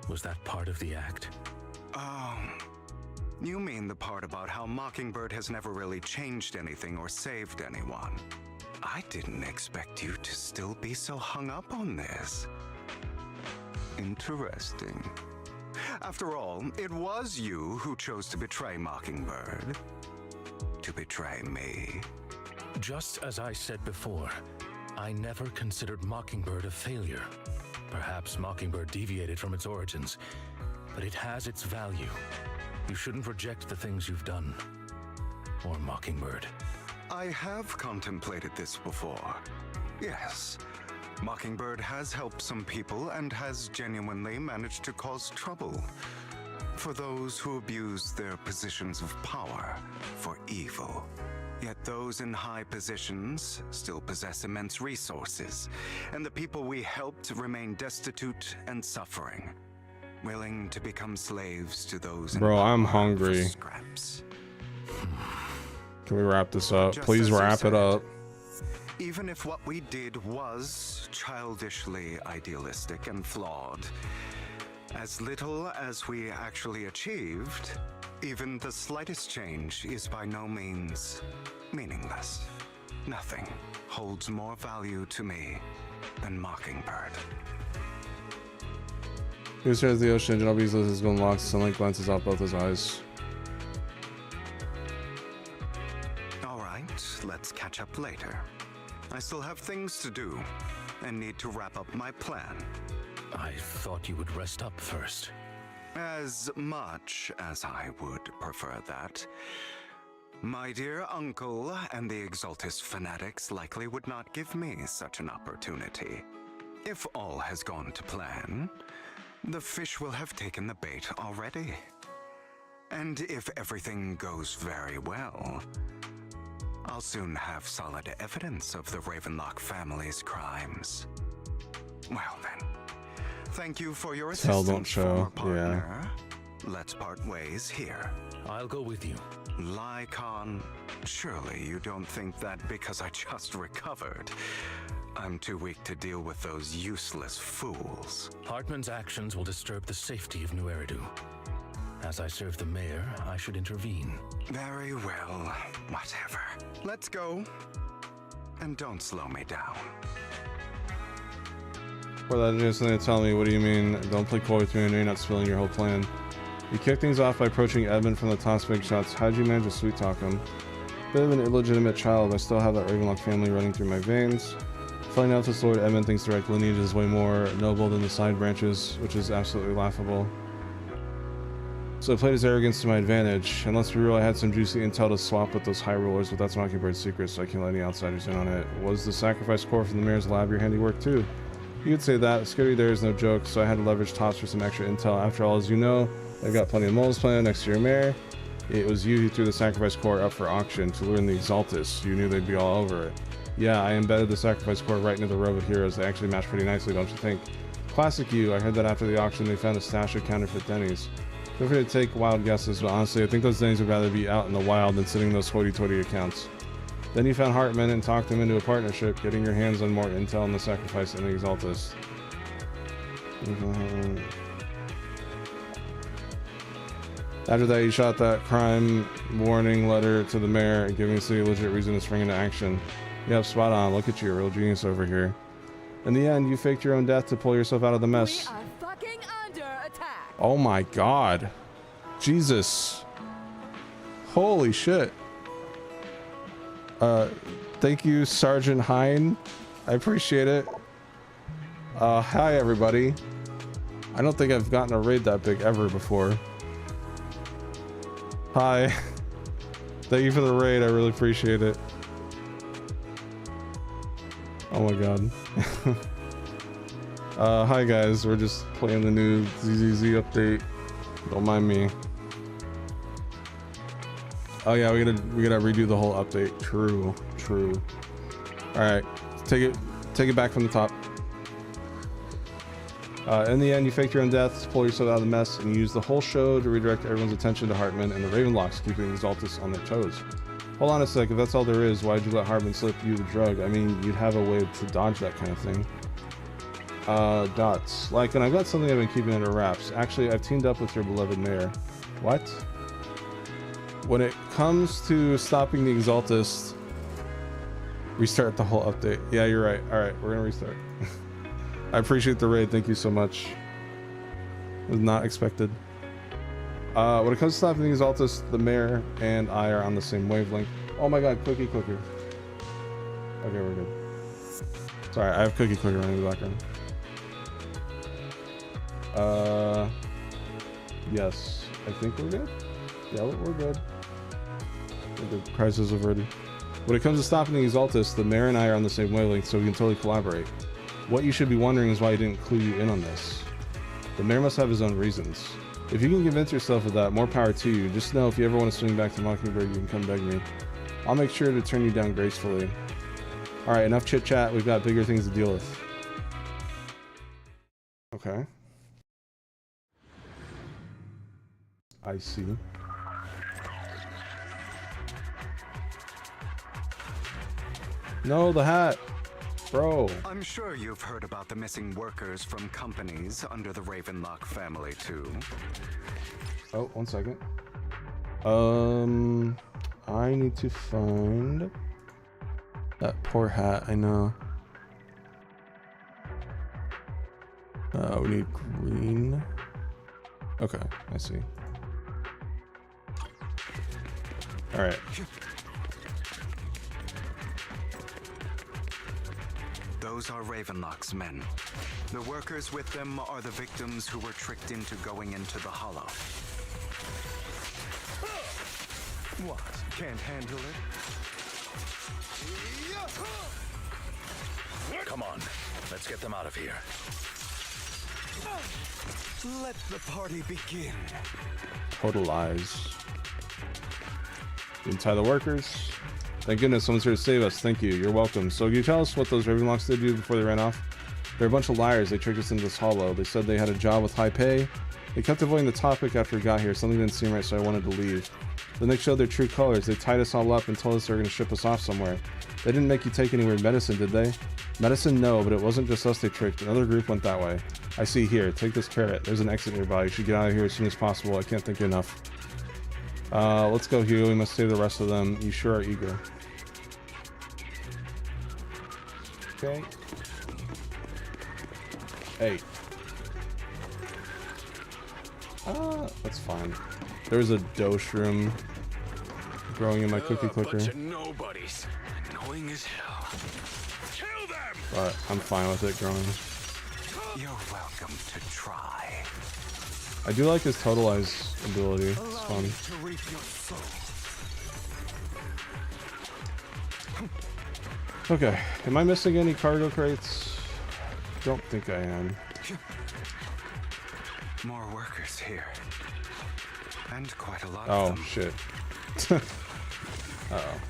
was that part of the act?
Oh, you mean the part about how Mockingbird has never really changed anything or saved anyone. I didn't expect you to still be so hung up on this. Interesting. After all, it was you who chose to betray Mockingbird. To betray me.
Just as I said before, I never considered Mockingbird a failure. Perhaps Mockingbird deviated from its origins, but it has its value. You shouldn't reject the things you've done. Or Mockingbird.
I have contemplated this before. Yes. Mockingbird has helped some people and has genuinely managed to cause trouble for those who abuse their positions of power for evil. Yet those in high positions still possess immense resources, and the people we helped remain destitute and suffering, willing to become slaves to those in
Bro, I'm
power for
hungry.
scraps.
Can we wrap this up?
Just
Please
as you
wrap it
said.
up.
Even if what we did was childishly idealistic and flawed, as little as we actually achieved, even the slightest change is by no means meaningless. Nothing holds more value to me than Mockingbird.
He stares at the ocean, Ginobili's list is going locked, sunlight glances out both his eyes.
All right, let's catch up later. I still have things to do and need to wrap up my plan.
I thought you would rest up first.
As much as I would prefer that. My dear uncle and the Exaltus fanatics likely would not give me such an opportunity. If all has gone to plan, the fish will have taken the bait already. And if everything goes very well, I'll soon have solid evidence of the Ravenlock family's crimes. Well then, thank you for your
Tell,
assistance,
don't show.
former
Yeah.
partner. Let's part ways here.
I'll go with you.
Lycon, surely you don't think that because I just recovered, I'm too weak to deal with those useless fools.
Hartman's actions will disturb the safety of New Eridu. As I serve the mayor, I should intervene.
Very well, whatever. Let's go. And don't slow me down.
Well, that's just something to tell me. What do you mean? Don't play coy with me. I know you're not spilling your whole plan. You kick things off by approaching Edmund from the top big shots. How'd you manage to sweet talk him? Bit of an illegitimate child. I still have that Ravenlock family running through my veins. Finding out this Lord Edmund thinks direct lineage is way more noble than the side branches, which is absolutely laughable. So I played his arrogance to my advantage. And let's be real, I had some juicy intel to swap with those high rollers, but that's Mockingbird's secret, so I can't let any outsiders in on it. Was the sacrifice core from the mayor's lab your handiwork too? You could say that. Scary there is no joke, so I had to leverage Tops for some extra intel. After all, as you know, I've got plenty of moles planted next to your mare. It was you who threw the sacrifice core up for auction to lure in the Exaltus. You knew they'd be all over it. Yeah, I embedded the sacrifice core right into the row of heroes. They actually match pretty nicely, don't you think? Classic you. I heard that after the auction they found a stash of counterfeit Denny's. Feel free to take wild guesses, but honestly, I think those Denny's would rather be out in the wild than sitting in those hoity-toity accounts. Then you found Hartman and talked him into a partnership, getting your hands on more intel on the sacrifice and the Exaltus. After that, you shot that crime warning letter to the mayor, giving the city a legit reason to spring into action. Yep, spot on. Look at you, a real genius over here. In the end, you faked your own death to pull yourself out of the mess.
We are fucking under attack.
Oh my god. Jesus. Holy shit. Thank you, Sergeant Hine. I appreciate it. Hi everybody. I don't think I've gotten a raid that big ever before. Hi. Thank you for the raid, I really appreciate it. Oh my god. Hi guys, we're just playing the new ZZZ update. Don't mind me. Oh yeah, we gotta redo the whole update. True. Alright, take it back from the top. In the end, you faked your own death to pull yourself out of the mess, and you used the whole show to redirect everyone's attention to Hartman and the Ravenlocks, keeping Exaltus on their toes. Hold on a sec, if that's all there is, why'd you let Hartman slip you the drug? I mean, you'd have a way to dodge that kind of thing. Dots. Like, and I've got something I've been keeping under wraps. Actually, I've teamed up with your beloved mayor. What? When it comes to stopping the Exaltus, restart the whole update. Yeah, you're right. Alright, we're gonna restart. I appreciate the raid, thank you so much. It was not expected. When it comes to stopping the Exaltus, the mayor and I are on the same wavelength. Oh my god, cookie clicker. Okay, we're good. Sorry, I have cookie clicker running in the background. Yes, I think we're good. Yeah, we're good. The crisis averted. When it comes to stopping the Exaltus, the mayor and I are on the same wavelength, so we can totally collaborate. What you should be wondering is why I didn't clue you in on this. The mayor must have his own reasons. If you can convince yourself of that, more power to you. Just know if you ever want to swing back to Mockingbird, you can come beg me. I'll make sure to turn you down gracefully. Alright, enough chit chat. We've got bigger things to deal with. Okay. I see. No, the hat. Bro.
I'm sure you've heard about the missing workers from companies under the Ravenlock family, too.
Oh, 1 second. I need to find that poor hat, I know. We need green. Okay, I see. Alright.
Those are Ravenlock's men. The workers with them are the victims who were tricked into going into the Hollow. What? Can't handle it?
Come on, let's get them out of here.
Let the party begin.
Total lies. You can tie the workers. Thank goodness someone's here to save us. Thank you. You're welcome. So can you tell us what those Ravenlocks did do before they ran off? They're a bunch of liars. They tricked us into this hollow. They said they had a job with high pay. They kept avoiding the topic after we got here. Something didn't seem right, so I wanted to leave. Then they showed their true colors. They tied us all up and told us they were going to ship us off somewhere. They didn't make you take any weird medicine, did they? Medicine, no, but it wasn't just us they tricked. Another group went that way. I see here. Take this carrot. There's an exit nearby. You should get out of here as soon as possible. I can't think enough. Let's go, Hugo. We must save the rest of them. You sure are eager. Okay. Hey. That's fine. There's a dosh room growing in my cookie clicker.
Bunch of nobodies. Annoying as hell. Kill them!
But I'm fine with it growing.
You're welcome to try.
I do like his totalize ability. It's fun. Okay, am I missing any cargo crates? Don't think I am.
More workers here. And quite a lot of
Oh,
them.
shit. Uh-oh.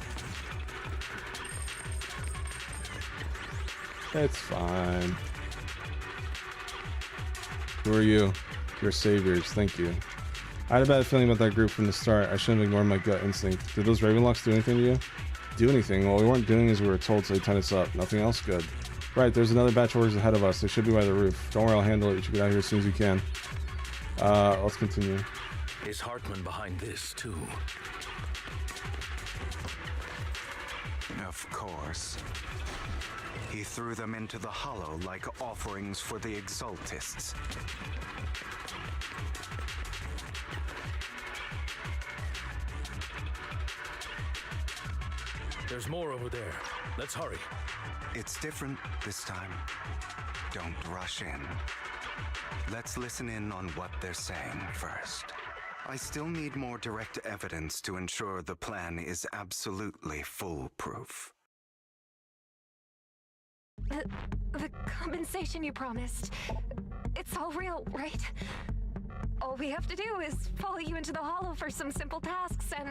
It's fine. Who are you? Your saviors. Thank you. I had a bad feeling about that group from the start. I shouldn't have ignored my gut instinct. Did those Ravenlocks do anything to you? Do anything? Well, we weren't doing as we were told, so they tied us up. Nothing else? Good. Right, there's another batch of workers ahead of us. They should be by the roof. Don't worry, I'll handle it. You should get out here as soon as you can. Let's continue.
Is Hartman behind this, too?
Of course. He threw them into the hollow like offerings for the Exaltists.
There's more over there. Let's hurry.
It's different this time. Don't rush in. Let's listen in on what they're saying first. I still need more direct evidence to ensure the plan is absolutely foolproof.
The compensation you promised, it's all real, right? All we have to do is follow you into the hollow for some simple tasks, and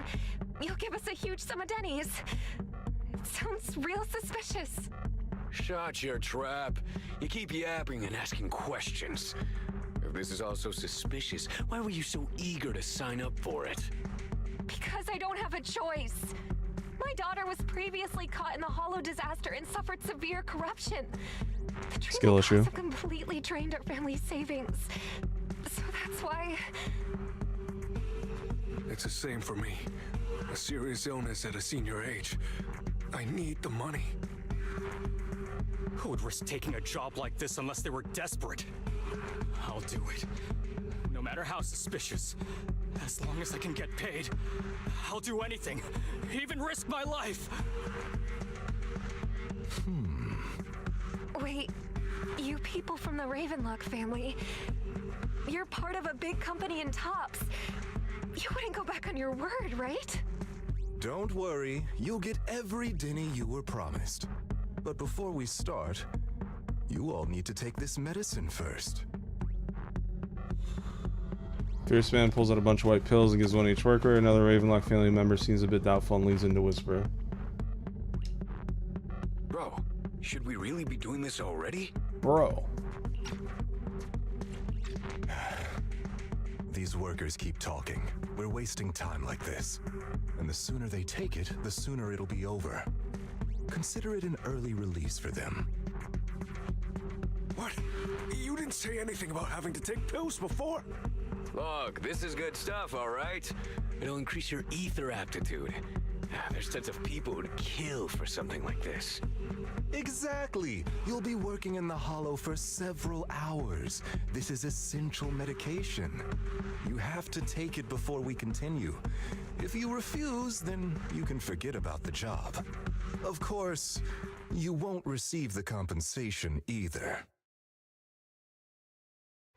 you'll give us a huge sum of dennies. It sounds real suspicious.
Shut your trap. You keep yapping and asking questions. If this is all so suspicious, why were you so eager to sign up for it?
Because I don't have a choice. My daughter was previously caught in the hollow disaster and suffered severe corruption. The
Skill issue.
have completely drained our family's savings. So that's why...
It's the same for me. A serious illness at a senior age. I need the money.
Who would risk taking a job like this unless they were desperate? I'll do it. No matter how suspicious. As long as I can get paid, I'll do anything. Even risk my life.
Wait, you people from the Ravenlock family, you're part of a big company in Tops. You wouldn't go back on your word, right?
Don't worry, you'll get every denny you were promised. But before we start, you all need to take this medicine first.
Fierce Man pulls out a bunch of white pills and gives one to each worker. Another Ravenlock family member seems a bit doubtful and leans in to whisper.
Bro, should we really be doing this already?
Bro.
These workers keep talking. We're wasting time like this. And the sooner they take it, the sooner it'll be over. Consider it an early release for them.
What? You didn't say anything about having to take pills before. Look, this is good stuff, all right? It'll increase your ether aptitude. There's tons of people who'd kill for something like this.
Exactly! You'll be working in the hollow for several hours. This is essential medication. You have to take it before we continue. If you refuse, then you can forget about the job. Of course, you won't receive the compensation either.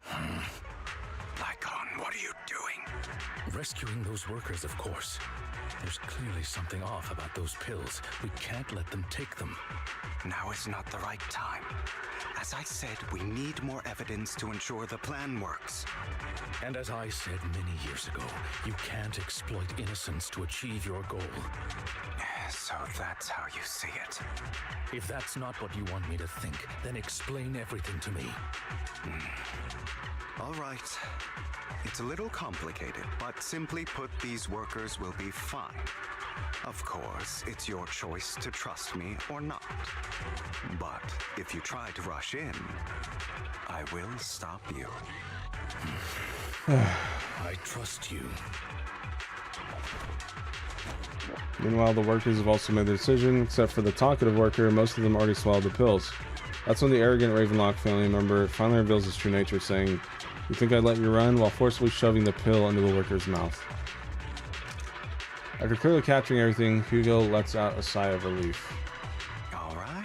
Lycon, what are you doing?
Rescuing those workers, of course. There's clearly something off about those pills. We can't let them take them.
Now is not the right time. As I said, we need more evidence to ensure the plan works.
And as I said many years ago, you can't exploit innocence to achieve your goal.
So that's how you see it.
If that's not what you want me to think, then explain everything to me.
All right. It's a little complicated, but simply put, these workers will be fine. Of course, it's your choice to trust me or not. But if you try to rush in, I will stop you.
I trust you.
Meanwhile, the workers have also made their decision, except for the talkative worker. Most of them already swallowed the pills. That's when the arrogant Ravenlock family member finally reveals his true nature, saying, "You think I'd let you run?" while forcibly shoving the pill into the worker's mouth. After clearly capturing everything, Hugo lets out a sigh of relief.
All right.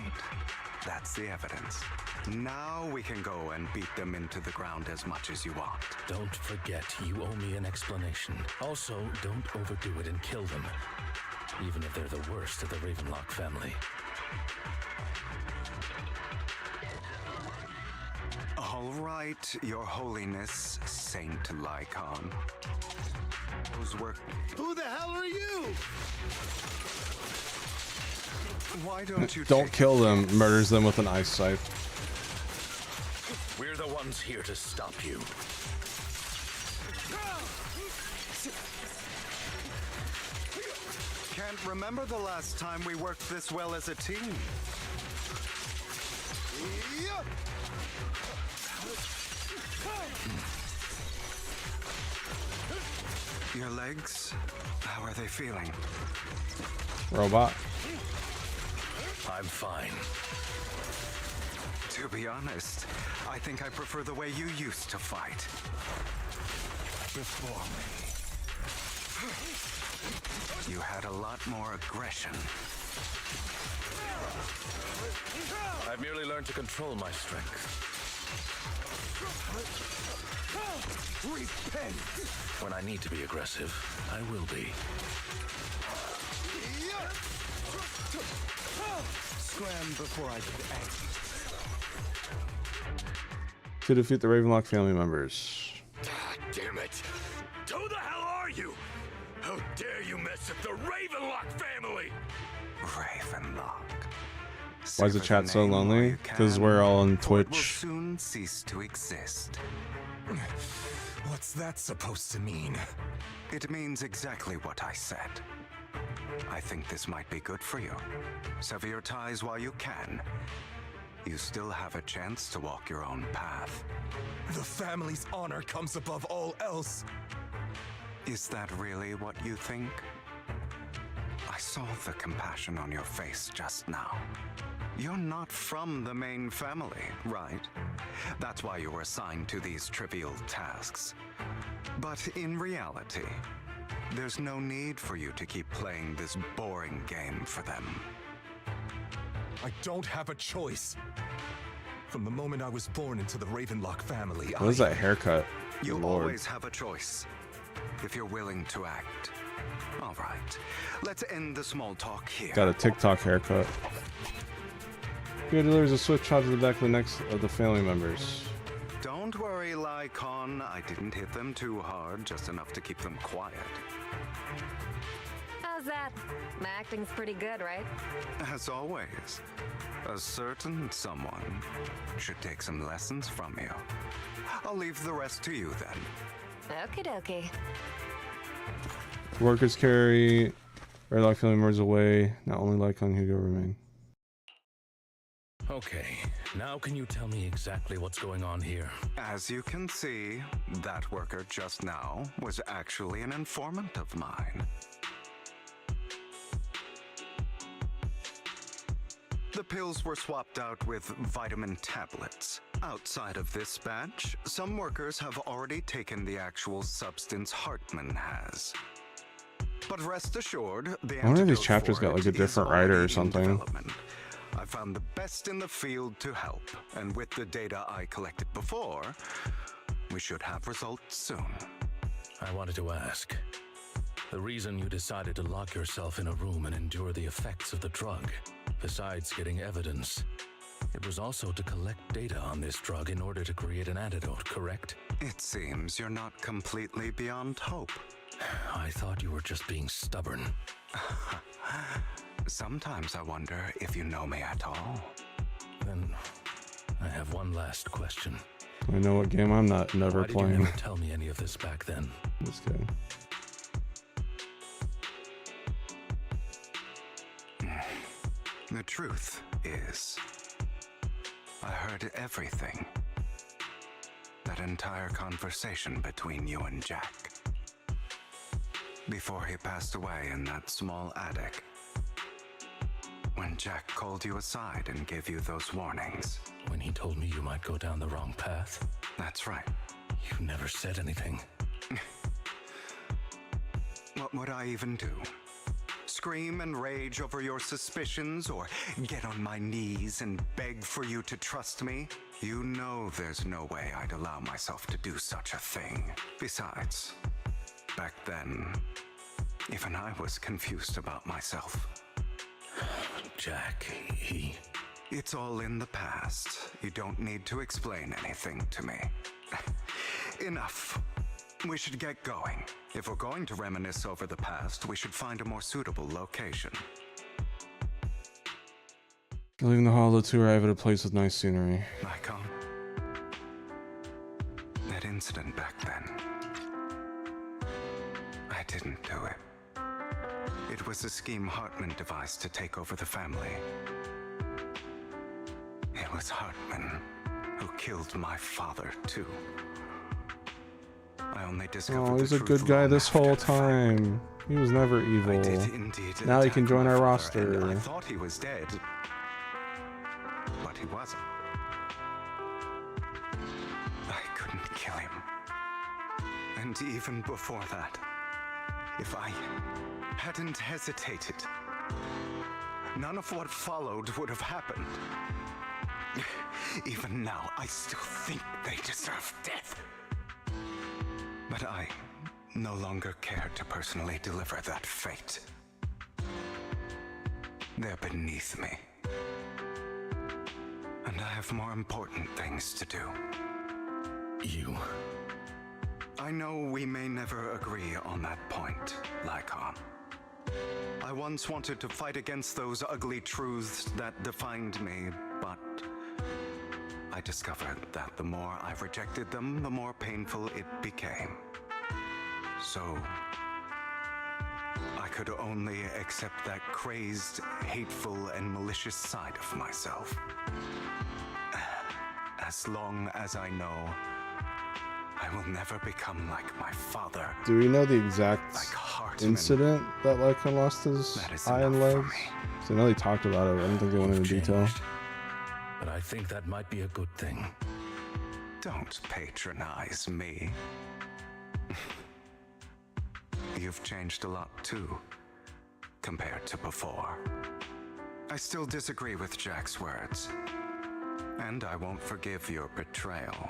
That's the evidence. Now we can go and beat them into the ground as much as you want.
Don't forget, you owe me an explanation. Also, don't overdo it and kill them. Even if they're the worst of the Ravenlock family.
All right, Your Holiness, Saint Lycon. Those were...
Who the hell are you?
Why don't you
Don't kill them. Murders them with an ice scythe.
We're the ones here to stop you.
Can't remember the last time we worked this well as a team. Your legs, how are they feeling?
Robot.
I'm fine.
To be honest, I think I prefer the way you used to fight. Before me. You had a lot more aggression.
I've merely learned to control my strength.
Repent!
When I need to be aggressive, I will be.
Scram before I get angry.
To defeat the Ravenlock family members.
Damn it! Who the hell are you? How dare you mess with the Ravenlock family?
Ravenlock.
Why is the chat so lonely? Because we're all on
It will
Twitch.
soon cease to exist. What's that supposed to mean? It means exactly what I said. I think this might be good for you. Sever your ties while you can. You still have a chance to walk your own path.
The family's honor comes above all else.
Is that really what you think? I saw the compassion on your face just now. You're not from the main family, right? That's why you were assigned to these trivial tasks. But in reality, there's no need for you to keep playing this boring game for them.
I don't have a choice. From the moment I was born into the Ravenlock family,
What is that haircut?
You
Lord.
always have a choice, if you're willing to act. All right, let's end the small talk here.
Got a TikTok haircut. Here delivers a swift chop to the back of the necks of the family members.
Don't worry, Lycon. I didn't hit them too hard, just enough to keep them quiet.
How's that? My acting's pretty good, right?
As always, a certain someone should take some lessons from you. I'll leave the rest to you then.
Okie dokie.
Workers carry Ravenlock family members away. Not only Lycon Hugo remain.
Okay, now can you tell me exactly what's going on here?
As you can see, that worker just now was actually an informant of mine. The pills were swapped out with vitamin tablets. Outside of this batch, some workers have already taken the actual substance Hartman has. But rest assured, the
I wonder if these
antidote
chapters
for
got like
it
a different
is
writer or
already in
something.
development. I found the best in the field to help, and with the data I collected before, we should have results soon.
I wanted to ask. The reason you decided to lock yourself in a room and endure the effects of the drug, besides getting evidence, it was also to collect data on this drug in order to create an antidote, correct?
It seems you're not completely beyond hope.
I thought you were just being stubborn.
Sometimes I wonder if you know me at all.
Then I have one last question.
I know what game I'm never
Why did
playing.
you never tell me any of this back then?
Just kidding.
The truth is, I heard everything. That entire conversation between you and Jack. Before he passed away in that small attic. When Jack called you aside and gave you those warnings.
When he told me you might go down the wrong path?
That's right.
You never said anything.
What would I even do? Scream and rage over your suspicions, or get on my knees and beg for you to trust me? You know there's no way I'd allow myself to do such a thing. Besides, back then, even I was confused about myself.
Jack, he...
It's all in the past. You don't need to explain anything to me. Enough. We should get going. If we're going to reminisce over the past, we should find a more suitable location.
Leaving the holo to arrive at a place with nice scenery.
Icon. That incident back then. I didn't do it. It was a scheme Hartman devised to take over the family. It was Hartman who killed my father, too. I only discovered
Oh, he's a
the
good
truth
guy
long
this
after
whole
the fact.
time. He was never evil.
I did indeed
Now he
attack
can join
my
our
father, and
roster.
I thought he was dead, but he wasn't. I couldn't kill him. And even before that, if I hadn't hesitated, none of what followed would have happened. Even now, I still think they deserve death. But I no longer care to personally deliver that fate. They're beneath me. And I have more important things to do.
You?
I know we may never agree on that point, Lycon. I once wanted to fight against those ugly truths that defined me, but I discovered that the more I rejected them, the more painful it became. So I could only accept that crazed, hateful, and malicious side of myself. As long as I know I will never become like my father.
Do we know the exact incident that Lycan lost his eye and legs? So I know they talked about it, but I don't think they went into detail.
But I think that might be a good thing.
Don't patronize me. You've changed a lot too, compared to before. I still disagree with Jack's words, and I won't forgive your betrayal.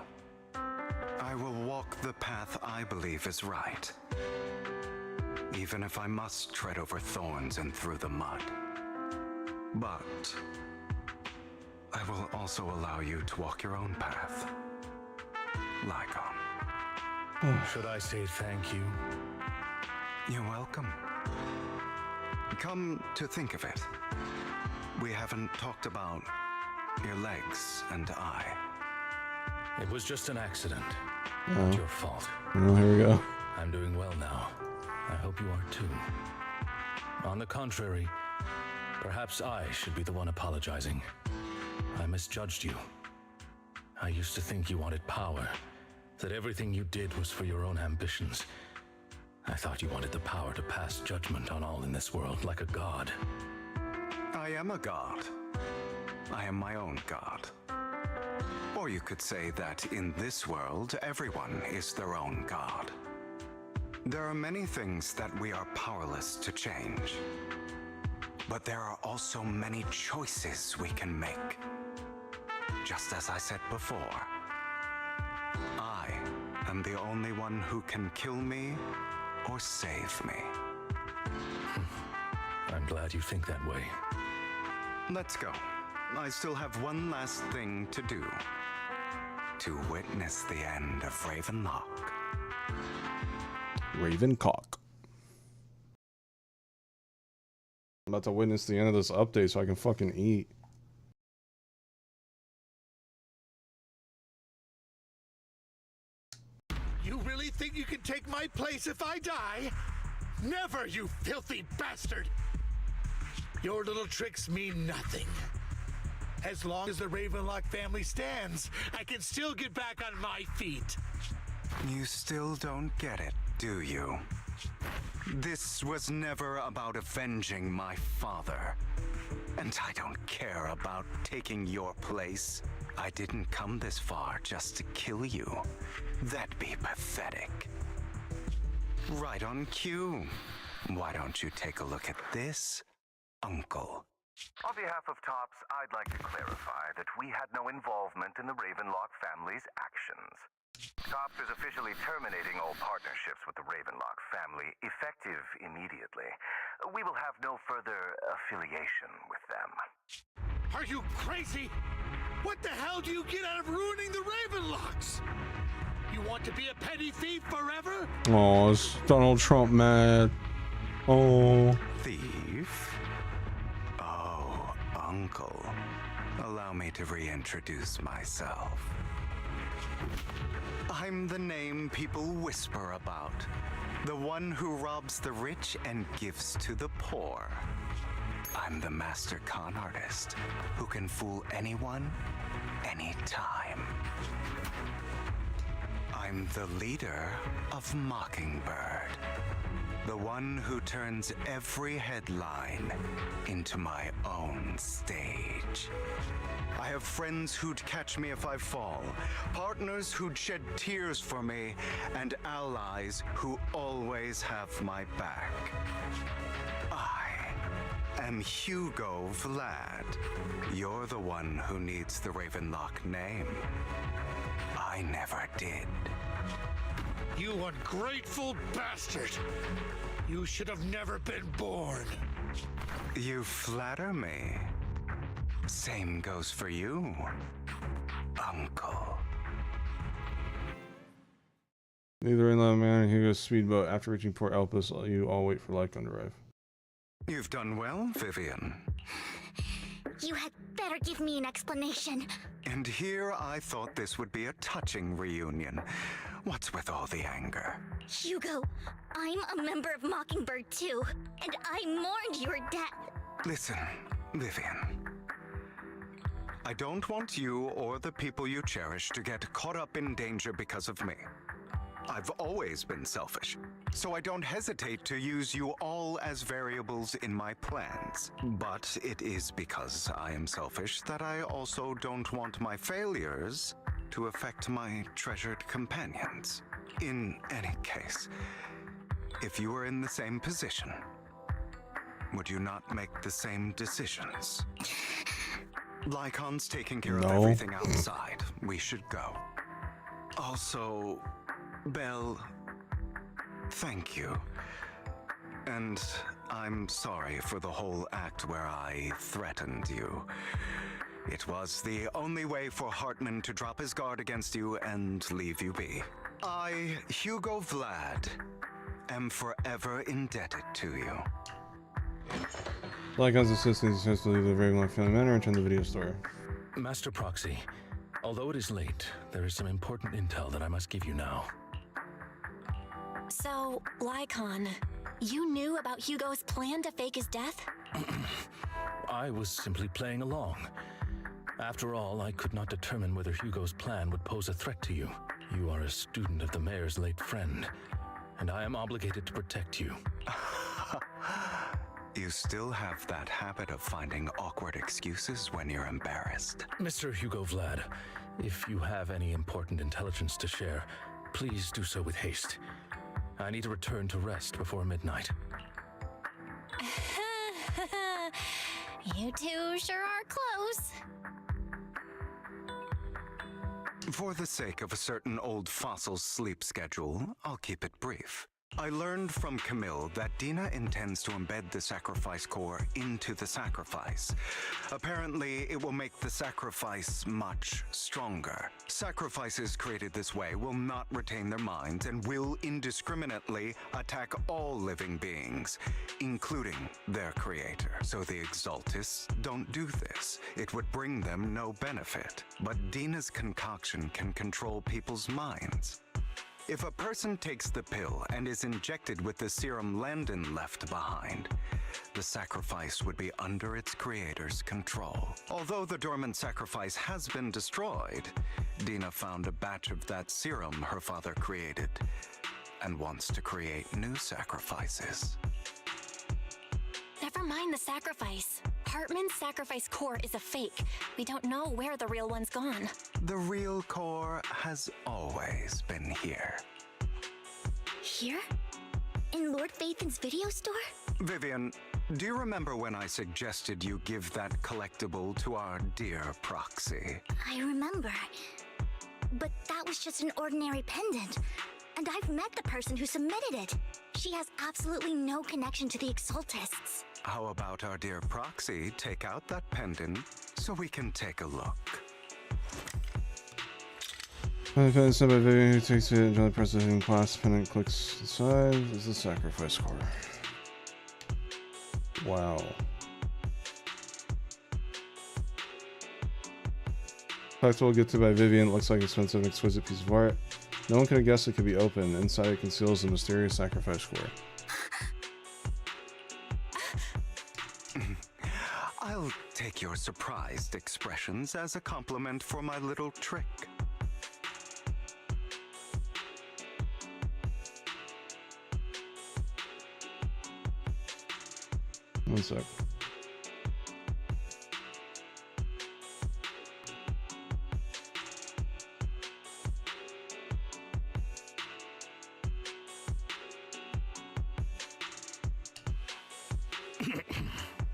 I will walk the path I believe is right, even if I must tread over thorns and through the mud. But I will also allow you to walk your own path, Lycon.
Should I say thank you?
You're welcome. Come to think of it, we haven't talked about your legs and eye.
It was just an accident.
Oh.
Not your fault.
Oh, here we go.
I'm doing well now. I hope you are too. On the contrary, perhaps I should be the one apologizing. I misjudged you. I used to think you wanted power, that everything you did was for your own ambitions. I thought you wanted the power to pass judgment on all in this world like a god.
I am a god. I am my own god. Or you could say that in this world, everyone is their own god. There are many things that we are powerless to change. But there are also many choices we can make. Just as I said before, I am the only one who can kill me or save me.
I'm glad you think that way.
Let's go. I still have one last thing to do. To witness the end of Ravenlock.
Ravencock. I'm about to witness the end of this update so I can fucking eat.
You really think you can take my place if I die? Never, you filthy bastard! Your little tricks mean nothing. As long as the Ravenlock family stands, I can still get back on my feet.
You still don't get it, do you? This was never about avenging my father. And I don't care about taking your place. I didn't come this far just to kill you. That'd be pathetic. Right on cue. Why don't you take a look at this, Uncle?
On behalf of TOPS, I'd like to clarify that we had no involvement in the Ravenlock family's actions. TOPS is officially terminating all partnerships with the Ravenlock family, effective immediately. We will have no further affiliation with them.
Are you crazy? What the hell do you get out of ruining the Ravenlocks? You want to be a petty thief forever?
Oh, is Donald Trump mad? Oh.
Thief? Oh, Uncle. Allow me to reintroduce myself. I'm the name people whisper about. The one who robs the rich and gives to the poor. I'm the master con artist who can fool anyone, anytime. I'm the leader of Mockingbird. The one who turns every headline into my own stage. I have friends who'd catch me if I fall, partners who'd shed tears for me, and allies who always have my back. I am Hugo Vlad. You're the one who needs the Ravenlock name. I never did.
You ungrateful bastard! You should have never been born.
You flatter me. Same goes for you, Uncle.
Neither Inland Man and Hugo's speedboat. After reaching Port Elpis, you all wait for Lycon to arrive.
You've done well, Vivian.
You had better give me an explanation.
And here I thought this would be a touching reunion. What's with all the anger?
Hugo, I'm a member of Mockingbird too, and I mourned your death.
Listen, Vivian. I don't want you or the people you cherish to get caught up in danger because of me. I've always been selfish, so I don't hesitate to use you all as variables in my plans. But it is because I am selfish that I also don't want my failures to affect my treasured companions. In any case, if you were in the same position, would you not make the same decisions? Lycon's taking care of everything outside. We should go. Also, Belle, thank you. And I'm sorry for the whole act where I threatened you. It was the only way for Hartman to drop his guard against you and leave you be. I, Hugo Vlad, am forever indebted to you.
Lycon's assistance is to leave the Ravenlock Family Manor and turn the video store.
Master Proxy, although it is late, there is some important intel that I must give you now.
So, Lycon, you knew about Hugo's plan to fake his death?
I was simply playing along. After all, I could not determine whether Hugo's plan would pose a threat to you. You are a student of the mayor's late friend, and I am obligated to protect you.
You still have that habit of finding awkward excuses when you're embarrassed.
Mr. Hugo Vlad, if you have any important intelligence to share, please do so with haste. I need to return to rest before midnight.
You two sure are close.
For the sake of a certain old fossil's sleep schedule, I'll keep it brief. I learned from Camille that Dina intends to embed the sacrifice core into the sacrifice. Apparently, it will make the sacrifice much stronger. Sacrifices created this way will not retain their minds and will indiscriminately attack all living beings, including their creator. So the Exaltists don't do this. It would bring them no benefit. But Dina's concoction can control people's minds. If a person takes the pill and is injected with the serum Landon left behind, the sacrifice would be under its creator's control. Although the dormant sacrifice has been destroyed, Dina found a batch of that serum her father created and wants to create new sacrifices.
Never mind the sacrifice. Hartman's sacrifice core is a fake. We don't know where the real one's gone.
The real core has always been here.
Here? In Lord Phaethan's video store?
Vivian, do you remember when I suggested you give that collectible to our dear Proxy?
I remember. But that was just an ordinary pendant. And I've met the person who submitted it. She has absolutely no connection to the Exaltists.
How about our dear proxy take out that pendant so we can take a look?
Pendant sent by Vivian, who takes it and gently presses it in class. Pendant clicks inside. This is the sacrifice core. Wow. Collectible gifted by Vivian. Looks like an expensive and exquisite piece of art. No one could have guessed it could be open. Inside it conceals the mysterious sacrifice core.
I'll take your surprised expressions as a compliment for my little trick.
One sec.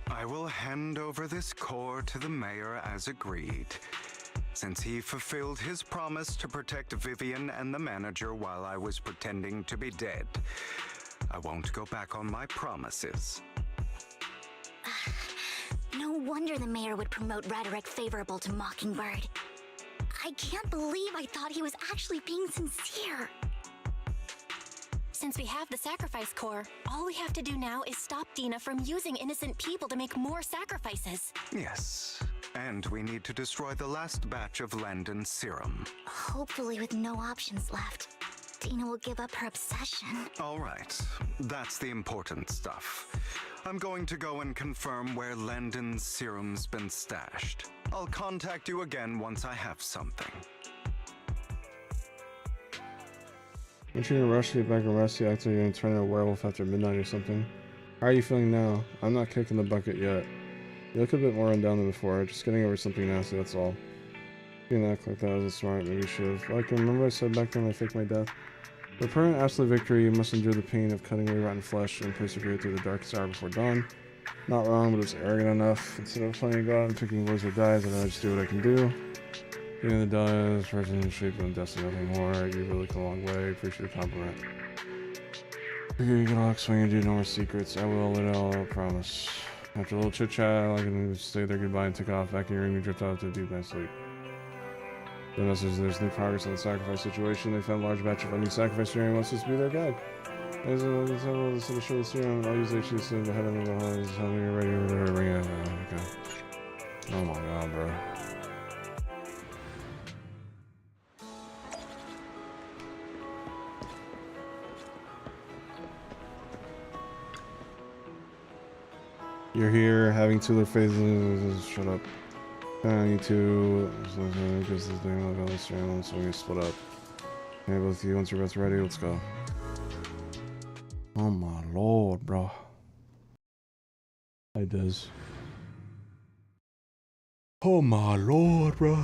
I will hand over this core to the mayor as agreed. Since he fulfilled his promise to protect Vivian and the manager while I was pretending to be dead, I won't go back on my promises.
No wonder the mayor would promote rhetoric favorable to Mockingbird. I can't believe I thought he was actually being sincere.
Since we have the sacrifice core, all we have to do now is stop Dina from using innocent people to make more sacrifices.
Yes, and we need to destroy the last batch of Landon's serum.
Hopefully with no options left, Dina will give up her obsession.
All right, that's the important stuff. I'm going to go and confirm where Landon's serum's been stashed. I'll contact you again once I have something.
Aren't you in a rush to get back and rest? You acting you're gonna turn into a werewolf after midnight or something? How are you feeling now? I'm not kicking the bucket yet. You look a bit more run down than before, just getting over something nasty, that's all. You can act like that wasn't smart, maybe you should've. Like, remember I said back then when I faked my death? For permanent absolute victory, you must endure the pain of cutting away rotten flesh and persevere through the darkest hour before dawn. Not wrong, but it was arrogant enough. Instead of playing God and picking wars or dies, I just do what I can do. Being the dies, person in shape and destiny, nothing more. You really come a long way. Appreciate the compliment. You can all swing and do no more secrets. I will let it all out, promise. After a little chit chat, I can say their goodbye and take off. Back in your room, you drift off to a deep night's sleep. The message is there's new progress on the sacrifice situation. They found a large batch of a new sacrifice serum. Wants us to be their guide. As a show the serum, I'll use HC to the head of the hall. Just tell me you're ready over there to bring it. Okay. Oh my god, bro. You're here having two of their faces. Shut up. You two. Because this thing like on this channel, so we split up. Okay, both of you, once you're both ready, let's go. Oh my lord, bro. It does. Oh my lord, bro.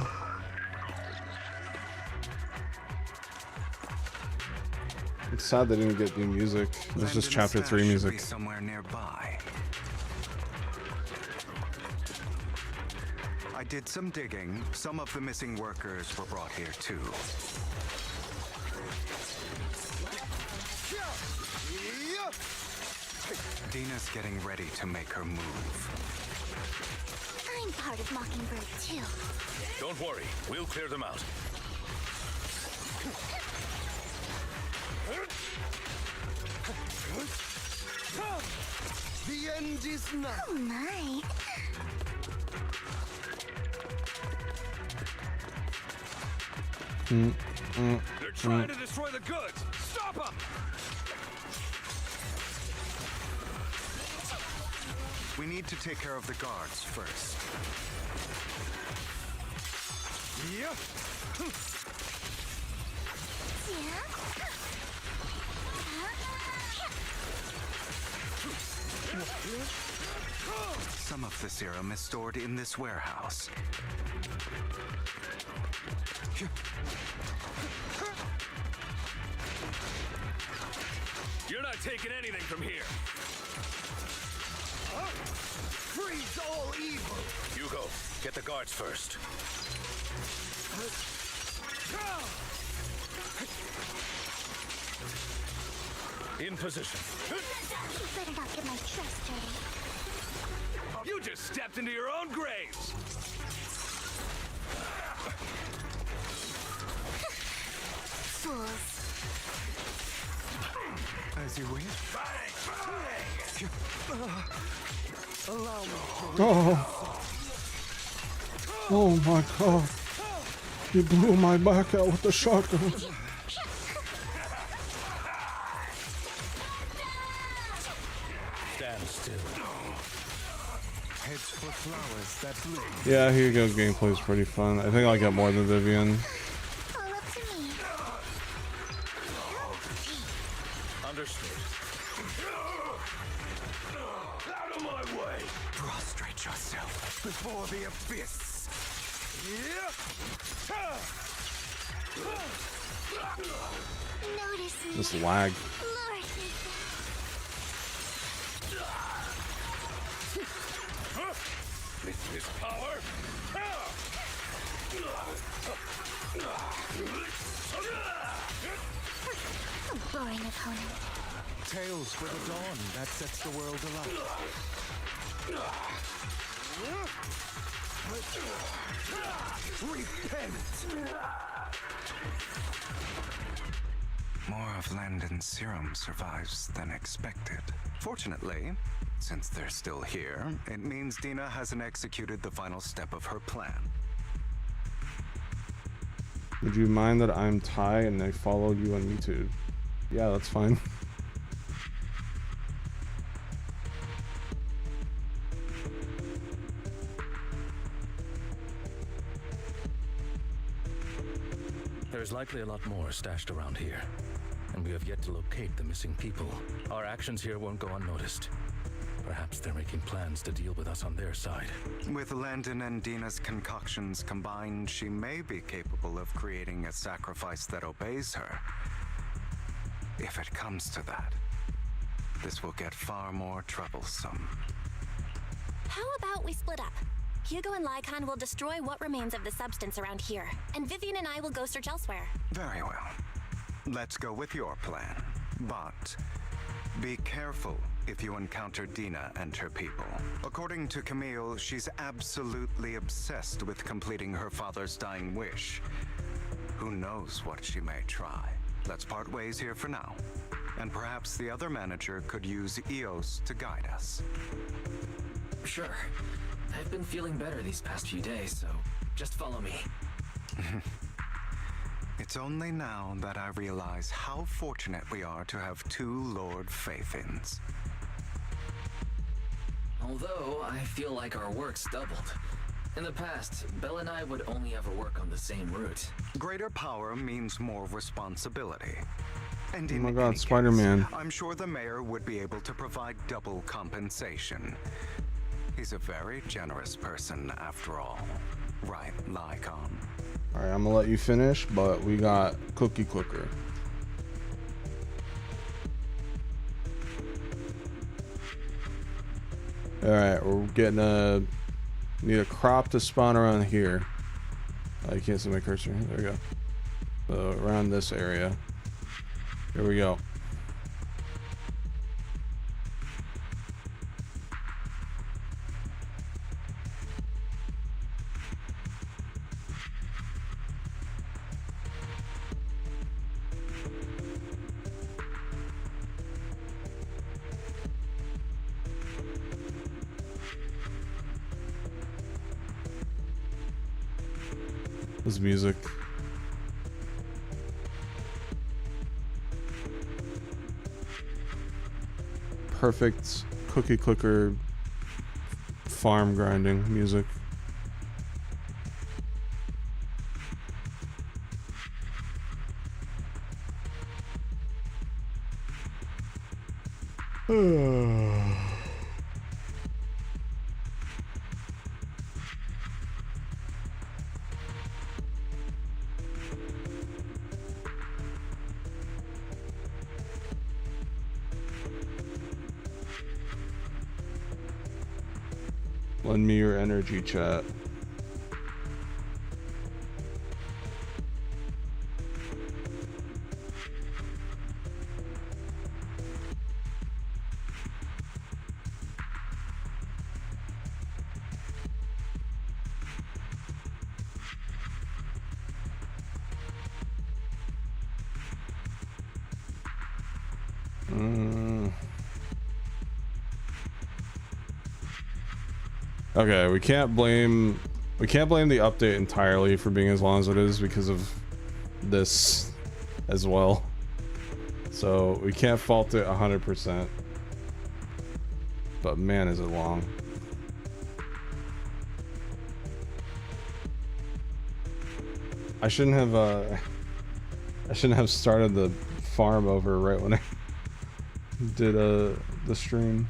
It's sad they didn't get new music. It's just chapter 3 music.
Somewhere nearby. I did some digging. Some of the missing workers were brought here too. Dina's getting ready to make her move.
I'm part of Mockingbird too.
Don't worry, we'll clear them out.
The end is nigh.
Oh my.
They're trying to destroy the goods. Stop them!
We need to take care of the guards first.
Yeah.
Some of the serum is stored in this warehouse.
You're not taking anything from here.
Freeze all evil.
Hugo, get the guards first. In position.
You better not get my chest dirty.
You just stepped into your own graves!
Fools.
As you wish. Allow me to...
Oh my god. You blew my back out with the shotgun.
Stand still.
Heads for flowers that bloom.
Yeah, Hugo's gameplay is pretty fun. I think I'll get more than Vivian.
All up to me.
Understood. Out of my way!
Prostrate yourself before the abyss.
Notice me.
This lag.
Lord.
This power?
A boring opponent.
Tales for the dawn that sets the world alight. Repent! More of Landon's serum survives than expected. Fortunately, since they're still here, it means Dina hasn't executed the final step of her plan.
Would you mind that I'm Thai and I followed you on YouTube? Yeah, that's fine.
There's likely a lot more stashed around here, and we have yet to locate the missing people. Our actions here won't go unnoticed. Perhaps they're making plans to deal with us on their side.
With Landon and Dina's concoctions combined, she may be capable of creating a sacrifice that obeys her. If it comes to that, this will get far more troublesome.
How about we split up? Hugo and Lycon will destroy what remains of the substance around here, and Vivian and I will go search elsewhere.
Very well. Let's go with your plan. But be careful if you encounter Dina and her people. According to Camille, she's absolutely obsessed with completing her father's dying wish. Who knows what she may try? Let's part ways here for now. And perhaps the other manager could use EOS to guide us.
Sure. I've been feeling better these past few days, so just follow me.
It's only now that I realize how fortunate we are to have two Lord Faithins.
Although, I feel like our work's doubled. In the past, Belle and I would only ever work on the same route.
Greater power means more responsibility. And
Oh
in
my
any
god,
case,
Spider-Man.
I'm sure the mayor would be able to provide double compensation. He's a very generous person after all. Right, Lycon?
Alright, I'm gonna let you finish, but we got Cookie Clicker. Alright, we're getting need a crop to spawn around here. You can't see my cursor. There we go. So around this area. Here we go. This music. Perfect cookie clicker farm grinding music. Lend me your energy, chat. Okay, we can't blame the update entirely for being as long as it is because of this as well. So we can't fault it 100%. But man, is it long. I shouldn't have started the farm over right when I did the stream.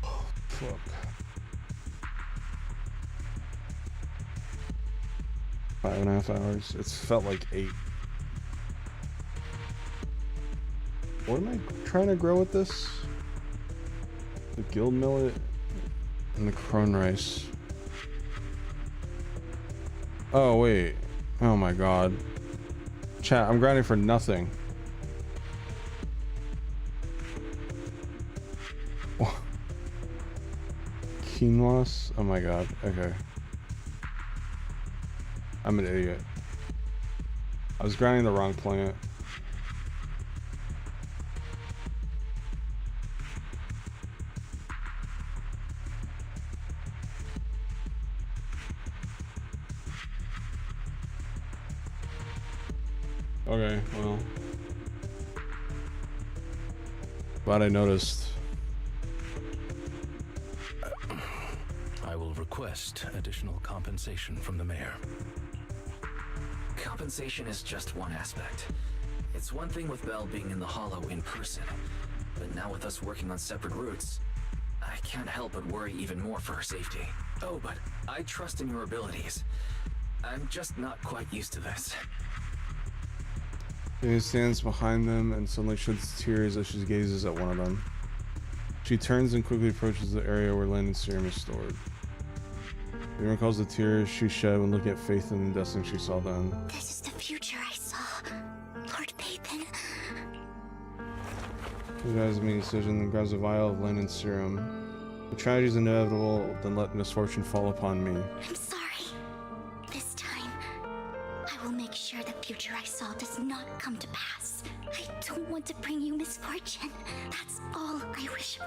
Oh, fuck. Five and a half hours. It's felt like 8. What am I trying to grow with this? The guild millet and the crone rice. Oh wait. Oh my god. Chat, I'm grinding for nothing. Quinoas? Oh my god. Okay. I'm an idiot. I was grinding the wrong plant. Okay, well. Glad I noticed.
I will request additional compensation from the mayor.
Compensation is just one aspect. It's one thing with Belle being in the Hollow in person, but now with us working on separate routes, I can't help but worry even more for her safety. Oh, but I trust in your abilities. I'm just not quite used to this.
She stands behind them and suddenly sheds tears as she gazes at one of them. She turns and quickly approaches the area where Landon's serum is stored. She recalls the tears she shed when looking at Faith and the destiny she saw then.
This is the future I saw, Lord Papin.
She has a mean decision and grabs a vial of Landon's serum. The tragedy is inevitable, then let misfortune fall upon me.
I'm sorry. This time, I will make sure the future I saw does not come to pass. I don't want to bring you misfortune. That's all I wish for.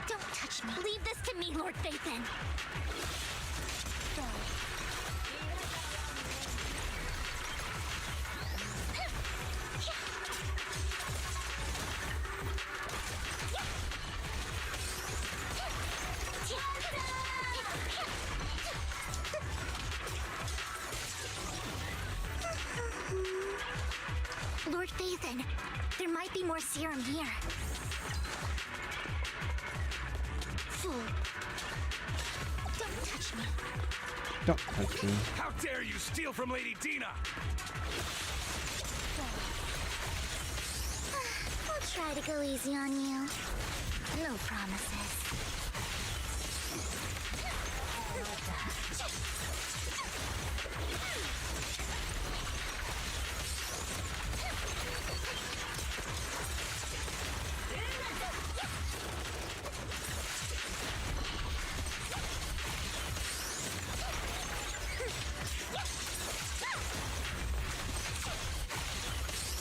Don't touch me. Leave this to me, Lord Phaethon. Lord Phaethon, there might be more serum here. Fool. Don't touch me.
Don't touch me.
How dare you steal from Lady Dina?
I'll try to go easy on you. No promises.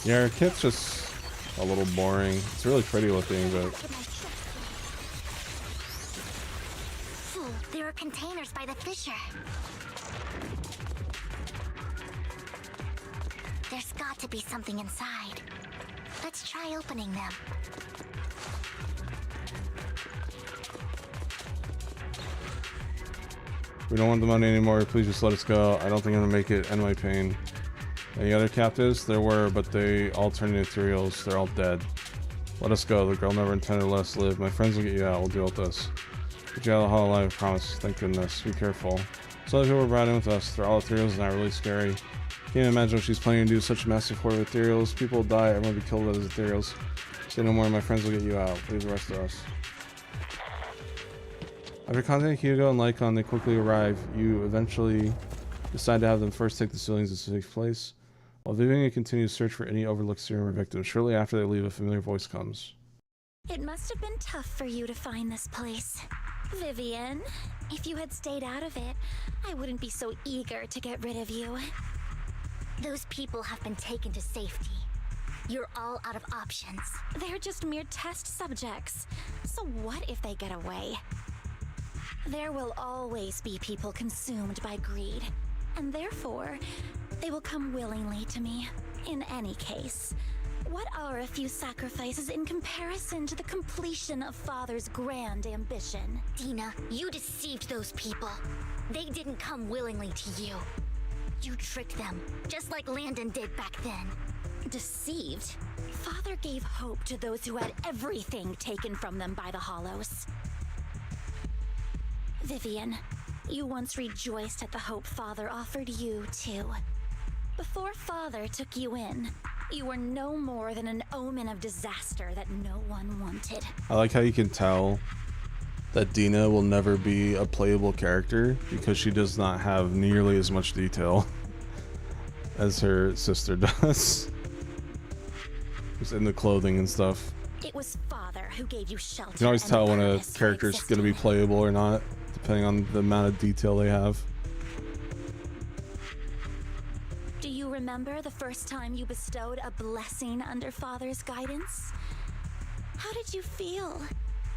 Yeah, her kit's just a little boring. It's really pretty looking, but
Fool, there are containers by the fissure. There's got to be something inside. Let's try opening them.
we don't want the money anymore. Please just let us go. I don't think I'm gonna make it. End my pain. Any other captives? There were, but they all turned into materials. They're all dead. Let us go. The girl never intended to let us live. My friends will get you out. We'll deal with this. Get you out of the Hollow alive, I promise. Thank goodness. Be careful. So other people were brought in with us. They're all ethereals and not really scary. Can't imagine what she's planning to do. Such a massive horde of ethereals. People will die. Everyone will be killed by those ethereals. Say no more. My friends will get you out. Leave the rest of us. After contacting Hugo and Lycon, they quickly arrive. You eventually decide to have them first take the civilians to a safe place, while Vivian continues to search for any overlooked serum or victims. Shortly after they leave, a familiar voice comes.
It must have been tough for you to find this place. Vivian, if you had stayed out of it, I wouldn't be so eager to get rid of you. Those people have been taken to safety. You're all out of options. They're just mere test subjects. So what if they get away? There will always be people consumed by greed, and therefore, they will come willingly to me. In any case, what are a few sacrifices in comparison to the completion of Father's grand ambition?
Dina, you deceived those people. They didn't come willingly to you. You tricked them, just like Landon did back then.
Deceived? Father gave hope to those who had everything taken from them by the Hollows. Vivian, you once rejoiced at the hope Father offered you, too. Before Father took you in, you were no more than an omen of disaster that no one wanted.
I like how you can tell that Dina will never be a playable character because she does not have nearly as much detail as her sister does. Just in the clothing and stuff.
It was Father who gave you shelter.
You can always tell when a character's going to be playable or not, depending on the amount of detail they have.
Do you remember the first time you bestowed a blessing under Father's guidance? How did you feel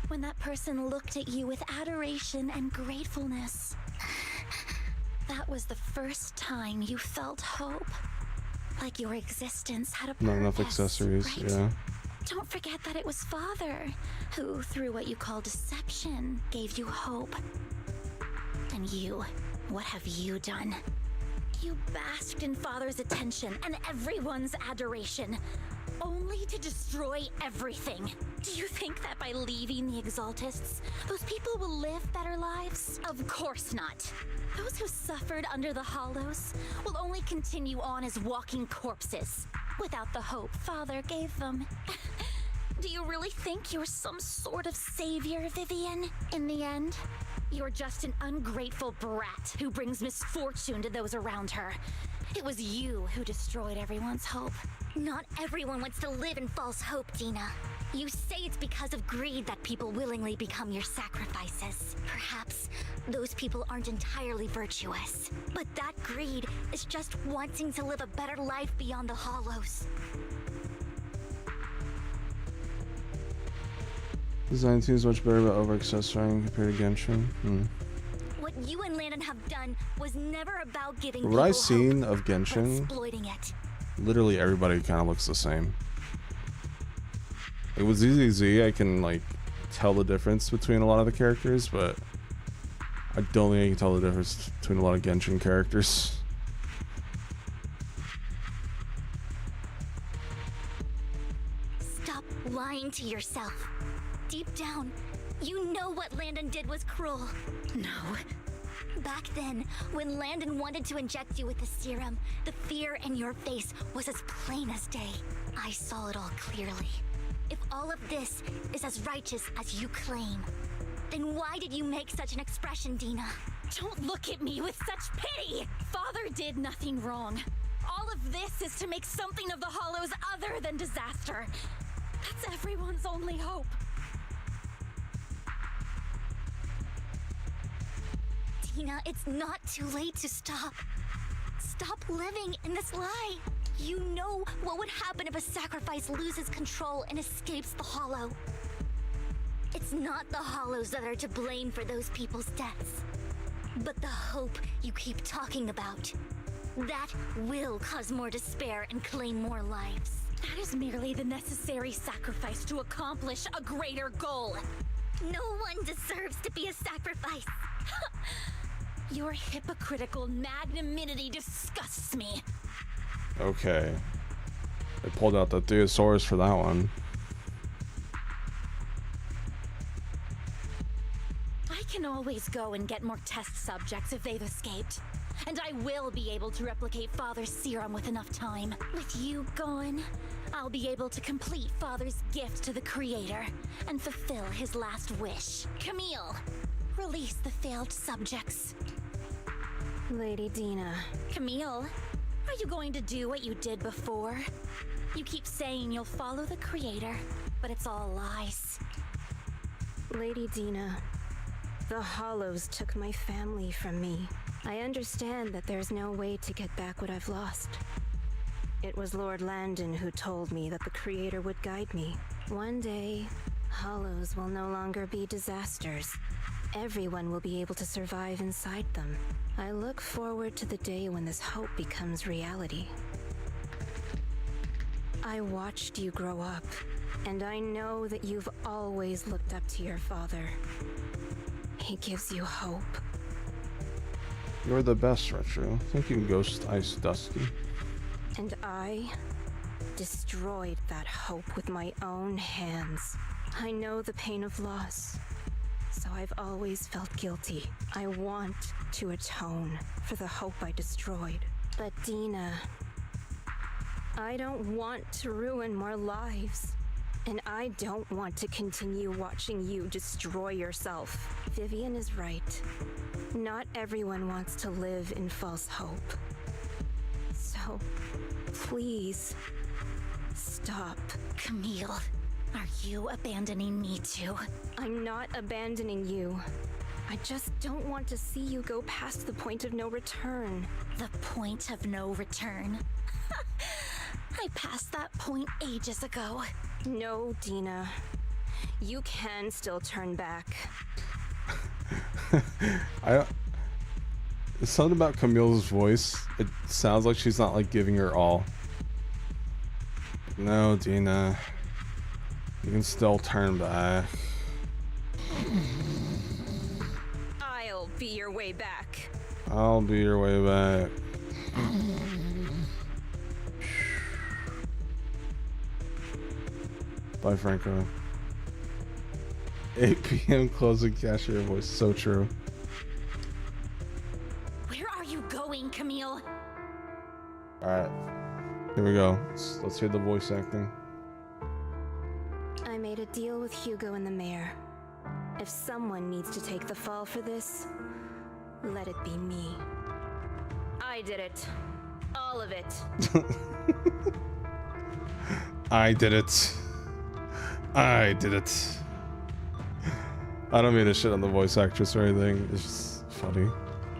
when that person looked at you with adoration and gratefulness? That was the first time you felt hope. Like your existence had a purpose.
Not enough accessories,
right?
yeah.
Don't forget that it was Father who, through what you call deception, gave you hope. And you, what have you done? You basked in Father's attention and everyone's adoration, only to destroy everything. Do you think that by leaving the Exaltists, those people will live better lives? Of course not. Those who suffered under the Hollows will only continue on as walking corpses, without the hope Father gave them. Do you really think you're some sort of savior, Vivian? In the end, you're just an ungrateful brat who brings misfortune to those around her. It was you who destroyed everyone's hope.
Not everyone wants to live in false hope, Dina. You say it's because of greed that people willingly become your sacrifices. Perhaps those people aren't entirely virtuous. But that greed is just wanting to live a better life beyond the Hollows.
Design seems much better about over-accessorying compared to Genshin.
What you and Landon have done was never about giving
What I've
people
seen
hope,
of Genshin,
but exploiting it.
literally everybody kind of looks the same. Like with ZZZ, I can like tell the difference between a lot of the characters, but I don't think I can tell the difference between a lot of Genshin characters.
Stop lying to yourself. Deep down, you know what Landon did was cruel.
No.
Back then, when Landon wanted to inject you with the serum, the fear in your face was as plain as day. I saw it all clearly. If all of this is as righteous as you claim, then why did you make such an expression, Dina?
Don't look at me with such pity! Father did nothing wrong. All of this is to make something of the Hollows other than disaster. That's everyone's only hope.
Dina, it's not too late to stop. Stop living in this lie. You know what would happen if a sacrifice loses control and escapes the Hollow. It's not the Hollows that are to blame for those people's deaths, but the hope you keep talking about. That will cause more despair and claim more lives.
That is merely the necessary sacrifice to accomplish a greater goal.
No one deserves to be a sacrifice.
Your hypocritical magnanimity disgusts me.
Okay. They pulled out the Theosaurus for that one.
I can always go and get more test subjects if they've escaped. And I will be able to replicate Father's serum with enough time. With you gone, I'll be able to complete Father's gift to the Creator and fulfill his last wish. Camille, release the failed subjects.
Lady Dina.
Camille, are you going to do what you did before? You keep saying you'll follow the Creator, but it's all lies.
Lady Dina, The Hollows took my family from me. I understand that there's no way to get back what I've lost. It was Lord Landon who told me that the Creator would guide me. One day, Hollows will no longer be disasters. Everyone will be able to survive inside them. I look forward to the day when this hope becomes reality. I watched you grow up, and I know that you've always looked up to your father. He gives you hope.
You're the best, Retro. Thank you, Ghost Ice Dusty.
And I destroyed that hope with my own hands. I know the pain of loss, so I've always felt guilty. I want to atone for the hope I destroyed. But Dina, I don't want to ruin more lives. And I don't want to continue watching you destroy yourself. Vivian is right. Not everyone wants to live in false hope. So, please, stop.
Camille, are you abandoning me too?
I'm not abandoning you. I just don't want to see you go past the point of no return.
The point of no return? I passed that point ages ago.
No, Dina. You can still turn back.
Something about Camille's voice. It sounds like she's not like giving her all. No, Dina. You can still turn back.
I'll be your way back.
I'll be your way back. Bye, Franco. 8 p.m. closing cashier voice. So true.
Where are you going, Camille?
Alright. Here we go. Let's hear the voice acting.
I made a deal with Hugo and the mayor. If someone needs to take the fall for this, let it be me. I did it. All of it.
I did it. I did it. I don't mean to shit on the voice actress or anything. It's just funny.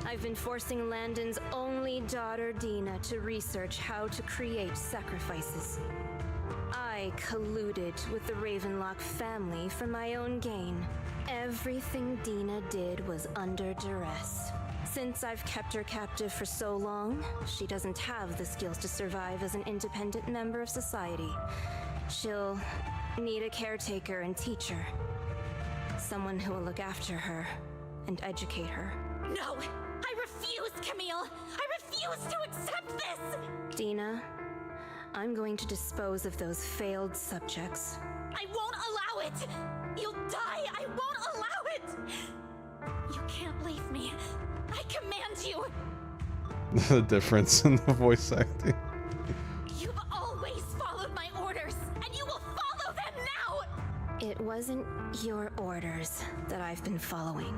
I've been forcing Landon's only daughter, Dina, to research how to create sacrifices. I colluded with the Ravenlock family for my own gain. Everything Dina did was under duress. Since I've kept her captive for so long, she doesn't have the skills to survive as an independent member of society. She'll need a caretaker and teacher. Someone who will look after her and educate her.
No! I refuse, Camille! I refuse to accept this!
Dina, I'm going to dispose of those failed subjects.
I won't allow it! You'll die! I won't allow it! You can't leave me. I command you!
The difference in the voice acting.
You've always followed my orders, and you will follow them now!
It wasn't your orders that I've been following.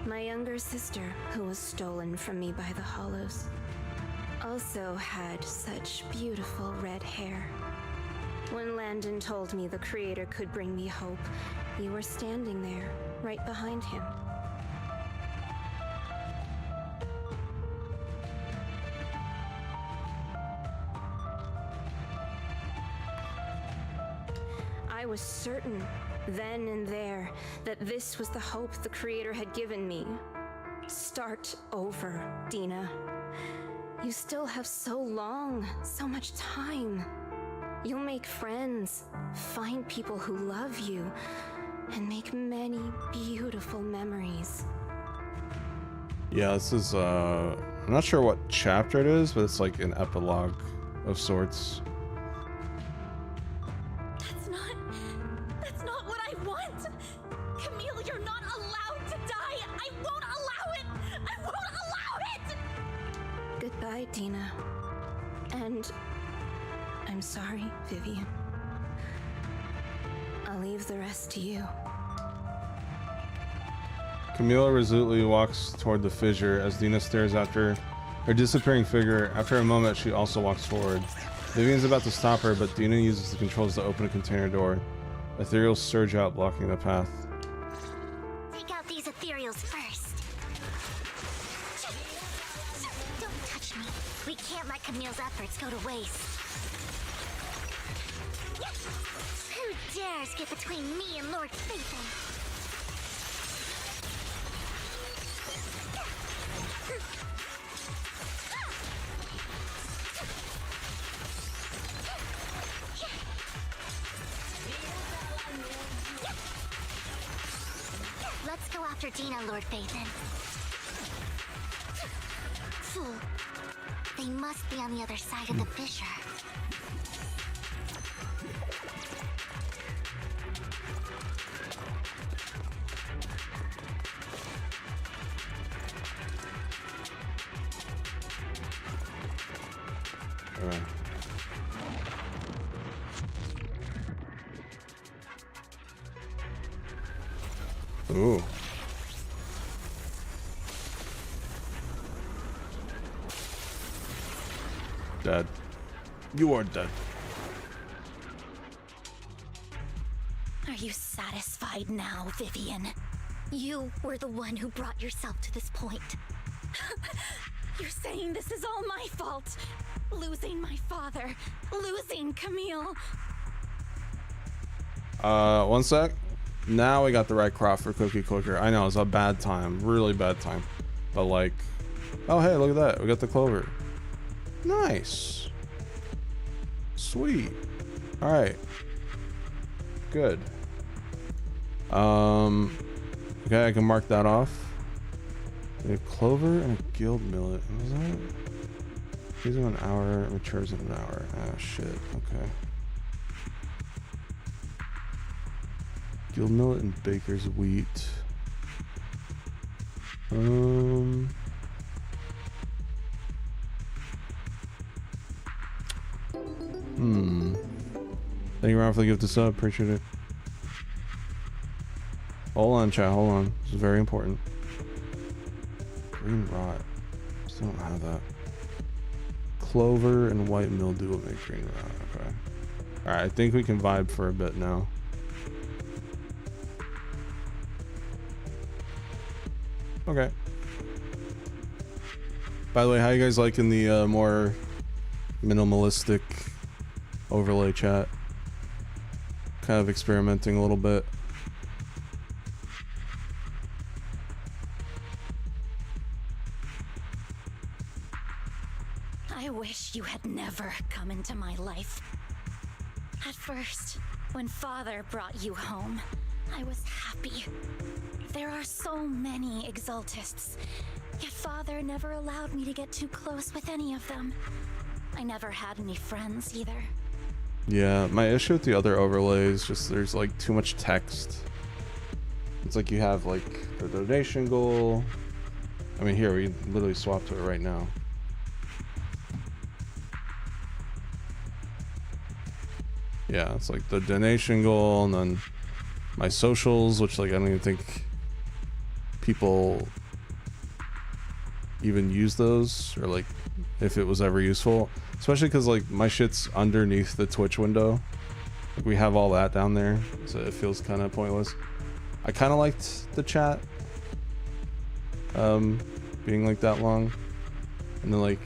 My younger sister, who was stolen from me by the Hollows, also had such beautiful red hair. When Landon told me the Creator could bring me hope, you were standing there, right behind him. I was certain, then and there, that this was the hope the Creator had given me. Start over, Dina. You still have so long, so much time. You'll make friends, find people who love you, and make many beautiful memories.
Yeah, this is, I'm not sure what chapter it is, but it's like an epilogue of sorts.
That's not what I want! Camille, you're not allowed to die! I won't allow it! I won't allow it!
Goodbye, Dina. And I'm sorry, Vivian. I'll leave the rest to you.
Camila resolutely walks toward the fissure as Dina stares after her disappearing figure. After a moment, she also walks forward. Vivian's about to stop her, but Dina uses the controls to open a container door. Ethereals surge out, blocking the path.
take out these ethereals first. Don't touch me. We can't let Camille's efforts go to waste. Who dares get between me and Lord Phaethon? Let's go after Dina, Lord Phaethon. Fool. They must be on the other side of the fissure.
Alright. Ooh. Dead. You are dead.
Are you satisfied now, Vivian? You were the one who brought yourself to this point. You're saying this is all my fault. Losing my father, losing Camille.
One sec. Now we got the right crop for Cookie Clicker. I know, it's a bad time. Really bad time. But like... Oh, hey, look at that. We got the clover. Nice. Sweet. Alright. Good. Okay, I can mark that off. We have clover and a guild millet. What was that? Using an hour, matures in an hour. Ah, shit. Okay. Guild millet and baker's wheat. Thank you, Ryan, for the gift of sub. Appreciate it. Hold on, chat. Hold on. This is very important. Green rot. Still don't have that. Clover and white mildew will make green rot. Okay. Alright, I think we can vibe for a bit now. Okay. By the way, how you guys liking the more minimalistic overlay chat? Kind of experimenting a little bit.
I wish you had never come into my life. At first, when Father brought you home, I was happy. There are so many Exaltists, yet Father never allowed me to get too close with any of them. I never had any friends either.
Yeah, my issue with the other overlays just there's like too much text. It's like you have like the donation goal. I mean, here we literally swapped to it right now. Yeah, it's like the donation goal and then my socials, which like I don't even think people even use those, or like if it was ever useful, especially because like my shit's underneath the Twitch window. Like we have all that down there, so it feels kind of pointless. I kind of liked the chat being like that long, and then like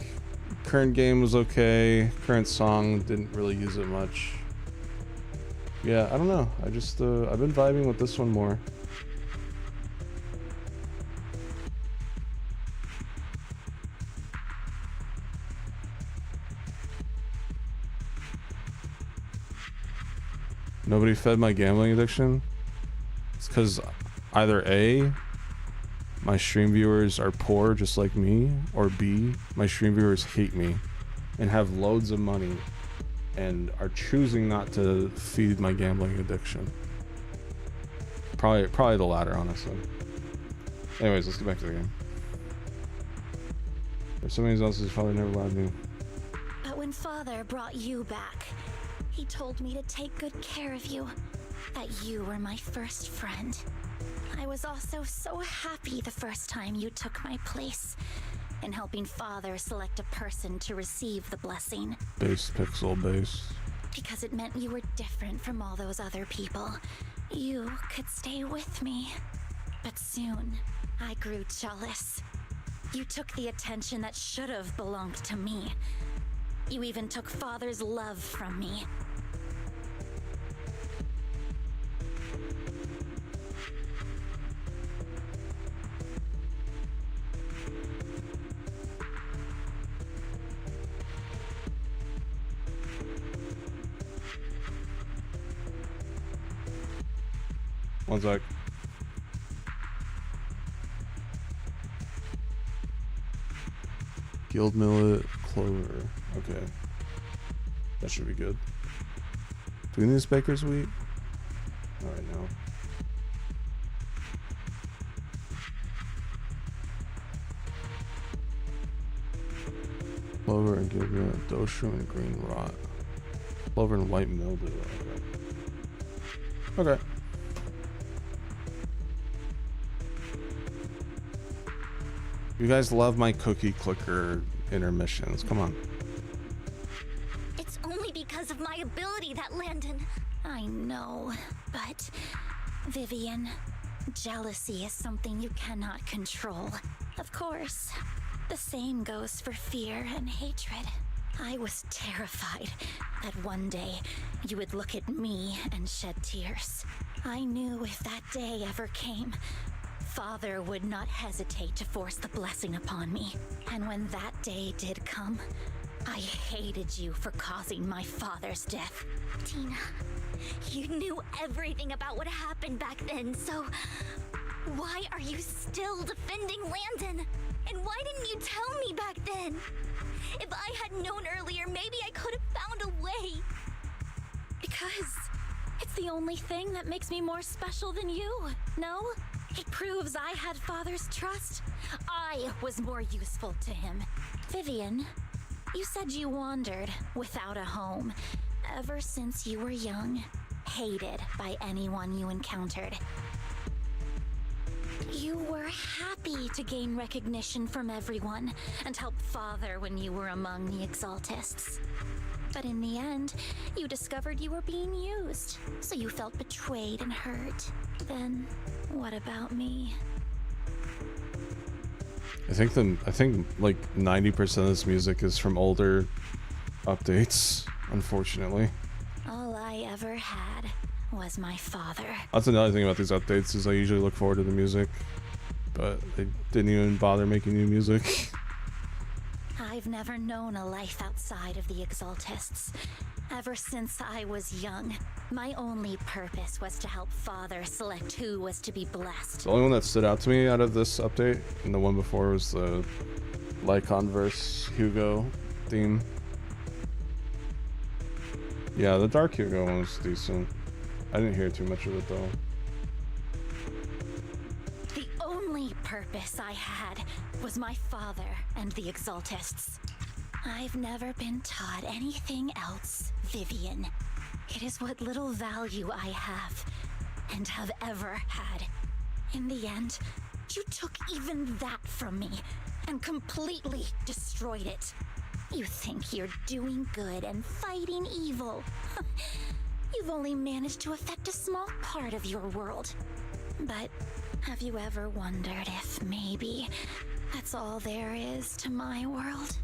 current game was okay, current song didn't really use it much. Yeah, I don't know, I just I've been vibing with this one more. Nobody fed my gambling addiction? It's because either A, my stream viewers are poor just like me, or B, my stream viewers hate me and have loads of money and are choosing not to feed my gambling addiction. Probably the latter, honestly. Anyways, let's get back to the game. There's somebody else who's probably never allowed me.
But when Father brought you back, he told me to take good care of you, that you were my first friend. I was also so happy the first time you took my place in helping Father select a person to receive the blessing.
Base pixel base.
Because it meant you were different from all those other people. You could stay with me. But soon, I grew jealous. You took the attention that should have belonged to me. You even took Father's love from me.
One sec. Guild millet, clover. Okay. That should be good. Do we need this baker's wheat? Alright, now. Clover and guild millet, dosha and green rot. Clover and white mildew. Okay. Okay. You guys love my cookie clicker intermissions. Come on.
It's only because of my ability that Landon... I know, but... Vivian, jealousy is something you cannot control. Of course, the same goes for fear and hatred. I was terrified that one day you would look at me and shed tears. I knew if that day ever came, Father would not hesitate to force the blessing upon me. And when that day did come, I hated you for causing my father's death.
Tina, you knew everything about what happened back then, so why are you still defending Landon? And why didn't you tell me back then? If I had known earlier, maybe I could have found a way.
Because it's the only thing that makes me more special than you, no? It proves I had Father's trust. I was more useful to him. Vivian, you said you wandered without a home ever since you were young, hated by anyone you encountered. You were happy to gain recognition from everyone and help Father when you were among the Exaltists. But in the end, you discovered you were being used, so you felt betrayed and hurt. Then, what about me?
I think like 90% of this music is from older updates, unfortunately.
All I ever had was my father.
That's another thing about these updates is I usually look forward to the music, but they didn't even bother making new music.
I've never known a life outside of the Exaltists. Ever since I was young, my only purpose was to help Father select who was to be blessed.
The only one that stood out to me out of this update, and the one before, was the Lycon versus Hugo theme. Yeah, the Dark Hugo one was decent. I didn't hear too much of it though.
The only purpose I had was my father and the Exaltists. I've never been taught anything else, Vivian. It is what little value I have, and have ever had. In the end, you took even that from me, and completely destroyed it. You think you're doing good and fighting evil. You've only managed to affect a small part of your world. But have you ever wondered if maybe that's all there is to my world?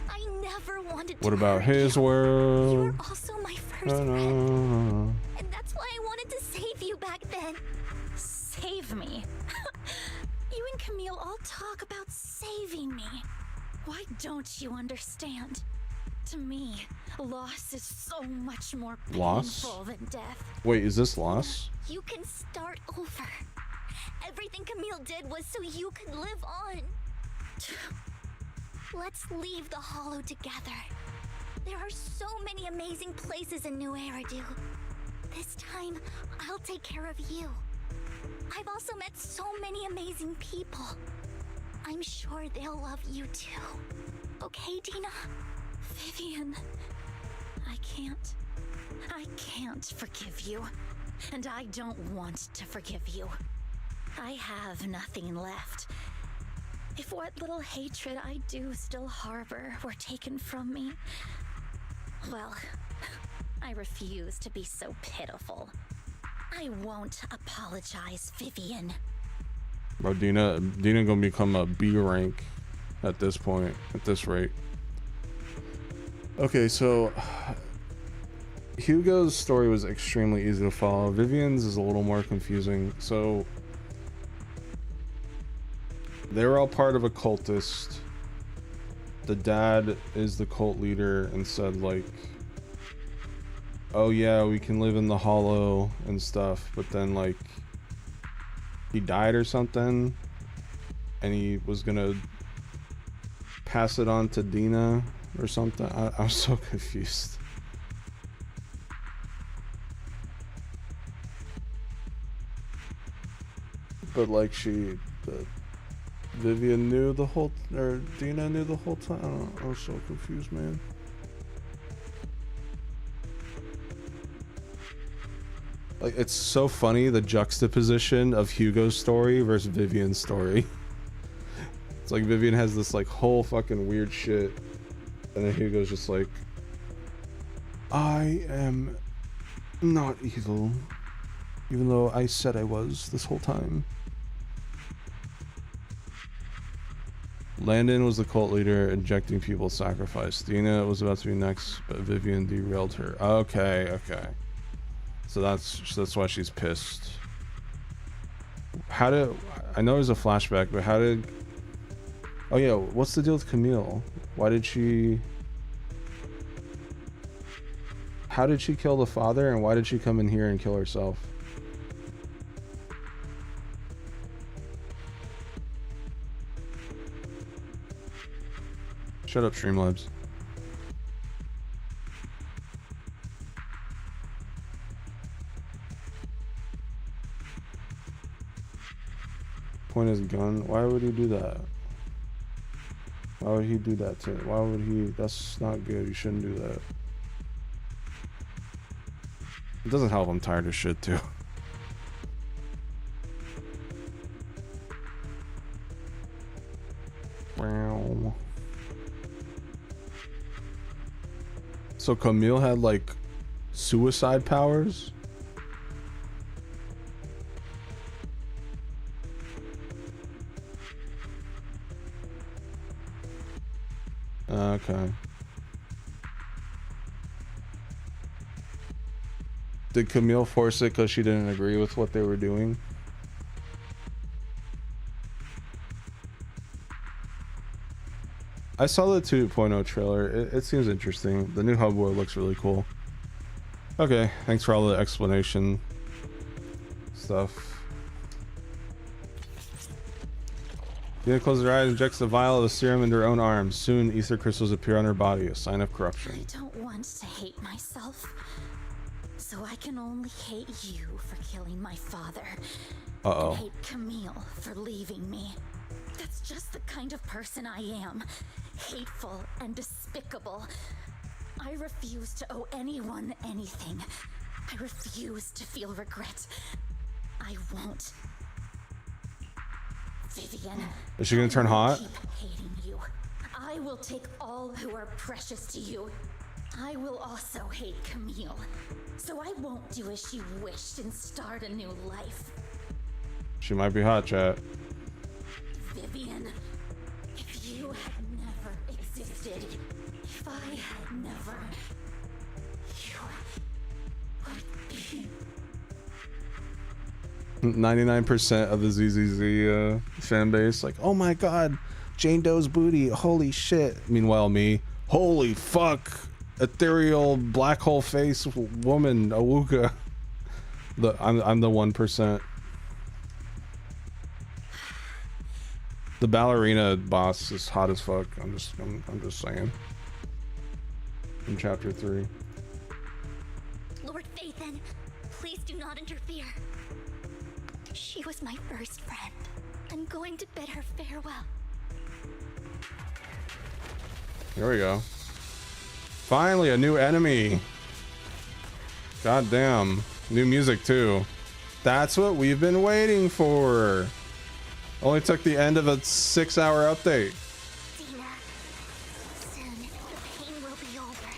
I never wanted to.
What about his world?
You were also my first friend. And that's why I wanted to save you back then.
Save me? You and Camille all talk about saving me. Why don't you understand? To me, loss is so much more painful than death.
Wait, is this loss?
You can start over. Everything Camille did was so you could live on. Let's leave the Hollow together. There are so many amazing places in New Eridu. This time, I'll take care of you. I've also met so many amazing people. I'm sure they'll love you too. Okay, Dina?
Vivian, I can't forgive you. And I don't want to forgive you. I have nothing left. If what little hatred I do still harbor were taken from me, well, I refuse to be so pitiful. I won't apologize, Vivian.
Bro, Dina gonna become a B rank at this point, at this rate. Okay, so Hugo's story was extremely easy to follow. Vivian's is a little more confusing. So they were all part of a cultist. The dad is the cult leader and said like, oh yeah, we can live in the hollow and stuff, but then like he died or something and he was gonna pass it on to Dina or something. I'm so confused. But like Vivian knew the whole, or Dina knew the whole time. I was so confused, man. Like, it's so funny, the juxtaposition of Hugo's story versus Vivian's story. It's like Vivian has this like whole fucking weird shit, and then Hugo's just like, I am not evil, even though I said I was this whole time. Landon was the cult leader, injecting people's sacrifice. Dina was about to be next, but Vivian derailed her. Okay. So that's why she's pissed. I know there's a flashback, but oh yeah, what's the deal with Camille? How did she kill the father, and why did she come in here and kill herself? Shut up, Streamlabs. Point his gun. Why would he do that? Why would he do that to him? Why would he? That's not good. You shouldn't do that. It doesn't help. I'm tired of shit too. Wow. So Camille had like suicide powers? Okay. Did Camille force it because she didn't agree with what they were doing? I saw the 2.0 trailer. It seems interesting. The new hub world looks really cool. Okay, thanks for all the explanation stuff. Dina closes her eyes and injects the vial of the serum into her own arms. Soon, ether crystals appear on her body, a sign of corruption.
I don't want to hate myself, so I can only hate you for killing my father.
Uh-oh.
And hate Camille for leaving me. That's just the kind of person I am. Hateful and despicable. I refuse to owe anyone anything. I refuse to feel regret. I won't. Vivian.
Is she gonna turn hot?
Keep hating you. I will take all who are precious to you. I will also hate Camille. So I won't do as she wished and start a new life.
She might be hot, chat.
Vivian, if you had never existed, if I had never, you would be.
99% of the ZZZ fan base, like, oh my god, Jane Doe's booty, holy shit. Meanwhile, me, holy fuck, ethereal black hole face woman, Awuka. I'm the 1%. The ballerina boss is hot as fuck. I'm just saying. In chapter 3.
Lord Phaethon, please do not interfere. She was my first friend. I'm going to bid her farewell.
Here we go. Finally, a new enemy. God damn. New music too. That's what we've been waiting for. Only took the end of a 6-hour update.
Dina, soon the pain will be over.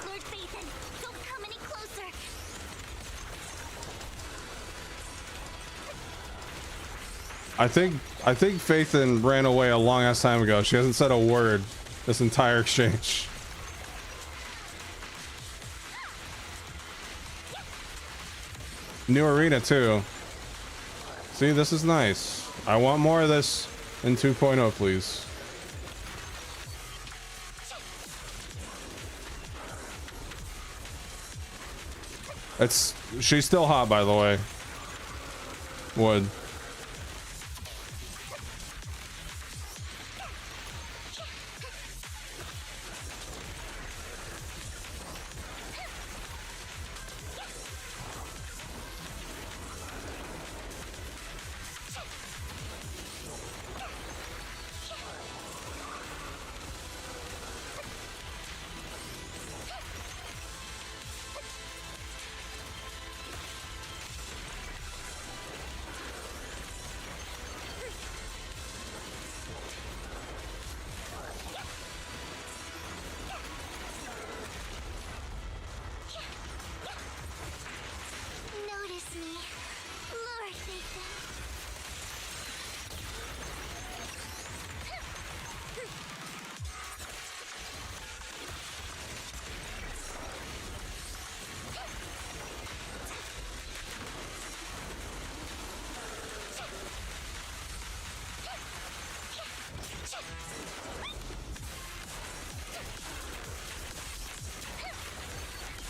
Lord Phaethon, don't come any closer.
I think Phaethon ran away a long ass time ago. She hasn't said a word this entire exchange. New arena too. See, this is nice. I want more of this in 2.0, please. She's still hot, by the way. Wood.
Notice me, Lord Phaethon.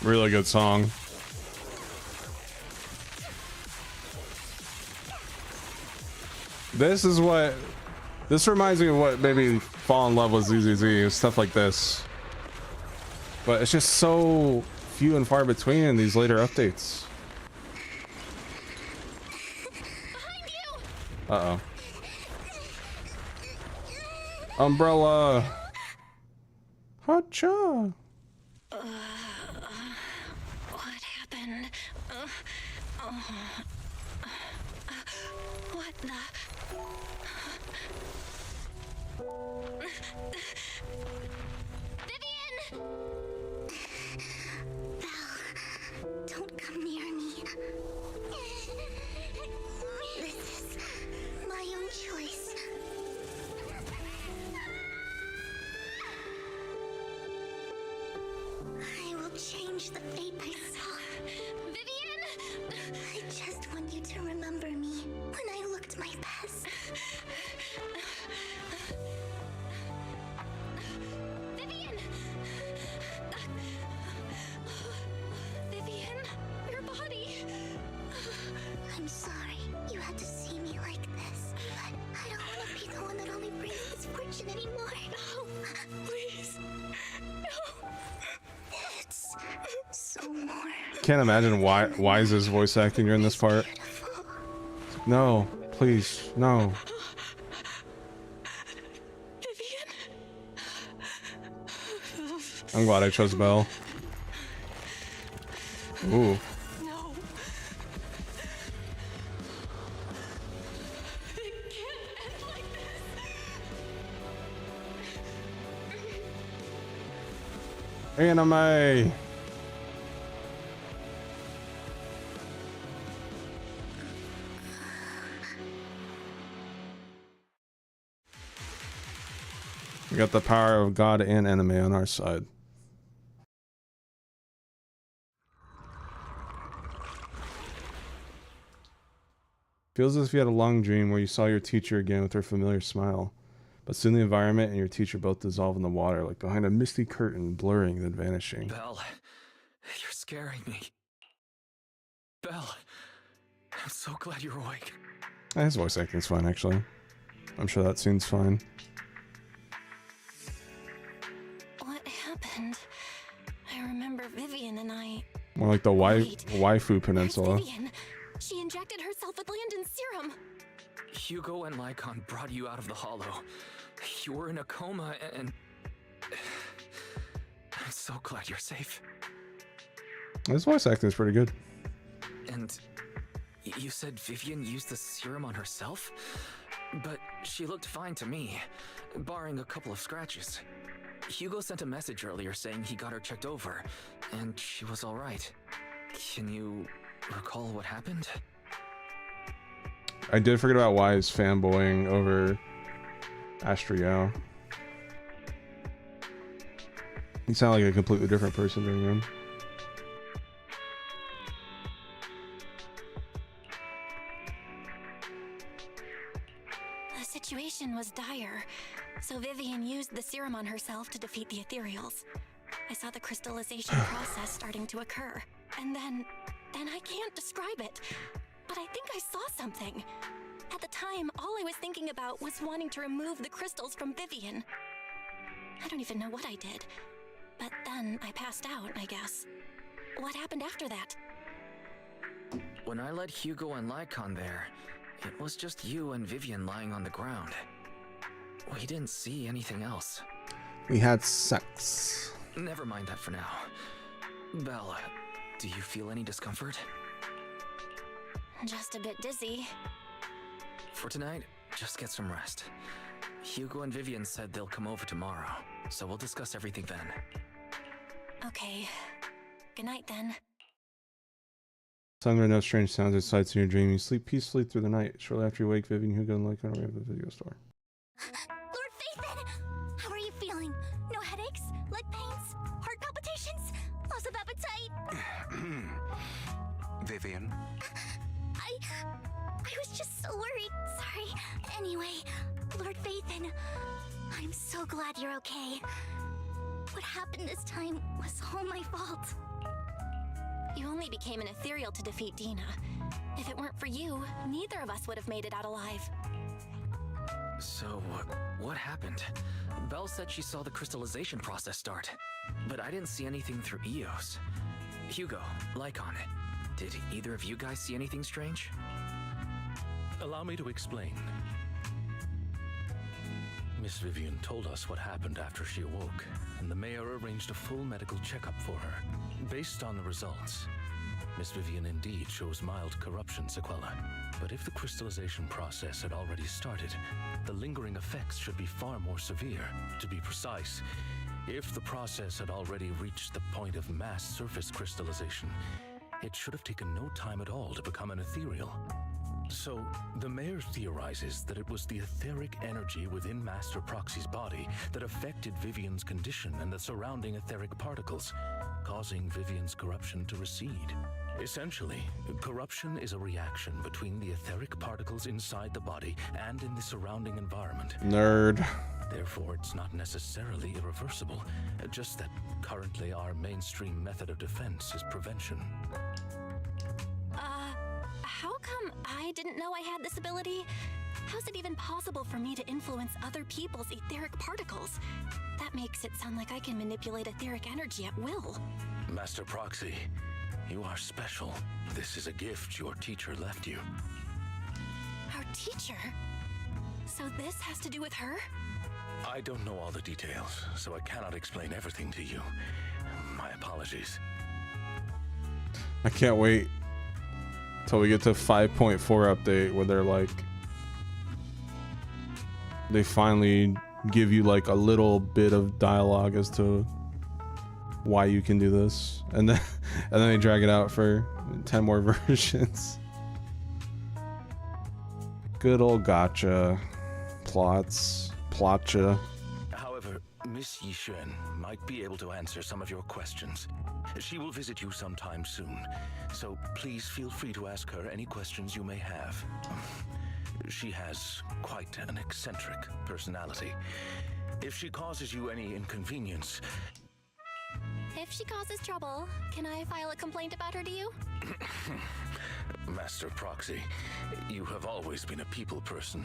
Really good song. This reminds me of what made me fall in love with ZZZ, stuff like this. But it's just so few and far between in these later updates. Uh-oh. Umbrella. Hacha.
What happened? What the? Vivian!
Belle, don't come near me. This is my own choice. I will change the fate I saw.
Vivian!
I just want you to remember me when I looked my best.
Vivian! Vivian, your body.
I'm sorry you had to see me like this, but I don't want to be the one that only brings misfortune anymore.
No, please. No.
It's so more.
Can't imagine why is this voice acting during this part. No, please, no. I'm glad I chose Belle. Ooh.
No. It can't end like this.
Anime. We got the power of God and anime on our side. Feels as if you had a long dream where you saw your teacher again with her familiar smile. But soon the environment and your teacher both dissolve in the water, like behind a misty curtain, blurring then vanishing.
Belle, you're scaring me. Belle, I'm so glad you're awake.
His voice acting's fine, actually. I'm sure that scene's fine.
What happened? I remember Vivian and I...
More like the waifu peninsula.
Vivian. She injected herself with Landon's serum.
Hugo and Lycon brought you out of the hollow. You were in a coma and... I'm so glad you're safe.
His voice acting is pretty good.
And you said Vivian used the serum on herself? But she looked fine to me, barring a couple of scratches. Hugo sent a message earlier saying he got her checked over, and she was alright. Can you recall what happened?
I did forget about why he's fanboying over Astriel. He sounded like a completely different person during him.
The situation was dire, so Vivian used the serum on herself to defeat the ethereals. I saw the crystallization process starting to occur, and then I can't describe it, but I think I saw something. At the time, all I was thinking about was wanting to remove the crystals from Vivian. I don't even know what I did, but then I passed out, I guess. What happened after that?
When I led Hugo and Lycon there, it was just you and Vivian lying on the ground. We didn't see anything else.
We had sex.
Never mind that for now. Belle, do you feel any discomfort?
Just a bit dizzy.
For tonight, just get some rest. Hugo and Vivian said they'll come over tomorrow, so we'll discuss everything then.
Okay. Good night then.
Suddenly there are no strange sounds or sights in your dream. You sleep peacefully through the night. Shortly after you wake, Vivian, Hugo, and Lycon arrive at the video store.
Lord Phaethon! How are you feeling? No headaches? Leg pains? Heart palpitations? Loss of appetite?
Vivian?
I was just so worried. Sorry. Anyway, Lord Phaethon, I'm so glad you're okay. What happened this time was all my fault.
You only became an ethereal to defeat Dina. If it weren't for you, neither of us would have made it out alive.
So, what happened? Belle said she saw the crystallization process start, but I didn't see anything through Eos. Hugo, Lycon, did either of you guys see anything strange?
Allow me to explain. Miss Vivian told us what happened after she awoke, and the mayor arranged a full medical checkup for her. Based on the results, Miss Vivian indeed shows mild corruption sequela. But if the crystallization process had already started, the lingering effects should be far more severe. To be precise, if the process had already reached the point of mass surface crystallization, it should have taken no time at all to become an ethereal. So, the mayor theorizes that it was the etheric energy within Master Proxy's body that affected Vivian's condition and the surrounding etheric particles, causing Vivian's corruption to recede. Essentially, corruption is a reaction between the etheric particles inside the body and in the surrounding environment.
Nerd.
Therefore, it's not necessarily irreversible, just that currently our mainstream method of defense is prevention.
How come I didn't know I had this ability? How's it even possible for me to influence other people's etheric particles? That makes it sound like I can manipulate etheric energy at will.
Master Proxy, you are special. This is a gift your teacher left you.
Our teacher? So this has to do with her?
I don't know all the details, so I cannot explain everything to you. My apologies.
I can't wait till we get to 5.4 update where they're like, they finally give you like a little bit of dialogue as to why you can do this, and then they drag it out for 10 more versions. Good old gotcha plotcha.
However, Miss Yixuan might be able to answer some of your questions. She will visit you sometime soon, so please feel free to ask her any questions you may have. She has quite an eccentric personality. If she causes you any inconvenience...
If she causes trouble, can I file a complaint about her to you?
Master Proxy, you have always been a people person,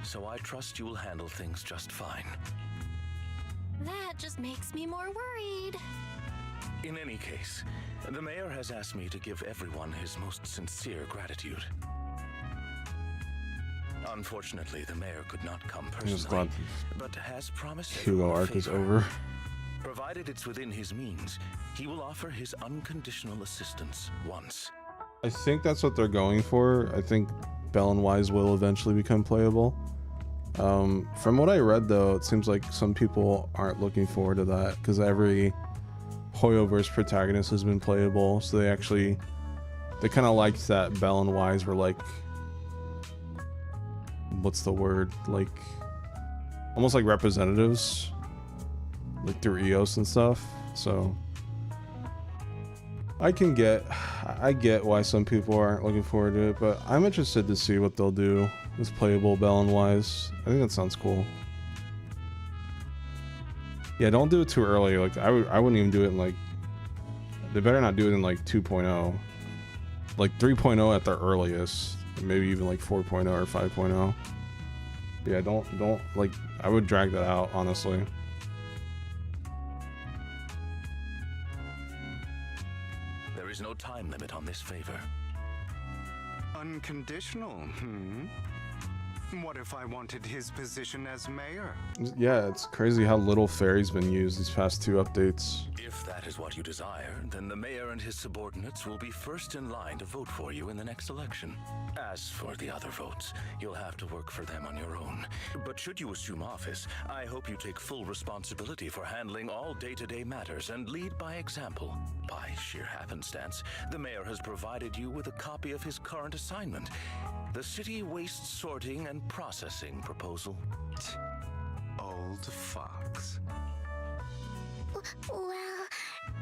so I trust you will handle things just fine.
That just makes me more worried.
In any case, the mayor has asked me to give everyone his most sincere gratitude. Unfortunately, the mayor could not come personally, but has promised
Hugo arc is over.
Provided it's within his means, he will offer his unconditional assistance once.
I think that's what they're going for. I think Belle and Wise will eventually become playable. From what I read though, it seems like some people aren't looking forward to that because every Hoyoverse protagonist has been playable, so they kind of liked that Belle and Wise were like what's the word, like almost like representatives, like through EOS and stuff. So I get why some people aren't looking forward to it, but I'm interested to see what they'll do with playable Bellin wise. I think that sounds cool. Yeah, don't do it too early. Like I wouldn't even do it in like, they better not do it in like 2.0. Like 3.0 at the earliest. Maybe even like 4.0 or 5.0. Yeah, don't like, I would drag that out, honestly.
There is no time limit on this favor.
Unconditional, hmm? What if I wanted his position as mayor?
Yeah, it's crazy how little fairy's been used these past 2 updates.
If that is what you desire, then the mayor and his subordinates will be first in line to vote for you in the next election. As for the other votes, you'll have to work for them on your own. But should you assume office, I hope you take full responsibility for handling all day-to-day matters and lead by example. By sheer happenstance, the mayor has provided you with a copy of his current assignment, the City Waste Sorting and Processing proposal.
Old fox.
Well,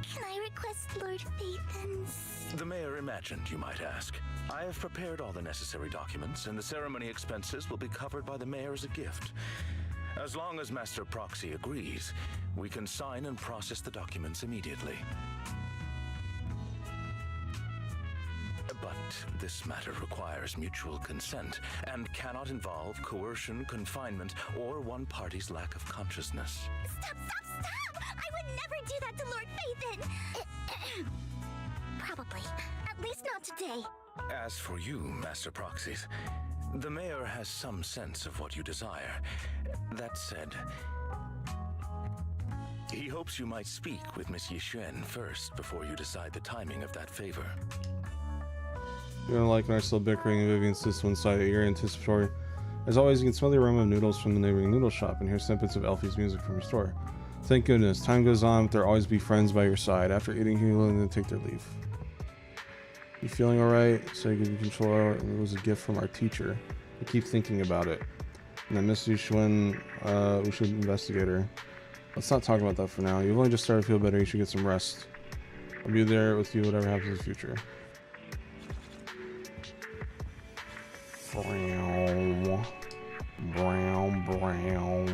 can I request Lord Phaethon's?
The mayor imagined you might ask. I have prepared all the necessary documents, and the ceremony expenses will be covered by the mayor as a gift. As long as Master Proxy agrees, we can sign and process the documents immediately. But this matter requires mutual consent and cannot involve coercion, confinement, or one party's lack of consciousness.
Stop! I would never do that to Lord Phaethon! Probably. At least not today.
As for you, Master Proxies, the mayor has some sense of what you desire. That said, he hopes you might speak with Miss Yixuan first before you decide the timing of that favor.
You're gonna like when I still bickering and Vivian sits to one side, eager and anticipatory. As always, you can smell the aroma of noodles from the neighboring noodle shop and hear snippets of Elfie's music from your store. Thank goodness. Time goes on, but there'll always be friends by your side. After eating, you're willing to take their leave. You feeling alright? So I give you control over it, and it was a gift from our teacher. I keep thinking about it. And I miss you, Schwinn. We should investigate her. Let's not talk about that for now. You've only just started to feel better. You should get some rest. I'll be there with you, whatever happens in the future. Brown.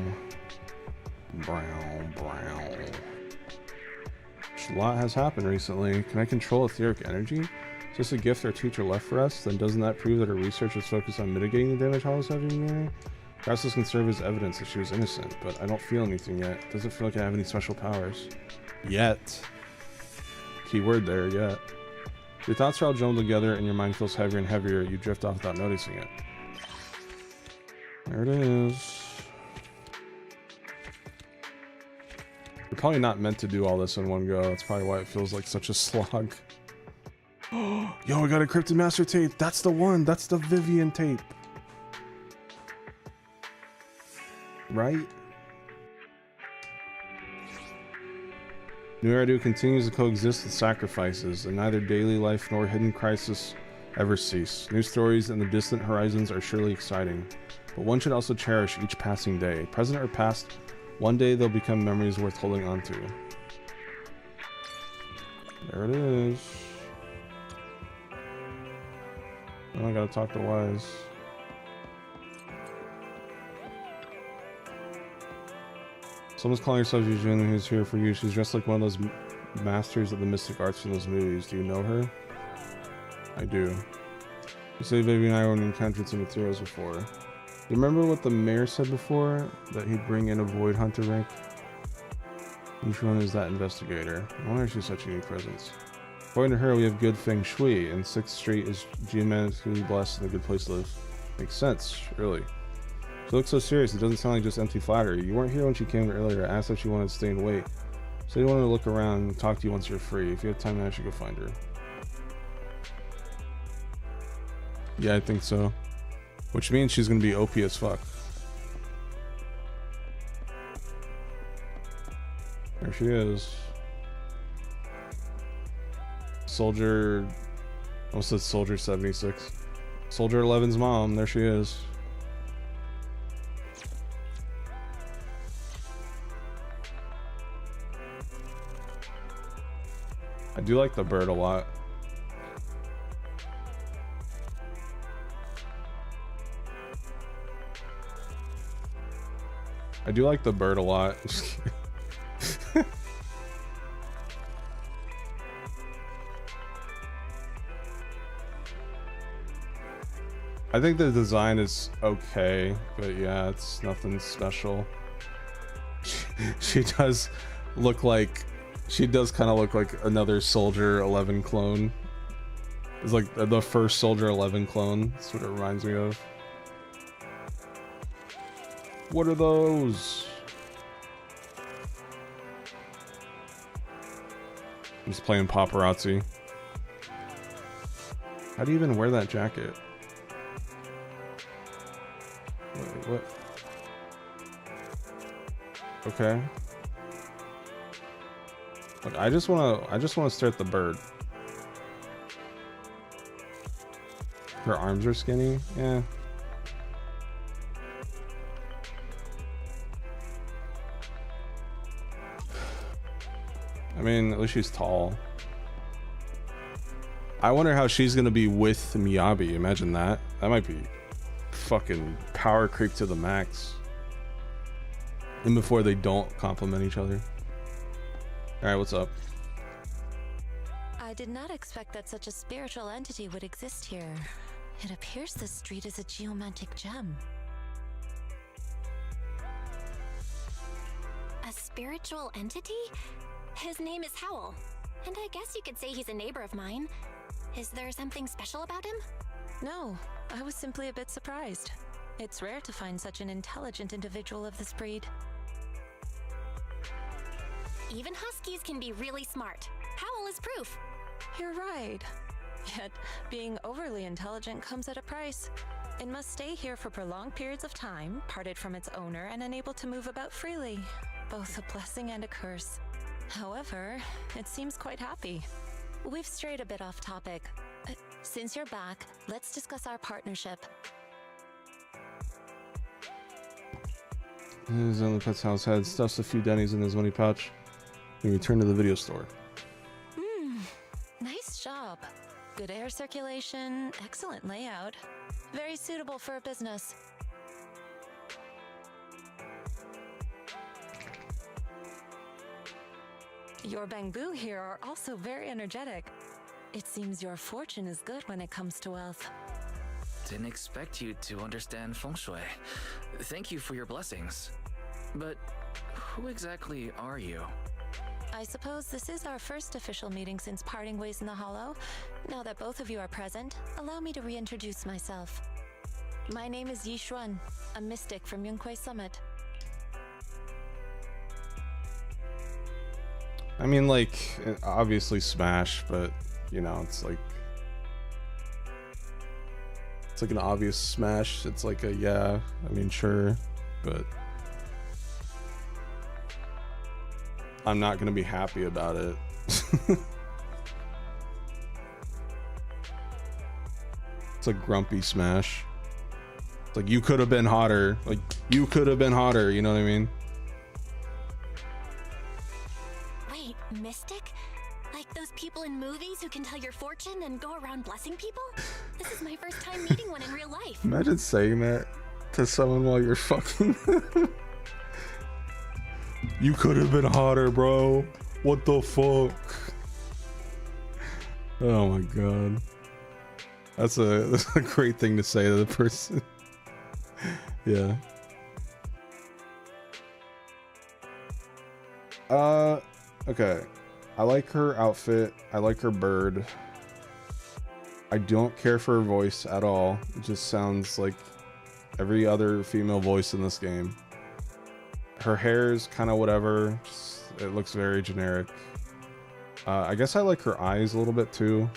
A lot has happened recently. Can I control etheric energy? Is this a gift our teacher left for us? Then doesn't that prove that her research was focused on mitigating the damage Hollow's having? Perhaps this can serve as evidence that she was innocent, but I don't feel anything yet. It doesn't feel like I have any special powers. Yet. Keyword there, yet. Your thoughts are all jumbled together and your mind feels heavier and heavier. You drift off without noticing it. There it is. You're probably not meant to do all this in one go. That's probably why it feels like such a slog. Yo, I got a Cryptid Master tape. That's the one. That's the Vivian tape. Right? New Eridu continues to coexist with sacrifices, and neither daily life nor hidden crisis ever cease. New stories in the distant horizons are surely exciting, but one should also cherish each passing day. Present or past, one day they'll become memories worth holding on to. There it is. Now I gotta talk to Wise. Someone's calling herself Yujin, who's here for you. She's dressed like one of those masters of the mystic arts from those movies. Do you know her? I do. You say Baby and I only encountered some materials before. You remember what the mayor said before? That he'd bring in a void hunter rank? Which one is that investigator? I wonder if she's such a unique presence. According to her, we have good feng shui, and 6th Street is geometrically blessed and a good place to live. Makes sense, really. She looks so serious, it doesn't sound like just empty flattery. You weren't here when she came earlier. I asked if she wanted to stay and wait. So you wanted to look around and talk to you once you're free. If you have time now, I should go find her. Yeah, I think so. Which means she's gonna be OP as fuck. There she is. Soldier... I almost said Soldier 76. Soldier 11's mom, there she is. do like the bird a lot. I do like the bird a lot. I think the design is okay, but yeah, it's nothing special. She does look like, she does kind of look like another Soldier 11 clone. It's like the first Soldier 11 clone. That's what it reminds me of. What are those? I'm just playing paparazzi. How do you even wear that jacket? Wait, what? Okay. Look, I just wanna stare at the bird. Her arms are skinny, yeah. I mean, at least she's tall. I wonder how she's gonna be with Miyabi. Imagine that. That might be fucking power creep to the max. And before they don't complement each other. Alright, what's up?
I did not expect that such a spiritual entity would exist here. It appears this street is a geomantic gem.
A spiritual entity? His name is Howl, and I guess you could say he's a neighbor of mine. Is there something special about him?
No, I was simply a bit surprised. It's rare to find such an intelligent individual of this breed.
Even huskies can be really smart. Howl is proof.
You're right. Yet, being overly intelligent comes at a price. It must stay here for prolonged periods of time, parted from its owner and unable to move about freely. Both a blessing and a curse. However, it seems quite happy. We've strayed a bit off topic. Since you're back, let's discuss our partnership.
Zenless Pet's house had stuffs a few Denny's in his money pouch. He returned to the video store.
Nice job. Good air circulation, excellent layout. Very suitable for a business. Your bamboo here are also very energetic. It seems your fortune is good when it comes to wealth.
Didn't expect you to understand feng shui. Thank you for your blessings. But who exactly are you?
I suppose this is our first official meeting since parting ways in the Hollow. Now that both of you are present, allow me to reintroduce myself. My name is Yi Xuan, a mystic from Yunquei Summit.
I mean, like, obviously Smash, but, you know, it's like an obvious Smash. It's like a, yeah, I mean, sure, but I'm not gonna be happy about it. It's a grumpy Smash. It's like, you could have been hotter. Like, you could have been hotter, you know what I mean?
Wait, mystic? Like those people in movies who can tell your fortune and go around blessing people? This is my first time meeting one in real life.
Imagine saying that to someone while you're fucking. You could have been hotter, bro. What the fuck? Oh my god. That's a great thing to say to the person. Yeah. Okay. I like her outfit. I like her bird. I don't care for her voice at all. It just sounds like every other female voice in this game. Her hair is kind of whatever. It looks very generic. I guess I like her eyes a little bit too.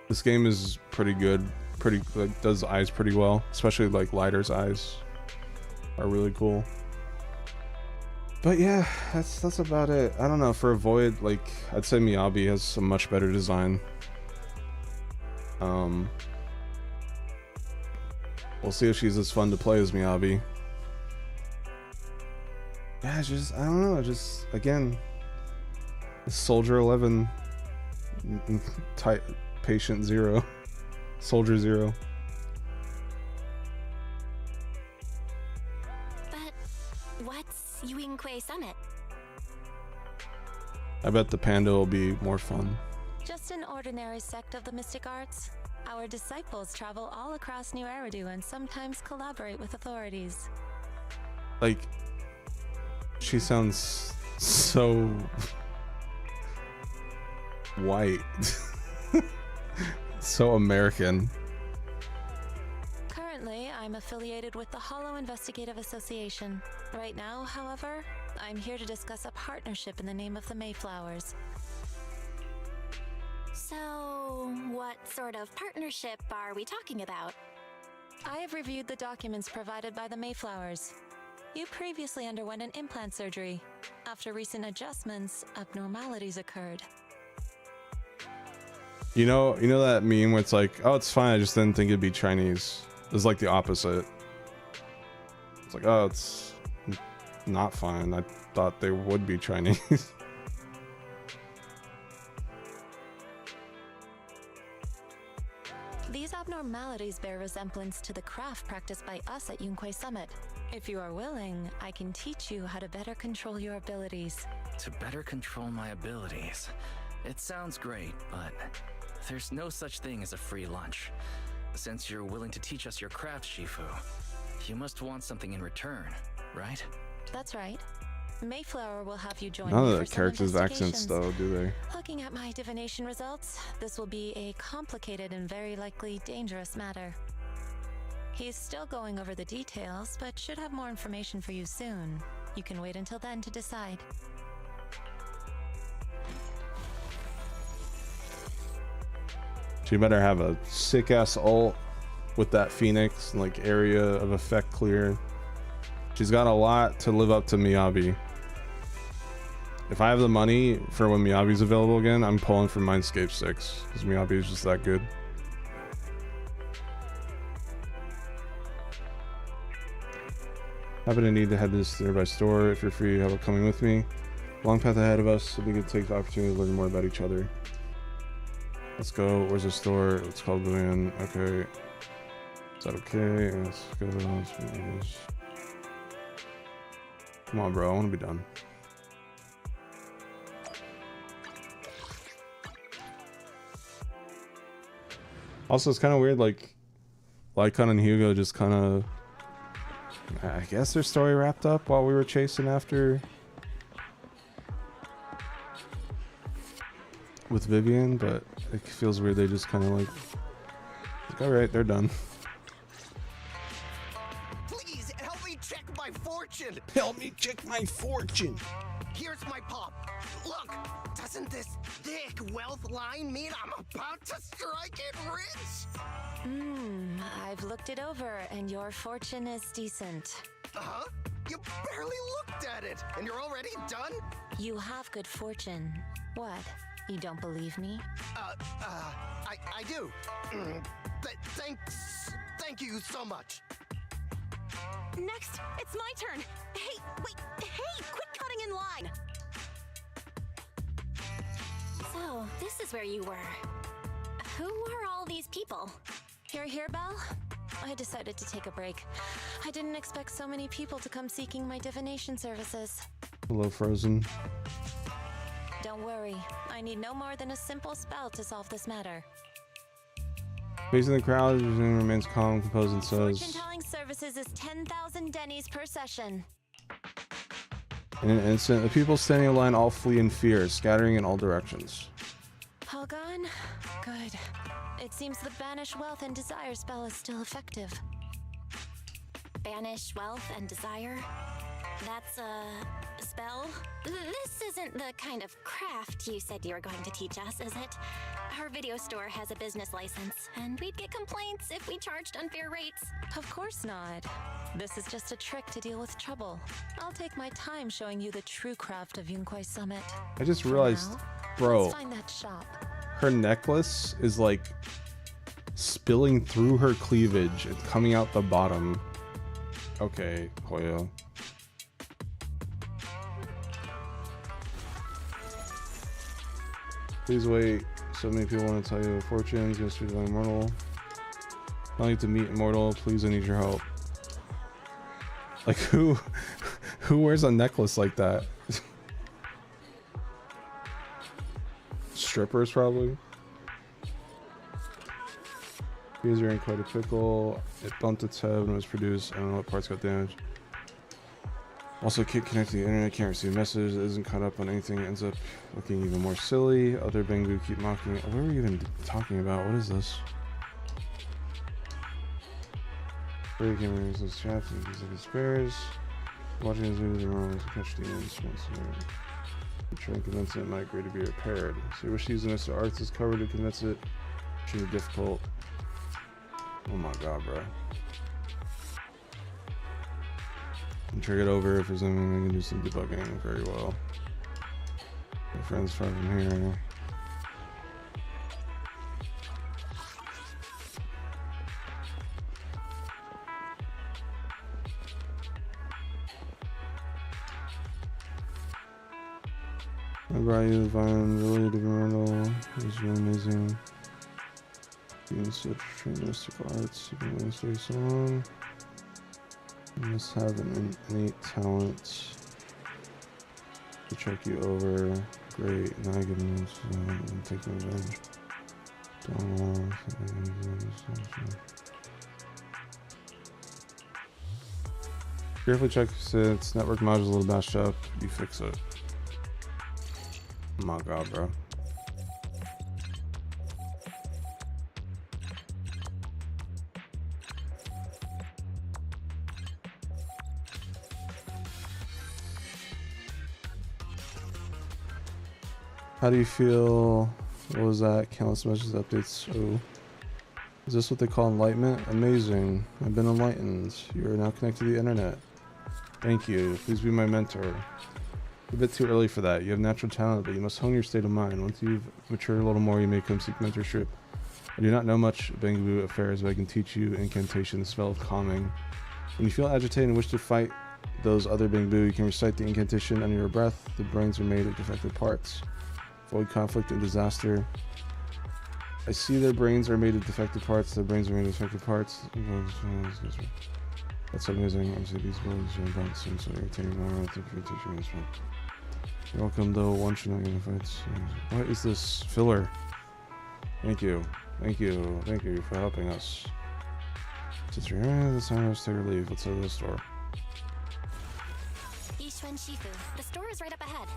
This game is pretty good. Like, does eyes pretty well. Especially like Lighter's eyes are really cool. But yeah, that's about it. I don't know, for a Void, like, I'd say Miyabi has some much better design. We'll see if she's as fun to play as Miyabi. Yeah, I don't know, again, Soldier 11 Patient Zero. Soldier Zero.
But what's Yuinkui Summit?
I bet the panda will be more fun.
Just an ordinary sect of the mystic arts. Our disciples travel all across New Eridu and sometimes collaborate with authorities.
Like, she sounds so white. So American.
Currently, I'm affiliated with the Hollow Investigative Association. Right now, however, I'm here to discuss a partnership in the name of the Mayflowers.
So, what sort of partnership are we talking about?
I have reviewed the documents provided by the Mayflowers. You previously underwent an implant surgery. After recent adjustments, abnormalities occurred.
You know that meme where it's like, oh, it's fine, I just didn't think it'd be Chinese. It's like the opposite. It's like, oh, it's not fine. I thought they would be Chinese.
These abnormalities bear resemblance to the craft practiced by us at Yuinkui Summit. If you are willing, I can teach you how to better control your abilities.
To better control my abilities. It sounds great, but there's no such thing as a free lunch. Since you're willing to teach us your craft, Shifu, you must want something in return, right?
That's right. Mayflower will have you join
None
me
of
for
the
some
characters' accents,
investigations.
though, do they?
Looking at my divination results, this will be a complicated and very likely dangerous matter. He's still going over the details, but should have more information for you soon. You can wait until then to decide.
She better have a sick-ass ult with that Phoenix and, like, area of effect clear. She's got a lot to live up to Miyabi. If I have the money for when Miyabi's available again, I'm pulling for Mindscape 6, because Miyabi is just that good. Happen to need to head to this nearby store. If you're free, how about coming with me? Long path ahead of us, so we can take the opportunity to learn more about each other. Let's go. Where's the store? It's called Booyan. Okay. Is that okay? Let's go. Come on, bro. I want to be done. Also, it's kind of weird, like, Lycon and Hugo just kind of, I guess their story wrapped up while we were chasing after with Vivian, but it feels weird they just kind of like alright, they're done.
Please help me check my fortune.
Help me check my fortune.
Here's my pop. Look, doesn't this thick wealth line mean I'm about to strike it rich?
I've looked it over, and your fortune is decent.
Huh? You barely looked at it, and you're already done?
You have good fortune. What? You don't believe me?
I do. Thank you so much.
Next, it's my turn. Hey, wait, hey, quit cutting in line.
So, this is where you were. Who are all these people?
You're here, Belle? I decided to take a break. I didn't expect so many people to come seeking my divination services.
Hello, Frozen.
Don't worry, I need no more than a simple spell to solve this matter.
Facing the crowd, Jin remains calm, composed, and says,
Fortune-telling services is 10,000 dennies per session.
in an instant, the people standing in line all flee in fear, scattering in all directions.
All gone? Good. It seems the Banish Wealth and Desire spell is still effective.
Banish wealth and desire? That's a spell? This isn't the kind of craft you said you were going to teach us, is it? Our video store has a business license, and we'd get complaints if we charged unfair rates.
Of course not. This is just a trick to deal with trouble. I'll take my time showing you the true craft of Yuinkui Summit.
I just realized, bro,
Let's find that shop.
her necklace is like spilling through her cleavage and coming out the bottom. Okay, Hoyo. Please wait. So many people want to tell you a fortune. It's going to be immortal. I need to meet immortal. Please, I need your help. Like who wears a necklace like that? Strippers probably. These are in quite a pickle. It bumped its head when it was produced. I don't know what parts got damaged. Also, can't connect to the internet, can't receive a message, it isn't caught up on anything, it ends up looking even more silly. Other Bangbu keep mocking it. What are we even talking about? What is this? Brady can use those chats and use the spares. Watching his videos are wrong to catch demons once a try and convince it might agree to be repaired. So you wish using Mr. Arts' cover to convince it should be difficult. Oh my god, bro. And check it over if there's anything I can do some debugging very well. My friend's from here. I brought you the Vine, really different rental. It was really amazing. Being such trained mystical arts, you've been waiting so long. You must have an innate talent to check you over. Great, now I give me and take revenge. Don't know. Carefully check if its network module is a little bashed up. You fix it. Oh my god, bro. How do you feel? What was that? Countless messages, updates. Oh. Is this what they call enlightenment? Amazing. I've been enlightened. You are now connected to the internet. Thank you. Please be my mentor. A bit too early for that. You have natural talent, but you must hone your state of mind. Once you've matured a little more, you may come seek mentorship. I do not know much Bangbu affairs, but I can teach you incantation, the spell of calming. When you feel agitated and wish to fight those other Bangbu, you can recite the incantation under your breath. The brains are made of defective parts. Avoid conflict and disaster. I see their brains are made of defective parts. Their brains are made of defective parts. That's amazing. Obviously, these buildings are about soon, so irritating more. I think you're teaching this one. You're welcome, though. One should not get in fights. What is this filler? Thank you. Thank you. Thank you for helping us. Since you're here, this time let's take our leave. Let's head to the store.
Yishuan Shifu. The store is right up ahead.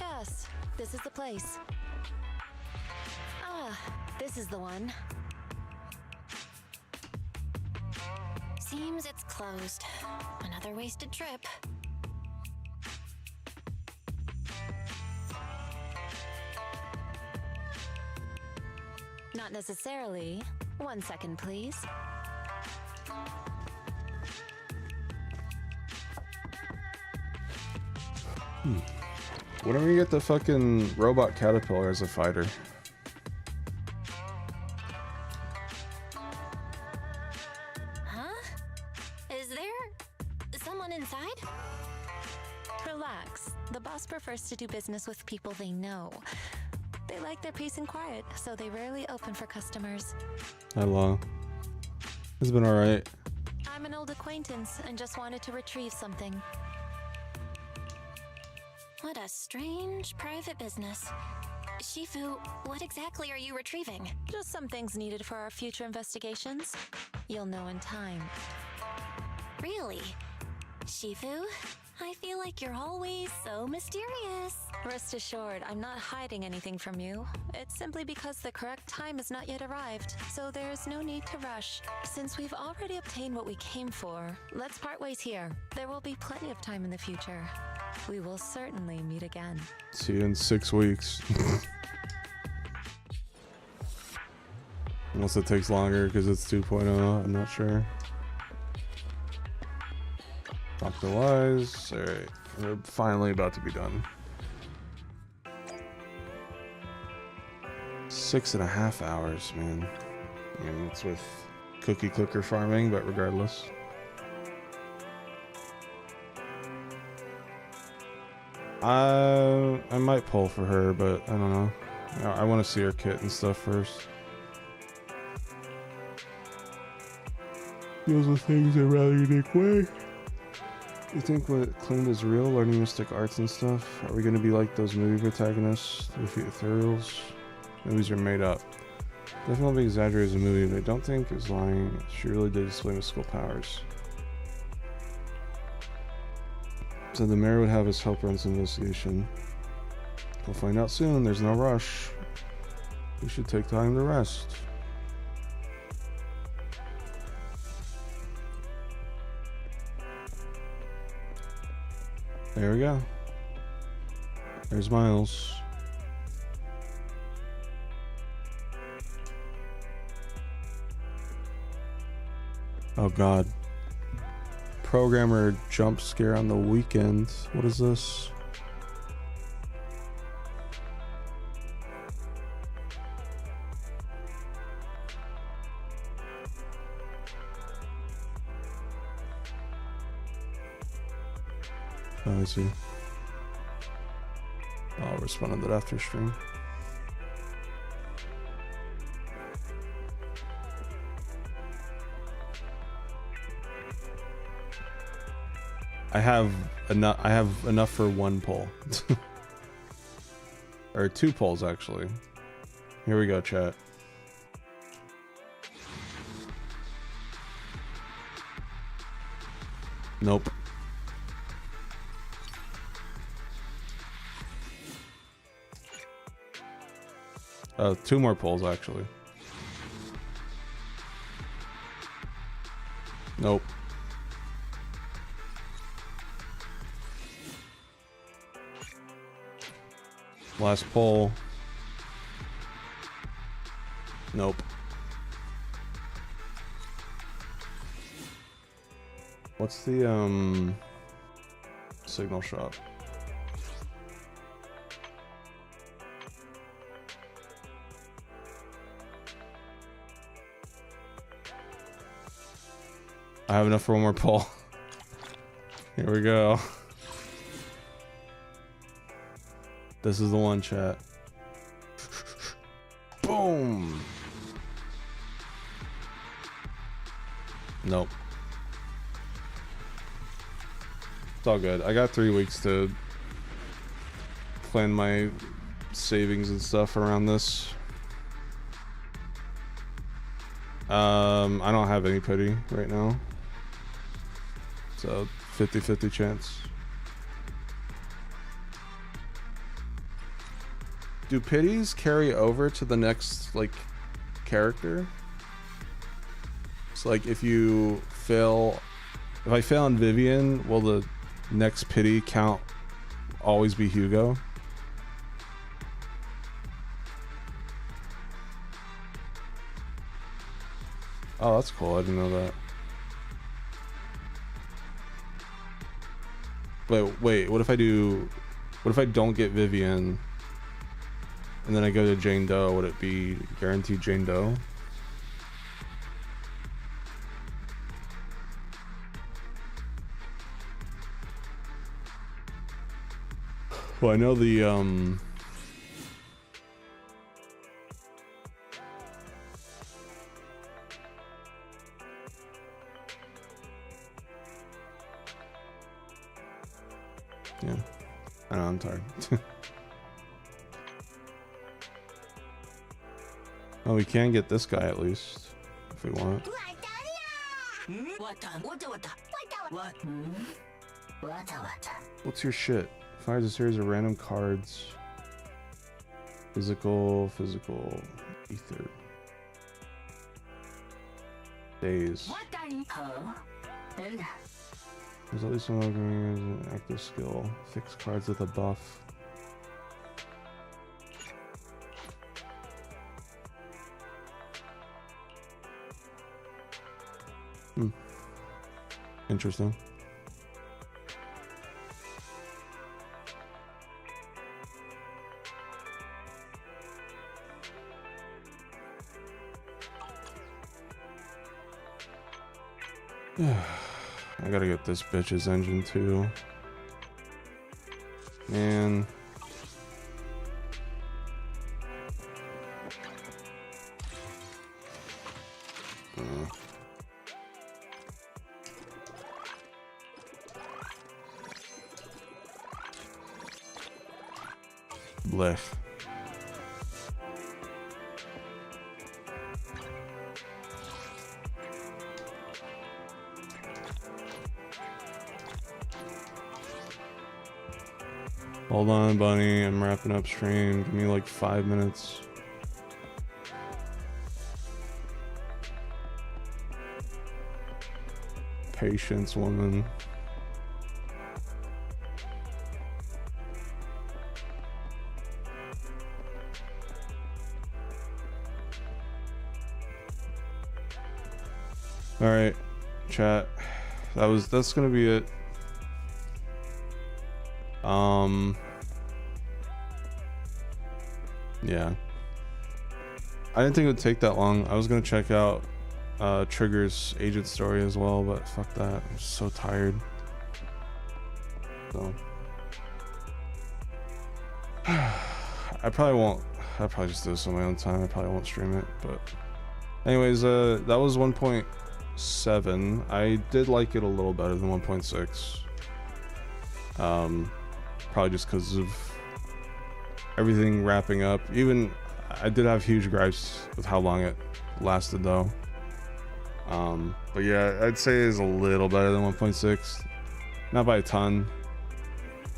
Yes, this is the place. Ah, this is the one.
Seems it's closed. Another wasted trip.
Not necessarily. 1 second, please.
When are we gonna get the fucking robot caterpillar as a fighter?
Huh? Is there someone inside?
Relax. The boss prefers to do business with people they know. They like their peace and quiet, so they rarely open for customers.
Hello. It's been alright.
I'm an old acquaintance and just wanted to retrieve something.
What a strange private business. Shifu, what exactly are you retrieving?
Just some things needed for our future investigations. You'll know in time.
Really? Shifu, I feel like you're always so mysterious.
Rest assured, I'm not hiding anything from you. It's simply because the correct time has not yet arrived, so there's no need to rush. Since we've already obtained what we came for, let's part ways here. There will be plenty of time in the future. We will certainly meet again.
See you in 6 weeks. Unless it takes longer because it's 2.0, I'm not sure. Dr. Wise. Alright, we're finally about to be done. 6.5 hours, man. I mean, it's with cookie clicker farming, but regardless. I might pull for her, but I don't know. I want to see her kit and stuff first. Those are things in a rather unique way. You think what claimed is real, learning mystic arts and stuff? Are we going to be like those movie protagonists, defeat ethereals? Movies are made up. Definitely exaggerated as a movie, but I don't think is lying. She really did display mystical powers. So the mayor would have us help run some investigation. We'll find out soon. There's no rush. We should take time to rest. There we go. There's Miles. Oh god. Programmer jump scare on the weekend. What is this? Oh, I see. I'll respond to that after stream. I have enough for one poll. Or 2 polls actually. Here we go, chat. Nope. Oh, 2 more polls actually. Nope. Last poll. Nope. What's the signal shop? I have enough for one more poll. Here we go. This is the one, chat. Boom. Nope. It's all good. I got 3 weeks to plan my savings and stuff around this. I don't have any pity right now. So 50-50 chance. Do pities carry over to the next, like, character? So, like, if you fail... If I fail on Vivian, will the next pity count always be Hugo? Oh, that's cool. I didn't know that. Wait, what if I don't get Vivian and then I go to Jane Doe? Would it be guaranteed Jane Doe? Well, I know the yeah. I know, I'm tired. Oh, we can get this guy at least, if we want. What's your shit? Fires a series of random cards. Physical, ether. Days. There's at least one an active skill. 6 cards with a buff. Interesting. I gotta get this bitch's engine too. Man. Blech. Hold on, Bunny. I'm wrapping up stream. Give me like 5 minutes. Patience, woman. All right, chat. That's gonna be it. Yeah. I didn't think it would take that long. I was gonna check out Trigger's agent story as well, but fuck that. I'm so tired. So I probably won't. I'll probably just do this on my own time. I probably won't stream it, but anyways, that was 1.7. I did like it a little better than 1.6. Probably just because of everything wrapping up. Even I did have huge gripes with how long it lasted though. But yeah, I'd say it's a little better than 1.6. Not by a ton,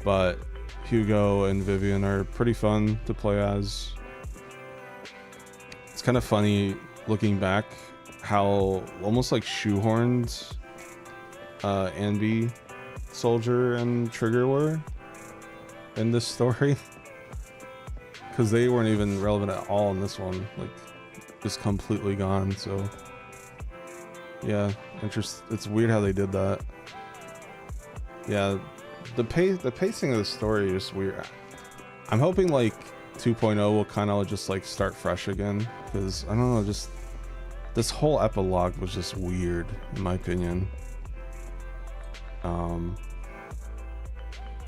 but Hugo and Vivian are pretty fun to play as. It's kind of funny looking back how almost like shoehorned Anby, Soldier, and Trigger were in this story, because they weren't even relevant at all in this one, like just completely gone. So yeah, it's weird how they did that. Yeah, the pacing of the story is weird. I'm hoping like 2.0 will kind of just like start fresh again, because I don't know, just this whole epilogue was just weird in my opinion.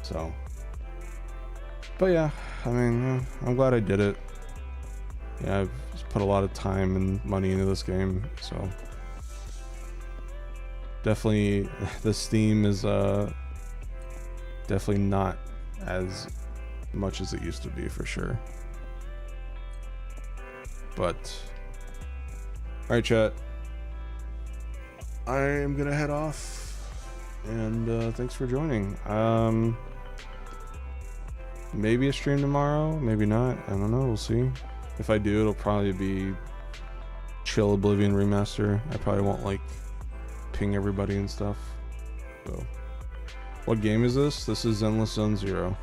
So, but yeah, I mean, I'm glad I did it. Yeah, I've just put a lot of time and money into this game, so definitely the Steam is definitely not as much as it used to be for sure. But all right, chat, I am gonna head off, and thanks for joining. Maybe a stream tomorrow, maybe not, I don't know, we'll see. If I do, it'll probably be chill Oblivion remaster. I probably won't like ping everybody and stuff. So what game is this? This is Zenless Zone 0.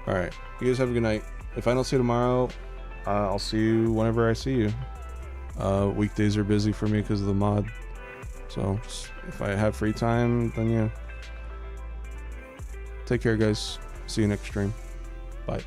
All right, you guys have a good night. If I don't see you tomorrow, I'll see you whenever I see you. Weekdays are busy for me because of the mod, so just, if I have free time, then yeah. Take care, guys. See you next stream. Bye.